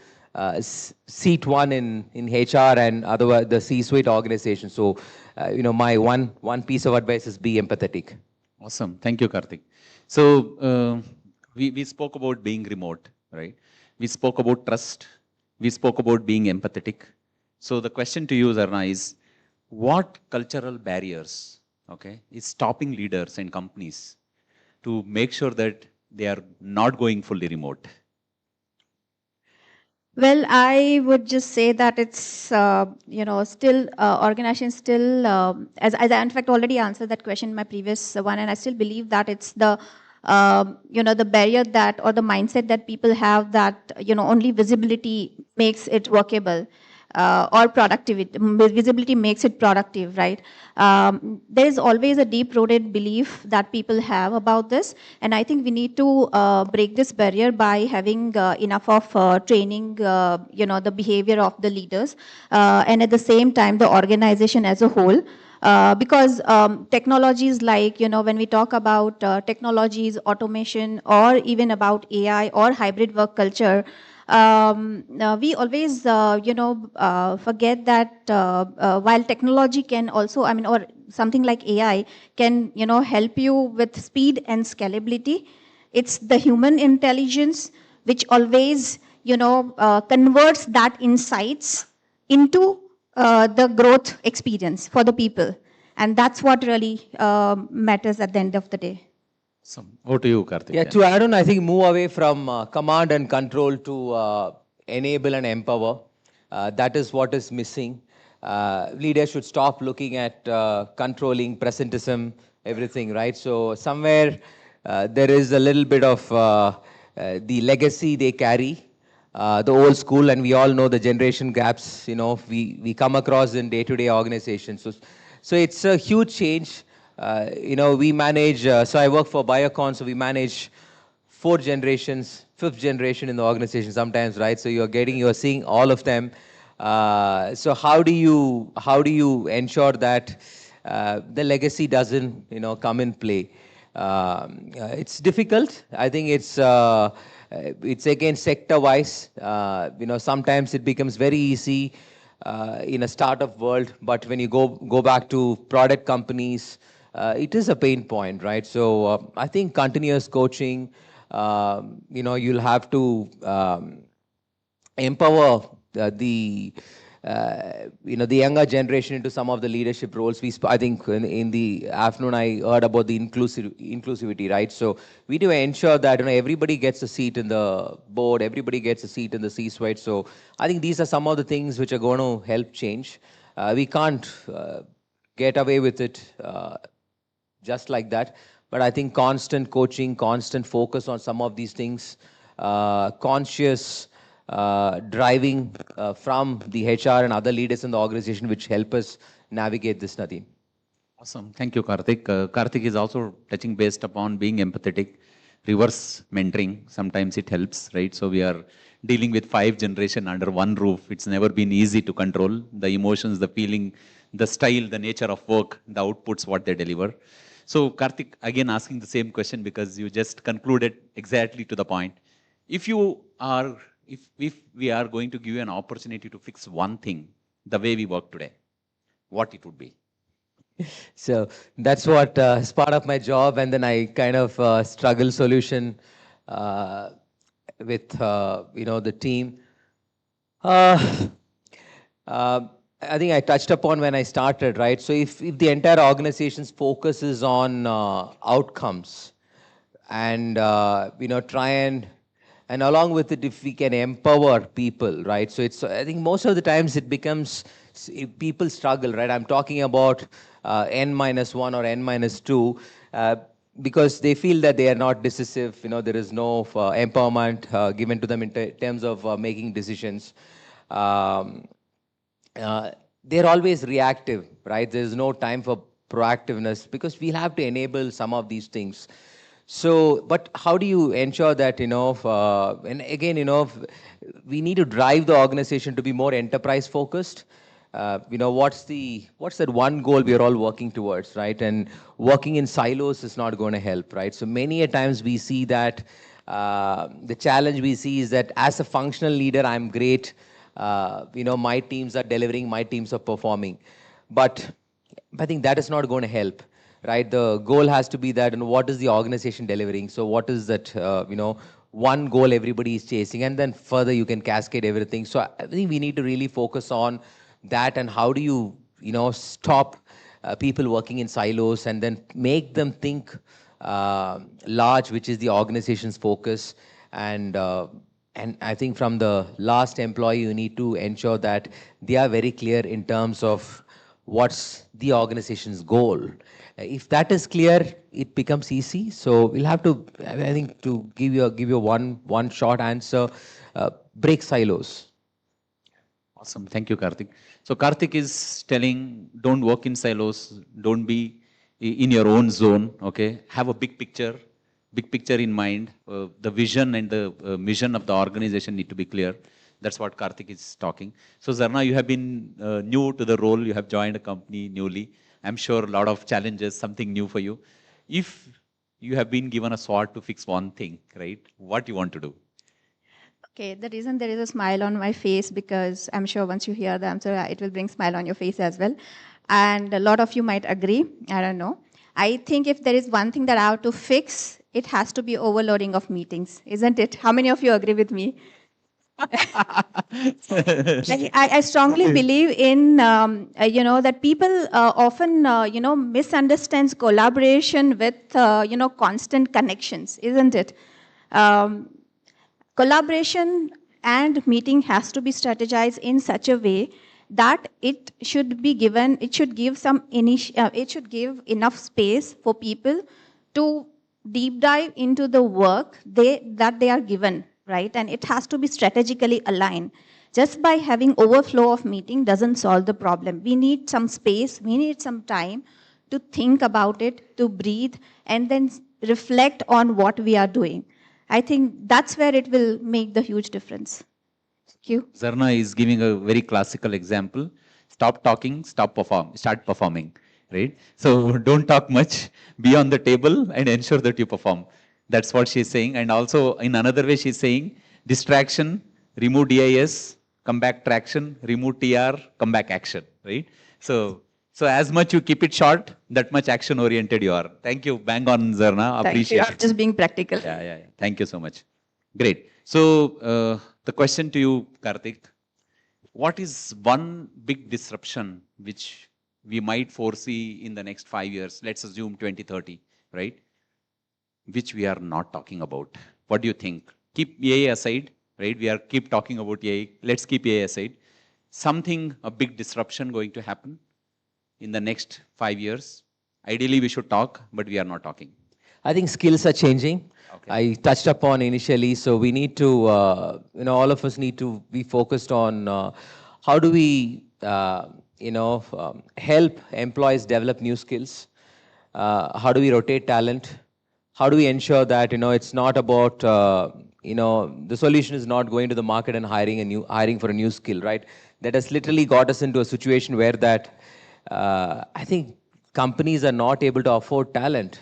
seat one in HR and otherwise the C-suite organization. So, my one piece of advice is be empathetic. Awesome. Thank you, Karthik. So we spoke about being remote, right? We spoke about trust. We spoke about being empathetic. So the question to you, Zarna, is what cultural barriers, okay, is stopping leaders and companies to make sure that they are not going fully remote? Well, I would just say that it's, still, organizations still, as I in fact already answered that question in my previous one, and I still believe that it's the, the barrier that, or the mindset that people have that, only visibility makes it workable. Or productivity, visibility makes it productive, right? There is always a deep-rooted belief that people have about this, and I think we need to break this barrier by having enough of training, the behavior of the leaders, and at the same time, the organization as a whole. Because technologies like, when we talk about technologies, automation, or even about AI or hybrid work culture, we always, forget that while technology can also, or something like AI can, help you with speed and scalability, it's the human intelligence which always, converts that insights into the growth experience for the people. And that's what really matters at the end of the day. Over to you, Karthik. Yeah, to add on, I think move away from command and control to enable and empower. That is what is missing. Leaders should stop looking at controlling, presentism, everything, right? So somewhere there is a little bit of the legacy they carry, the old school, and we all know the generation gaps, we come across in day-to-day organizations. So it's a huge change. We manage, so I work for Biocon, so we manage 4 generations, 5th generation in the organization sometimes, right? So you're seeing all of them. So how do you ensure that the legacy doesn't, come in play? It's difficult. I think it's again sector-wise. Sometimes it becomes very easy in a startup world, but when you go back to product companies, it is a pain point, right? So I think continuous coaching, you'll have to empower the younger generation into some of the leadership roles. I think in the afternoon I heard about the inclusivity, right? So we do ensure that everybody gets a seat in the board, everybody gets a seat in the C-suite. So I think these are some of the things which are going to help change. We can't get away with it just like that. But I think constant coaching, constant focus on some of these things, conscious driving from the HR and other leaders in the organization, which help us navigate this, Nadeem. Awesome. Thank you, Karthik. Karthik is also touching based upon being empathetic, reverse mentoring. Sometimes it helps, right? So we are dealing with 5 generations under one roof. It's never been easy to control the emotions, the feeling, the style, the nature of work, the outputs, what they deliver. So Karthik, again asking the same question because you just concluded exactly to the point. If we are going to give you an opportunity to fix one thing, the way we work today, what it would be? So that's what is part of my job, and then I kind of struggle solution with the team. I think I touched upon when I started, right? So if the entire organization's focus is on outcomes and, try and along with it, if we can empower people, right? So I think most of the times it becomes, people struggle, right? I'm talking about N-1 or N-2 because they feel that they are not decisive, there is no empowerment given to them in terms of making decisions. They're always reactive, right? There's no time for proactiveness because we'll have to enable some of these things. So, but how do you ensure that, and again, we need to drive the organization to be more enterprise focused. What's that one goal we are all working towards, right? And working in silos is not going to help, right? So many a times we see that the challenge we see is that as a functional leader, I'm great. My teams are delivering, my teams are performing. But I think that is not going to help, right? The goal has to be that, what is the organization delivering? So what is that, one goal everybody is chasing, and then further you can cascade everything. So I think we need to really focus on that, and how do you, stop people working in silos and then make them think large, which is the organization's focus. And I think from the last employee, you need to ensure that they are very clear in terms of what's the organization's goal. If that is clear, it becomes easy. So we'll have to, I think, to give you one short answer, break silos. Awesome. Thank you, Karthik. So Karthik is telling, don't work in silos, don't be in your own zone, okay? Have a big picture in mind. The vision and the mission of the organization need to be clear. That's what Karthik is talking. So Zarna, you have been new to the role. You have joined a company newly. I'm sure a lot of challenges, something new for you. If you have been given a sword to fix one thing, right? What you want to do? Okay, the reason there is a smile on my face, because I'm sure once you hear the answer, it will bring smile on your face as well. And a lot of you might agree, I don't know. I think if there is one thing that I have to fix, it has to be overloading of meetings, isn't it? How many of you agree with me? I strongly believe in, that people often, misunderstands collaboration with, constant connections, isn't it? Um, Collaboration and meeting has to be strategized in such a way that it should be given, it should give it should give enough space for people to deep dive into the work that they are given, right? And it has to be strategically aligned. Just by having overflow of meeting doesn't solve the problem. We need some space, we need some time to think about it, to breathe, and then reflect on what we are doing. I think that's where it will make the huge difference. Thank you. Zarna is giving a very classical example. Stop talking, start performing, right? So don't talk much, be on the table and ensure that you perform. That's what she's saying. And also in another way, she's saying distraction, remove DIS, come back traction, remove TR, come back action, right? So as much you keep it short, that much action oriented you are. Thank you. Bang on, Zarna. Appreciate Thank you. it. Just being practical. Yeah. Thank you so much. Great. So the question to you, Karthik, what is one big disruption which we might foresee in the next 5 years? Let's assume 2030, right? Which we are not talking about. What do you think? Keep AI aside, right? Keep talking about AI. Let's keep AI aside. Something, a big disruption going to happen in the next 5 years. Ideally, we should talk, but we are not talking. I think skills are changing. Okay. I touched upon initially, so we need to, all of us need to be focused on how do we, help employees develop new skills. How do we rotate talent? How do we ensure that, it's not about, the solution is not going to the market and hiring for a new skill, right? That has literally got us into a situation where that, I think companies are not able to afford talent.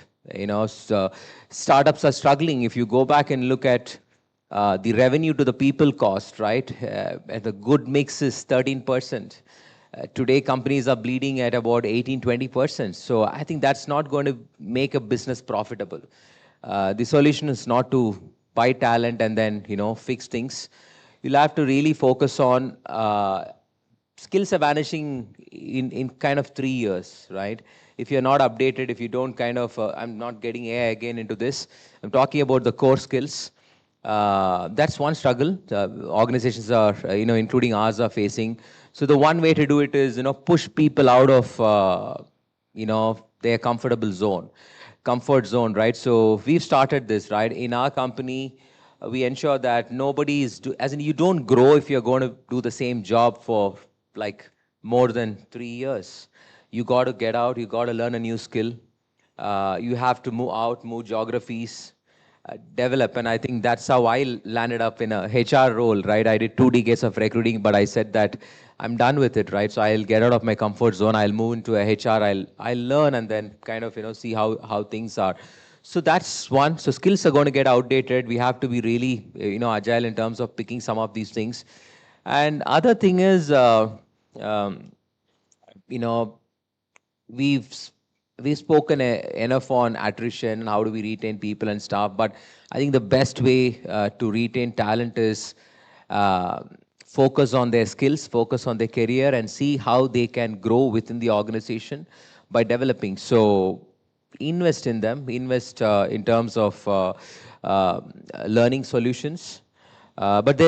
So startups are struggling. If you go back and look at the revenue to the people cost, right? The good mix is 13%. Today, companies are bleeding at about 18-20%. So I think that's not going to make a business profitable. The solution is not to buy talent and then, fix things. You'll have to really focus on skills are vanishing in kind of 3 years, right? If you're not updated, if you don't kind of, I'm not getting AI again into this. I'm talking about the core skills. That's one struggle organizations are, including ours, are facing. So the one way to do it is, push people out of, their comfort zone, right? So we've started this, right? In our company, we ensure that nobody is, as in you don't grow if you're going to do the same job for like more than 3 years. You got to get out, you got to learn a new skill. You have to move out, move geographies, develop. And I think that's how I landed up in a HR role, right? I did 2 decades of recruiting, but I said that I'm done with it, right? So I'll get out of my comfort zone. I'll move into a HR. I'll learn and then kind of, see how things are. So that's one. So skills are going to get outdated. We have to be really, agile in terms of picking some of these things. And other thing is, we've spoken enough on attrition and how do we retain people and stuff. But I think the best way to retain talent is focus on their skills, focus on their career, and see how they can grow within the organization by developing. So invest in them, invest in terms of learning solutions. But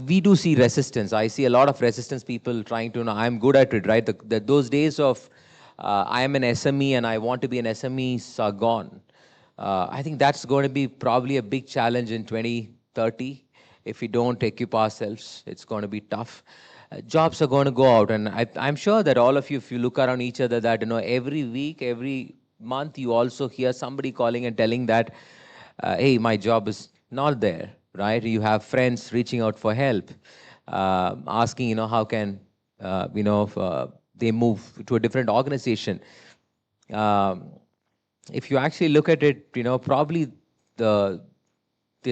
we do see resistance. I see a lot of resistance, people trying to, I'm good at it, right? Those days of I am an SME and I want to be an SME are gone. I think that's going to be probably a big challenge in 2030. If we don't equip ourselves, it's going to be tough. Jobs are going to go out. And I'm sure that all of you, if you look around each other, that every week, every month, you also hear somebody calling and telling that, hey, my job is not there. Right? You have friends reaching out for help, asking, how can, they move to a different organization. If you actually look at it, probably they're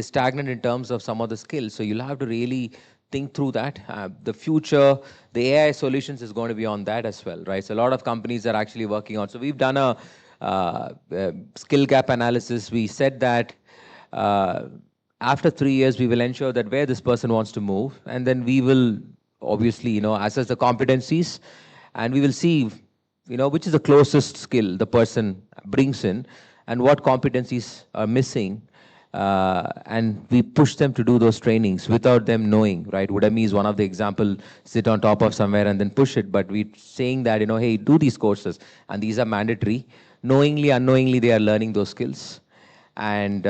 stagnant in terms of some of the skills. So you'll have to really think through that. The future, the AI solutions is going to be on that as well, right? So a lot of companies are actually working on. So we've done a skill gap analysis. We said that after 3 years, we will ensure that where this person wants to move, and then we will obviously, assess the competencies, and we will see, which is the closest skill the person brings in, and what competencies are missing, and we push them to do those trainings without them knowing, right? Udemy is one of the example, sit on top of somewhere and then push it, but we saying that, hey, do these courses, and these are mandatory. Knowingly, unknowingly, they are learning those skills. And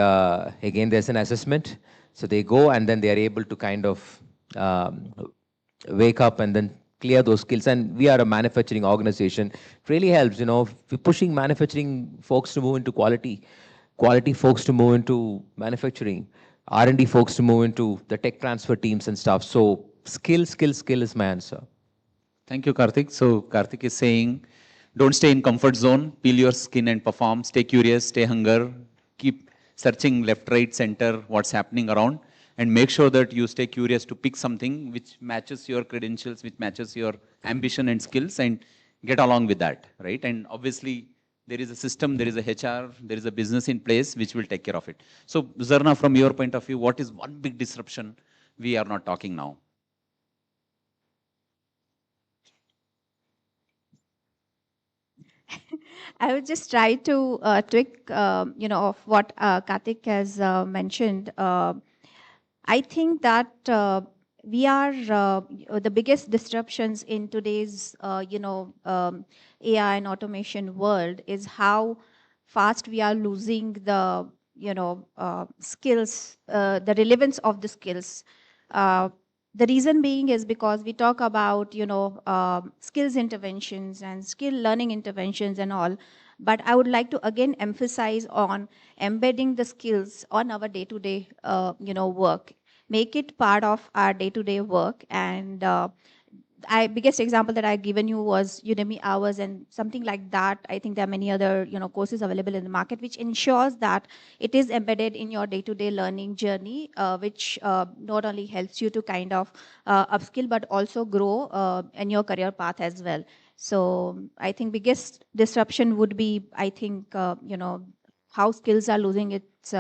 again, there's an assessment. So they go and then they are able to kind of wake up and then clear those skills. And we are a manufacturing organization. It really helps, we're pushing manufacturing folks to move into quality folks to move into manufacturing, R&D folks to move into the tech transfer teams and stuff. So skill is my answer. Thank you, Karthik. So Karthik is saying, don't stay in comfort zone, peel your skin and perform, stay curious, stay hunger, keep searching left, right, center, what's happening around, and make sure that you stay curious to pick something which matches your credentials, which matches your ambition and skills, and get along with that, right? And obviously, there is a system, there is a HR, there is a business in place which will take care of it. So Zarna, from your point of view, what is one big disruption we are not talking now? I would just try to tweak, of what Karthik has mentioned. I think that we are the biggest disruptions in today's, AI and automation world is how fast we are losing the, skills, the relevance of the skills. The reason being is because we talk about, skills interventions and skill learning interventions and all. But I would like to again emphasize on embedding the skills on our day-to-day, work. Make it part of our day-to-day work. And biggest example that I've given you was Udemy hours and something like that. I think there are many other courses available in the market which ensures that it is embedded in your day-to-day learning journey, which not only helps you to kind of upskill but also grow in your career path as well. So I think biggest disruption would be, I think, how skills are losing its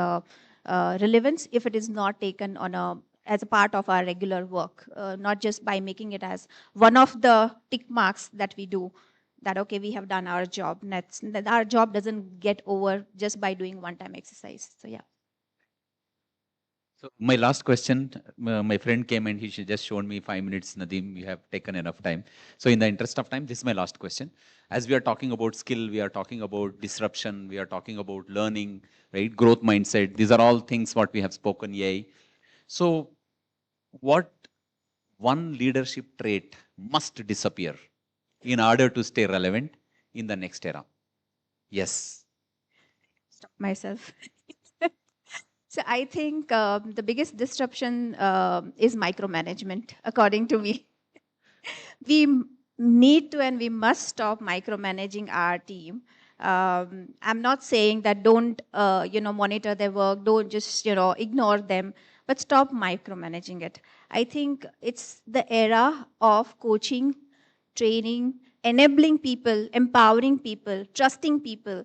relevance if it is not taken on as a part of our regular work, not just by making it as one of the tick marks that we do, that, okay, we have done our job. That our job doesn't get over just by doing one-time exercise. So, yeah. So my last question, my friend came and he just showed me 5 minutes, Nadeem, you have taken enough time. So in the interest of time, this is my last question. As we are talking about skill, we are talking about disruption, we are talking about learning, right? Growth mindset. These are all things what we have spoken, AI. So what one leadership trait must disappear in order to stay relevant in the next era? Yes. Stop myself. So I think the biggest disruption is micromanagement, according to me. We need to and we must stop micromanaging our team. I'm not saying that don't, monitor their work, don't just, ignore them, but stop micromanaging it. I think it's the era of coaching, training, enabling people, empowering people, trusting people,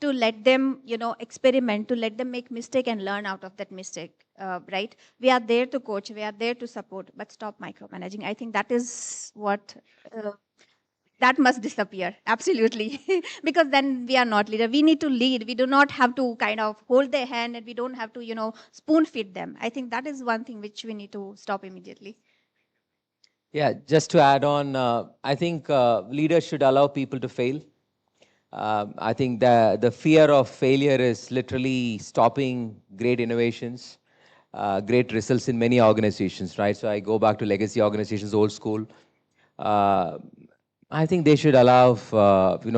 to let them, experiment, to let them make mistake and learn out of that mistake, right? We are there to coach, we are there to support, but stop micromanaging. I think that is what, that must disappear, absolutely. Because then we are not leader. We need to lead. We do not have to kind of hold their hand and we don't have to, spoon feed them. I think that is one thing which we need to stop immediately. Yeah, just to add on, I think leaders should allow people to fail. I think the fear of failure is literally stopping great innovations, great results in many organizations, right? So I go back to legacy organizations, old school. I think they should allow,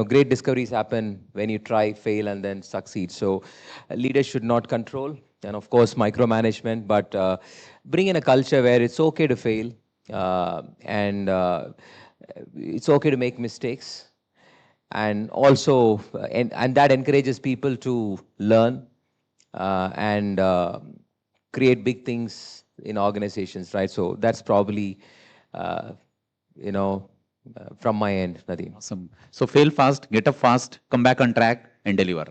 great discoveries happen when you try, fail, and then succeed. So leaders should not control, and of course, micromanagement, but bring in a culture where it's okay to fail, and it's okay to make mistakes. And also, and that encourages people to learn and create big things in organizations, right? So that's probably, from my end, Nadeem. Awesome. So fail fast, get up fast, come back on track, and deliver.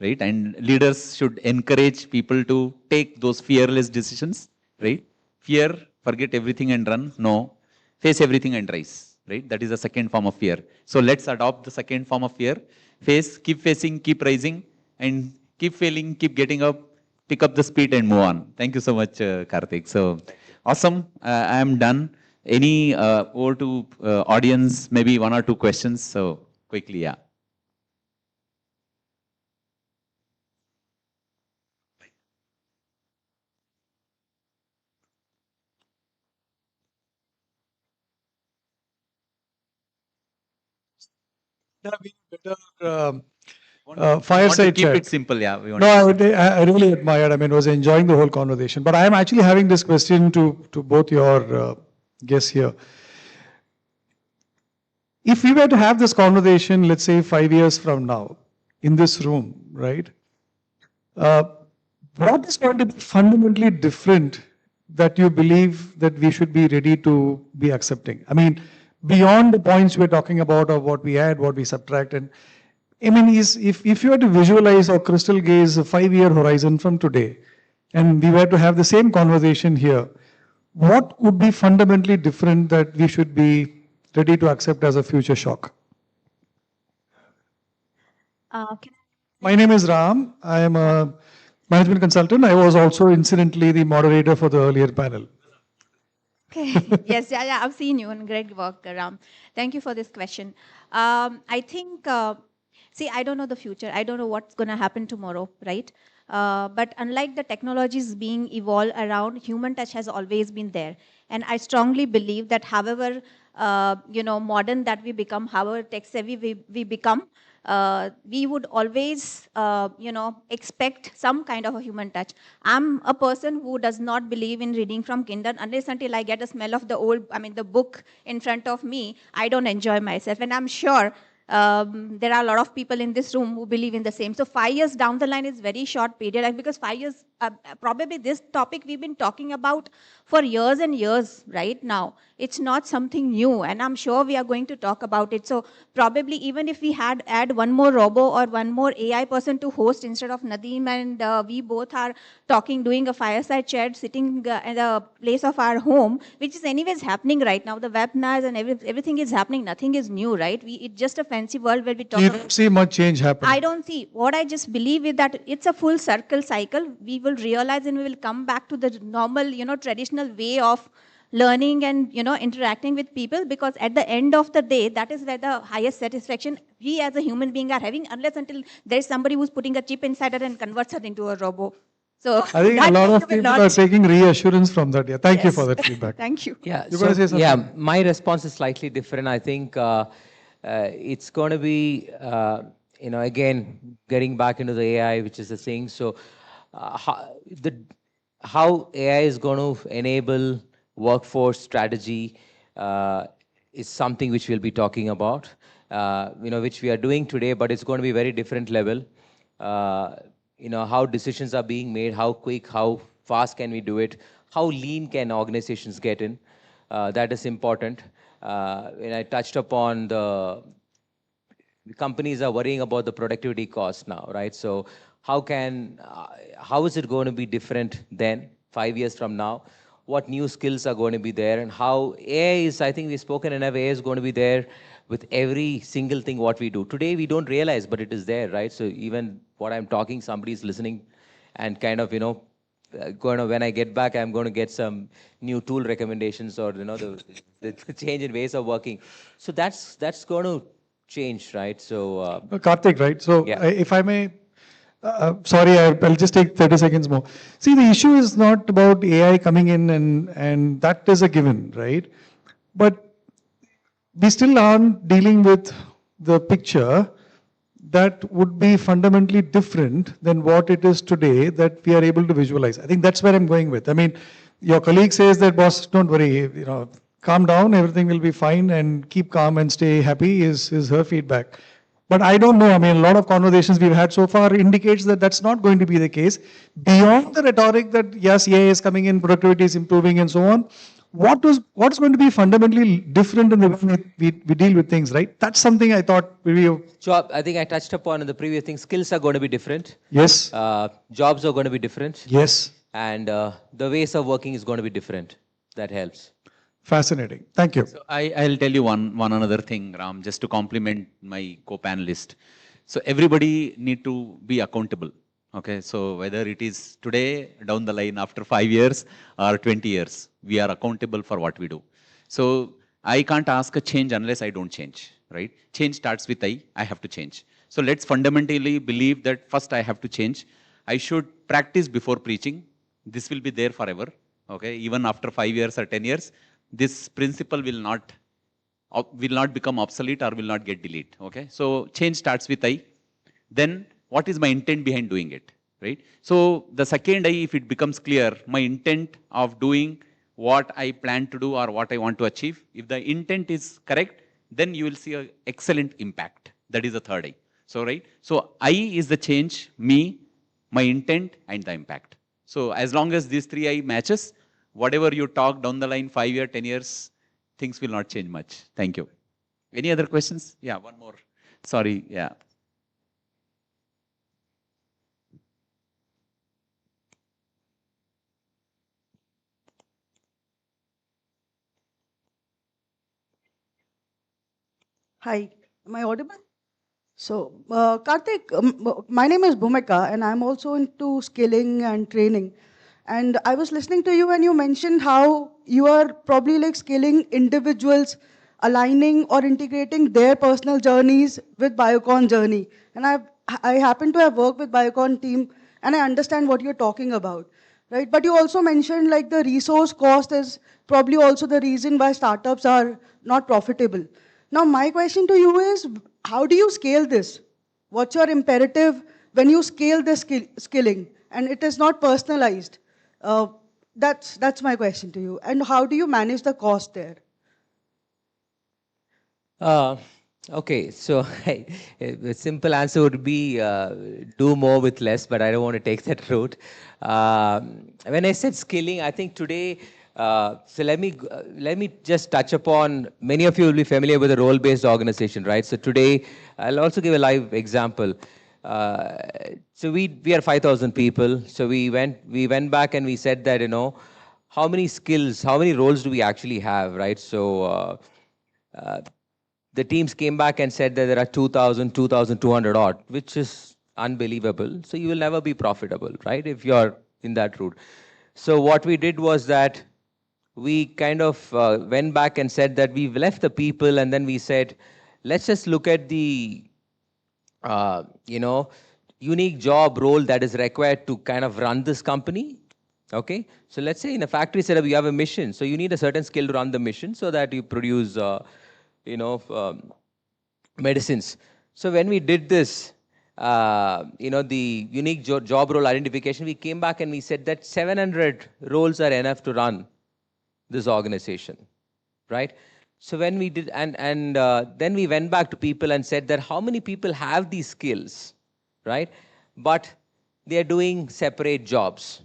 right? And leaders should encourage people to take those fearless decisions, right? Fear, forget everything and run. No, face everything and rise, right? That is the second form of fear. So let's adopt the second form of fear. Face, keep facing, keep rising, and keep failing, keep getting up, pick up the speed and move on. Thank you so much, Karthik. So awesome. I am done. Any over to audience, maybe one or two questions. So quickly, yeah. Fireside keep chat. it simple, yeah. We want No, to I really admired. I mean, was enjoying the whole conversation. But I am actually having this question to both your guests here. If we were to have this conversation, let's say 5 years from now, in this room, right? What is going to be fundamentally different that you believe that we should be ready to be accepting? I mean, beyond the points we're talking about of what we add, what we subtract, and I mean, if you were to visualize or crystal gaze a 5-year horizon from today, and we were to have the same conversation here, what would be fundamentally different that we should be ready to accept as a future shock? My name is Ram. I am a management consultant. I was also incidentally the moderator for the earlier panel. Okay. Yes, yeah, I've seen you and great work, Ram. Thank you for this question. I think, see, I don't know the future. I don't know what's going to happen tomorrow, right? But unlike the technologies being evolved around, human touch has always been there. And I strongly believe that however, modern that we become, however tech-savvy we become, we would always, expect some kind of a human touch. I'm a person who does not believe in reading from Kindle unless until I get a smell of the book in front of me, I don't enjoy myself. And I'm sure there are a lot of people in this room who believe in the same. So 5 years down the line is very short period, and because 5 years, probably this topic we've been talking about for years and years right now. It's not something new, and I'm sure we are going to talk about it. So probably even if we had add one more robo or one more AI person to host instead of Nadeem, and we both are talking, doing a fireside chat, sitting in the place of our home, which is anyways happening right now. The webinars and everything is happening. Nothing is new, right? It's just a fancy world where we talk. You don't see much change happen. I don't see. What I just believe is that it's a full circle cycle. We will realize and we will come back to the normal, traditional way of learning and, interacting with people, because at the end of the day, that is where the highest satisfaction we as a human being are having, unless until there is somebody who's putting a chip inside her and converts her into a robot. So I think a lot of people are taking reassurance from that. Yeah, thank you for that feedback. Thank you. Yeah, You're going to say something? yeah, my response is slightly different. I think it's going to be, again, getting back into the AI, which is the thing. So how AI is going to enable workforce strategy is something which we'll be talking about, which we are doing today, but it's going to be very different level. How decisions are being made, how quick, how fast can we do it, how lean can organizations get in. That is important. And I touched upon the companies are worrying about the productivity cost now, right? So how is it going to be different then, 5 years from now? What new skills are going to be there, and how AI is, I think we've spoken enough, AI is going to be there with every single thing what we do. Today we don't realize, but it is there, right? So even what I'm talking, somebody is listening and kind of, when I get back, I'm going to get some new tool recommendations or, the change in ways of working. So that's going to change, right? So Karthik, right? So yeah. If I may, sorry, I'll just take 30 seconds more. See, the issue is not about AI coming in and that is a given, right? But we still aren't dealing with the picture that would be fundamentally different than what it is today that we are able to visualize. I think that's where I'm going with. I mean, your colleague says that, boss, don't worry, calm down, everything will be fine and keep calm and stay happy is her feedback. But I don't know, I mean, a lot of conversations we've had so far indicates that that's not going to be the case. Beyond the rhetoric that, yes, AI is coming in, productivity is improving and so on, what's going to be fundamentally different in the way we deal with things, right? That's something I thought Job, I think I touched upon in the previous thing. Skills are going to be different. Yes. Jobs are going to be different. Yes. And the ways of working is going to be different. That helps. Fascinating. Thank you. So I'll tell you one another thing, Ram, just to complement my co-panelist. So everybody need to be accountable. Okay, so whether it is today, down the line, after 5 years or 20 years, we are accountable for what we do. So I can't ask a change unless I don't change, right? Change starts with I have to change. So let's fundamentally believe that first I have to change. I should practice before preaching. This will be there forever. Okay, even after 5 years or 10 years, this principle will not become obsolete or will not get deleted. Okay, so change starts with then what is my intent behind doing it, right? So the second if it becomes clear, my intent of doing what I plan to do or what I want to achieve, if the intent is correct, then you will see an excellent impact. That is the third I. So, right? So I is the change, me, my intent, and the impact. So as long as these three I matches, whatever you talk down the line, 5 years, 10 years, things will not change much. Thank you. Any other questions? Yeah, one more. Sorry, yeah. Hi, am I audible? So, Karthik, my name is Bhumika, and I'm also into skilling and training. And I was listening to you, and you mentioned how you are probably like skilling individuals, aligning or integrating their personal journeys with Biocon journey. And I happen to have worked with Biocon team, and I understand what you're talking about, right? But you also mentioned like the resource cost is probably also the reason why startups are not profitable. Now, my question to you is, how do you scale this? What's your imperative when you scale the skilling and it is not personalized? That's my question to you. And how do you manage the cost there? Okay, so the simple answer would be do more with less, but I don't want to take that route. When I said skilling, I think today, so let me just touch upon, many of you will be familiar with a role-based organization, right? So today, I'll also give a live example. So we are 5,000 people. So we went back and we said that, how many skills, how many roles do we actually have, right? So the teams came back and said that there are 2,000, 2,200 odd, which is unbelievable. So you will never be profitable, right, if you're in that route. So what we did was that we kind of went back and said that we've left the people, and then we said, let's just look at the, unique job role that is required to kind of run this company. Okay, so let's say in a factory setup, you have a mission. So you need a certain skill to run the mission so that you produce medicines. So when we did this, the unique job role identification, we came back and we said that 700 roles are enough to run this organization, right? So when we did, and then we went back to people and said that how many people have these skills, right? But they are doing separate jobs.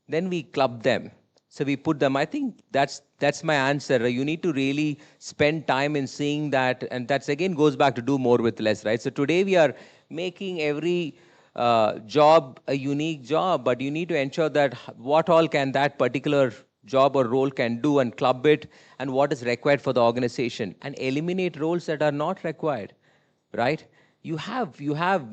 Then we clubbed them. So we put them, I think that's my answer. You need to really spend time in seeing that, and that's again goes back to do more with less, right? So today we are making every job a unique job, but you need to ensure that what all can that particular job or role can do and club it, and what is required for the organization, and eliminate roles that are not required, right? You have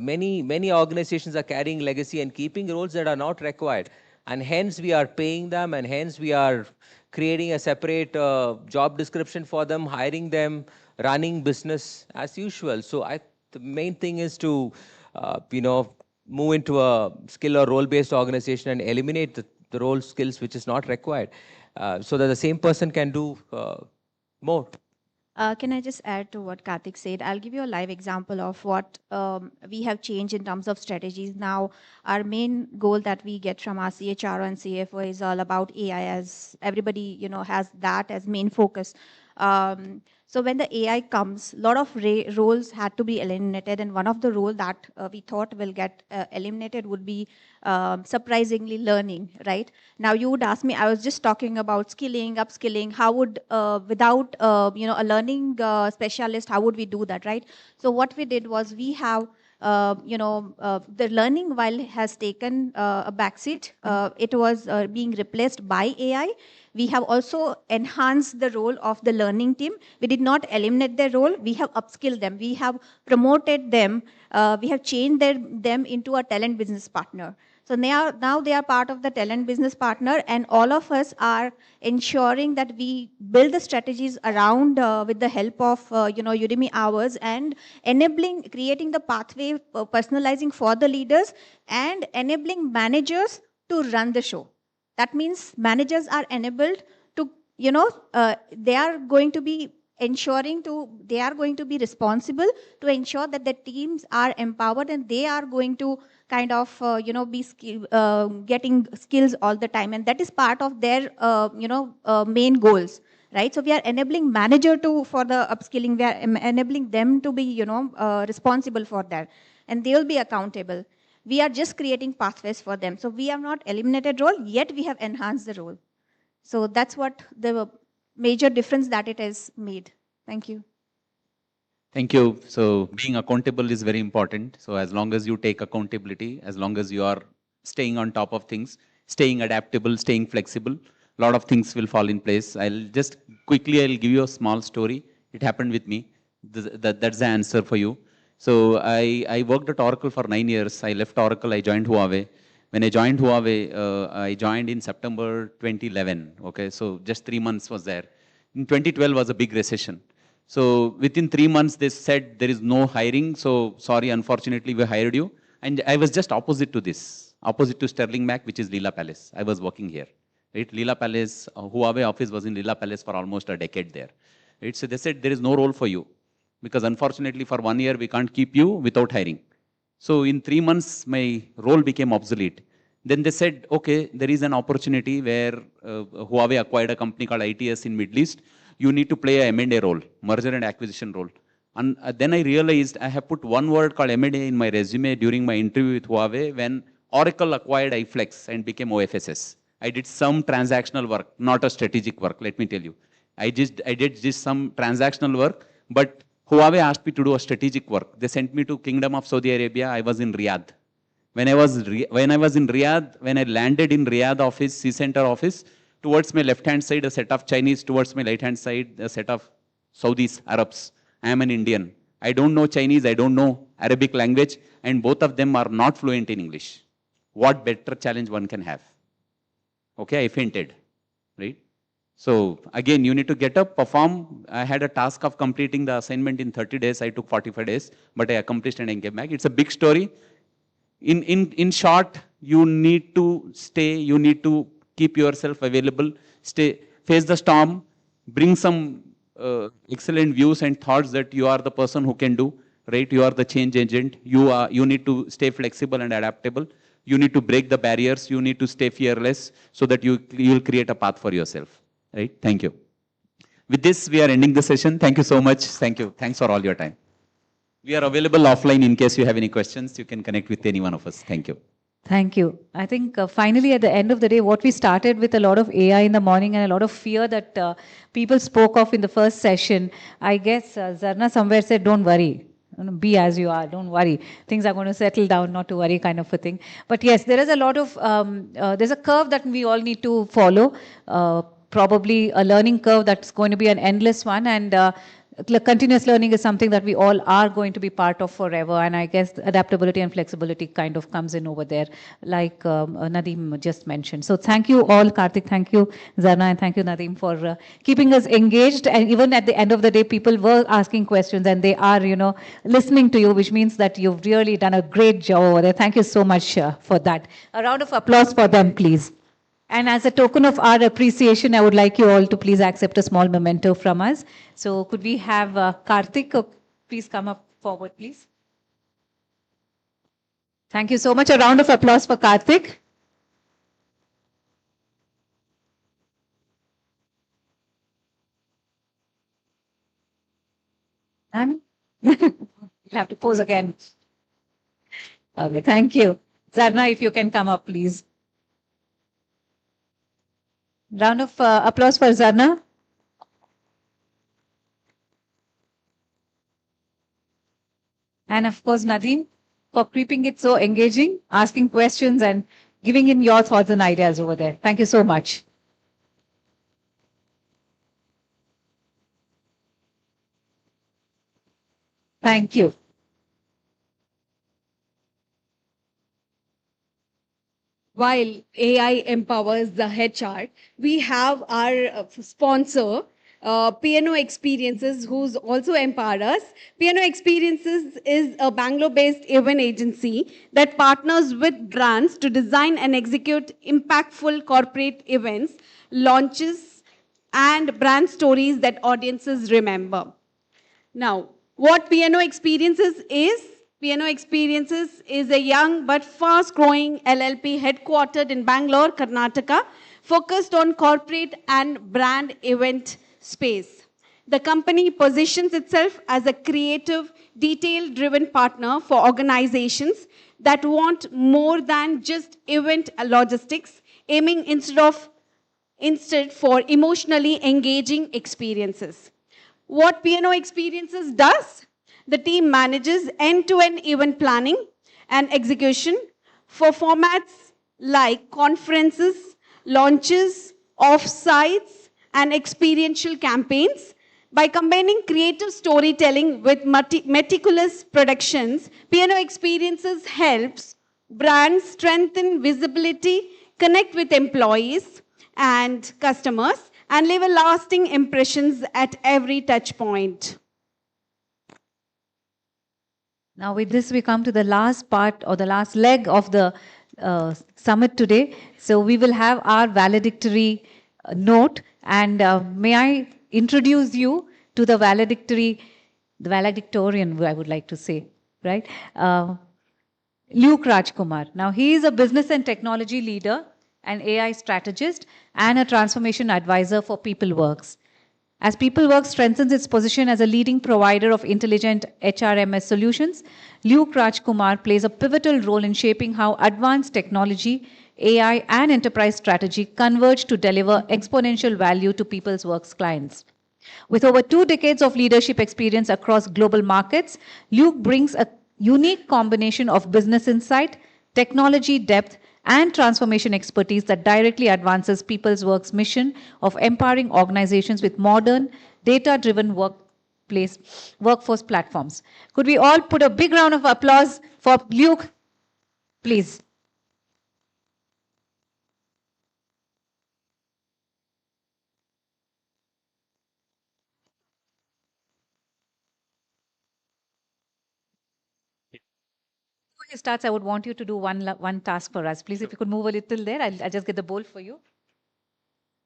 many organizations are carrying legacy and keeping roles that are not required. And hence we are paying them, and hence we are creating a separate job description for them, hiring them, running business as usual. So the main thing is to, move into a skill or role-based organization and eliminate the role skills which is not required, so that the same person can do more. Can I just add to what Karthik said? I'll give you a live example of what we have changed in terms of strategies. Now, our main goal that we get from our CHRO and CFO is all about AI, as everybody has that as main focus. So when the AI comes, a lot of roles had to be eliminated, and one of the roles that we thought will get eliminated would be surprisingly learning, right? Now you would ask me, I was just talking about skilling, upskilling, how would, without a learning specialist, how would we do that, right? So what we did was we have the learning while has taken a backseat. It was being replaced by AI. We have also enhanced the role of the learning team. We did not eliminate their role. We have upskilled them. We have promoted them. We have changed them into a talent business partner. So now they are part of the talent business partner, and all of us are ensuring that we build the strategies around with the help of Udemy hours, and creating the pathway, personalizing for the leaders, and enabling managers to run the show. That means managers are enabled to, they are going to be they are going to be responsible to ensure that the teams are empowered, and they are going to kind of, be getting skills all the time. And that is part of their, main goals, right? So we are enabling manager for the upskilling. We are enabling them to be, responsible for that. And they will be accountable. We are just creating pathways for them. So we have not eliminated role, yet we have enhanced the role. So that's what the major difference that it has made. Thank you. Thank you. So being accountable is very important. So as long as you take accountability, as long as you are staying on top of things, staying adaptable, staying flexible, a lot of things will fall in place. I'll give you a small story. It happened with me. That's the answer for you. So I worked at Oracle for 9 years. I left Oracle, I joined Huawei. When I joined Huawei, I joined in September 2011. Okay, so just 3 months was there. In 2012 was a big recession. So within 3 months, they said there is no hiring. So sorry, unfortunately, we hired you. And I was just opposite to this, opposite to Sterling Mac, which is Leela Palace. I was working here. Right? Leela Palace, Huawei office was in Leela Palace for almost a decade there. Right? So they said there is no role for you, because unfortunately for 1 year, we can't keep you without hiring. So in 3 months, my role became obsolete. Then they said, okay, there is an opportunity where Huawei acquired a company called ITS in Middle East. You need to play a M&A role, merger and acquisition role. And then I realized I have put one word called M&A in my resume during my interview with Huawei when Oracle acquired iFlex and became OFSS. I did some transactional work, not a strategic work, let me tell you. I did just some transactional work, but Huawei asked me to do a strategic work. They sent me to Kingdom of Saudi Arabia. I was in Riyadh. When I was in Riyadh, when I landed in Riyadh office, C-Center office, towards my left-hand side, a set of Chinese, towards my right-hand side, a set of Saudis, Arabs. I am an Indian. I don't know Chinese, I don't know Arabic language, and both of them are not fluent in English. What better challenge one can have? Okay, I fainted, right? So again, you need to get up, perform. I had a task of completing the assignment in 30 days. I took 45 days, but I accomplished and I came back. It's a big story. In short, you need to stay, you need to keep yourself available, face the storm, bring some excellent views and thoughts that you are the person who can do, right? You are the change agent. You need to stay flexible and adaptable. You need to break the barriers. You need to stay fearless so that you will create a path for yourself, right? Thank you. With this, we are ending the session. Thank you so much. Thank you. Thanks for all your time. We are available offline in case you have any questions. You can connect with any one of us. Thank you. Thank you. I think finally at the end of the day, what we started with a lot of AI in the morning and a lot of fear that people spoke of in the first session, I guess Zarna somewhere said, don't worry. Be as you are, don't worry. Things are going to settle down, not to worry kind of a thing. But yes, there is a lot of, there's a curve that we all need to follow. Probably a learning curve that's going to be an endless one, and continuous learning is something that we all are going to be part of forever, and I guess adaptability and flexibility kind of comes in over there, like Nadeem just mentioned. So thank you all, Karthik, thank you, Zarna, and thank you, Nadeem, for keeping us engaged. And even at the end of the day, people were asking questions, and they are, listening to you, which means that you've really done a great job over there. Thank you so much for that. A round of applause for them, please. And as a token of our appreciation, I would like you all to please accept a small memento from us. So could we have Karthik, please come up forward, please. Thank you so much. A round of applause for Karthik. And you'll have to pose again. Okay, thank you. Zarna, if you can come up, please. Round of applause for Zarna. And of course, Nadeem, for keeping it so engaging, asking questions and giving in your thoughts and ideas over there. Thank you so much. Thank you. While AI empowers the HR, we have our sponsor, Piano Experiences, who's also empowered us. Piano Experiences is a Bangalore-based event agency that partners with brands to design and execute impactful corporate events, launches, and brand stories that audiences remember. Now, what Piano Experiences is? Piano Experiences is a young but fast-growing LLP headquartered in Bangalore, Karnataka, focused on corporate and brand event space. The company positions itself as a creative, detail-driven partner for organizations that want more than just event logistics, aiming instead for emotionally engaging experiences. What Piano Experiences does? The team manages end-to-end event planning and execution for formats like conferences, launches, off-sites, and experiential campaigns. By combining creative storytelling with meticulous productions, Piano Experiences helps brands strengthen visibility, connect with employees and customers, and leave a lasting impressions at every touch point. Now, with this, we come to the last part or the last leg of the summit today. So, we will have our valedictory note, and may I introduce you to the valedictorian, I would like to say, right? Luke Rajkumar. Now, he is a business and technology leader, an AI strategist, and a transformation advisor for PeopleWorks. As PeopleWorks strengthens its position as a leading provider of intelligent HRMS solutions, Luke Rajkumar plays a pivotal role in shaping how advanced technology, AI, and enterprise strategy converge to deliver exponential value to PeopleWorks clients. With over 2 decades of leadership experience across global markets, Luke brings a unique combination of business insight, technology depth, and transformation expertise that directly advances PeopleWorks' mission of empowering organizations with modern, data-driven workforce platforms. Could we all put a big round of applause for Luke, please? Before he starts, I would want you to do one task for us. Please, if you could move a little there, I'll just get the bowl for you.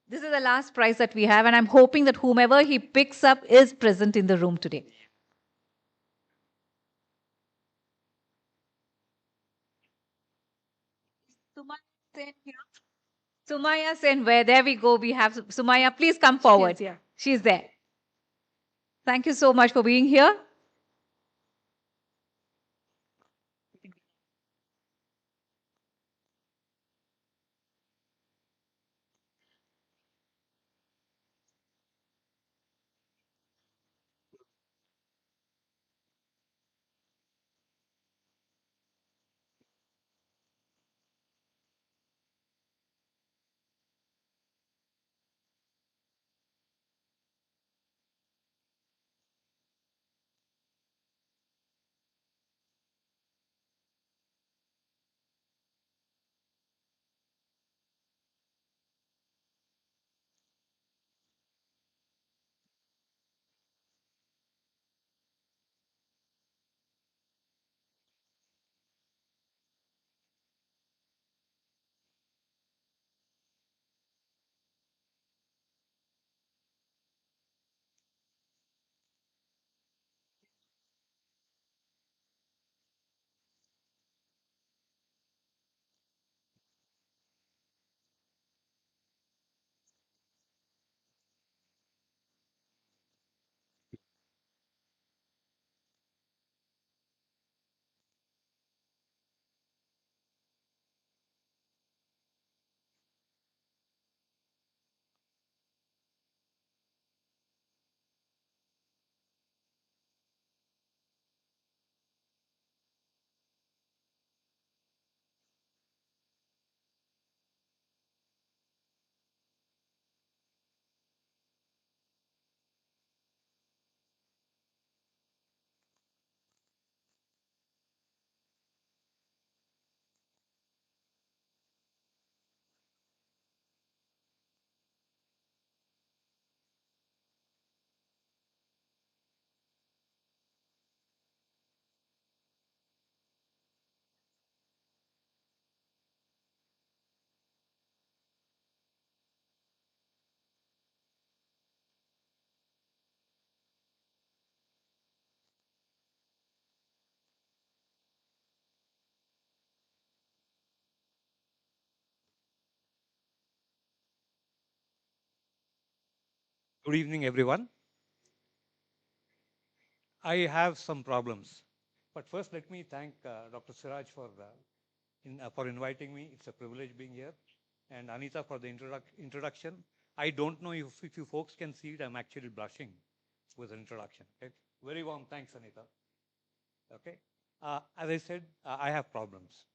This is the last prize that we have, and I'm hoping that whomever he picks up is present in the room today. Sumaya Sen here. Sumaya Sen, where? There we go. We have Sumaya. Please come forward. She's there. Thank you so much for being here. Good evening, everyone. I have some problems. But first, let me thank Dr. Siraj for inviting me. It's a privilege being here. And Anita for the introduction. I don't know if you folks can see it. I'm actually blushing with the introduction. Okay? Very warm thanks, Anita. Okay. As I said, I have problems.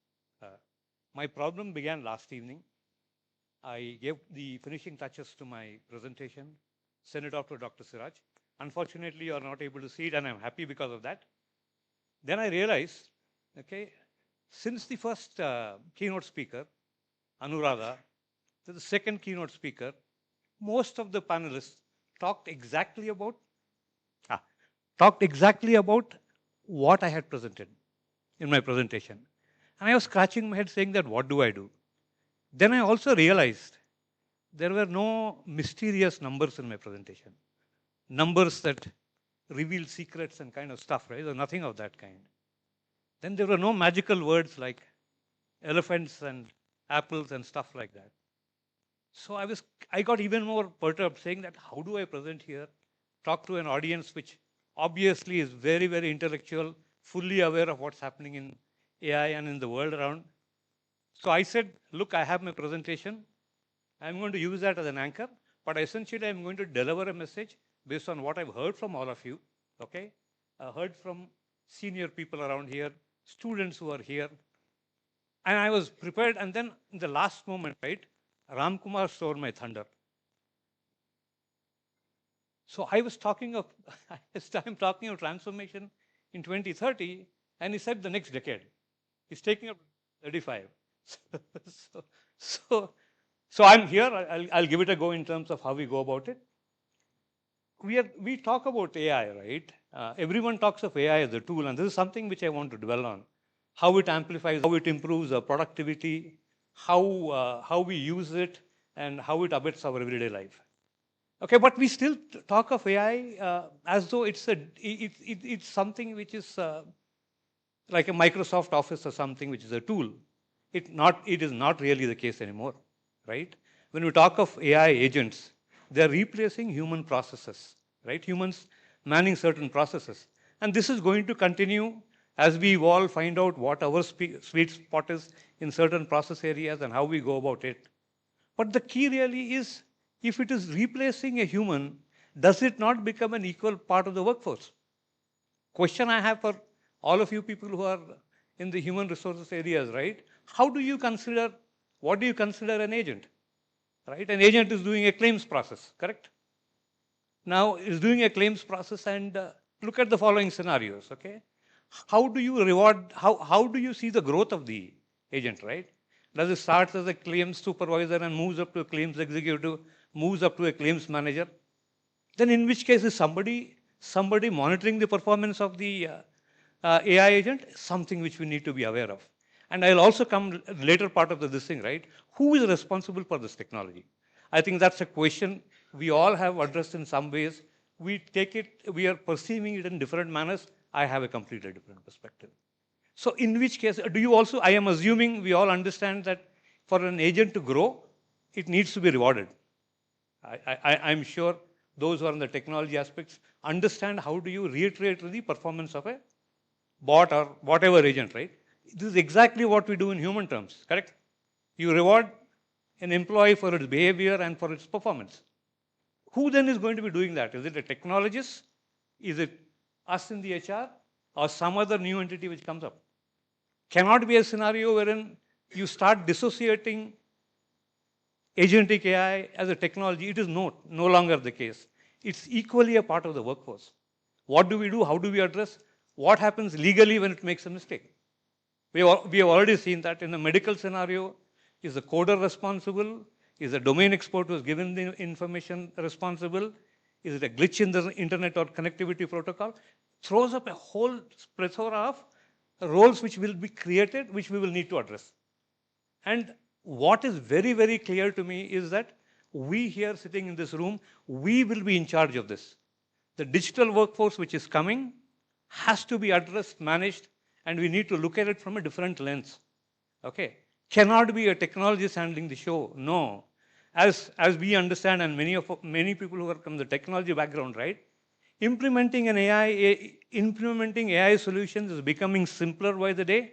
My problem began last evening. I gave the finishing touches to my presentation, sent it off to Dr. Siraj. Unfortunately, you are not able to see it, and I'm happy because of that. Then I realized, okay, since the first keynote speaker, Anuradha, to the second keynote speaker, most of the panelists talked exactly about what I had presented in my presentation. And I was scratching my head saying that, what do I do? Then I also realized there were no mysterious numbers in my presentation. Numbers that reveal secrets and kind of stuff, right? There's nothing of that kind. Then there were no magical words like elephants and apples and stuff like that. So I got even more perturbed saying that, how do I present here, talk to an audience which obviously is very, very intellectual, fully aware of what's happening in AI and in the world around. So I said, look, I have my presentation. I'm going to use that as an anchor, but essentially I'm going to deliver a message based on what I've heard from all of you, okay? I heard from senior people around here, students who are here, and I was prepared, and then in the last moment, right, Ram Kumar stole my thunder. So I was talking of, I'm talking of transformation in 2030, and he said the next decade. He's taking up 35. So I'm here. I'll give it a go in terms of how we go about it. We talk about AI, right? Everyone talks of AI as a tool, and this is something which I want to dwell on. How it amplifies, how it improves our productivity, how we use it, and how it affects our everyday life. Okay, but we still talk of AI as though it's something which is like a Microsoft Office or something which is a tool. It is not really the case anymore, right? When we talk of AI agents, they're replacing human processes, right? Humans manning certain processes. And this is going to continue as we evolve, find out what our sweet spot is in certain process areas and how we go about it. But the key really is, if it is replacing a human, does it not become an equal part of the workforce? Question I have for all of you people who are in the human resources areas, right? What do you consider an agent, right? An agent is doing a claims process, correct? Now, is doing a claims process, and look at the following scenarios, okay? How do you reward, how do you see the growth of the agent, right? Does it start as a claims supervisor and moves up to a claims executive, moves up to a claims manager? Then in which case is somebody monitoring the performance of the AI agent? Something which we need to be aware of. And I'll also come later part of this thing, right? Who is responsible for this technology? I think that's a question we all have addressed in some ways. We are perceiving it in different manners. I have a completely different perspective. So in which case, I am assuming we all understand that for an agent to grow, it needs to be rewarded. I'm sure those who are in the technology aspects understand how do you reiterate the performance of a bot or whatever agent, right? This is exactly what we do in human terms, correct? You reward an employee for its behavior and for its performance. Who then is going to be doing that? Is it a technologist? Is it us in the HR? Or some other new entity which comes up? Cannot be a scenario wherein you start dissociating agentic AI as a technology. It is no longer the case. It's equally a part of the workforce. What do we do? How do we address? What happens legally when it makes a mistake? We have already seen that in the medical scenario. Is the coder responsible? Is the domain expert who has given the information responsible? Is it a glitch in the internet or connectivity protocol? Throws up a whole plethora of roles which will be created, which we will need to address. And what is very, very clear to me is that we here sitting in this room, we will be in charge of this. The digital workforce which is coming has to be addressed, managed, and we need to look at it from a different lens. Okay? Cannot be a technologist handling the show. No. as we understand, and many people who are from the technology background, right? Implementing AI solutions is becoming simpler by the day,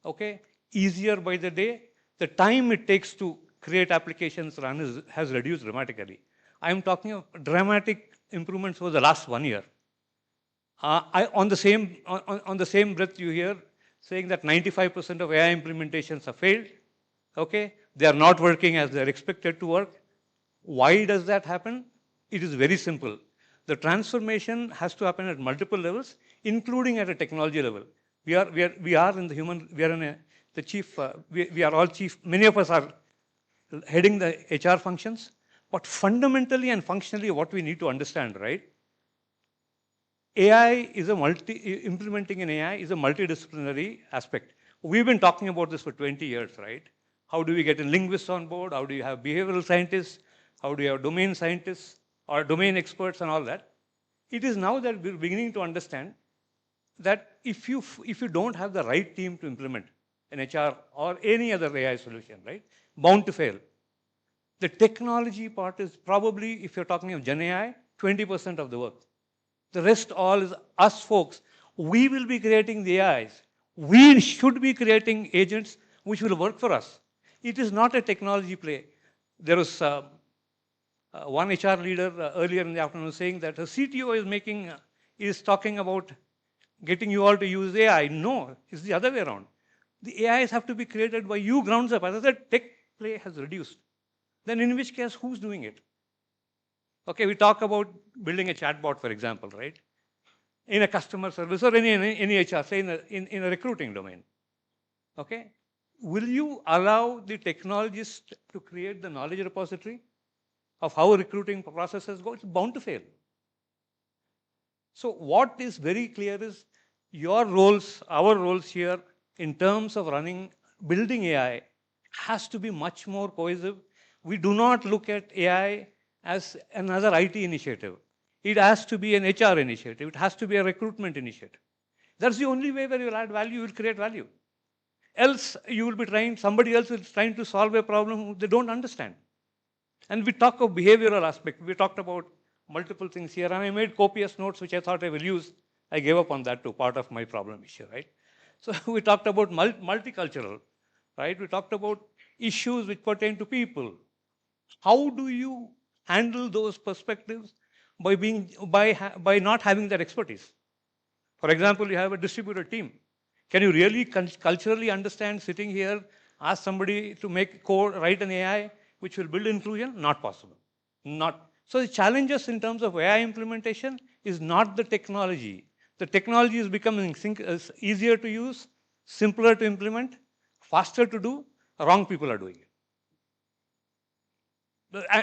okay? Easier by the day. The time it takes to create applications has reduced dramatically. I'm talking of dramatic improvements over the last 1 year. On the same breath, you hear saying that 95% of AI implementations have failed. Okay, they are not working as they are expected to work. Why does that happen? It is very simple. The transformation has to happen at multiple levels, including at a technology level. We are in the human. We are in the chief. We are all chief. Many of us are heading the HR functions, but fundamentally and functionally, what we need to understand, right? Implementing an AI is a multidisciplinary aspect. We've been talking about this for 20 years, right? How do we get linguists on board? How do you have behavioral scientists? How do you have domain scientists or domain experts and all that? It is now that we're beginning to understand that if you don't have the right team to implement an HR or any other AI solution, right, bound to fail. The technology part is probably, if you're talking of Gen AI, 20% of the work. The rest all is us folks. We will be creating the AIs. We should be creating agents which will work for us. It is not a technology play. There was one HR leader earlier in the afternoon saying that her CTO is talking about getting you all to use AI. No, it's the other way around. The AIs have to be created by you grounds up. As I said, tech play has reduced. Then in which case, who's doing it? Okay, we talk about building a chatbot, for example, right? In a customer service or any HR, say in a recruiting domain. Okay? Will you allow the technologist to create the knowledge repository of how recruiting processes go? It's bound to fail. So what is very clear is your roles, our roles here in terms of building AI has to be much more cohesive. We do not look at AI as another IT initiative. It has to be an HR initiative. It has to be a recruitment initiative. That's the only way where you'll add value, you'll create value. Else, you will be somebody else is trying to solve a problem they don't understand. And we talk of behavioral aspect. We talked about multiple things here, and I made copious notes, which I thought I will use. I gave up on that too, part of my problem issue, right? So we talked about multicultural, right? We talked about issues which pertain to people. How do you handle those perspectives by not having that expertise? For example, you have a distributed team. Can you really culturally understand sitting here, ask somebody to write an AI which will build inclusion? Not possible. So the challenges in terms of AI implementation is not the technology. The technology is becoming easier to use, simpler to implement, faster to do. Wrong people are doing it.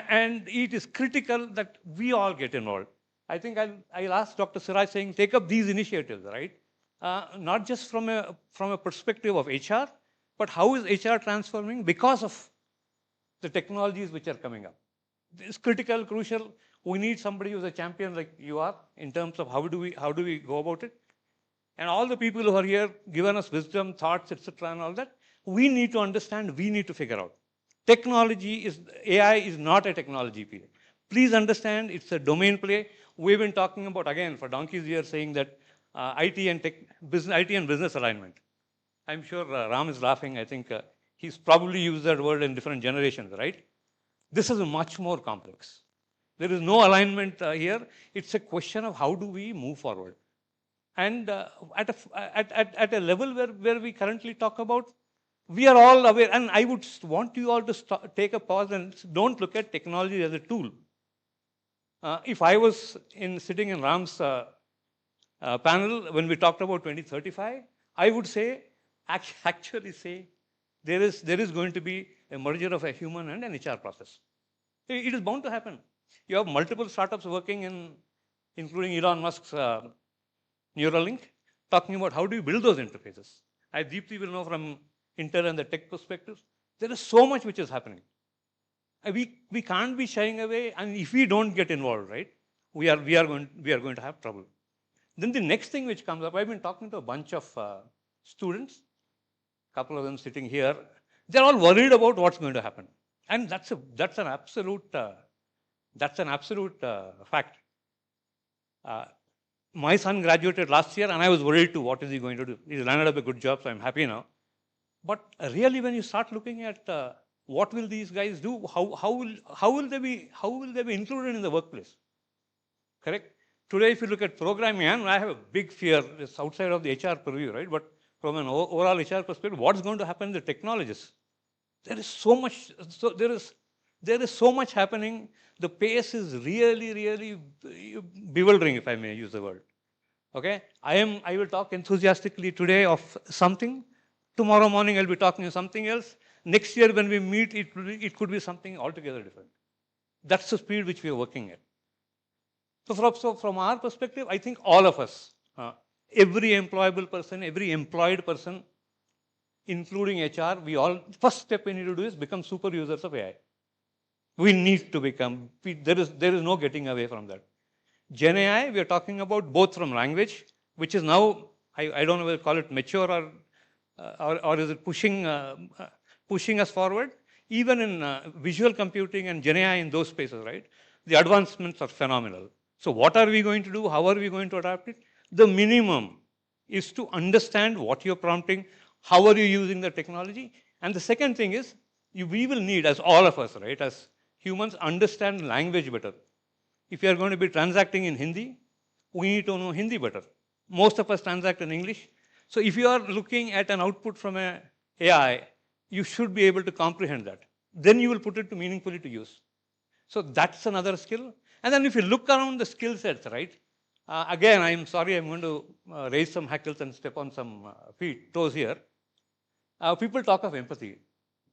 And it is critical that we all get involved. I think I'll ask Dr. Siraj saying, take up these initiatives, right? Not just from a perspective of HR, but how is HR transforming because of the technologies which are coming up. It's critical, crucial. We need somebody who's a champion like you are in terms of how do we go about it. And all the people who are here given us wisdom, thoughts, etc. and all that, we need to understand, we need to figure out. AI is not a technology play. Please understand it's a domain play. We've been talking about, again, for donkeys here, saying that IT and business alignment. I'm sure Ram is laughing. I think he's probably used that word in different generations, right? This is much more complex. There is no alignment here. It's a question of how do we move forward. And at a level where we currently talk about, we are all aware, and I would want you all to take a pause and don't look at technology as a tool. If I was sitting in Ram's panel when we talked about 2035, I would actually say there is going to be a merger of a human and an HR process. It is bound to happen. You have multiple startups working including Elon Musk's Neuralink, talking about how do you build those interfaces. I deeply will know from Intel and the tech perspective, there is so much which is happening. We can't be shying away, and if we don't get involved, right, we are going to have trouble. Then the next thing which comes up, I've been talking to a bunch of students, a couple of them sitting here. They're all worried about what's going to happen. And that's an absolute fact. My son graduated last year, and I was worried too. What is he going to do? He's landed up a good job, so I'm happy now. But really, when you start looking at what will these guys do, how will they be included in the workplace? Correct. Today, if you look at programming, and I have a big fear. It's outside of the HR purview, right? But from an overall HR perspective, what's going to happen to the technologists? There is so much. So there is so much happening. The pace is really bewildering, if I may use the word. Okay, I will talk enthusiastically today of something. Tomorrow morning I'll be talking of something else. Next year when we meet, it could be something altogether different. That's the speed which we are working at. So from our perspective, I think all of us, every employable person, every employed person, including HR, first step we need to do is become super users of AI. We need to become, there is no getting away from that. Gen AI, we are talking about both from language, which is now, I don't know whether to call it mature or is it pushing us forward. Even in visual computing and Gen AI in those spaces, right? The advancements are phenomenal. So what are we going to do? How are we going to adapt it? The minimum is to understand what you're prompting, how are you using the technology. And the second thing is, we will need, as all of us, right, as humans, understand language better. If you are going to be transacting in Hindi, we need to know Hindi better. Most of us transact in English. So if you are looking at an output from an AI, you should be able to comprehend that. Then you will put it meaningfully to use. So that's another skill. And then if you look around the skill sets, right? Again, I'm sorry, I'm going to raise some hackles and step on some toes here. People talk of empathy,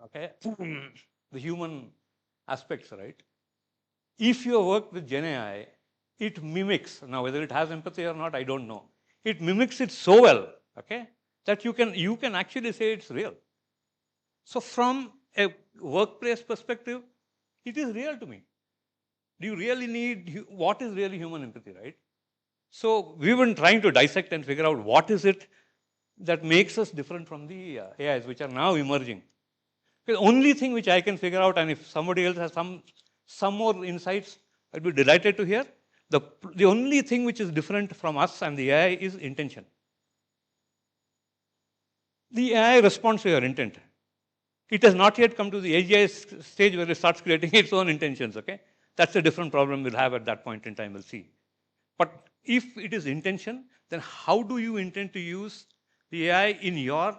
okay? The human aspects, right? If you work with Gen AI, it mimics, now whether it has empathy or not, I don't know. It mimics it so well, okay, that you can actually say it's real. So from a workplace perspective, it is real to me. Do you really need, what is really human empathy, right? So we've been trying to dissect and figure out what is it that makes us different from the AIs, which are now emerging. The only thing which I can figure out, and if somebody else has some more insights, I'd be delighted to hear. The only thing which is different from us and the AI is intention. The AI responds to your intent. It has not yet come to the AGI stage where it starts creating its own intentions, okay? That's a different problem we'll have at that point in time, we'll see. But if it is intention, then how do you intend to use the AI in your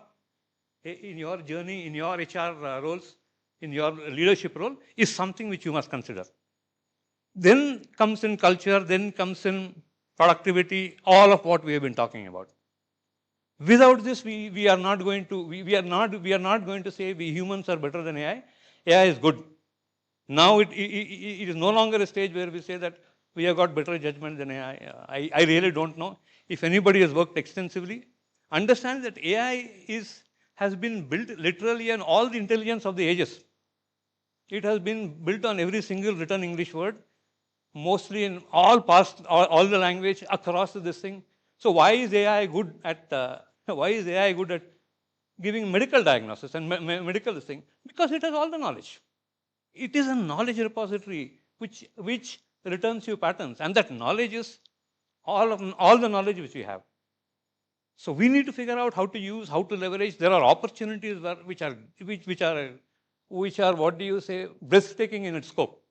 journey, in your HR roles, in your leadership role, is something which you must consider. Then comes in culture, then comes in productivity, all of what we have been talking about. Without this, we are not going to say we humans are better than AI. AI is good. Now it is no longer a stage where we say that we have got better judgment than AI. I really don't know. If anybody has worked extensively, understand that AI has been built literally on all the intelligence of the ages. It has been built on every single written English word, mostly in all the language across this thing. So why is AI good at giving medical diagnosis and medical this thing? Because it has all the knowledge. It is a knowledge repository which returns you patterns, and that knowledge is all the knowledge which we have. So we need to figure out how to use, how to leverage. There are opportunities which are what do you say, breathtaking in its scope.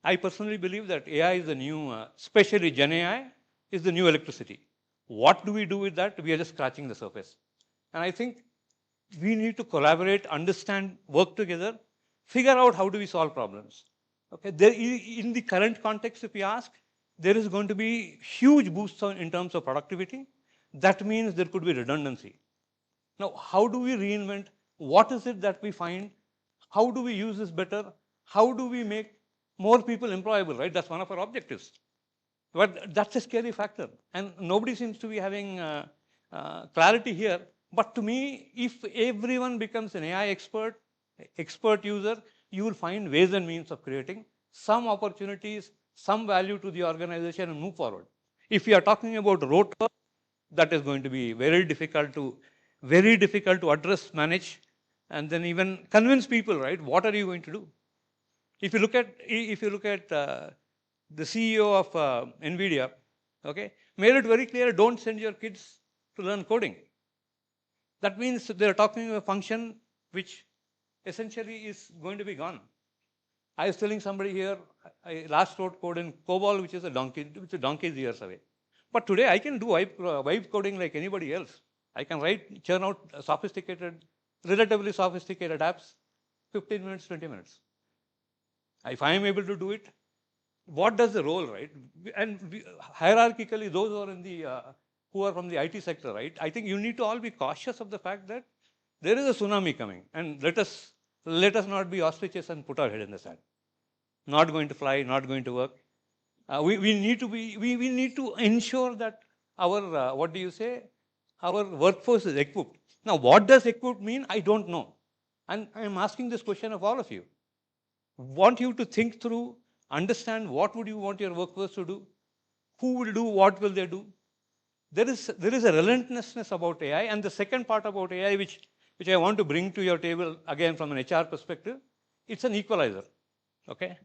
I personally believe that AI is the new, especially Gen AI, is the new electricity. What do we do with that? We are just scratching the surface. And I think we need to collaborate, understand, work together, figure out how do we solve problems. Okay, in the current context, if we ask, there is going to be huge boosts in terms of productivity. That means there could be redundancy. Now, how do we reinvent? What is it that we find? How do we use this better? How do we make more people employable, right? That's one of our objectives. But that's a scary factor. And nobody seems to be having clarity here. But to me, if everyone becomes an AI expert user, you will find ways and means of creating some opportunities, some value to the organization and move forward. If we are talking about rote work, that is going to be very difficult to address, manage, and then even convince people, right? What are you going to do? If you look at the CEO of NVIDIA, okay, made it very clear: don't send your kids to learn coding. That means they're talking about a function which essentially is going to be gone. I was telling somebody here, I last wrote code in COBOL, which is a donkey's years away. But today I can do vibe coding like anybody else. I can churn out sophisticated, relatively sophisticated apps, 15 minutes, 20 minutes. If I am able to do it, what does the role, right? And hierarchically, those who are from the IT sector, right? I think you need to all be cautious of the fact that there is a tsunami coming, and let us not be ostriches and put our head in the sand. Not going to fly, not going to work. We need to ensure that our our workforce is equipped. Now, what does equipped mean? I don't know, and I am asking this question of all of you. Want you to think through, understand what would you want your workforce to do, who will do, what will they do. There is a relentlessness about AI, and the second part about AI, which I want to bring to your table again from an HR perspective, it's an equalizer. Okay,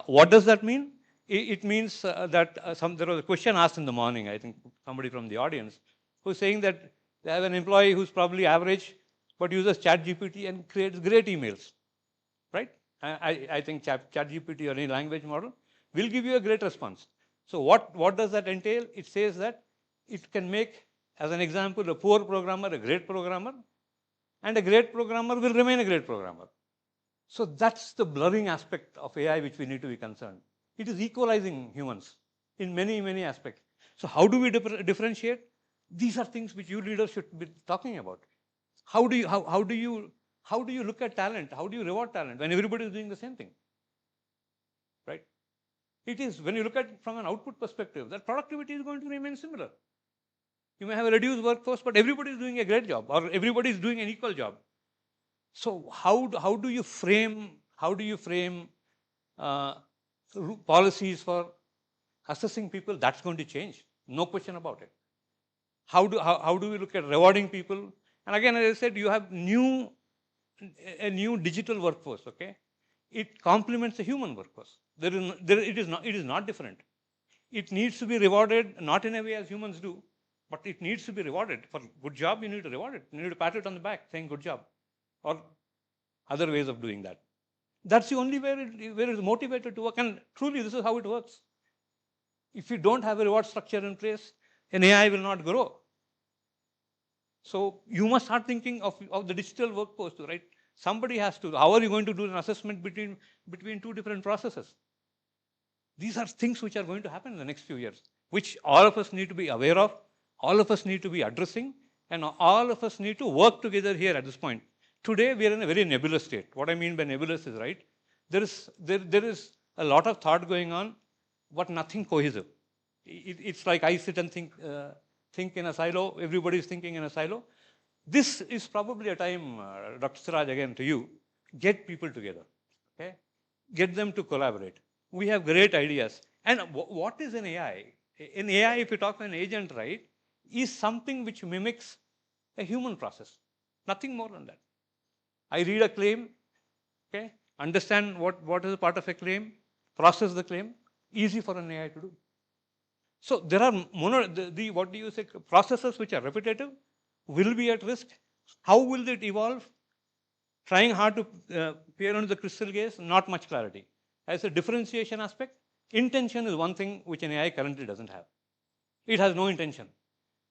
what does that mean? It means that there was a question asked in the morning. I think somebody from the audience who's saying that they have an employee who's probably average, but uses ChatGPT and creates great emails, right? I think ChatGPT or any language model will give you a great response. So what does that entail? It says that it can make, as an example, a poor programmer a great programmer, and a great programmer will remain a great programmer. So that's the blurring aspect of AI which we need to be concerned. It is equalizing humans in many, many aspects. So how do we differentiate? These are things which you leaders should be talking about. How do you look at talent? How do you reward talent when everybody is doing the same thing? Right? It is, when you look at it from an output perspective, that productivity is going to remain similar. You may have a reduced workforce, but everybody is doing a great job, or everybody is doing an equal job. So how do you frame policies for assessing people? That's going to change, no question about it. How do we look at rewarding people? And again, as I said, you have a new digital workforce. Okay, it complements the human workforce. It is not different. It needs to be rewarded, not in a way as humans do, but it needs to be rewarded. For good job, you need to reward it. You need to pat it on the back saying good job, or other ways of doing that. That's the only way where it is motivated to work. And truly, this is how it works. If you don't have a reward structure in place, an AI will not grow. So you must start thinking of the digital workforce too, right? Somebody has to. How are you going to do an assessment between two different processes? These are things which are going to happen in the next few years, which all of us need to be aware of, all of us need to be addressing, and all of us need to work together here at this point. Today, we are in a very nebulous state. What I mean by nebulous is, right, there is a lot of thought going on, but nothing cohesive. It's like I sit and think in a silo. Everybody is thinking in a silo. This is probably a time, Dr. Siraj, again to you, get people together. Okay, get them to collaborate. We have great ideas. And what is an AI? In AI, if you talk of an agent, right, is something which mimics a human process. Nothing more than that. I read a claim, okay, understand what is a part of a claim, process the claim, easy for an AI to do. So there are processes which are repetitive, will be at risk. How will it evolve? Trying hard to peer into the crystal gaze, not much clarity. As a differentiation aspect, intention is one thing which an AI currently doesn't have. It has no intention.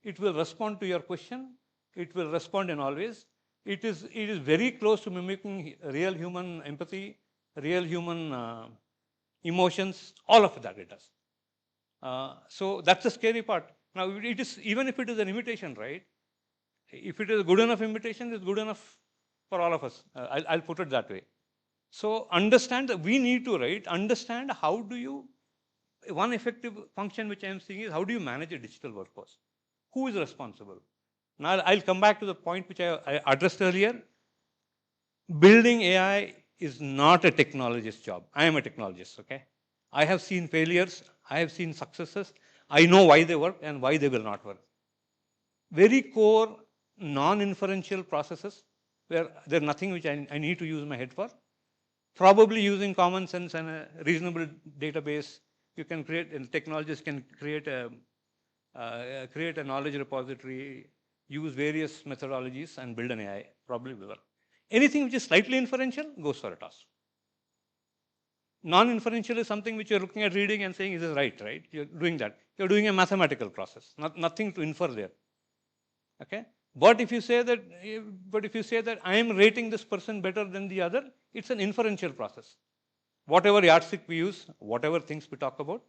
It will respond to your question. It will respond in all ways. It is very close to mimicking real human empathy, real human emotions, all of that it does. So that's the scary part. Now, it is, even if it is an imitation, right? If it is a good enough imitation, it's good enough for all of us. I'll put it that way. So understand that we need to, right, understand how do you, one effective function which I am seeing is how do you manage a digital workforce? Who is responsible? Now, I'll come back to the point which I addressed earlier. Building AI is not a technologist's job. I am a technologist, okay? I have seen failures. I have seen successes. I know why they work and why they will not work. Very core, non-inferential processes where there's nothing which I need to use my head for. Probably using common sense and a reasonable database, you can create, and technologists can create a knowledge repository, use various methodologies and build an AI, probably will work. Anything which is slightly inferential goes for a toss. Non-inferential is something which you're looking at reading and saying, is this right? You're doing that. You're doing a mathematical process, nothing to infer there. Okay? But if you say that I am rating this person better than the other, it's an inferential process. Whatever yardstick we use, whatever things we talk about,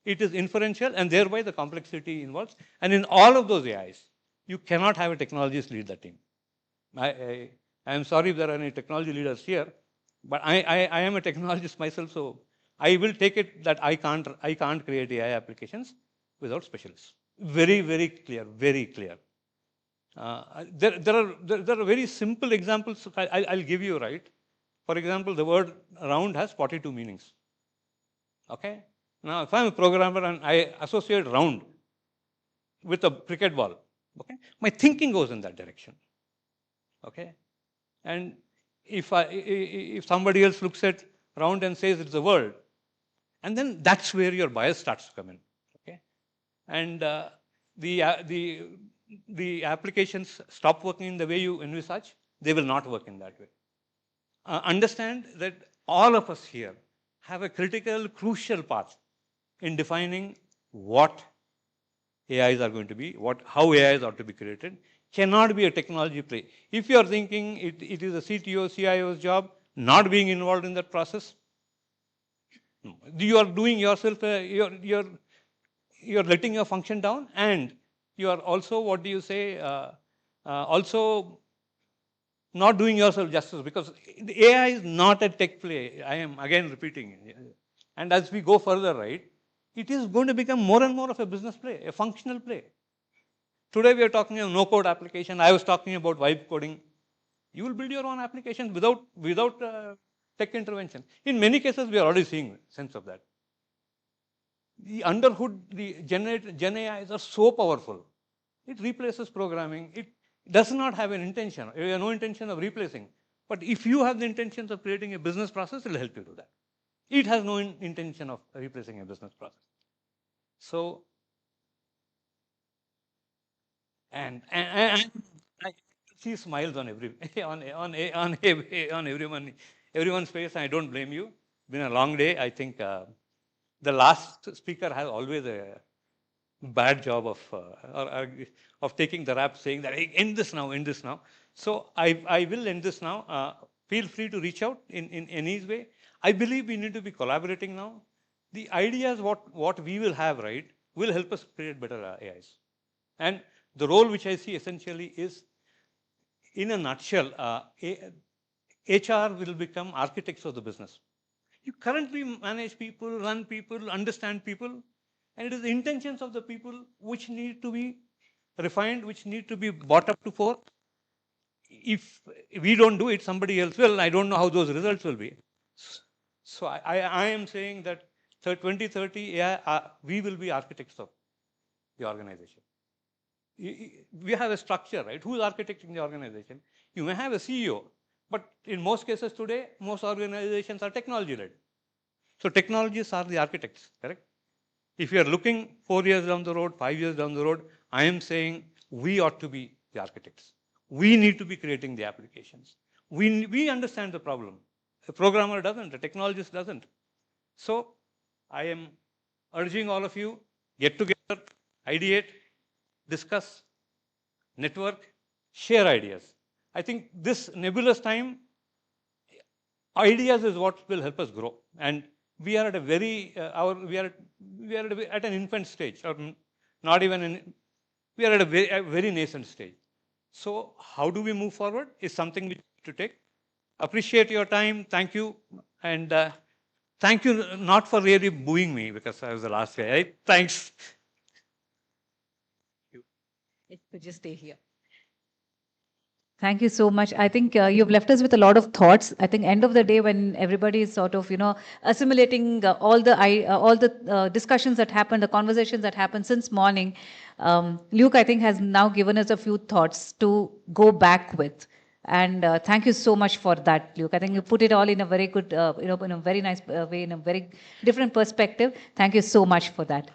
it is inferential, and thereby the complexity involves. And in all of those AIs, you cannot have a technologist lead the team. I am sorry if there are any technology leaders here, but I am a technologist myself, so I will take it that I can't create AI applications without specialists. Very, very clear, very clear. There are very simple examples I'll give you, right? For example, the word round has 42 meanings. Okay? Now, if I'm a programmer and I associate round with a cricket ball, okay, my thinking goes in that direction. Okay? And if somebody else looks at round and says it's a world, and then that's where your bias starts to come in. Okay? And the applications stop working in the way you envisage, they will not work in that way. Understand that all of us here have a critical, crucial part in defining what AIs are going to be, how AIs are to be created. Cannot be a technology play. If you are thinking it is a CTO, CIO's job, not being involved in that process, you are doing yourself, you're letting your function down, and you are also, what do you say, also not doing yourself justice, because the AI is not a tech play. I am again repeating. And as we go further, right, it is going to become more and more of a business play, a functional play. Today we are talking about no-code application. I was talking about vibe coding. You will build your own application without tech intervention. In many cases, we are already seeing sense of that. The underhood, the Gen AIs are so powerful. It replaces programming. It does not have an intention. You have no intention of replacing. But if you have the intentions of creating a business process, it will help you do that. It has no intention of replacing a business process. So, and I see smiles on everyone's face. I don't blame you. It's been a long day. I think the last speaker has always a bad job of taking the rap, saying that, hey, end this now, end this now. So I will end this now. Feel free to reach out in any way. I believe we need to be collaborating now. The ideas what we will have, right, will help us create better AIs. And the role which I see essentially is, in a nutshell, HR will become architects of the business. You currently manage people, run people, understand people, and it is the intentions of the people which need to be refined, which need to be brought up to fore. If we don't do it, somebody else will. I don't know how those results will be. So I am saying that 2030, we will be architects of the organization. We have a structure, right? Who is architecting the organization? You may have a CEO, but in most cases today, most organizations are technology-led. So technologists are the architects, correct? If you are looking 4 years down the road, 5 years down the road, I am saying we ought to be the architects. We need to be creating the applications. We understand the problem. A programmer doesn't, a technologist doesn't. So I am urging all of you, get together, ideate, discuss, network, share ideas. I think this nebulous time, ideas is what will help us grow. And we are at a very, we are at an infant stage, or not even we are at a very nascent stage. So how do we move forward is something we need to take. Appreciate your time. Thank you. And thank you not for really booing me, because I was the last guy. Right? Thanks. Just stay here. Thank you so much. I think you've left us with a lot of thoughts. I think end of the day, when everybody is sort of, assimilating all the discussions that happened, the conversations that happened since morning, Luke, I think, has now given us a few thoughts to go back with. And thank you so much for that, Luke. I think you put it all in a very good, in a very nice way, in a very different perspective. Thank you so much for that.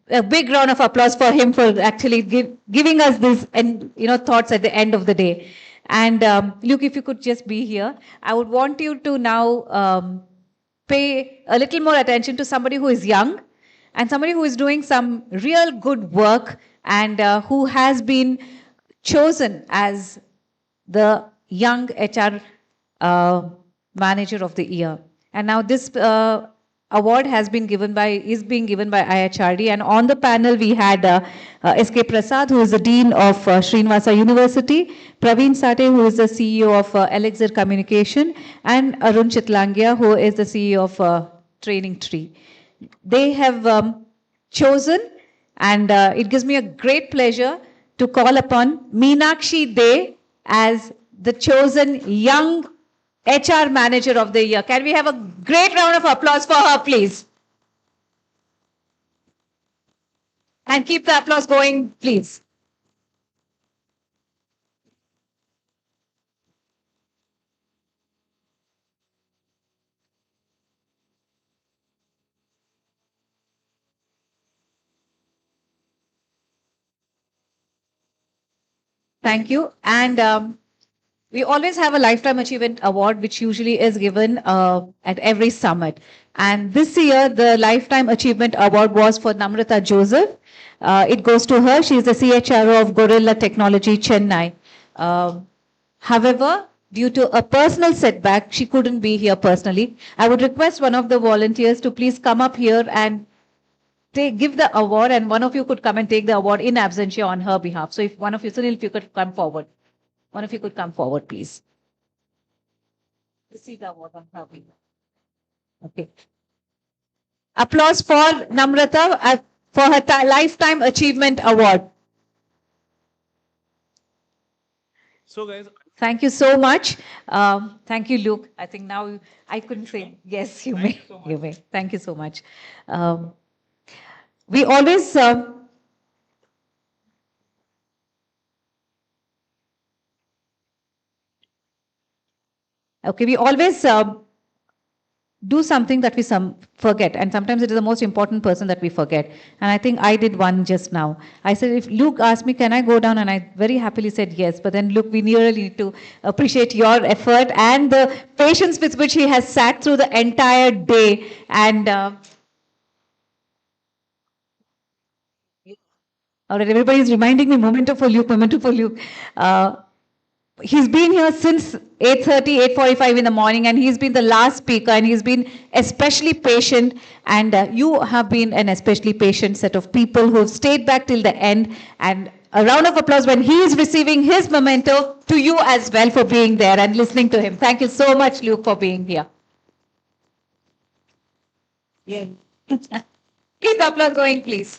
A big round of applause for him for actually giving us this, and thoughts at the end of the day. And Luke, if you could just be here, I would want you to now pay a little more attention to somebody who is young and somebody who is doing some real good work and who has been chosen as the young HR manager of the year. And now this award is being given by IHRD. And on the panel, we had S.K. Prasad, who is the Dean of Srinivasa University, Praveen Sate, who is the CEO of Elixir Communication, and Arun Chitlangia, who is the CEO of Training Tree. They have chosen, and it gives me a great pleasure to call upon Meenakshi De as the chosen young HR manager of the year. Can we have a great round of applause for her, please? And keep the applause going, please. Thank you. And we always have a Lifetime Achievement Award, which usually is given at every summit. And this year, the Lifetime Achievement Award was for Namrata Joseph. It goes to her. She is the CHRO of Gorilla Technology, Chennai. However, due to a personal setback, she couldn't be here personally. I would request one of the volunteers to please come up here and give the award, and one of you could come and take the award in absentia on her behalf. So if one of you, Sunil, if you could come forward. One of you could come forward, please. Receive the award on her behalf. Okay. Applause for Namrata for her Lifetime Achievement Award. So guys, thank you so much. Thank you, Luke. I think now I couldn't say yes. You may. You may. Thank you so much. We always. Okay, we always do something that we forget, and sometimes it is the most important person that we forget. And I think I did one just now. I said, if Luke asked me, can I go down? And I very happily said yes. But then, Luke, we really need to appreciate your effort and the patience with which he has sat through the entire day. And all right, everybody is reminding me, memento for Luke, memento for Luke. He's been here since 8:30, 8:45 in the morning, and he's been the last speaker, and he's been especially patient. And you have been an especially patient set of people who have stayed back till the end. And a round of applause when he is receiving his memento to you as well for being there and listening to him. Thank you so much, Luke, for being here. Yeah. Keep the applause going, please.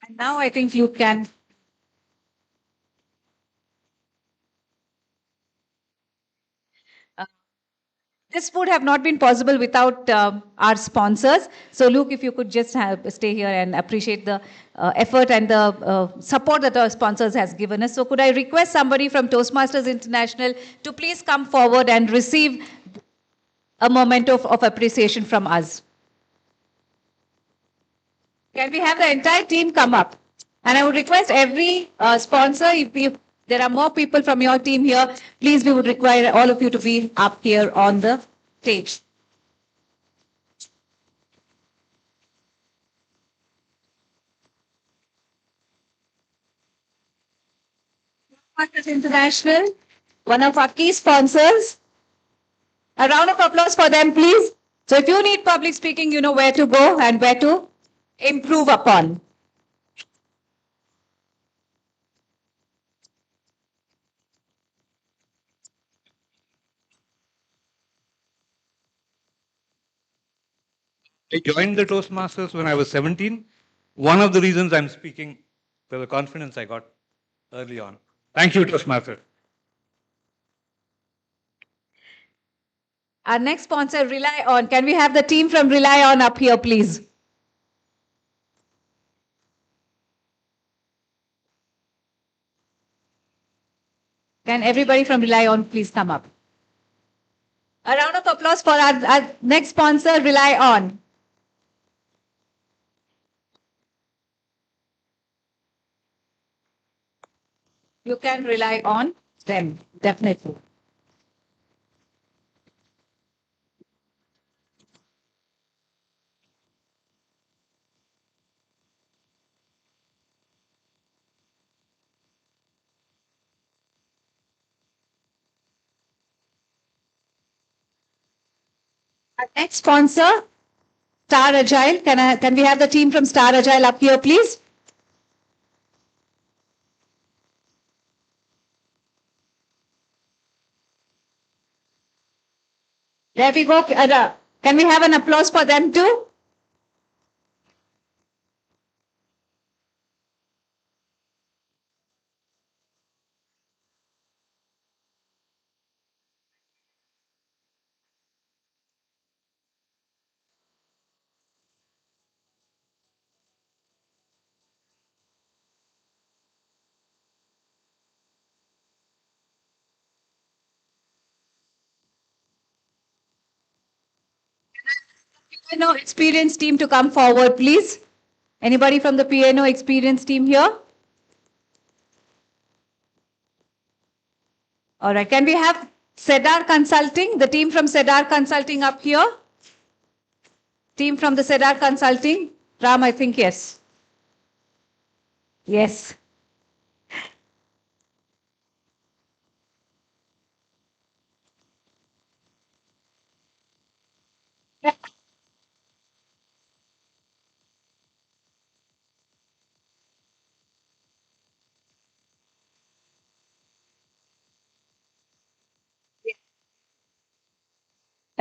And now I think you can. This would have not been possible without our sponsors. So, Luke, if you could just stay here and appreciate the effort and the support that our sponsors has given us. So, could I request somebody from Toastmasters International to please come forward and receive a moment of appreciation from us? Can we have the entire team come up? And I would request every sponsor, if there are more people from your team here, please, we would require all of you to be up here on the stage. Toastmasters International, one of our key sponsors. A round of applause for them, please. So if you need public speaking, you know where to go and where to improve upon. I joined the Toastmasters when I was 17. One of the reasons I'm speaking for the confidence I got early on. Thank you, Toastmasters. Our next sponsor, Rely On. Can we have the team from Rely On up here, please? Can everybody from Rely On please come up? A round of applause for our next sponsor, Rely On. You can rely on them, definitely. Our next sponsor, Star Agile. Can we have the team from Star Agile up here, please? There we go. Can we have an applause for them too? P&O experience team to come forward, please. Anybody from the P&O experience team here? All right. Can we have Cedar Consulting, the team from Cedar Consulting up here? Team from the Cedar Consulting? Ram, I think yes. Yes.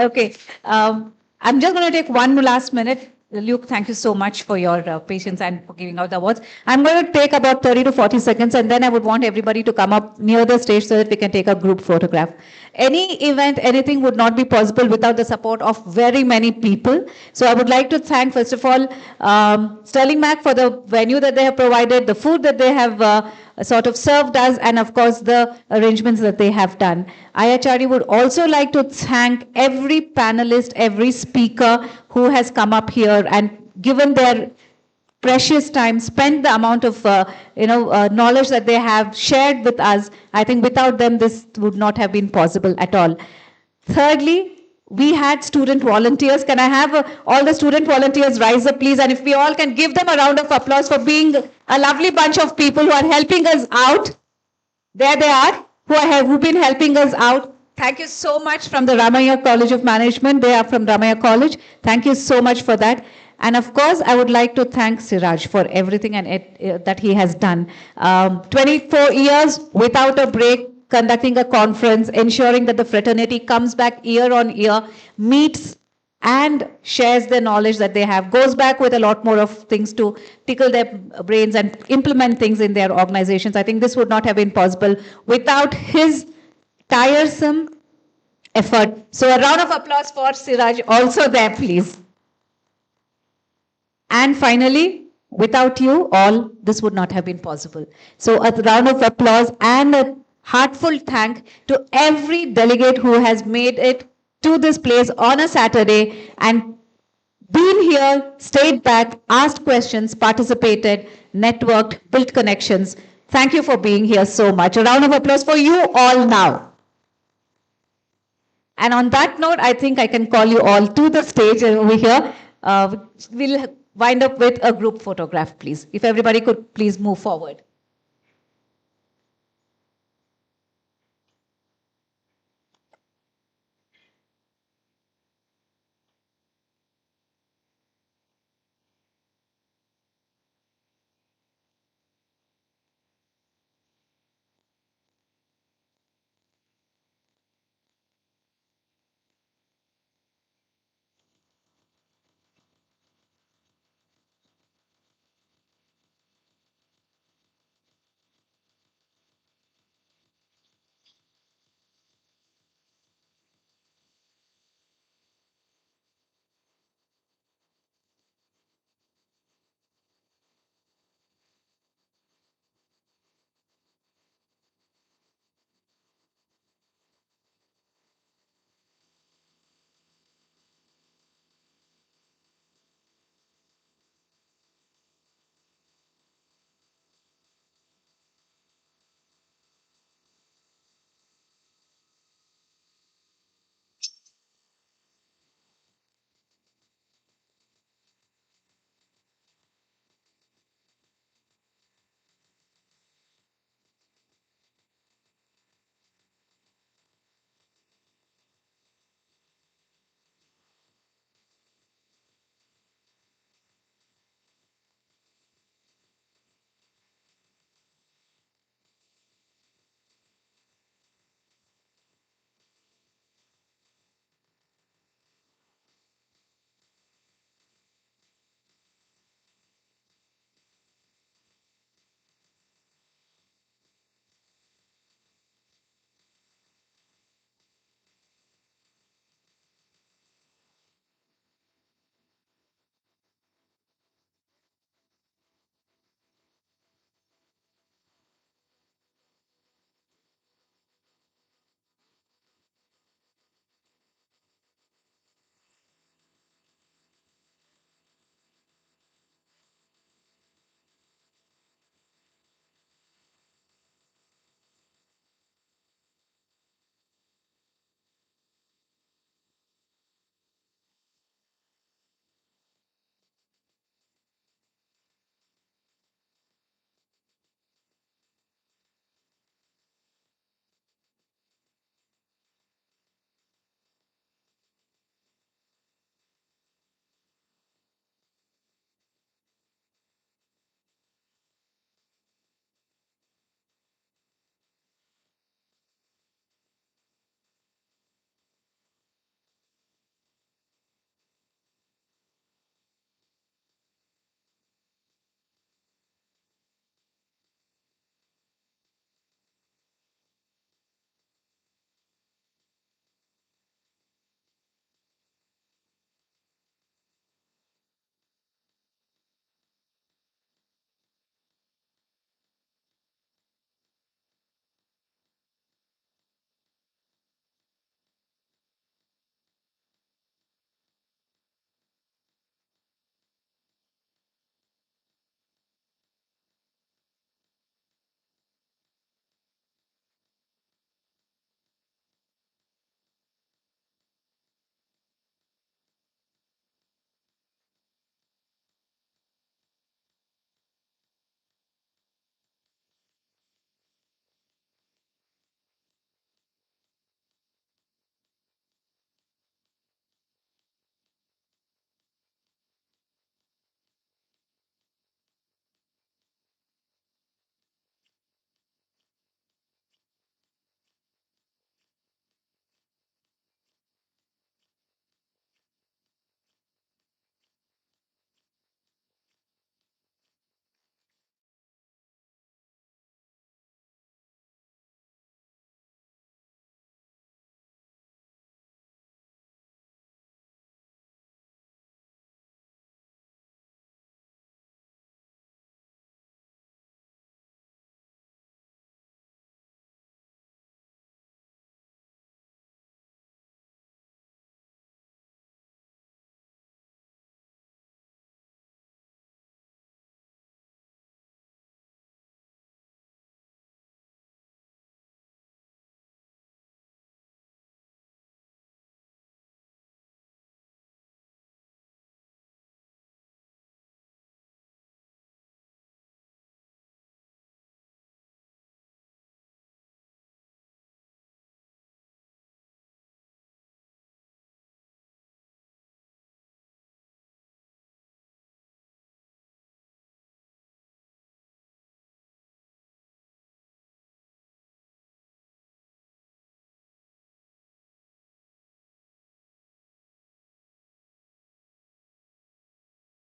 Okay. I'm just going to take one last minute. Luke, thank you so much for your patience and for giving out the awards. I'm going to take about 30 to 40 seconds and then I would want everybody to come up near the stage so that we can take a group photograph. Any event, anything would not be possible without the support of very many people. So I would like to thank, first of all, Sterling Mac for the venue that they have provided, the food that they have sort of served us, and of course the arrangements that they have done. IHRD would also like to thank every panelist, every speaker who has come up here and given their precious time, spent the amount of knowledge that they have shared with us. I think without them this would not have been possible at all. Thirdly, we had student volunteers. Can I have all the student volunteers rise up, please? And if we all can give them a round of applause for being a lovely bunch of people who are helping us out. There they are, who've been helping us out. Thank you so much from the Ramaiah College of Management. They are from Ramaiah College. Thank you so much for that. And of course, I would like to thank Siraj for everything that he has done. 24 years without a break, conducting a conference, ensuring that the fraternity comes back year on year, meets and shares the knowledge that they have, goes back with a lot more of things to tickle their brains and implement things in their organizations. I think this would not have been possible without his tiresome effort. So a round of applause for Siraj also there, please. And finally, without you all, this would not have been possible. So a round of applause and a heartfelt thank to every delegate who has made it to this place on a Saturday and been here, stayed back, asked questions, participated, networked, built connections. Thank you for being here so much. A round of applause for you all now. And on that note, I think I can call you all to the stage over here. We'll wind up with a group photograph, please. If everybody could please move forward.